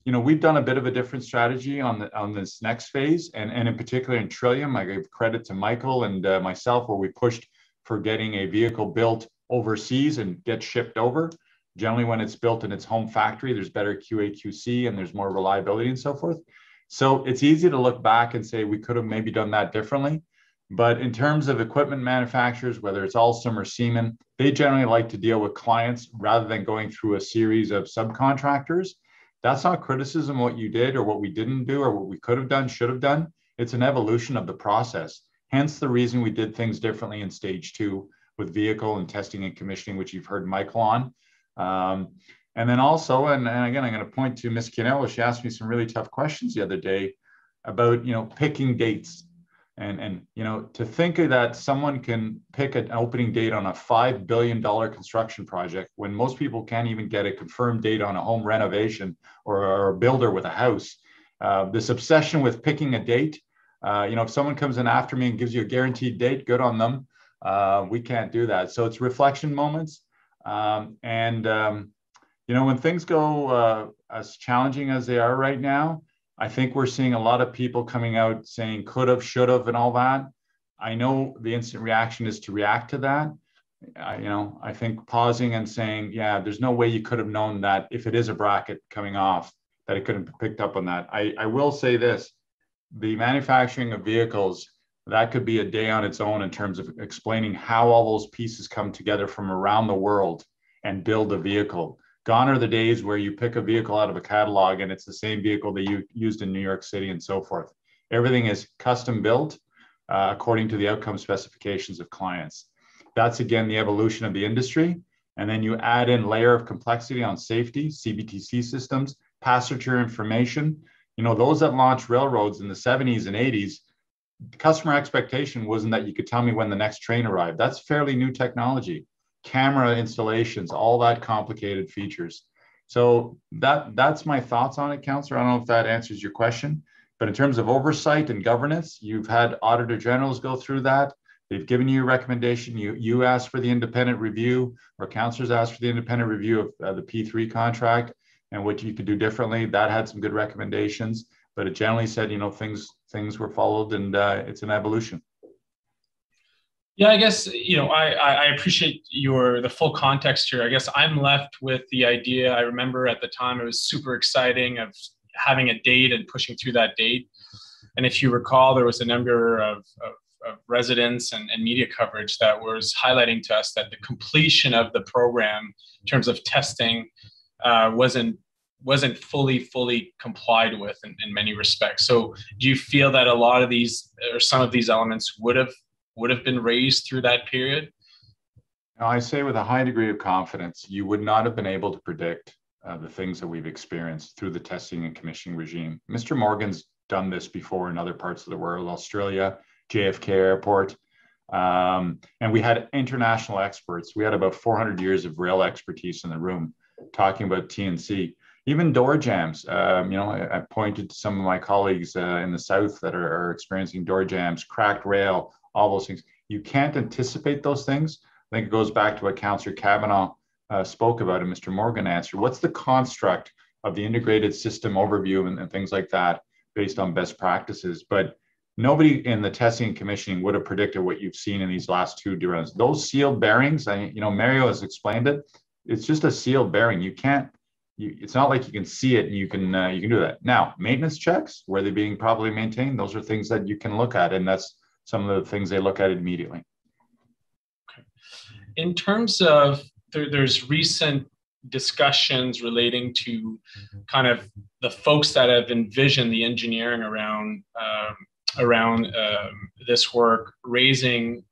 you know, we've done a bit of a different strategy on this next phase. And in particular in Trillium, I give credit to Michael and myself, where we pushed for getting a vehicle built overseas and get shipped over. Generally, when it's built in its home factory, there's better QA/QC and there's more reliability and so forth. So it's easy to look back and say we could have maybe done that differently. But in terms of equipment manufacturers, whether it's Alstom or Siemens, they generally like to deal with clients rather than going through a series of subcontractors. That's not criticism of what you did or what we didn't do or what we could have done, should have done. It's an evolution of the process. Hence the reason we did things differently in stage 2 with vehicle and testing and commissioning, which you've heard Michael on. And then also, and again, I'm going to point to Ms. Chianello. She asked me some really tough questions the other day about, you know, picking dates. And you know, to think that someone can pick an opening date on a $5 billion construction project when most people can't even get a confirmed date on a home renovation or a builder with a house. This obsession with picking a date, you know, if someone comes in after me and gives you a guaranteed date, good on them. We can't do that. So it's reflection moments. You know, when things go as challenging as they are right now, I think we're seeing a lot of people coming out saying could have, should have, and all that. I know the instant reaction is to react to that. You know, I think pausing and saying, yeah, there's no way you could have known that if it is a bracket coming off, that it couldn't be picked up on that. I will say this, the manufacturing of vehicles, that could be a day on its own in terms of explaining how all those pieces come together from around the world and build a vehicle. Gone are the days where you pick a vehicle out of a catalog and it's the same vehicle that you used in New York City and so forth. Everything is custom built according to the outcome specifications of clients. That's again the evolution of the industry. And then you add in layer of complexity on safety, CBTC systems, passenger information. You know, those that launched railroads in the 70s and 80s, customer expectation wasn't that you could tell me when the next train arrived. That's fairly new technology. Camera installations, all that complicated features. So that's my thoughts on it, Councillor. I don't know if that answers your question, but in terms of oversight and governance, you've had auditor generals go through that. They've given you a recommendation. You asked for the independent review, or councillors asked for the independent review of the P3 contract and what you could do differently. That had some good recommendations, but it generally said, you know, things were followed, and it's an evolution. Yeah, I guess, you know, I appreciate the full context here. I guess I'm left with the idea. I remember at the time it was super exciting of having a date and pushing through that date. And if you recall, there was a number of residents and media coverage that was highlighting to us that the completion of the program in terms of testing wasn't fully complied with in many respects. So do you feel that a lot of these or some of these elements would have been raised through that period? Now, I say with a high degree of confidence, you would not have been able to predict the things that we've experienced through the testing and commissioning regime. Mr. Morgan's done this before in other parts of the world, Australia, JFK Airport, and we had international experts. We had about 400 years of rail expertise in the room talking about TNC. Even door jams, I pointed to some of my colleagues in the South that are experiencing door jams, cracked rail, all those things. You can't anticipate those things. I think it goes back to what Councillor Kavanaugh spoke about and Mr. Morgan answered. What's the construct of the integrated system overview and things like that based on best practices? But nobody in the testing and commissioning would have predicted what you've seen in these last two derailments. Those sealed bearings, Mario has explained it. It's just a sealed bearing. You can't. It's not like you can see it and you can do that. Now, maintenance checks, were they being properly maintained? Those are things that you can look at, and that's some of the things they look at immediately. Okay. In terms of there's recent discussions relating to kind of the folks that have envisioned the engineering around this work, raising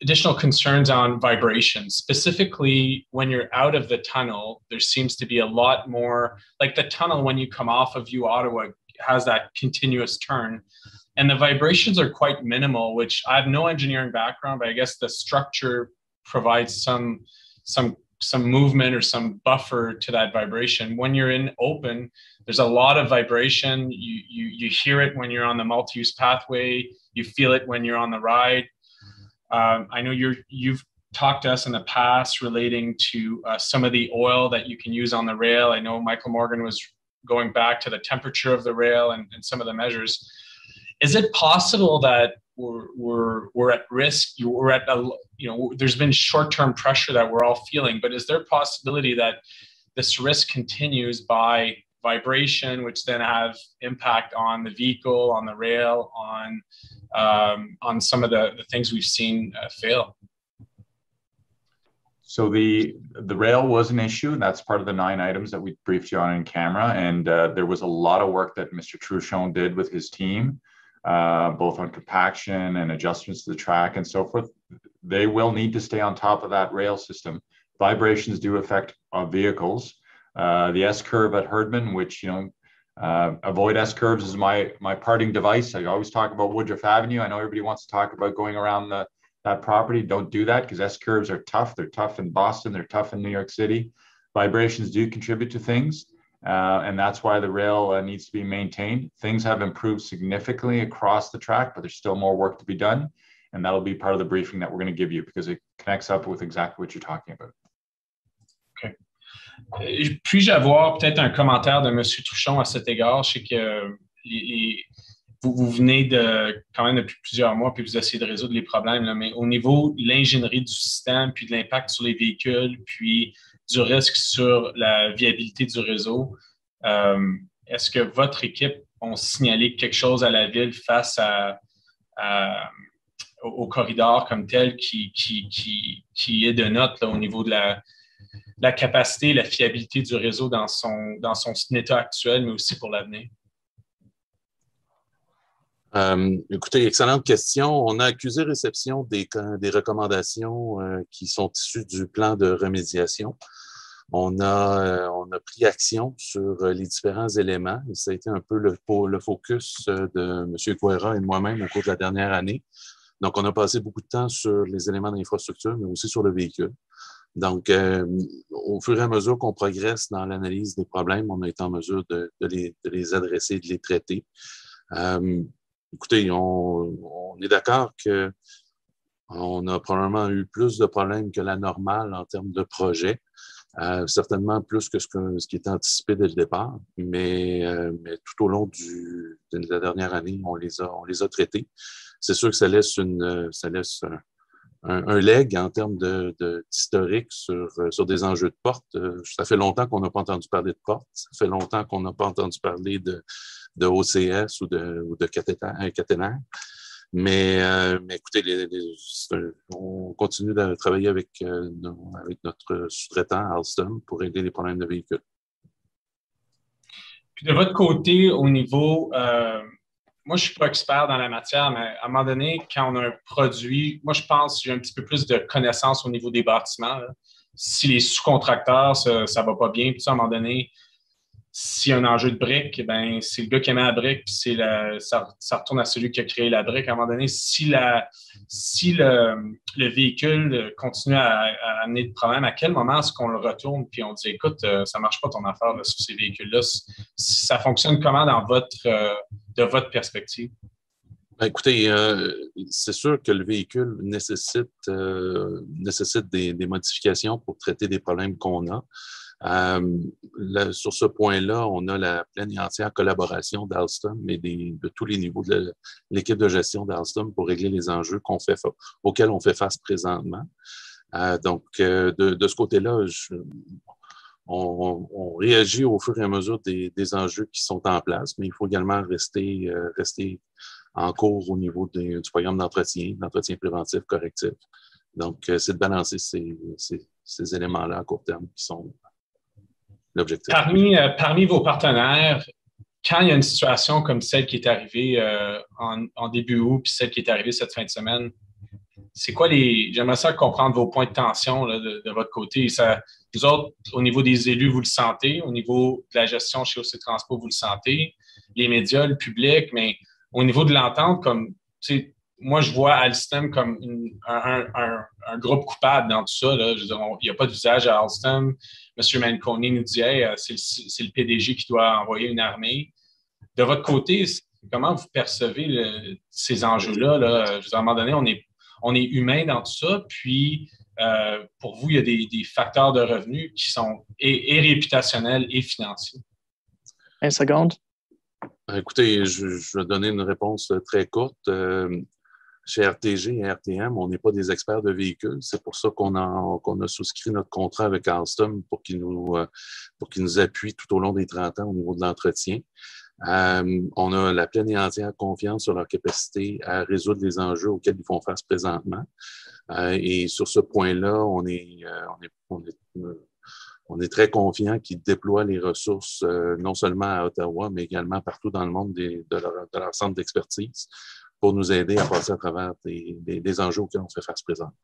additional concerns on vibration. Specifically, when you're out of the tunnel, there seems to be a lot more, like the tunnel when you come off of U Ottawa has that continuous turn. And the vibrations are quite minimal, which I have no engineering background, but I guess the structure provides some movement or some buffer to that vibration. When you're in open, there's a lot of vibration. You hear it when you're on the multi-use pathway. You feel it when you're on the ride. I know you've talked to us in the past relating to some of the oil that you can use on the rail. I know Michael Morgan was going back to the temperature of the rail and some of the measures. Is it possible that we're at risk? There's been short-term pressure that we're all feeling, but is there a possibility that this risk continues by vibration, which then have impact on the vehicle, on the rail, on some of the things we've seen fail? So the rail was an issue, and that's part of the 9 items that we briefed you on in camera. And there was a lot of work that Mr. Truchon did with his team, both on compaction and adjustments to the track and so forth. They will need to stay on top of that rail system. Vibrations do affect vehicles. The S-curve at Herdman, which, avoid S-curves is my parting device. I always talk about Woodruff Avenue. I know everybody wants to talk about going around that property. Don't do that, because S-curves are tough. They're tough in Boston. They're tough in New York City. Vibrations do contribute to things. And that's why the rail needs to be maintained. Things have improved significantly across the track, but there's still more work to be done. And that'll be part of the briefing that we're going to give you, because it connects up with exactly what you're talking about. Okay. Puis-je avoir peut-être un commentaire de M. Truchon à cet égard? Je sais que vous venez quand même depuis plusieurs mois, puis vous essayez de résoudre les problèmes, là, mais au niveau de l'ingénierie du système, puis de l'impact sur les véhicules, puis du risque sur la viabilité du réseau, est-ce que votre équipe a signalé quelque chose à la ville face au corridor comme tel qui est de note là, au niveau de la capacité, la fiabilité du réseau dans son état actuel, mais aussi pour l'avenir? Écoutez, excellente question. On a accusé réception des recommandations qui sont issues du plan de remédiation. On a pris action sur les différents éléments et ça a été un peu le focus de M. Couera et de moi-même au cours de la dernière année. Donc, on a passé beaucoup de temps sur les éléments d'infrastructure, mais aussi sur le véhicule. Donc, au fur et à mesure qu'on progresse dans l'analyse des problèmes, on a été en mesure de les adresser, de les traiter. Écoutez, on est d'accord qu'on a probablement eu plus de problèmes que la normale en termes de projet. Certainement plus que ce qui était anticipé dès le départ, mais tout au long de la dernière année, on les a traités. C'est sûr que ça laisse un leg en termes d'historique sur des enjeux de porte. Ça fait longtemps qu'on n'a pas entendu parler de porte. Ça fait longtemps qu'on n'a pas entendu parler de OCS ou de caténaire. Mais écoutez, on continue de travailler avec notre sous-traitant, Alstom, pour régler les problèmes de véhicules. Puis de votre côté, au niveau... moi, je ne suis pas expert dans la matière, mais à un moment donné, quand on a un produit, moi, je pense que j'ai un petit peu plus de connaissances au niveau des bâtiments. Là. si les sous-contracteurs, ça va pas bien, puis ça, à un moment donné, s'il y a un enjeu de brique, ben, c'est le gars qui a mis la brique, puis ça retourne à celui qui a créé la brique. À un moment donné, si le véhicule continue à amener de problèmes, à quel moment est-ce qu'on le retourne puis on dit, écoute, ça marche pas ton affaire là, sur ces véhicules-là? Ça fonctionne comment de votre perspective? Écoutez, c'est sûr que le véhicule nécessite des modifications pour traiter des problèmes qu'on a. Sur ce point-là, on a la pleine et entière collaboration d'Alstom et de tous les niveaux de l'équipe de gestion d'Alstom pour régler les enjeux auxquels on fait face présentement. Donc, de ce côté-là, on réagit au fur et à mesure des enjeux qui sont en place, mais il faut également rester en cours au niveau du programme d'entretien préventif correctif. Donc, c'est de balancer ces éléments-là à court terme qui sont l'objectif. Parmi vos partenaires, quand il y a une situation comme celle qui est arrivée en début août, puis celle qui est arrivée cette fin de semaine, c'est quoi j'aimerais ça comprendre vos points de tension là, de votre côté. Vous autres, au niveau des élus, vous le sentez. Au niveau de la gestion chez OC Transpo, vous le sentez. Les médias, le public, mais au niveau de l'entente, comme, moi, je vois Alstom comme un groupe coupable dans tout ça. Là. Je veux dire, il n'y a pas de visage à Alstom. M. Manconi nous dit, hey, c'est le PDG qui doit envoyer une armée. De votre côté, comment vous percevez ces enjeux-là? Là? Je veux dire, à un moment donné, on est humain dans tout ça. Puis, pour vous, il y a des facteurs de revenus qui sont et réputationnels et financiers. 1 seconde. Écoutez, je vais donner une réponse très courte. Chez RTG et RTM, on n'est pas des experts de véhicules. C'est pour ça qu'on a souscrit notre contrat avec Alstom pour qu'ils nous appuient tout au long des 30 ans au niveau de l'entretien. On a la pleine et entière confiance sur leur capacité à résoudre les enjeux auxquels ils font face présentement. Et sur ce point-là, on est très confiant qu'ils déploient les ressources non seulement à Ottawa, mais également partout dans le monde de leur centre d'expertise pour nous aider à passer à travers des enjeux auxquels on fait face présentement.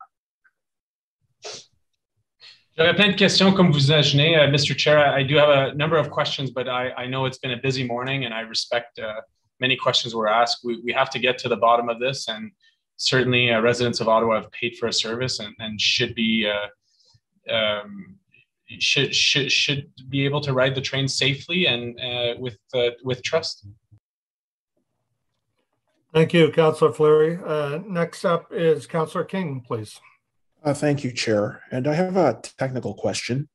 J'aurais plein de questions comme vous imaginez. Mr. Chair, I do have a number of questions, but I know it's been a busy morning and I respect many questions were asked. We have to get to the bottom of this, and certainly residents of Ottawa have paid for a service and should be should be able to ride the train safely and with trust. Thank you, Councillor Fleury. Next up is Councillor King, please. Thank you, Chair. And I have a technical question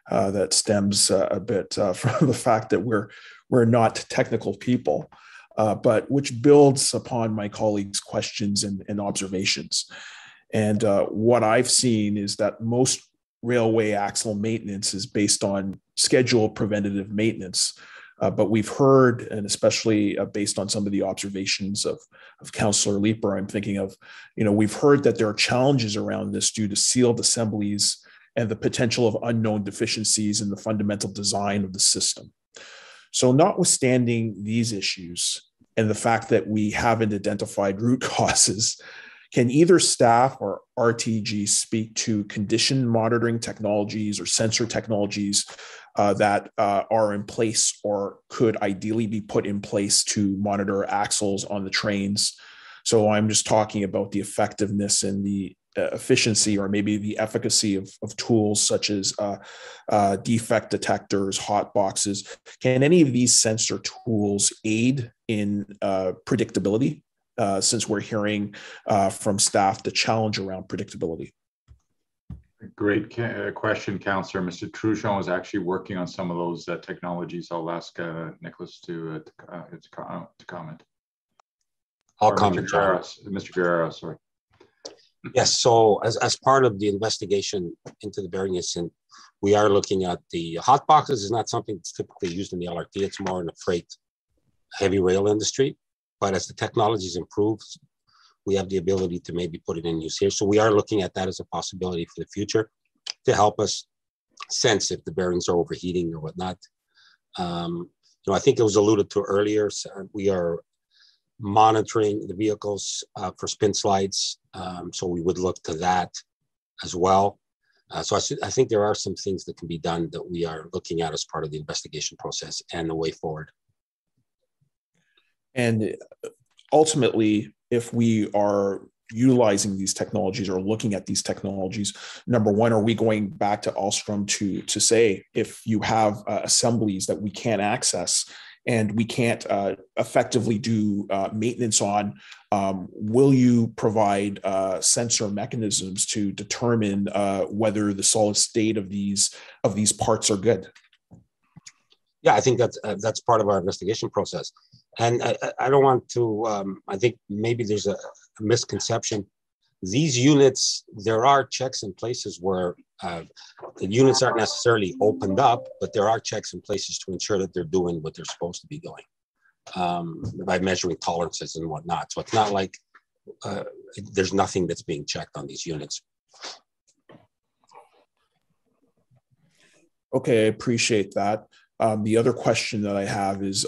that stems a bit from the fact that we're not technical people, but which builds upon my colleagues' questions and observations. And what I've seen is that most railway axle maintenance is based on scheduled preventative maintenance. But we've heard, and especially based on some of the observations of Councillor Leeper, I'm thinking of, we've heard that there are challenges around this due to sealed assemblies and the potential of unknown deficiencies in the fundamental design of the system. So notwithstanding these issues and the fact that we haven't identified root causes, can either staff or RTG speak to condition monitoring technologies or sensor technologies that are in place or could ideally be put in place to monitor axles on the trains? So I'm just talking about the effectiveness and the efficiency or maybe the efficacy of tools such as defect detectors, hot boxes. Can any of these sensor tools aid in predictability? Since we're hearing from staff the challenge around predictability. Great question, Councillor. Mr. Truchon is actually working on some of those technologies. I'll ask Nicholas to comment. I'll comment, Mr. Guerrero, sorry. Yes, so as part of the investigation into the Bering incident, we are looking at the hot boxes. Is not something that's typically used in the LRT. It's more in the freight heavy rail industry. But as the technologies improve, we have the ability to maybe put it in use here. So we are looking at that as a possibility for the future to help us sense if the bearings are overheating or whatnot. I think it was alluded to earlier. So we are monitoring the vehicles for spin slides. So we would look to that as well. So I think there are some things that can be done that we are looking at as part of the investigation process and the way forward. And ultimately, if we are utilizing these technologies or looking at these technologies, number one, are we going back to Alstom to say, if you have assemblies that we can't access and we can't effectively do maintenance on, will you provide sensor mechanisms to determine whether the solid state of these parts are good? Yeah, I think that's part of our investigation process. And I don't want to, I think maybe there's a misconception. These units, there are checks in places where the units aren't necessarily opened up, but there are checks in places to ensure that they're doing what they're supposed to be doing by measuring tolerances and whatnot. So it's not like there's nothing that's being checked on these units. Okay, I appreciate that. The other question that I have is,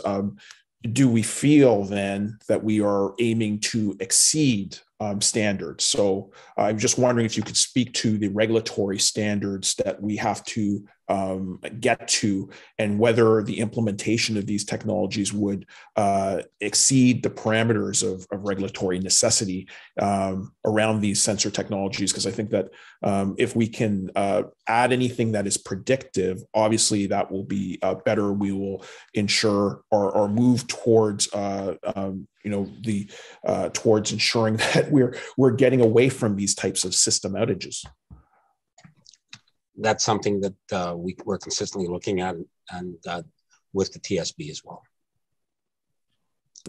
do we feel then that we are aiming to exceed standards? So I'm just wondering if you could speak to the regulatory standards that we have to get to, and whether the implementation of these technologies would exceed the parameters of regulatory necessity around these sensor technologies. Because I think that if we can add anything that is predictive, obviously that will be better. We will ensure or move towards towards ensuring that we're getting away from these types of system outages. That's something that we're consistently looking at, and with the TSB as well.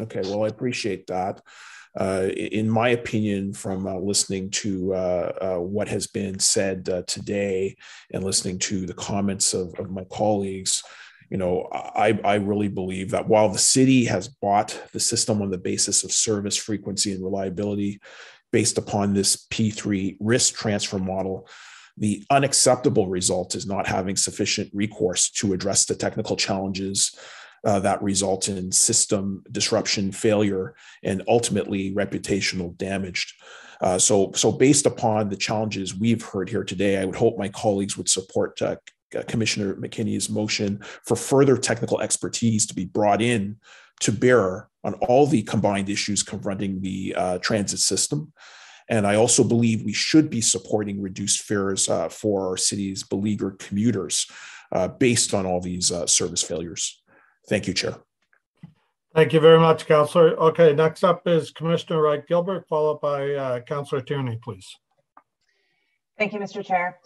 Okay, well, I appreciate that. In my opinion, from listening to what has been said today and listening to the comments of my colleagues, I really believe that while the city has bought the system on the basis of service, frequency, and reliability based upon this P3 risk transfer model, the unacceptable result is not having sufficient recourse to address the technical challenges that result in system disruption, failure, and ultimately reputational damage. So based upon the challenges we've heard here today, I would hope my colleagues would support Commissioner McKinney's motion for further technical expertise to be brought in to bear on all the combined issues confronting the transit system. And I also believe we should be supporting reduced fares for our city's beleaguered commuters based on all these service failures. Thank you, Chair. Thank you very much, Councillor. Okay, next up is Commissioner Wright Gilbert, followed by Councillor Tierney, please. Thank you, Mr. Chair.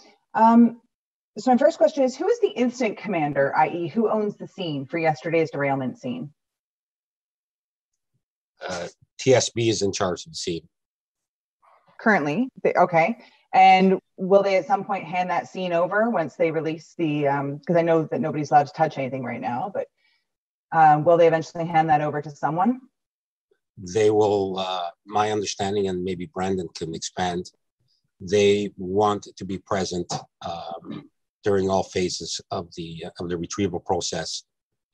So my first question is, who is the incident commander, i.e. who owns the scene for yesterday's derailment scene? TSB is in charge of the scene. Currently, okay. And will they at some point hand that scene over once they release the, because I know that nobody's allowed to touch anything right now, but will they eventually hand that over to someone? They will, my understanding, and maybe Brandon can expand, they want to be present during all phases of the retrieval process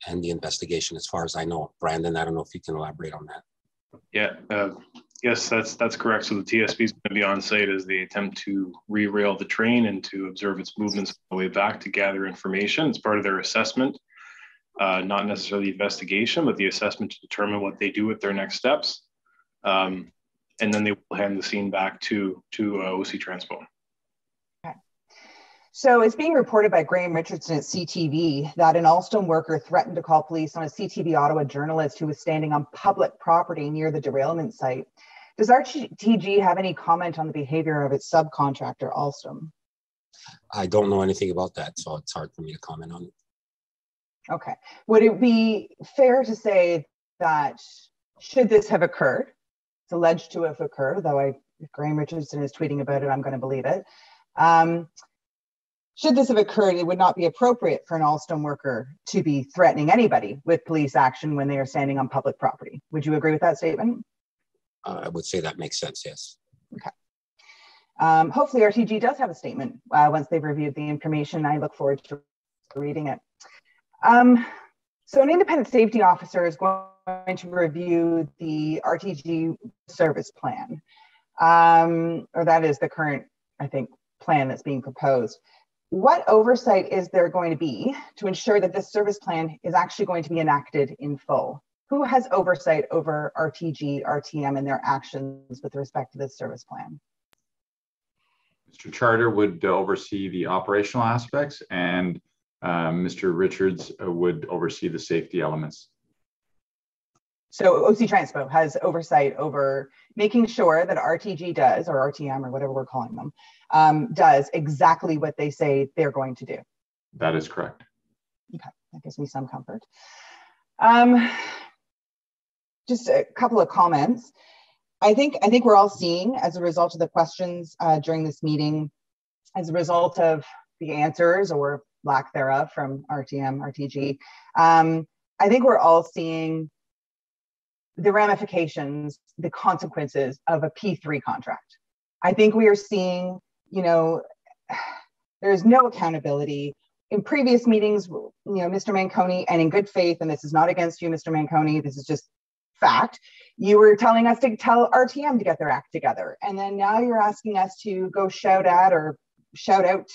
and the investigation, as far as I know. Brandon, I don't know if you can elaborate on that. Yeah, yes, that's correct. So the TSB is going to be on site as they attempt to re-rail the train and to observe its movements on the way back to gather information. It's part of their assessment, not necessarily the investigation, but the assessment to determine what they do with their next steps. And then they will hand the scene back to OC Transpo. Okay. So it's being reported by Graham Richardson at CTV that an Alstom worker threatened to call police on a CTV Ottawa journalist who was standing on public property near the derailment site. Does RTG have any comment on the behavior of its subcontractor, Alstom? I don't know anything about that, so it's hard for me to comment on it. Okay. Would it be fair to say that should this have occurred, it's alleged to have occurred, though if Graham Richardson is tweeting about it, I'm going to believe it. Should this have occurred, it would not be appropriate for an Alstom worker to be threatening anybody with police action when they are standing on public property. Would you agree with that statement? I would say that makes sense, yes. Okay. Hopefully RTG does have a statement once they've reviewed the information. I look forward to reading it. So an independent safety officer is going to review the RTG service plan, or that is the current, I think, plan that's being proposed. What oversight is there going to be to ensure that this service plan is actually going to be enacted in full? Who has oversight over RTG, RTM, and their actions with respect to this service plan? Mr. Charter would oversee the operational aspects, and Mr. Richards would oversee the safety elements. So OC Transpo has oversight over making sure that RTG does, or RTM, or whatever we're calling them, does exactly what they say they're going to do. That is correct. Okay, that gives me some comfort. Just a couple of comments. I think we're all seeing, as a result of the questions during this meeting, as a result of the answers or lack thereof from RTM, RTG, I think we're all seeing the ramifications, the consequences of a P3 contract. I think we are seeing, there's no accountability. In previous meetings, Mr. Manconi, and in good faith, and this is not against you, Mr. Manconi, this is just fact, you were telling us to tell RTM to get their act together. And then now you're asking us to go shout out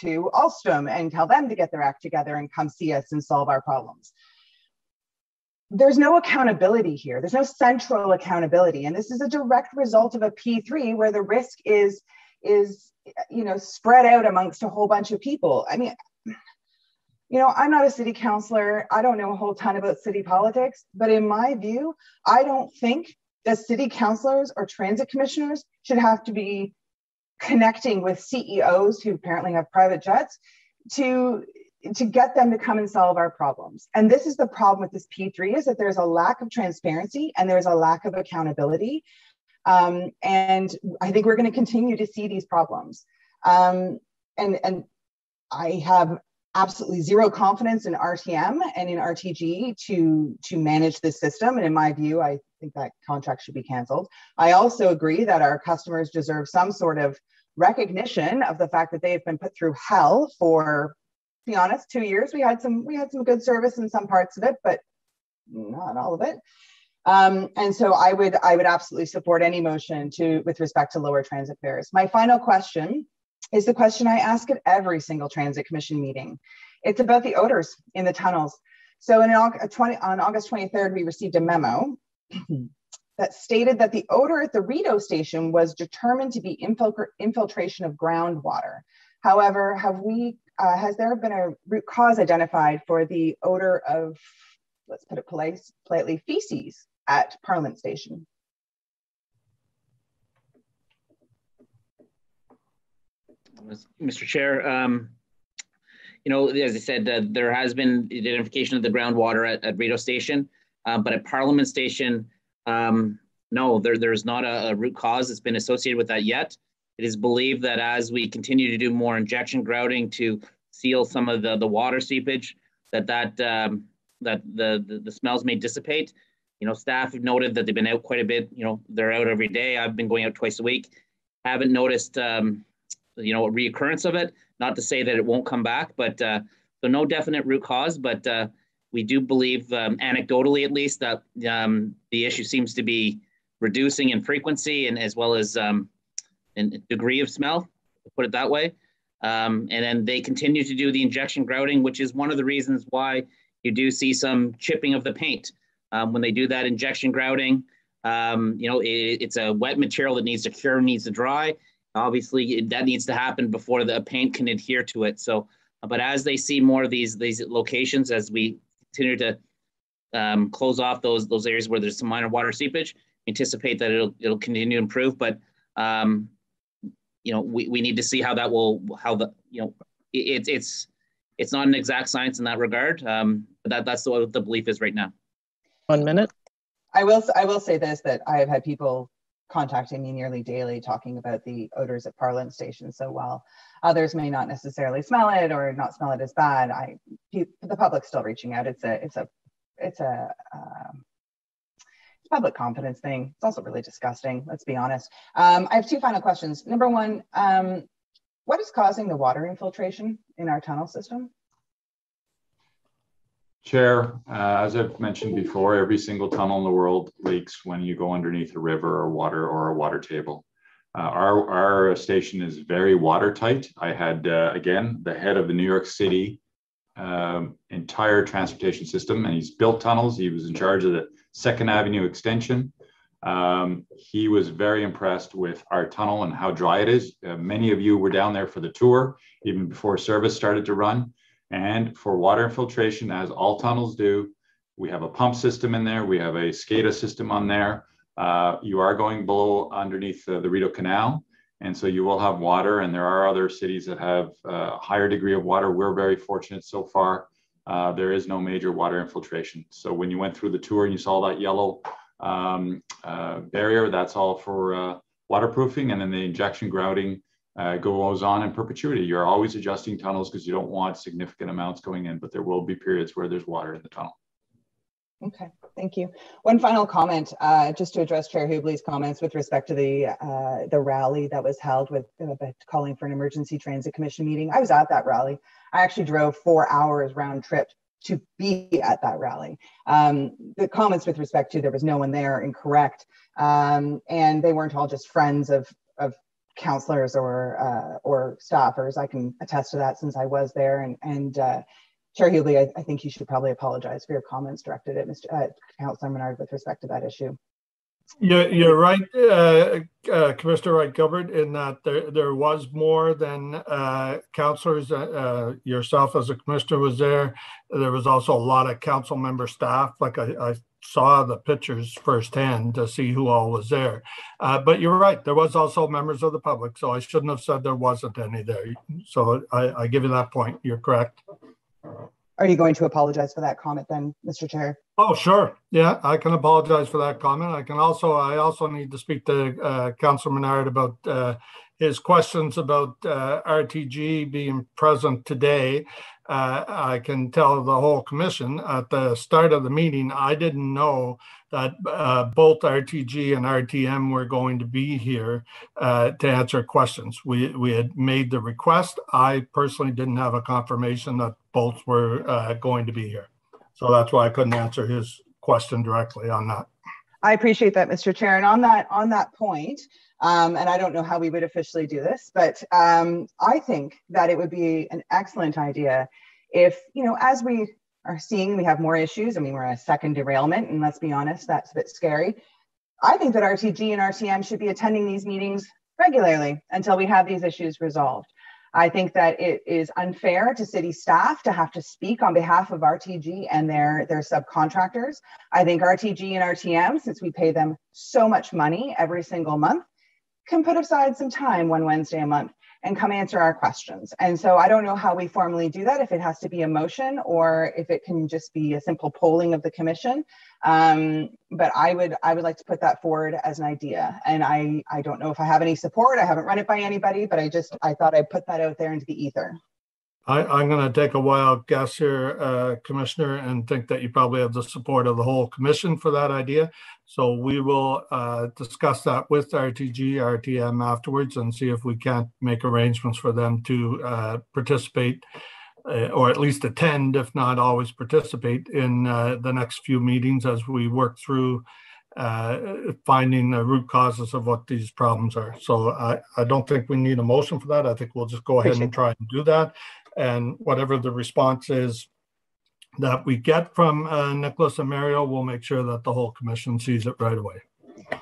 to Alstom and tell them to get their act together and come see us and solve our problems. There's no accountability here. There's no central accountability. And this is a direct result of a P3 where the risk is spread out amongst a whole bunch of people. I mean, I'm not a city councillor. I don't know a whole ton about city politics, but in my view, I don't think that city councillors or transit commissioners should have to be connecting with CEOs who apparently have private jets to get them to come and solve our problems. And this is the problem with this P3, is that there's a lack of transparency and there's a lack of accountability. And I think we're going to continue to see these problems. And I have absolutely zero confidence in RTM and in RTG to manage this system. And in my view, I think that contract should be canceled. I also agree that our customers deserve some sort of recognition of the fact that they've been put through hell for, to be honest, 2 years. We had some good service in some parts of it, but not all of it. And so I would absolutely support any motion with respect to lower transit fares. My final question is the question I ask at every single Transit Commission meeting. It's about the odors in the tunnels. So on August 23rd, we received a memo that stated that the odor at the Rideau station was determined to be infiltration of groundwater. However, has there been a root cause identified for the odor of, let's put it politely, feces at Parliament Station? Mr. Chair, as I said, there has been identification of the groundwater at Rideau Station, but at Parliament Station, no, there's not a root cause that's been associated with that yet. It is believed that as we continue to do more injection grouting to seal some of the water seepage, that the smells may dissipate. Staff have noted that they've been out quite a bit. They're out every day. I've been going out twice a week. Haven't noticed a reoccurrence of it. Not to say that it won't come back, but so no definite root cause. But we do believe, anecdotally at least, that the issue seems to be reducing in frequency and as well as in degree of smell, to put it that way. And then they continue to do the injection grouting, which is one of the reasons why you do see some chipping of the paint. When they do that injection grouting, it's a wet material that needs to cure, needs to dry. Obviously, that needs to happen before the paint can adhere to it. So, but as they see more of these locations, as we continue to close off those areas where there's some minor water seepage, anticipate that it'll continue to improve. But we need to see how it's not an exact science in that regard. But that's what the belief is right now. 1 minute. I will say this, that I have had people contacting me nearly daily talking about the odors at Parliament Station. So while others may not necessarily smell it or not smell it as bad, the public's still reaching out. It's a public confidence thing. It's also really disgusting, let's be honest. I have two final questions. Number one, what is causing the water infiltration in our tunnel system? Chair, as I've mentioned before, every single tunnel in the world leaks when you go underneath a river or a water table. Our station is very watertight. I had, again, the head of the New York City entire transportation system, and he's built tunnels. He was in charge of the 2nd Avenue extension. He was very impressed with our tunnel and how dry it is. Many of you were down there for the tour, even before service started to run. And for water infiltration, as all tunnels do, we have a pump system in there. We have a SCADA system on there. You are going below underneath the Rideau Canal. And so you will have water, and there are other cities that have a higher degree of water. We're very fortunate so far. There is no major water infiltration. So when you went through the tour and you saw that yellow barrier, that's all for waterproofing, and then the injection grouting goes on in perpetuity. You're always adjusting tunnels because you don't want significant amounts going in, but there will be periods where there's water in the tunnel. Okay, thank you. One final comment, just to address Chair Hubley's comments with respect to the rally that was held with calling for an emergency transit commission meeting. I was at that rally. I actually drove 4 hours round trip to be at that rally. The comments with respect to there was no one there, incorrect, and they weren't all just friends of councillors or staffers. I can attest to that since I was there, and Chair Hubley, I think you should probably apologize for your comments directed at Councillor Menard with respect to that issue. You're right, Commissioner Wright-Gilbert, in that there was more than councillors. Yourself as a commissioner was there. There was also a lot of council member staff. Like I saw the pictures firsthand to see who all was there. But you're right, there was also members of the public, so I shouldn't have said there wasn't any there. So I give you that point. You're correct. Are you going to apologize for that comment then, Mr. Chair? Oh, sure. Yeah, I can apologize for that comment. I also need to speak to Councillor Menard about his questions about RTG being present today. I can tell the whole commission at the start of the meeting, I didn't know that both RTG and RTM were going to be here to answer questions. We had made the request. I personally didn't have a confirmation that both were going to be here. So that's why I couldn't answer his question directly on that. I appreciate that, Mr. Chair. And on that point, and I don't know how we would officially do this, but I think that it would be an excellent idea if, as we are seeing, we have more issues. I mean, we're a second derailment, and let's be honest, that's a bit scary. I think that RTG and RTM should be attending these meetings regularly until we have these issues resolved. I think that it is unfair to city staff to have to speak on behalf of RTG and their subcontractors. I think RTG and RTM, since we pay them so much money every single month, can put aside some time one Wednesday a month and come answer our questions. And so I don't know how we formally do that, if it has to be a motion or if it can just be a simple polling of the commission. But I would like to put that forward as an idea. And I don't know if I have any support. I haven't run it by anybody, but I thought I'd put that out there into the ether. I'm going to take a wild guess here, Commissioner, and think that you probably have the support of the whole commission for that idea. So we will discuss that with RTG, RTM afterwards and see if we can't make arrangements for them to participate or at least attend, if not always participate in the next few meetings as we work through finding the root causes of what these problems are. So I don't think we need a motion for that. I think we'll just go ahead and try and do that. And whatever the response is that we get from Nicholas and Mario, we'll make sure that the whole commission sees it right away.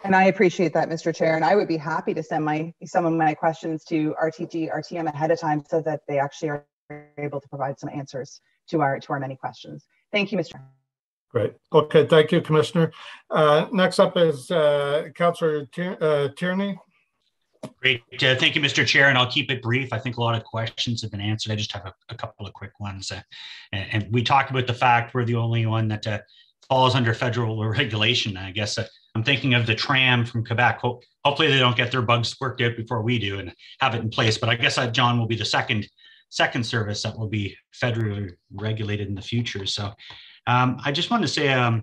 And I appreciate that, Mr. Chair. And I would be happy to send some of my questions to RTG, RTM ahead of time so that they actually are able to provide some answers to our many questions. Thank you, Mr. Chair. Great. Okay, thank you, Commissioner. Next up is Councillor Tierney. Great. Thank you, Mr. Chair, and I'll keep it brief. I think a lot of questions have been answered. I just have a couple of quick ones. And we talked about the fact we're the only one that falls under federal regulation. I guess I'm thinking of the tram from Quebec. Hopefully they don't get their bugs worked out before we do and have it in place. But I guess John will be the second service that will be federally regulated in the future. So I just wanted to say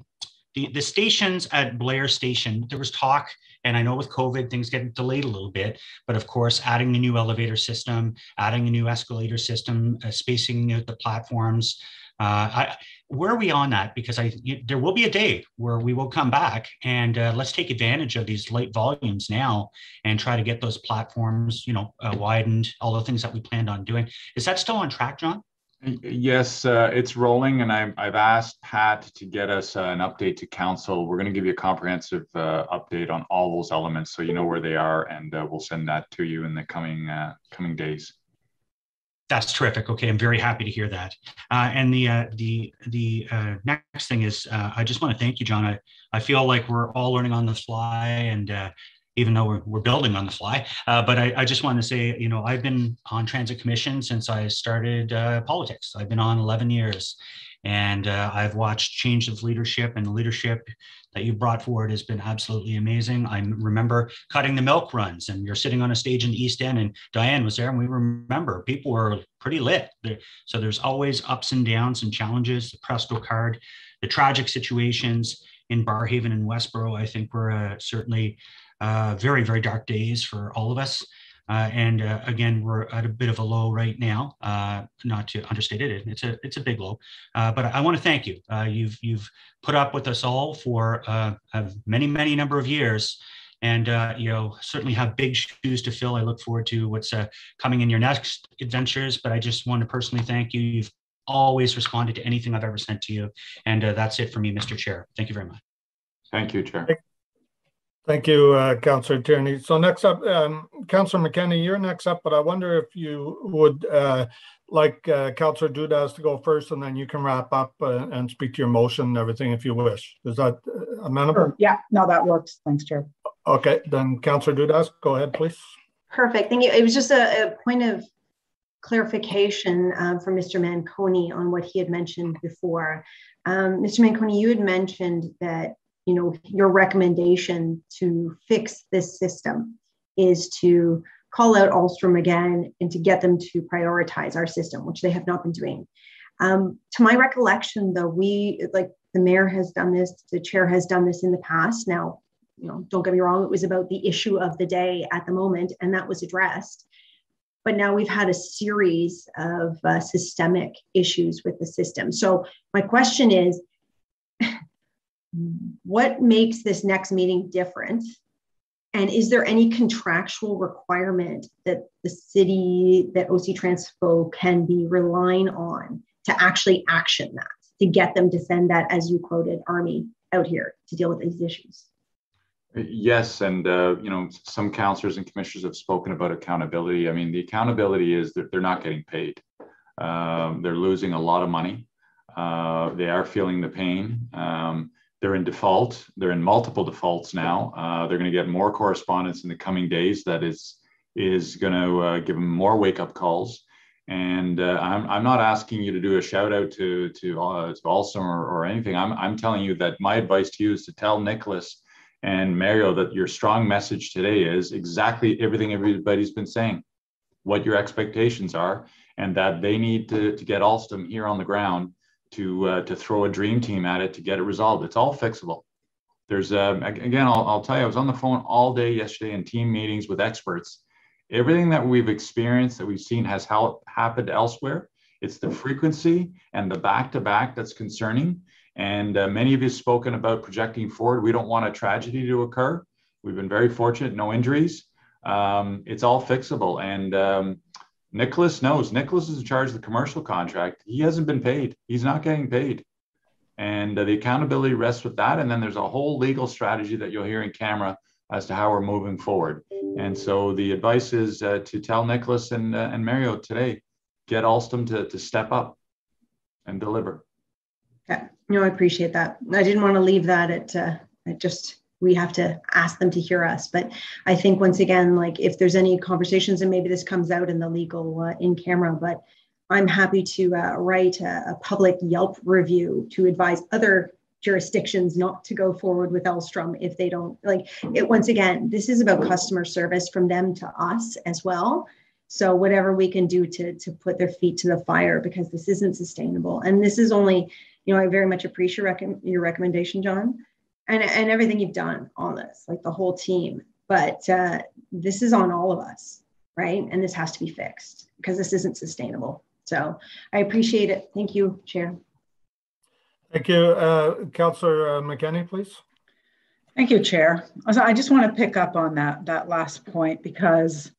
the stations at Blair Station, there was talk And I know with COVID, things get delayed a little bit, but of course, adding a new elevator system, adding a new escalator system, spacing out the platforms. Where are we on that? Because there will be a day where we will come back and let's take advantage of these light volumes now and try to get those platforms, widened, all the things that we planned on doing. Is that still on track, John? Yes, it's rolling, and I've asked Pat to get us an update to council. We're going to give you a comprehensive update on all those elements, so you know where they are, and we'll send that to you in the coming days. That's terrific. Okay, I'm very happy to hear that. And the next thing is, I just want to thank you, John. I feel like we're all learning on the fly, and even though we're building on the fly. But I just want to say, I've been on Transit Commission since I started politics. I've been on 11 years, and I've watched change of leadership, and the leadership that you brought forward has been absolutely amazing. I remember cutting the milk runs, and you're sitting on a stage in the East End, and Diane was there, and we remember people were pretty lit. So there's always ups and downs and challenges, the Presto card, the tragic situations in Barrhaven and Westboro, I think were certainly very, very dark days for all of us. Again, we're at a bit of a low right now, not to understate it. It's a big low, but I want to thank you. You've put up with us all for many number of years, and certainly have big shoes to fill. I look forward to what's coming in your next adventures, but I just want to personally thank you. You've always responded to anything I've ever sent to you, and that's it for me, Mr. Chair. Thank you very much. Thank you, Chair. Thank you, Councillor Tierney. So next up, Councillor McKenney, you're next up, but I wonder if you would like Councillor Dudas to go first, and then you can wrap up and speak to your motion and everything if you wish. Is that amenable? Sure. Yeah, no, that works. Thanks, Chair. Okay, then Councillor Dudas, go ahead, please. Perfect. Thank you. It was just a point of clarification from Mr. Manconi on what he had mentioned before. Mr. Manconi, you had mentioned that your recommendation to fix this system is to call out Alstom again and to get them to prioritize our system, which they have not been doing. To my recollection, though, the mayor has done this, the chair has done this in the past. Now, don't get me wrong, it was about the issue of the day at the moment, and that was addressed. But now we've had a series of systemic issues with the system. So my question is, what makes this next meeting different? And is there any contractual requirement that the city, that OC Transpo can be relying on to actually action that, to get them to send that, as you quoted, army out here to deal with these issues? Yes, and some councillors and commissioners have spoken about accountability. I mean, the accountability is that they're not getting paid. They're losing a lot of money. They are feeling the pain. They're in default. They're in multiple defaults now. They're going to get more correspondence in the coming days that is going to give them more wake-up calls. And I'm not asking you to do a shout out to Alstom or anything. I'm telling you that my advice to you is to tell Nicholas and Mario that your strong message today is exactly everything everybody's been saying, what your expectations are, and that they need to get Alstom here on the ground to throw a dream team at it to get it resolved. It's all fixable. There's again, I'll tell you, I was on the phone all day yesterday in team meetings with experts. Everything that we've experienced, that we've seen, has happened elsewhere. It's the frequency and the back-to-back that's concerning. And many of you have spoken about projecting forward. We don't want a tragedy to occur. We've been very fortunate, no injuries. It's all fixable. And Nicholas knows. Nicholas is in charge of the commercial contract. He hasn't been paid. He's not getting paid. And the accountability rests with that. And then there's a whole legal strategy that you'll hear in camera as to how we're moving forward. And so the advice is to tell Nicholas and Mario today, get Alstom to step up and deliver. Yeah, I appreciate that. I didn't want to leave that at just, we have to ask them to hear us. But I think once again, like if there's any conversations, and maybe this comes out in the legal in camera, but I'm happy to write a public Yelp review to advise other jurisdictions not to go forward with Alstom if they don't like it. Once again, this is about customer service from them to us as well. So whatever we can do to put their feet to the fire, because this isn't sustainable. And this is only, I very much appreciate your recommendation, John. and everything you've done on this, like the whole team. But this is on all of us, right? And this has to be fixed because this isn't sustainable. So I appreciate it. Thank you, Chair. Thank you. Councillor McKenney, please. Thank you, Chair. I just want to pick up on that last point, because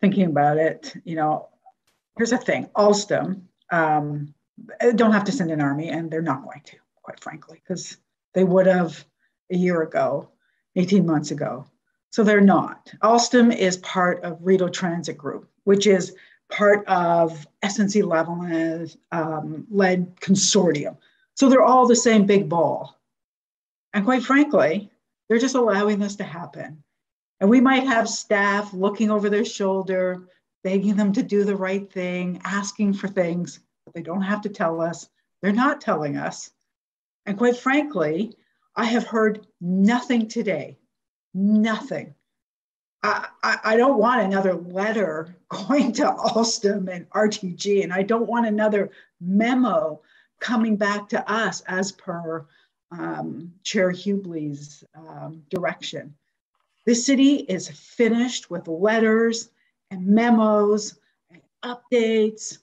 thinking about it, here's the thing. Alstom don't have to send an army, and they're not going to, quite frankly, because they would have a year ago, 18 months ago. So they're not. Alstom is part of Rideau Transit Group, which is part of SNC-Lavalin led consortium. So they're all the same big ball. And quite frankly, they're just allowing this to happen. And we might have staff looking over their shoulder, begging them to do the right thing, asking for things, but they don't have to tell us. They're not telling us. And quite frankly, I have heard nothing today, nothing. I don't want another letter going to Alstom and RTG, and I don't want another memo coming back to us as per Chair Hubley's direction. This city is finished with letters and memos and updates.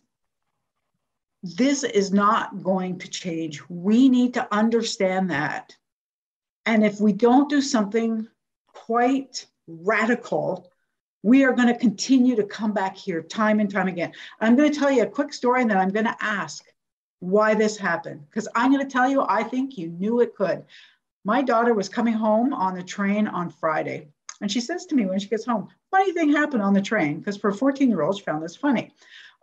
This is not going to change. We need to understand that. And if we don't do something quite radical, we are going to continue to come back here time and time again. I'm going to tell you a quick story, and then I'm going to ask why this happened, because I'm going to tell you, I think you knew it could. My daughter was coming home on the train on Friday, and she says to me when she gets home, funny thing happened on the train, because for a 14-year-old, she found this funny.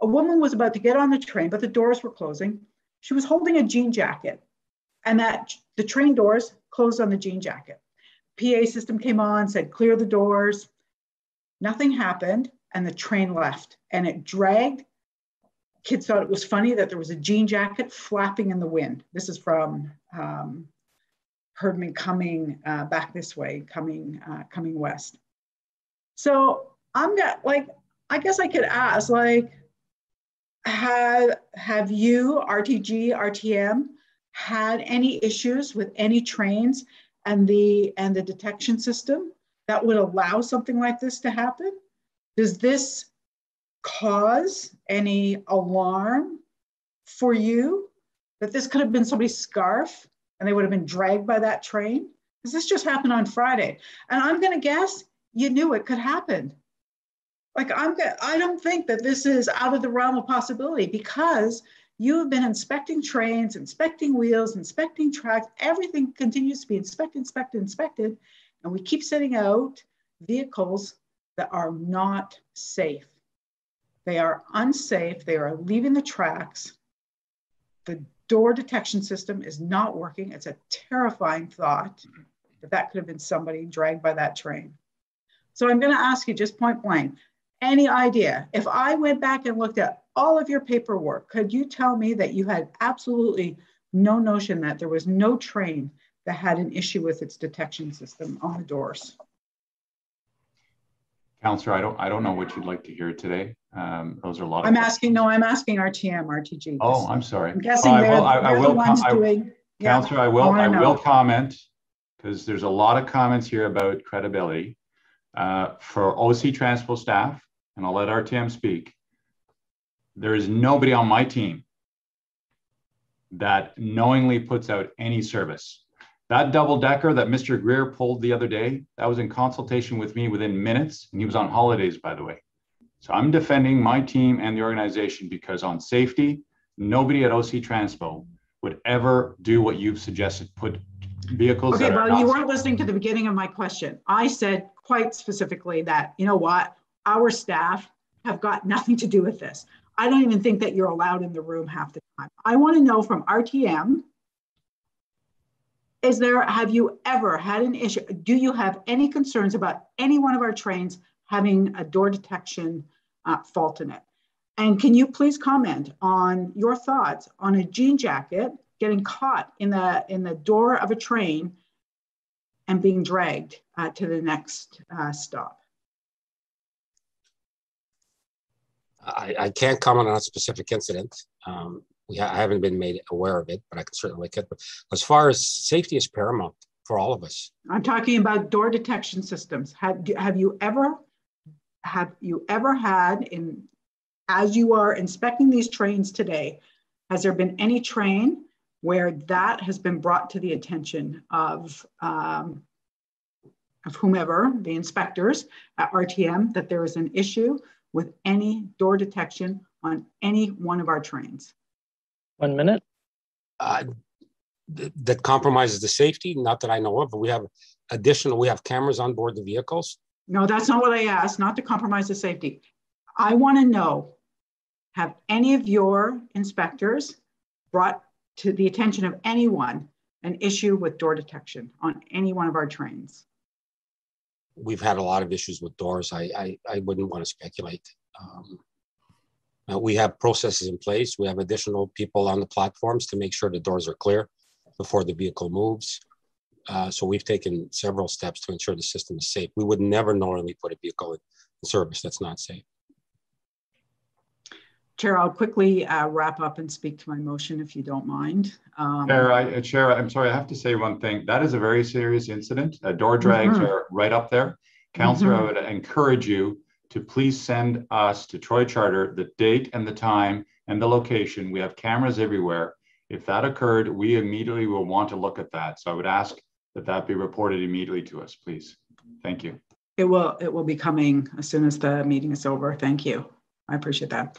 A woman was about to get on the train, but the doors were closing. She was holding a jean jacket, and the train doors closed on the jean jacket. PA system came on, said, clear the doors. Nothing happened, and the train left, and it dragged. Kids thought it was funny that there was a jean jacket flapping in the wind. This is from Herdman coming back this way, coming west. So I'm got, like, I guess I could ask, like, have you, RTG, RTM, had any issues with any trains and the detection system that would allow something like this to happen? Does this cause any alarm for you that this could have been somebody's scarf and they would have been dragged by that train? Because this just happened on Friday. And I'm going to guess you knew it could happen. Like, I don't think that this is out of the realm of possibility, because you have been inspecting trains, inspecting wheels, inspecting tracks. Everything continues to be inspected. And we keep sending out vehicles that are not safe. They are unsafe. They are leaving the tracks. The door detection system is not working. It's a terrifying thought that could have been somebody dragged by that train. So I'm going to ask you just point blank, any idea, if I went back and looked at all of your paperwork, could you tell me that you had absolutely no notion that there was no train that had an issue with its detection system on the doors? Councillor, I don't know what you'd like to hear today. Those are a lot of I'm asking RTM, RTG. Oh, I'm sorry. I'm guessing they're the ones doing. Councillor, I will comment, because there's a lot of comments here about credibility. For OC Transpo staff, and I'll let RTM speak, there is nobody on my team that knowingly puts out any service. That double-decker that Mr. Greer pulled the other day, that was in consultation with me within minutes, and he was on holidays, by the way. So I'm defending my team and the organization, because on safety, nobody at OC Transpo would ever do what you've suggested, put vehicles Okay, that are well, not you weren't listening to the beginning of my question. I said quite specifically that, you know what, our staff have got nothing to do with this. I don't even think that you're allowed in the room half the time. I want to know from RTM, have you ever had an issue? Do you have any concerns about any one of our trains having a door detection fault in it? And can you please comment on your thoughts on a jean jacket getting caught in the door of a train and being dragged to the next stop? I can't comment on a specific incident. I haven't been made aware of it, but I can certainly look at it. As far as safety is paramount for all of us. I'm talking about door detection systems. Have you ever had, as you are inspecting these trains today, has there been any train where that has been brought to the attention of whomever, the inspectors at RTM, that there is an issue with any door detection on any one of our trains? 1 minute. That compromises the safety? Not that I know of, but we have cameras on board the vehicles. No, that's not what I asked, not to compromise the safety. I want to know, have any of your inspectors brought to the attention of anyone an issue with door detection on any one of our trains? We've had a lot of issues with doors. I wouldn't want to speculate. We have processes in place. We have additional people on the platforms to make sure the doors are clear before the vehicle moves. So we've taken several steps to ensure the system is safe. We would never knowingly put a vehicle in service that's not safe. Chair, I'll quickly wrap up and speak to my motion if you don't mind. Chair, I'm sorry, I have to say one thing. That is a very serious incident. Door drags are right up there. Councillor, I would encourage you to please send us to Troy Charter the date and the time and the location. We have cameras everywhere. If that occurred, we immediately will want to look at that. So I would ask that that be reported immediately to us, please. Thank you. It will be coming as soon as the meeting is over. Thank you. I appreciate that.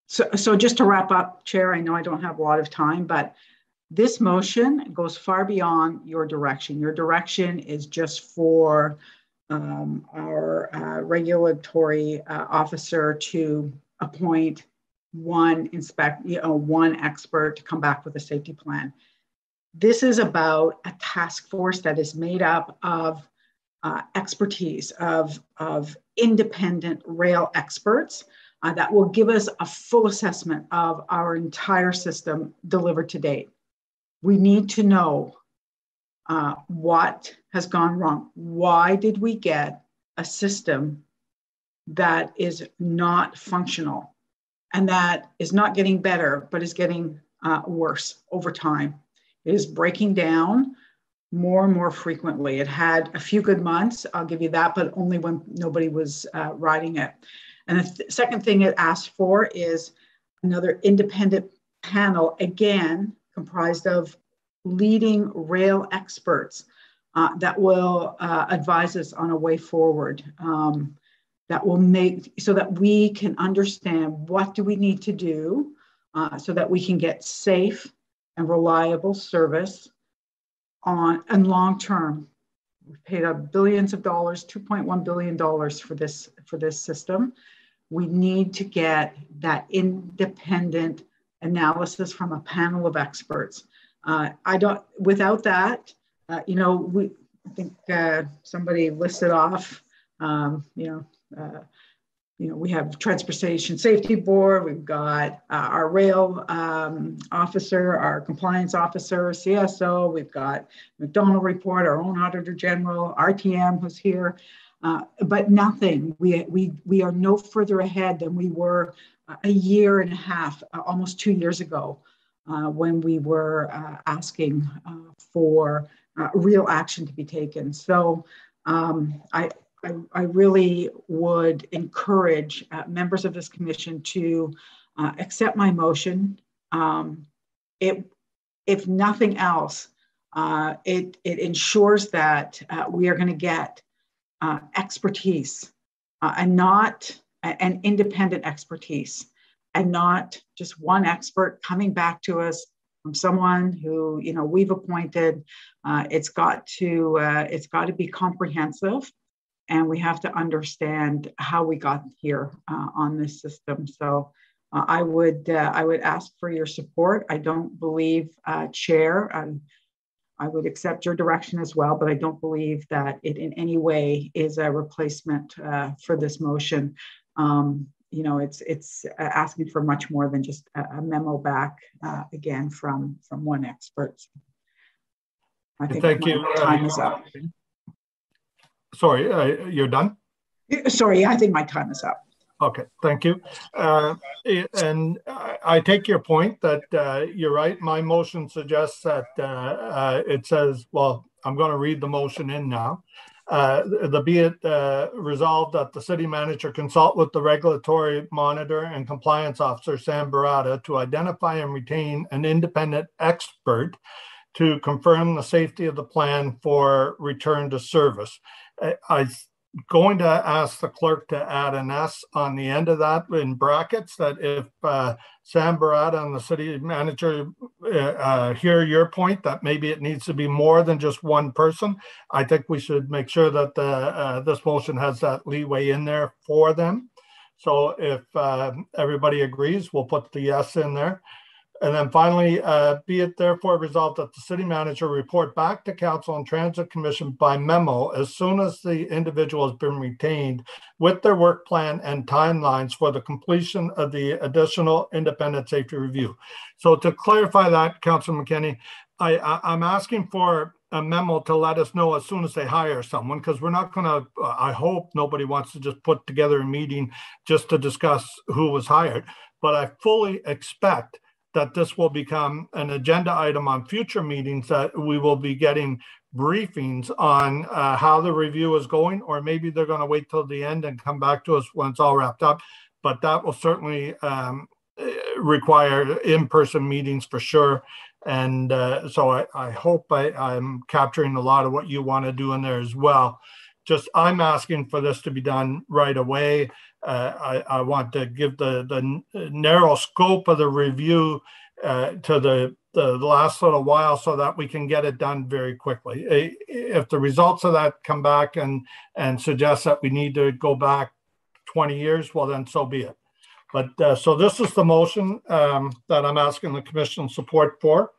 So just to wrap up, Chair, I know I don't have a lot of time, but this motion goes far beyond your direction. Your direction is just for our regulatory officer to appoint one expert to come back with a safety plan. This is about a task force that is made up of expertise, of independent rail experts that will give us a full assessment of our entire system delivered to date. We need to know what has gone wrong. Why did we get a system that is not functional and that is not getting better, but is getting worse over time? It is breaking down more and more frequently. It had a few good months, I'll give you that, but only when nobody was riding it. And the second thing it asked for is another independent panel, again, comprised of leading rail experts that will advise us on a way forward, that will make so that we can understand what do we need to do so that we can get safe and reliable service on and long term. We've paid out billions of dollars, $2.1 billion for this system. We need to get that independent analysis from a panel of experts. Without that, I think somebody listed off, we have Transportation Safety Board, we've got our rail officer, our compliance officer, CSO, we've got McDonald Report, our own Auditor General, RTM who's here, but nothing. We are no further ahead than we were a year and a half, almost 2 years ago, when we were asking for real action to be taken. So I really would encourage members of this commission to accept my motion. If nothing else, it ensures that we are going to get expertise and independent expertise, and not just one expert coming back to us from someone who we've appointed. It's got to be comprehensive. And we have to understand how we got here on this system. So I would ask for your support. I don't believe, Chair, I would accept your direction as well, but I don't believe that it in any way is a replacement for this motion. It's asking for much more than just a memo back again from one expert. I think my time is up. Sorry, you're done? Sorry, I think my time is up. Okay, thank you. And I take your point that you're right. My motion suggests that it says, well, I'm going to read the motion in now. Be it resolved that the city manager consult with the regulatory monitor and compliance officer, Sam Barata, to identify and retain an independent expert to confirm the safety of the plan for return to service. I'm going to ask the clerk to add an S on the end of that in brackets, that if Sam Barata and the city manager hear your point, that maybe it needs to be more than just one person. I think we should make sure that this motion has that leeway in there for them. So if everybody agrees, we'll put the yes in there. And then finally, be it therefore resolved that the city manager report back to Council and Transit Commission by memo as soon as the individual has been retained with their work plan and timelines for the completion of the additional independent safety review. So to clarify that, Councilor McKenney, I'm asking for a memo to let us know as soon as they hire someone, because we're not going to, I hope nobody wants to just put together a meeting just to discuss who was hired, but I fully expect that this will become an agenda item on future meetings, that we will be getting briefings on how the review is going, or maybe they're going to wait till the end and come back to us when it's all wrapped up. But that will certainly require in-person meetings for sure. And so I hope I'm capturing a lot of what you want to do in there as well. Just I'm asking for this to be done right away. I want to give the narrow scope of the review to the last little while so that we can get it done very quickly. If the results of that come back and suggest that we need to go back 20 years, well, then so be it. But so this is the motion that I'm asking the commission support for.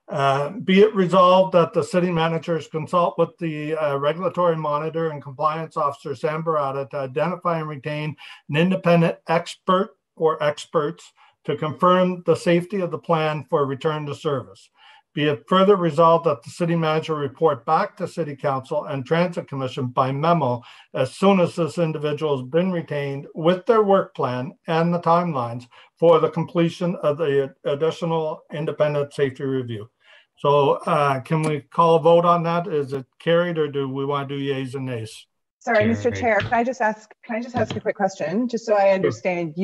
Be it resolved that the city managers consult with the regulatory monitor and compliance officer, Sam Barata, to identify and retain an independent expert or experts to confirm the safety of the plan for return to service. Be it further resolved that the city manager report back to City Council and Transit Commission by memo as soon as this individual has been retained with their work plan and the timelines for the completion of the additional independent safety review. So can we call a vote on that? Is it carried, or do we want to do yeas and nays? Sorry, Mr. Chair, can I just ask a quick question, just so I understand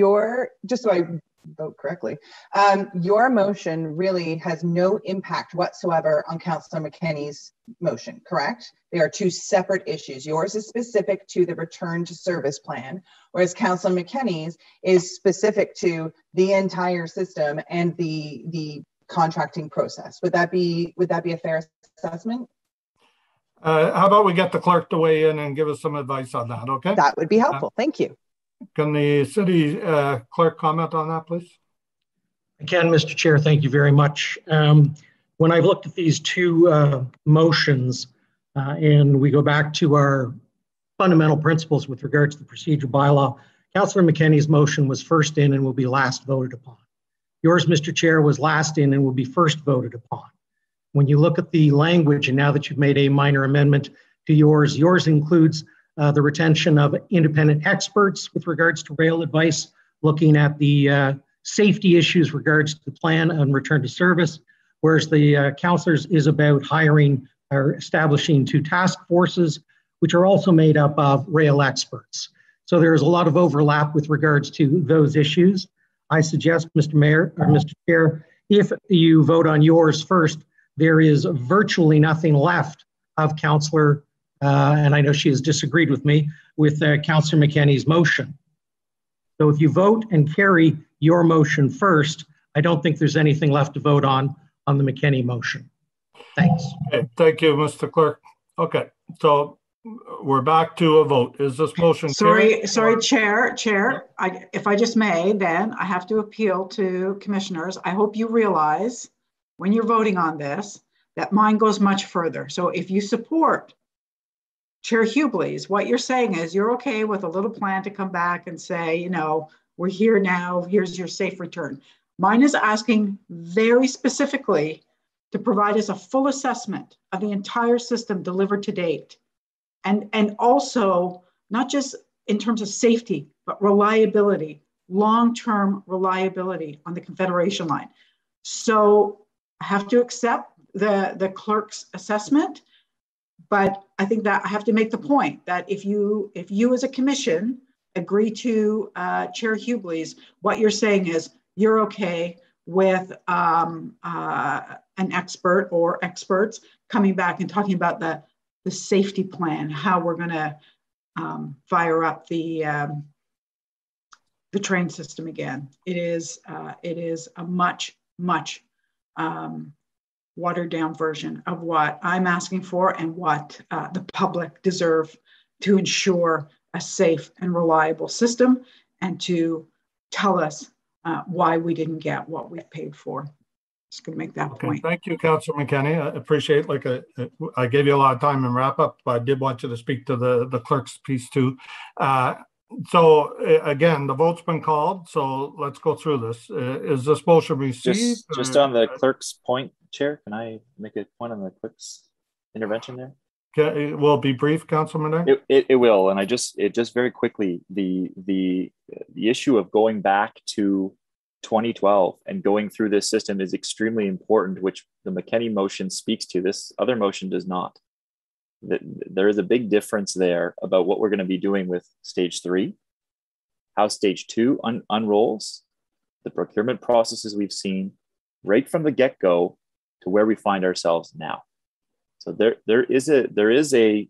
just so I vote correctly. Your motion really has no impact whatsoever on Councillor McKenney's motion, correct? They are two separate issues. Yours is specific to the return to service plan, whereas Councillor McKenney's is specific to the entire system and the contracting process. Would that be a fair assessment? How about we get the clerk to weigh in and give us some advice on that, okay? That would be helpful. Thank you. Can the city clerk comment on that, please? I can, Mr. Chair. Thank you very much. When I've looked at these two motions and we go back to our fundamental principles with regard to the procedural bylaw, Councillor McKenney's motion was first in and will be last voted upon. Yours, Mr. Chair, was last in and will be first voted upon. When you look at the language, and now that you've made a minor amendment to yours includes the retention of independent experts with regards to rail advice, looking at the safety issues regards to the plan and return to service, whereas the councillors is about hiring or establishing two task forces, which are also made up of rail experts. So there is a lot of overlap with regards to those issues. I suggest, Mr. Mayor or Mr. Chair, if you vote on yours first, there is virtually nothing left of Councillor, and I know she has disagreed with me, with Councillor McKenney's motion. So if you vote and carry your motion first, I don't think there's anything left to vote on the McKenney motion. Thanks. Okay, thank you, Mr. Clerk. Okay, so we're back to a vote. Is this motion Sorry, Chair. If I just may, then I have to appeal to commissioners. I hope you realize when you're voting on this, that mine goes much further. So if you support Chair Hubley's, what you're saying is you're okay with a little plan to come back and say, you know, we're here now, here's your safe return. Mine is asking very specifically to provide us a full assessment of the entire system delivered to date. And also, not just in terms of safety, but reliability, long-term reliability on the Confederation line. So I have to accept the clerk's assessment, but I think that I have to make the point that if you as a commission agree to Chair Hubley's, what you're saying is you're okay with an expert or experts coming back and talking about the safety plan, how we're going to fire up the train system again. It is a much watered down version of what I'm asking for and what the public deserve to ensure a safe and reliable system, and to tell us why we didn't get what we've paid for. Just going to make that point. Thank you, Councillor McKenney. I appreciate, I gave you a lot of time in wrap up, but I did want you to speak to the clerk's piece too. So again, the vote's been called, so let's go through this. Is this motion received? Just on the clerk's point, Chair, can I make a point on the clerk's intervention there? Okay, it will be brief, Councilor Menard. It will, and just very quickly, the issue of going back to 2012 and going through this system is extremely important, which the McKenney motion speaks to. This other motion does not. There is a big difference there about what we're going to be doing with stage 3, how stage 2 unrolls, the procurement processes we've seen right from the get-go to where we find ourselves now. So there is a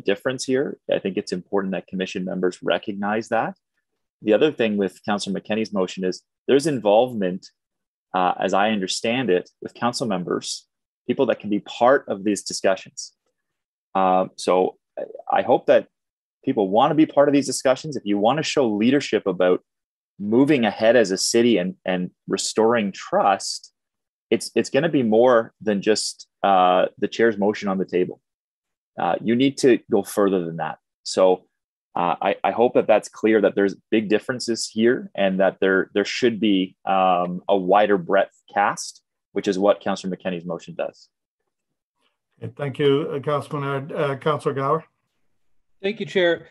difference here. I think it's important that commission members recognize that. The other thing with Councillor McKenney's motion is there's involvement, as I understand it, with council members, people that can be part of these discussions. So I hope that people want to be part of these discussions. If you want to show leadership about moving ahead as a city and restoring trust, it's going to be more than just the chair's motion on the table. You need to go further than that. So I hope that that's clear, that there's big differences here and that there should be a wider breadth cast, which is what Councillor McKenney's motion does. Okay, thank you, Councilman. Councillor Gower. Thank you, Chair.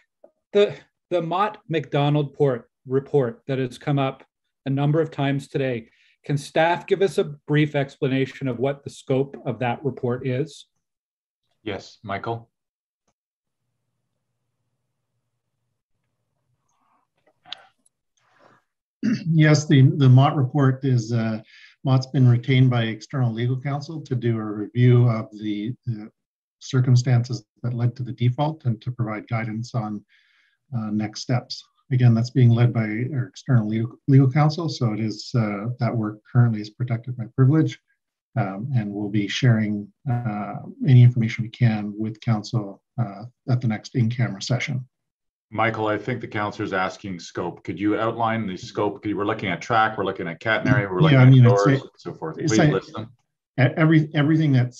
The Mott-MacDonald report that has come up a number of times today, can staff give us a brief explanation of what the scope of that report is? Yes, Michael. Yes, the Mott report is, Mott's been retained by external legal counsel to do a review of the circumstances that led to the default and to provide guidance on next steps. Again, that's being led by our external legal counsel, so it is that work currently is protected by privilege, and we'll be sharing any information we can with council at the next in-camera session. Michael, I think the councillor is asking scope. Could you outline the scope? We're looking at track, we're looking at catenary, we're looking at doors, and so forth. Please list them. Everything that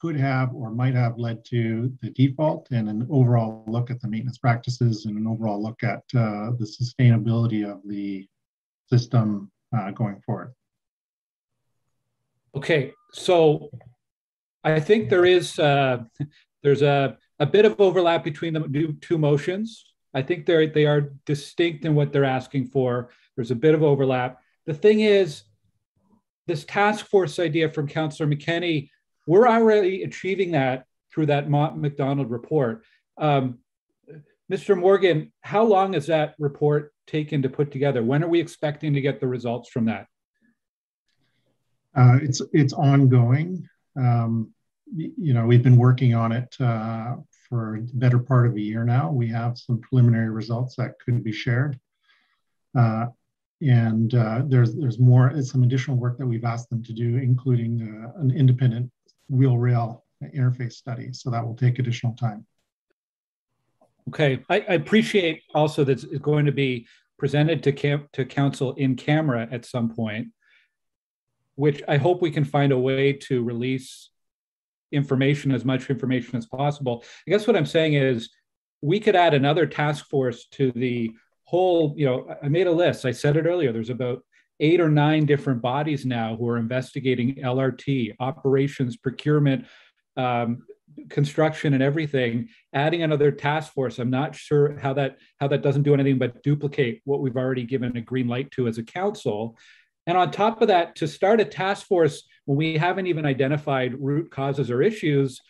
could have or might have led to the default, and an overall look at the maintenance practices, and an overall look at the sustainability of the system going forward. Okay, so I think there's a bit of overlap between the two motions. I think they are distinct in what they're asking for. There's a bit of overlap. The thing is, this task force idea from Councillor McKenney, we're already achieving that through that Mott-MacDonald report. Mr. Morgan, how long has that report taken to put together? When are we expecting to get the results from that? It's ongoing. We've been working on it for the better part of a year now. We have some preliminary results that could be shared. And there's more, some additional work that we've asked them to do, including an independent wheel-rail interface study. So that will take additional time. Okay, I appreciate also that it's going to be presented to council in camera at some point, which I hope we can find a way to release information, as much information as possible. I guess what I'm saying is we could add another task force to the whole, I made a list, I said it earlier, there's about 8 or 9 different bodies now who are investigating LRT, operations, procurement, construction and everything, adding another task force, I'm not sure how that doesn't do anything but duplicate what we've already given a green light to as a council. And on top of that, to start a task force when we haven't even identified root causes or issues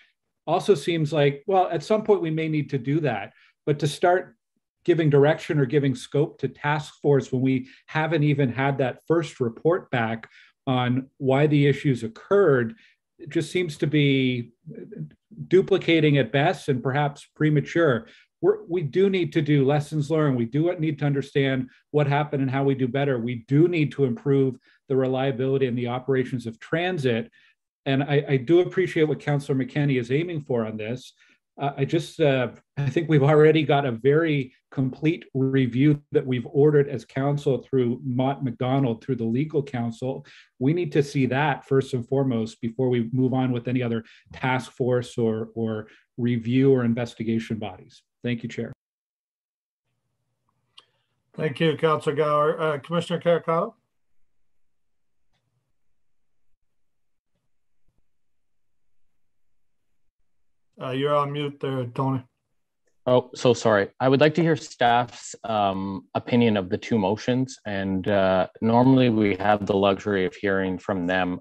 also seems like, well, at some point we may need to do that. But to start giving direction or giving scope to task force when we haven't even had that first report back on why the issues occurred, it just seems to be duplicating at best and perhaps premature. We do need to do lessons learned. We do need to understand what happened and how we do better. We do need to improve the reliability and the operations of transit. And I do appreciate what Councillor McKenney is aiming for on this. I think we've already got a very complete review that we've ordered as council through Mott MacDonald, through the legal counsel. We need to see that first and foremost before we move on with any other task force or review or investigation bodies. Thank you, Chair. Thank you, Councillor Gower. Commissioner Caracalo? You're on mute there, Tony. Oh, so sorry. I would like to hear staff's opinion of the two motions. And normally we have the luxury of hearing from them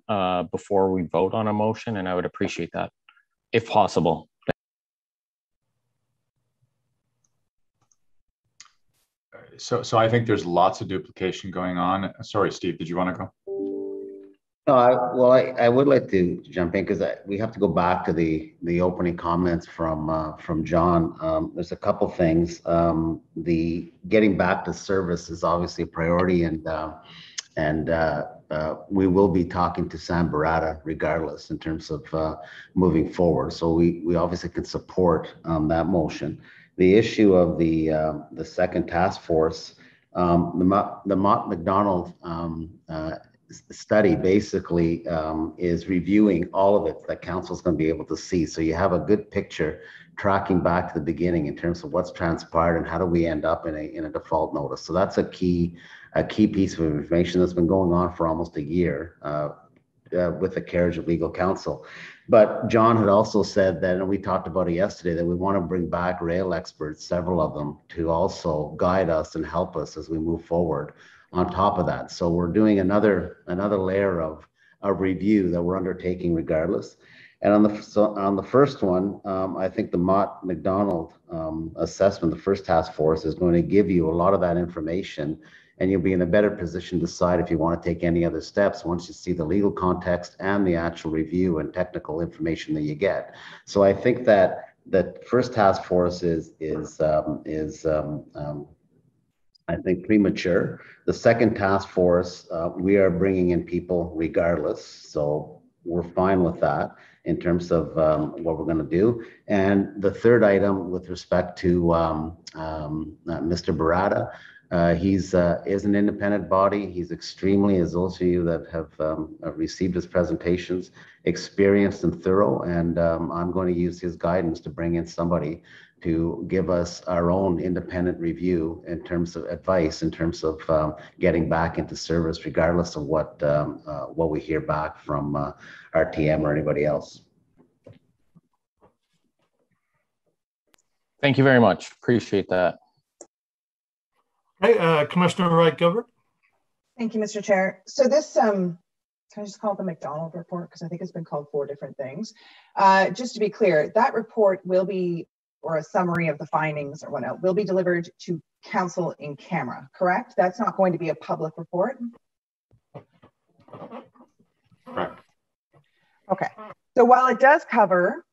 before we vote on a motion, and I would appreciate that, if possible. So I think there's lots of duplication going on. Sorry, Steve, did you want to go? No, I would like to jump in because we have to go back to the opening comments from John. There's a couple things. The getting back to service is obviously a priority, and we will be talking to Sam Barata regardless in terms of moving forward. So we obviously can support that motion. The issue of the second task force, the Mott MacDonald study basically is reviewing all of it that council's going to be able to see. So you have a good picture tracking back to the beginning in terms of what's transpired and how do we end up in a default notice. So that's a key piece of information that's been going on for almost a year with the carriage of legal counsel. But John had also said that, and we talked about it yesterday, that we want to bring back rail experts, several of them, to also guide us and help us as we move forward on top of that. So we're doing another layer of review that we're undertaking regardless. And on the first one, I think the Mott MacDonald assessment, the first task force, is going to give you a lot of that information, and you'll be in a better position to decide if you want to take any other steps once you see the legal context and the actual review and technical information that you get. So I think that first task force is I think premature. The second task force, we are bringing in people regardless, so we're fine with that in terms of what we're going to do. And the third item with respect to Mr. Barata, he's is an independent body. He's extremely, as those of you that have received his presentations, experienced and thorough. And I'm going to use his guidance to bring in somebody to give us our own independent review in terms of advice, in terms of getting back into service, regardless of what we hear back from RTM or anybody else. Thank you very much. Appreciate that. Hey, Commissioner Wright-Gilbert. Thank you, Mr. Chair. So this, can I just call it the MacDonald report? Because I think it's been called 4 different things. Just to be clear, that report will be, or a summary of the findings or whatnot, will be delivered to council in camera, correct? That's not going to be a public report? Correct. Okay. So while it does cover,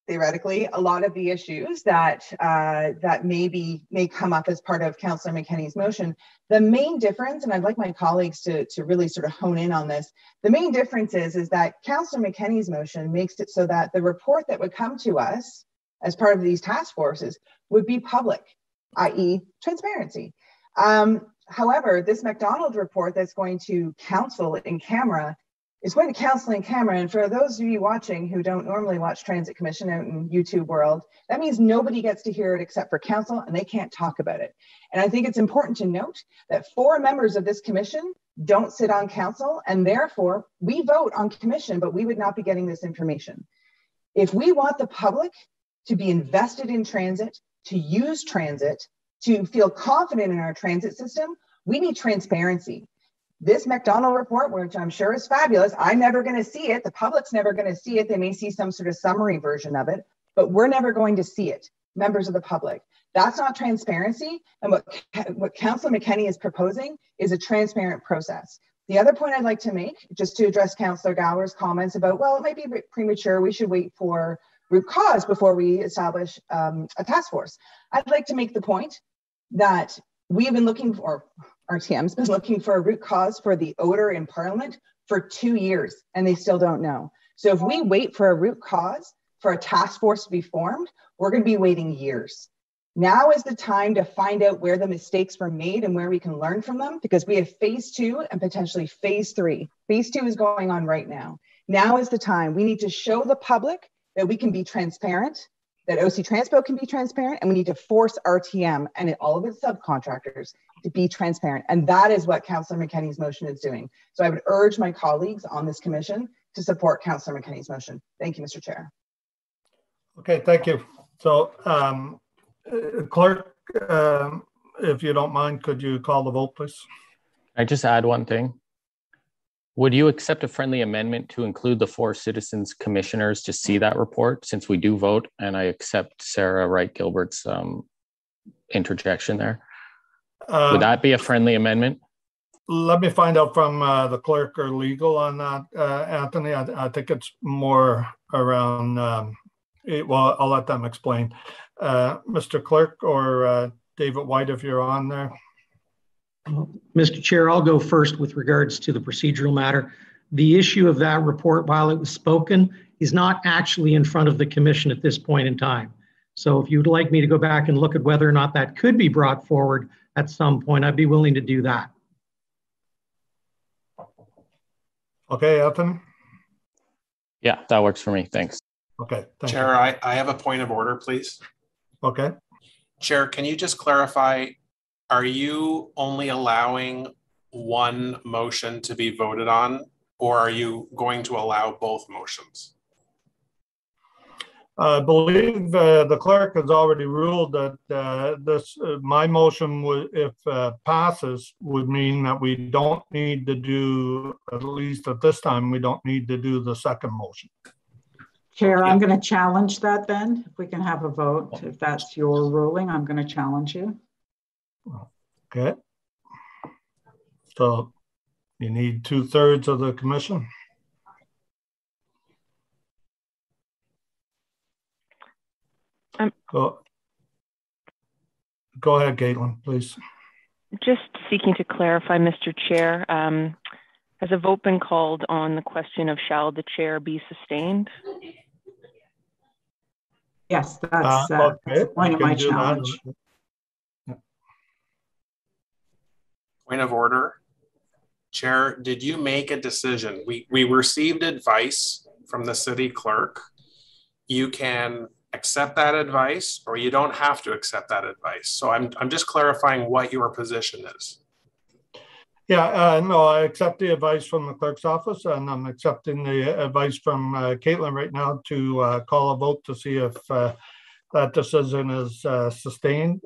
theoretically, a lot of the issues that that may come up as part of Councillor McKenney's motion, the main difference, and I'd like my colleagues to really sort of hone in on this, the main difference is that Councillor McKenney's motion makes it so that the report that would come to us as part of these task forces would be public, i.e. transparency. However, this MacDonald report that's going to council in camera is going to council in camera. And for those of you watching who don't normally watch Transit Commission out in YouTube world, that means nobody gets to hear it except for council, and they can't talk about it. And I think it's important to note that 4 members of this commission don't sit on council, and therefore we vote on commission, but we would not be getting this information. If we want the public to be invested in transit, to use transit, to feel confident in our transit system, we need transparency. This McDonald report, which I'm sure is fabulous, I'm never going to see it. The public's never going to see it. They may see some sort of summary version of it, but we're never going to see it, members of the public. That's not transparency. And what Councillor McKenney is proposing is a transparent process. The other point I'd like to make, just to address Councillor Gower's comments about, well, it might be premature, we should wait for root cause before we establish a task force. I'd like to make the point that we have been looking for, RTM's been looking for a root cause for the odor in Parliament for 2 years, and they still don't know. So if we wait for a root cause for a task force to be formed, we're going to be waiting years. Now is the time to find out where the mistakes were made and where we can learn from them, because we have phase 2 and potentially phase 3. Phase 2 is going on right now. Now is the time. We need to show the public that we can be transparent, that OC Transpo can be transparent, and we need to force RTM and all of its subcontractors to be transparent. And that is what Councillor McKenney's motion is doing. So I would urge my colleagues on this commission to support Councillor McKenney's motion. Thank you, Mr. Chair. Okay, thank you. So, Clerk, if you don't mind, could you call the vote, please? I just add one thing. Would you accept a friendly amendment to include the 4 citizens commissioners to see that report, since we do vote, and I accept Sarah Wright Gilbert's interjection there? Would that be a friendly amendment? Let me find out from the clerk or legal on that, Anthony. I think it's more around, well, I'll let them explain. Mr. Clerk or David White, if you're on there. Mr. Chair, I'll go first with regards to the procedural matter. The issue of that report, while it was spoken, is not actually in front of the commission at this point in time. So if you'd like me to go back and look at whether or not that could be brought forward at some point, I'd be willing to do that. Okay, Anthony? Yeah, that works for me. Thanks. Okay. Chair, I have a point of order, please. Okay. Chair, can you just clarify, are you only allowing one motion to be voted on, or are you going to allow both motions? I believe the clerk has already ruled that my motion would, if passes, would mean that we don't need to do, at least at this time, we don't need to do the second motion. Chair, I'm going to challenge that then. If we can have a vote, if that's your ruling, I'm going to challenge you. Okay. So you need 2/3 of the commission. Go ahead, Caitlin, please. Just seeking to clarify, Mr. Chair, has a vote been called on the question of shall the chair be sustained? Yes, that's the point of my challenge. Point of order. Chair, did you make a decision? We received advice from the city clerk. You can accept that advice, or you don't have to accept that advice. So I'm just clarifying what your position is. Yeah, no, I accept the advice from the clerk's office, and I'm accepting the advice from Caitlin right now to call a vote to see if that decision is sustained.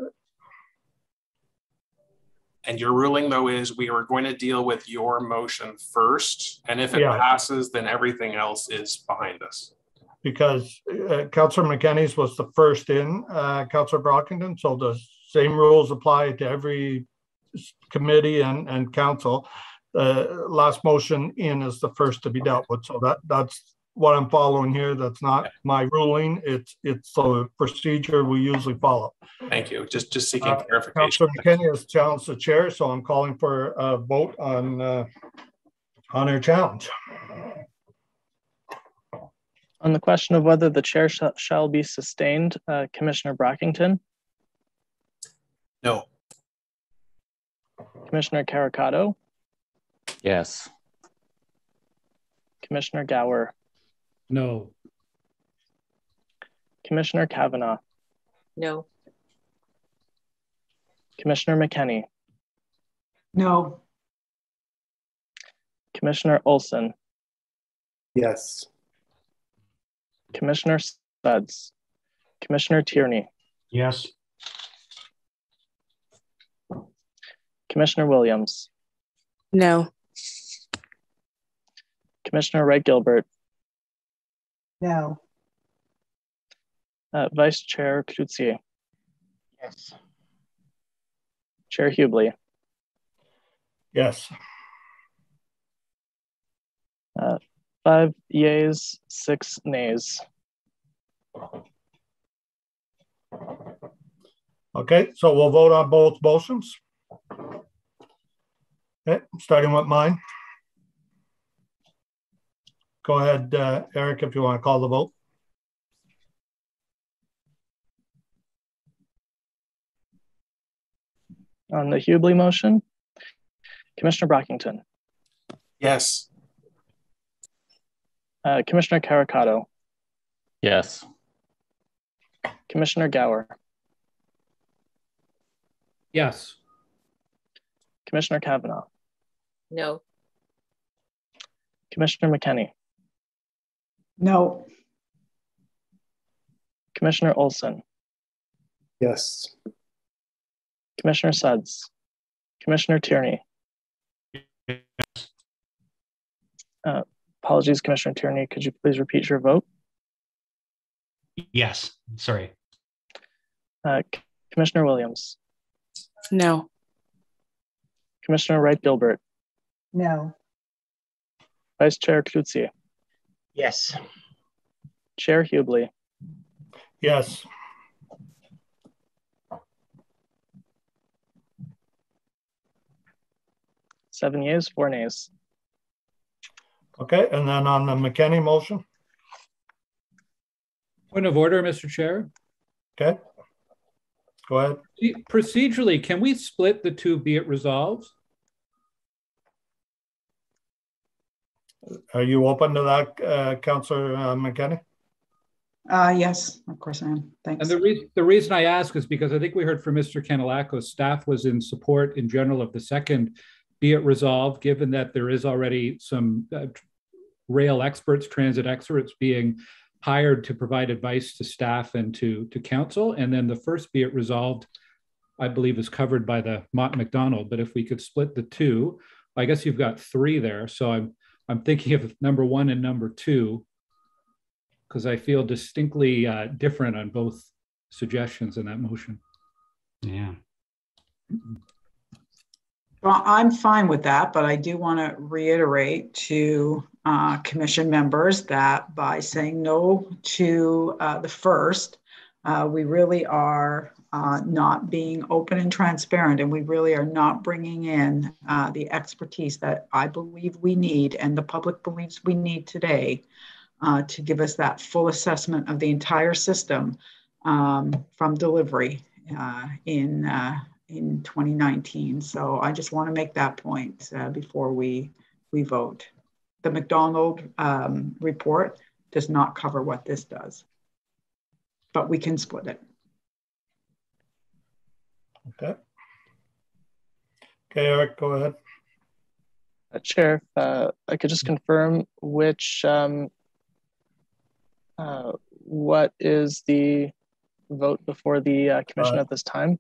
And your ruling, though, is we are going to deal with your motion first, and if it passes, then everything else is behind us. Because Councillor McKenney's was the first in, Councillor Brockington, so the same rules apply to every committee and council. Last motion in is the first to be dealt with, so that's what I'm following here. That's not my ruling. It's the procedure we usually follow. Thank you. Just seeking clarification. Councillor McKenney has challenged the chair, so I'm calling for a vote on her challenge. On the question of whether the chair shall be sustained, Commissioner Brockington? No. Commissioner Caricato? Yes. Commissioner Gower? No. Commissioner Kavanaugh? No. Commissioner McKenney? No. Commissioner Olson? Yes. Commissioner Suds, Commissioner Tierney, Yes. Commissioner Williams, No. Commissioner Wright Gilbert, No. Vice Chair Cloutier, Yes. Chair Hubley, Yes. 5 yeas, 6 nays. Okay, so we'll vote on both motions. Okay, starting with mine. Go ahead, Eric, if you want to call the vote. On the Hubley motion, Commissioner Brockington, Yes. Commissioner Caricato, Yes. Commissioner Gower, Yes. Commissioner Kavanaugh, No. Commissioner McKenney, No. Commissioner Olson, Yes. Commissioner Suds, Commissioner Tierney. Apologies, Commissioner Tierney, could you please repeat your vote? Yes. Sorry. Commissioner Williams, No. Commissioner Wright Gilbert, No. Vice Chair Cloutier, Yes. Chair Hubley, Yes. seven yeas, 4 nays. Okay, and then on the McKenney motion. Point of order, Mr. Chair. Okay. Go ahead. Procedurally, can we split the two be it resolved? Are you open to that, Councillor McKenney? Yes, of course I am. Thanks. And the reason I ask is because I think we heard from Mr. Canalacos, staff was in support in general of the second be it resolved, given that there is already some rail experts, transit experts being hired to provide advice to staff and to council. And then the first be it resolved, I believe, is covered by the Mott MacDonald. But if we could split the two, I guess you've got 3 there. So I'm thinking of number 1 and number 2, because I feel distinctly different on both suggestions in that motion. Yeah. Well, I'm fine with that, but I do want to reiterate to commission members that by saying no to the first, we really are not being open and transparent, and we really are not bringing in the expertise that I believe we need and the public believes we need today to give us that full assessment of the entire system from delivery in 2019. So I just want to make that point before we vote. The MacDonald report does not cover what this does, but we can split it. Okay. Okay, Eric, go ahead. Chair, I could just confirm which, what is the vote before the commission at this time?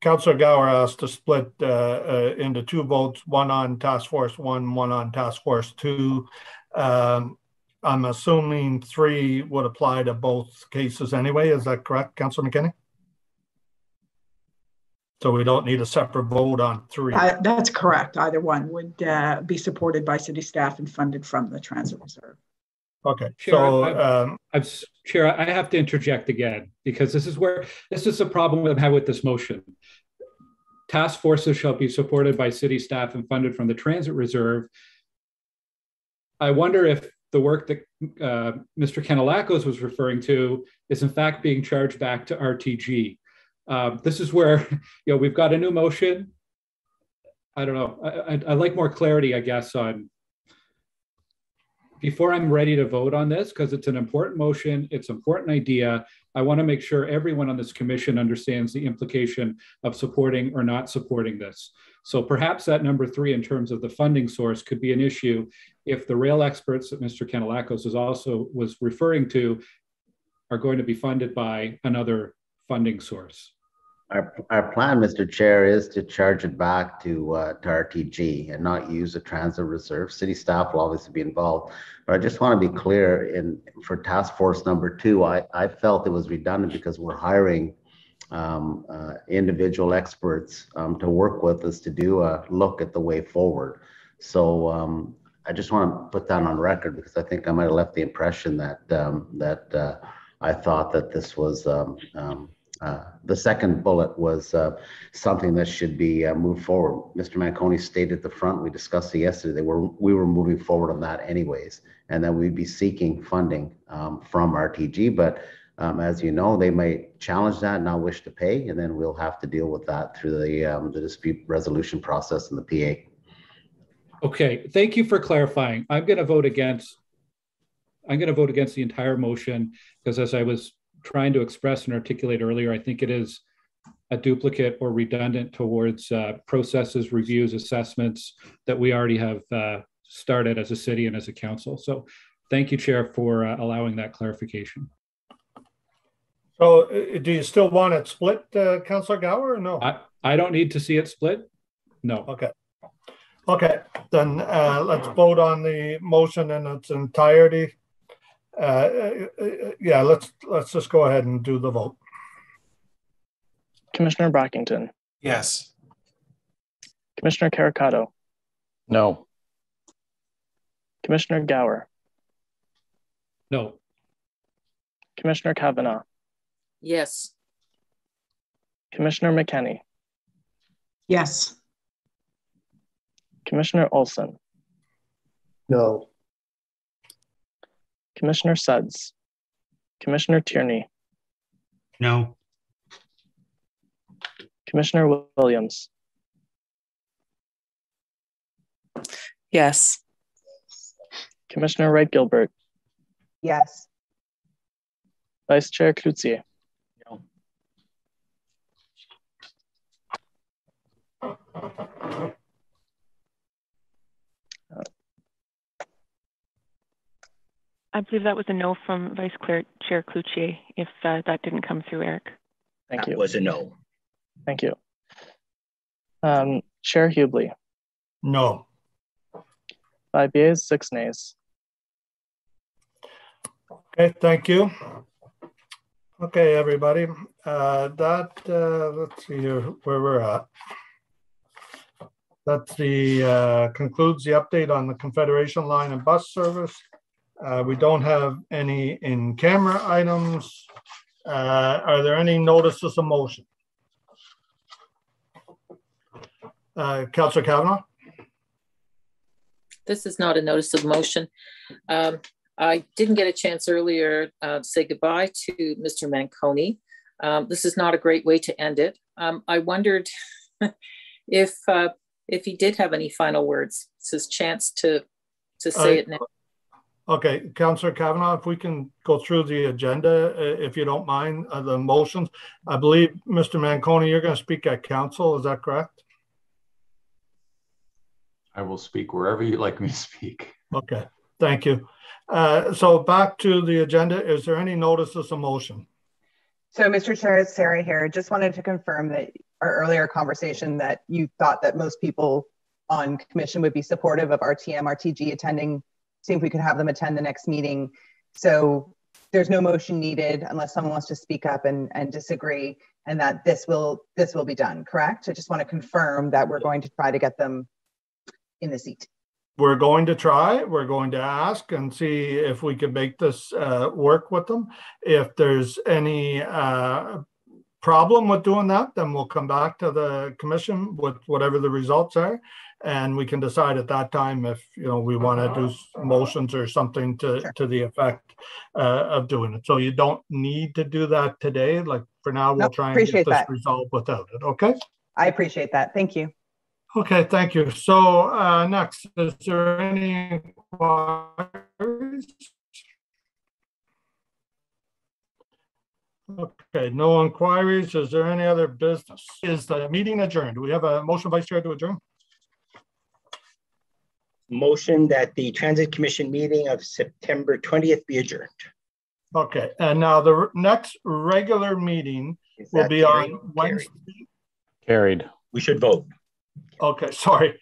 Councillor Gower asked to split into 2 votes, one on Task Force 1, one on Task Force 2. I'm assuming 3 would apply to both cases anyway. Is that correct, Councillor McKenney? So we don't need a separate vote on 3. That's correct. Either one would be supported by city staff and funded from the transit reserve. Okay. Chair, so Chair, I have to interject again, because this is a problem I'm having with this motion. Task forces shall be supported by city staff and funded from the transit reserve. I wonder if the work that Mr. Canalacos was referring to is in fact being charged back to RTG. This is where, we've got a new motion. I don't know. I'd like more clarity, I guess, on before I'm ready to vote on this, because it's an important motion, it's an important idea. I want to make sure everyone on this commission understands the implication of supporting or not supporting this. So perhaps that number 3 in terms of the funding source could be an issue if the rail experts that Mr. Kanellakos was referring to are going to be funded by another funding source. Our plan, Mr. Chair, is to charge it back to RTG and not use a transit reserve. City staff will obviously be involved, but I just want to be clear for task force number 2, I felt it was redundant because we're hiring individual experts to work with us to do a look at the way forward. So I just want to put that on record because I think I might have left the impression that I thought that this was the second bullet was something that should be moved forward. Mr. Manconi stated at the front, we discussed it yesterday, we were moving forward on that anyways, and that we'd be seeking funding from RTG, but as you know, they may challenge that and not wish to pay, and then we'll have to deal with that through the dispute resolution process in the PA. Okay, thank you for clarifying. I'm going to vote against the entire motion because, as I was trying to express and articulate earlier, I think it is a duplicate or redundant towards processes, reviews, assessments that we already have started as a city and as a council. So thank you, Chair, for allowing that clarification. So do you still want it split, Councillor Gower, or no? I don't need to see it split. No. Okay. Okay, then let's vote on the motion in its entirety. Yeah, let's just go ahead and do the vote. Commissioner Brockington. Yes. Commissioner Caricato. No. Commissioner Gower. No. Commissioner Kavanaugh. Yes. Commissioner McKenney. Yes. Commissioner Olson. No. Commissioner Suds. Commissioner Tierney. No. Commissioner Williams. Yes. Commissioner Wright Gilbert. Yes. Vice Chair Cloutier. No. I believe that was a no from Vice Chair Cloutier, if that didn't come through, Eric. Thank you. That was a no. Thank you. Chair Hubley. No. 5 yeas, 6 nays. Okay, thank you. Okay, everybody. Let's see here where we're at. That's concludes the update on the Confederation Line and bus service. We don't have any in-camera items. Are there any notices of motion? Councillor Kavanaugh? This is not a notice of motion. I didn't get a chance earlier to say goodbye to Mr. Manconi. This is not a great way to end it. I wondered if he did have any final words. It's his chance to say it now. Okay, Councillor Kavanaugh, if we can go through the agenda, if you don't mind, the motions. I believe, Mr. Manconi, you're going to speak at council, is that correct? I will speak wherever you'd like me to speak. Okay, thank you. So back to the agenda, is there any notices of motion? So Mr. Chair, it's Sarah here. Just wanted to confirm that our earlier conversation that you thought that most people on commission would be supportive of RTM, RTG attending, see if we could have them attend the next meeting. So there's no motion needed unless someone wants to speak up and disagree, and that this will be done, correct? I just want to confirm that we're going to try to get them in the seat. We're going to try, we're going to ask and see if we can make this work with them. If there's any problem with doing that, then we'll come back to the commission with whatever the results are. And we can decide at that time if we want to do motions or something to the effect of doing it. So you don't need to do that today. Like for now, we'll try and get this resolved without it. Okay. I appreciate that. Thank you. Okay, thank you. So next, is there any inquiries? Okay, no inquiries. Is there any other business? Is the meeting adjourned? Do we have a motion, Vice Chair, to adjourn? motion that the Transit Commission meeting of September 20th be adjourned. Okay, and now the next regular meeting will be on Wednesday. Carried. We should vote. Okay, sorry.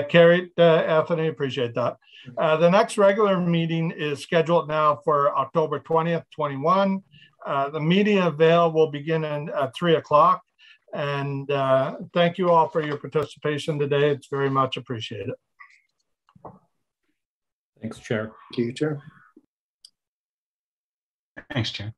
Carried, Anthony, appreciate that. The next regular meeting is scheduled now for October 20th, 21. The media avail will begin at 3 o'clock. And thank you all for your participation today. It's very much appreciated. Thanks, Chair. Thank you, Chair. Thanks, Chair.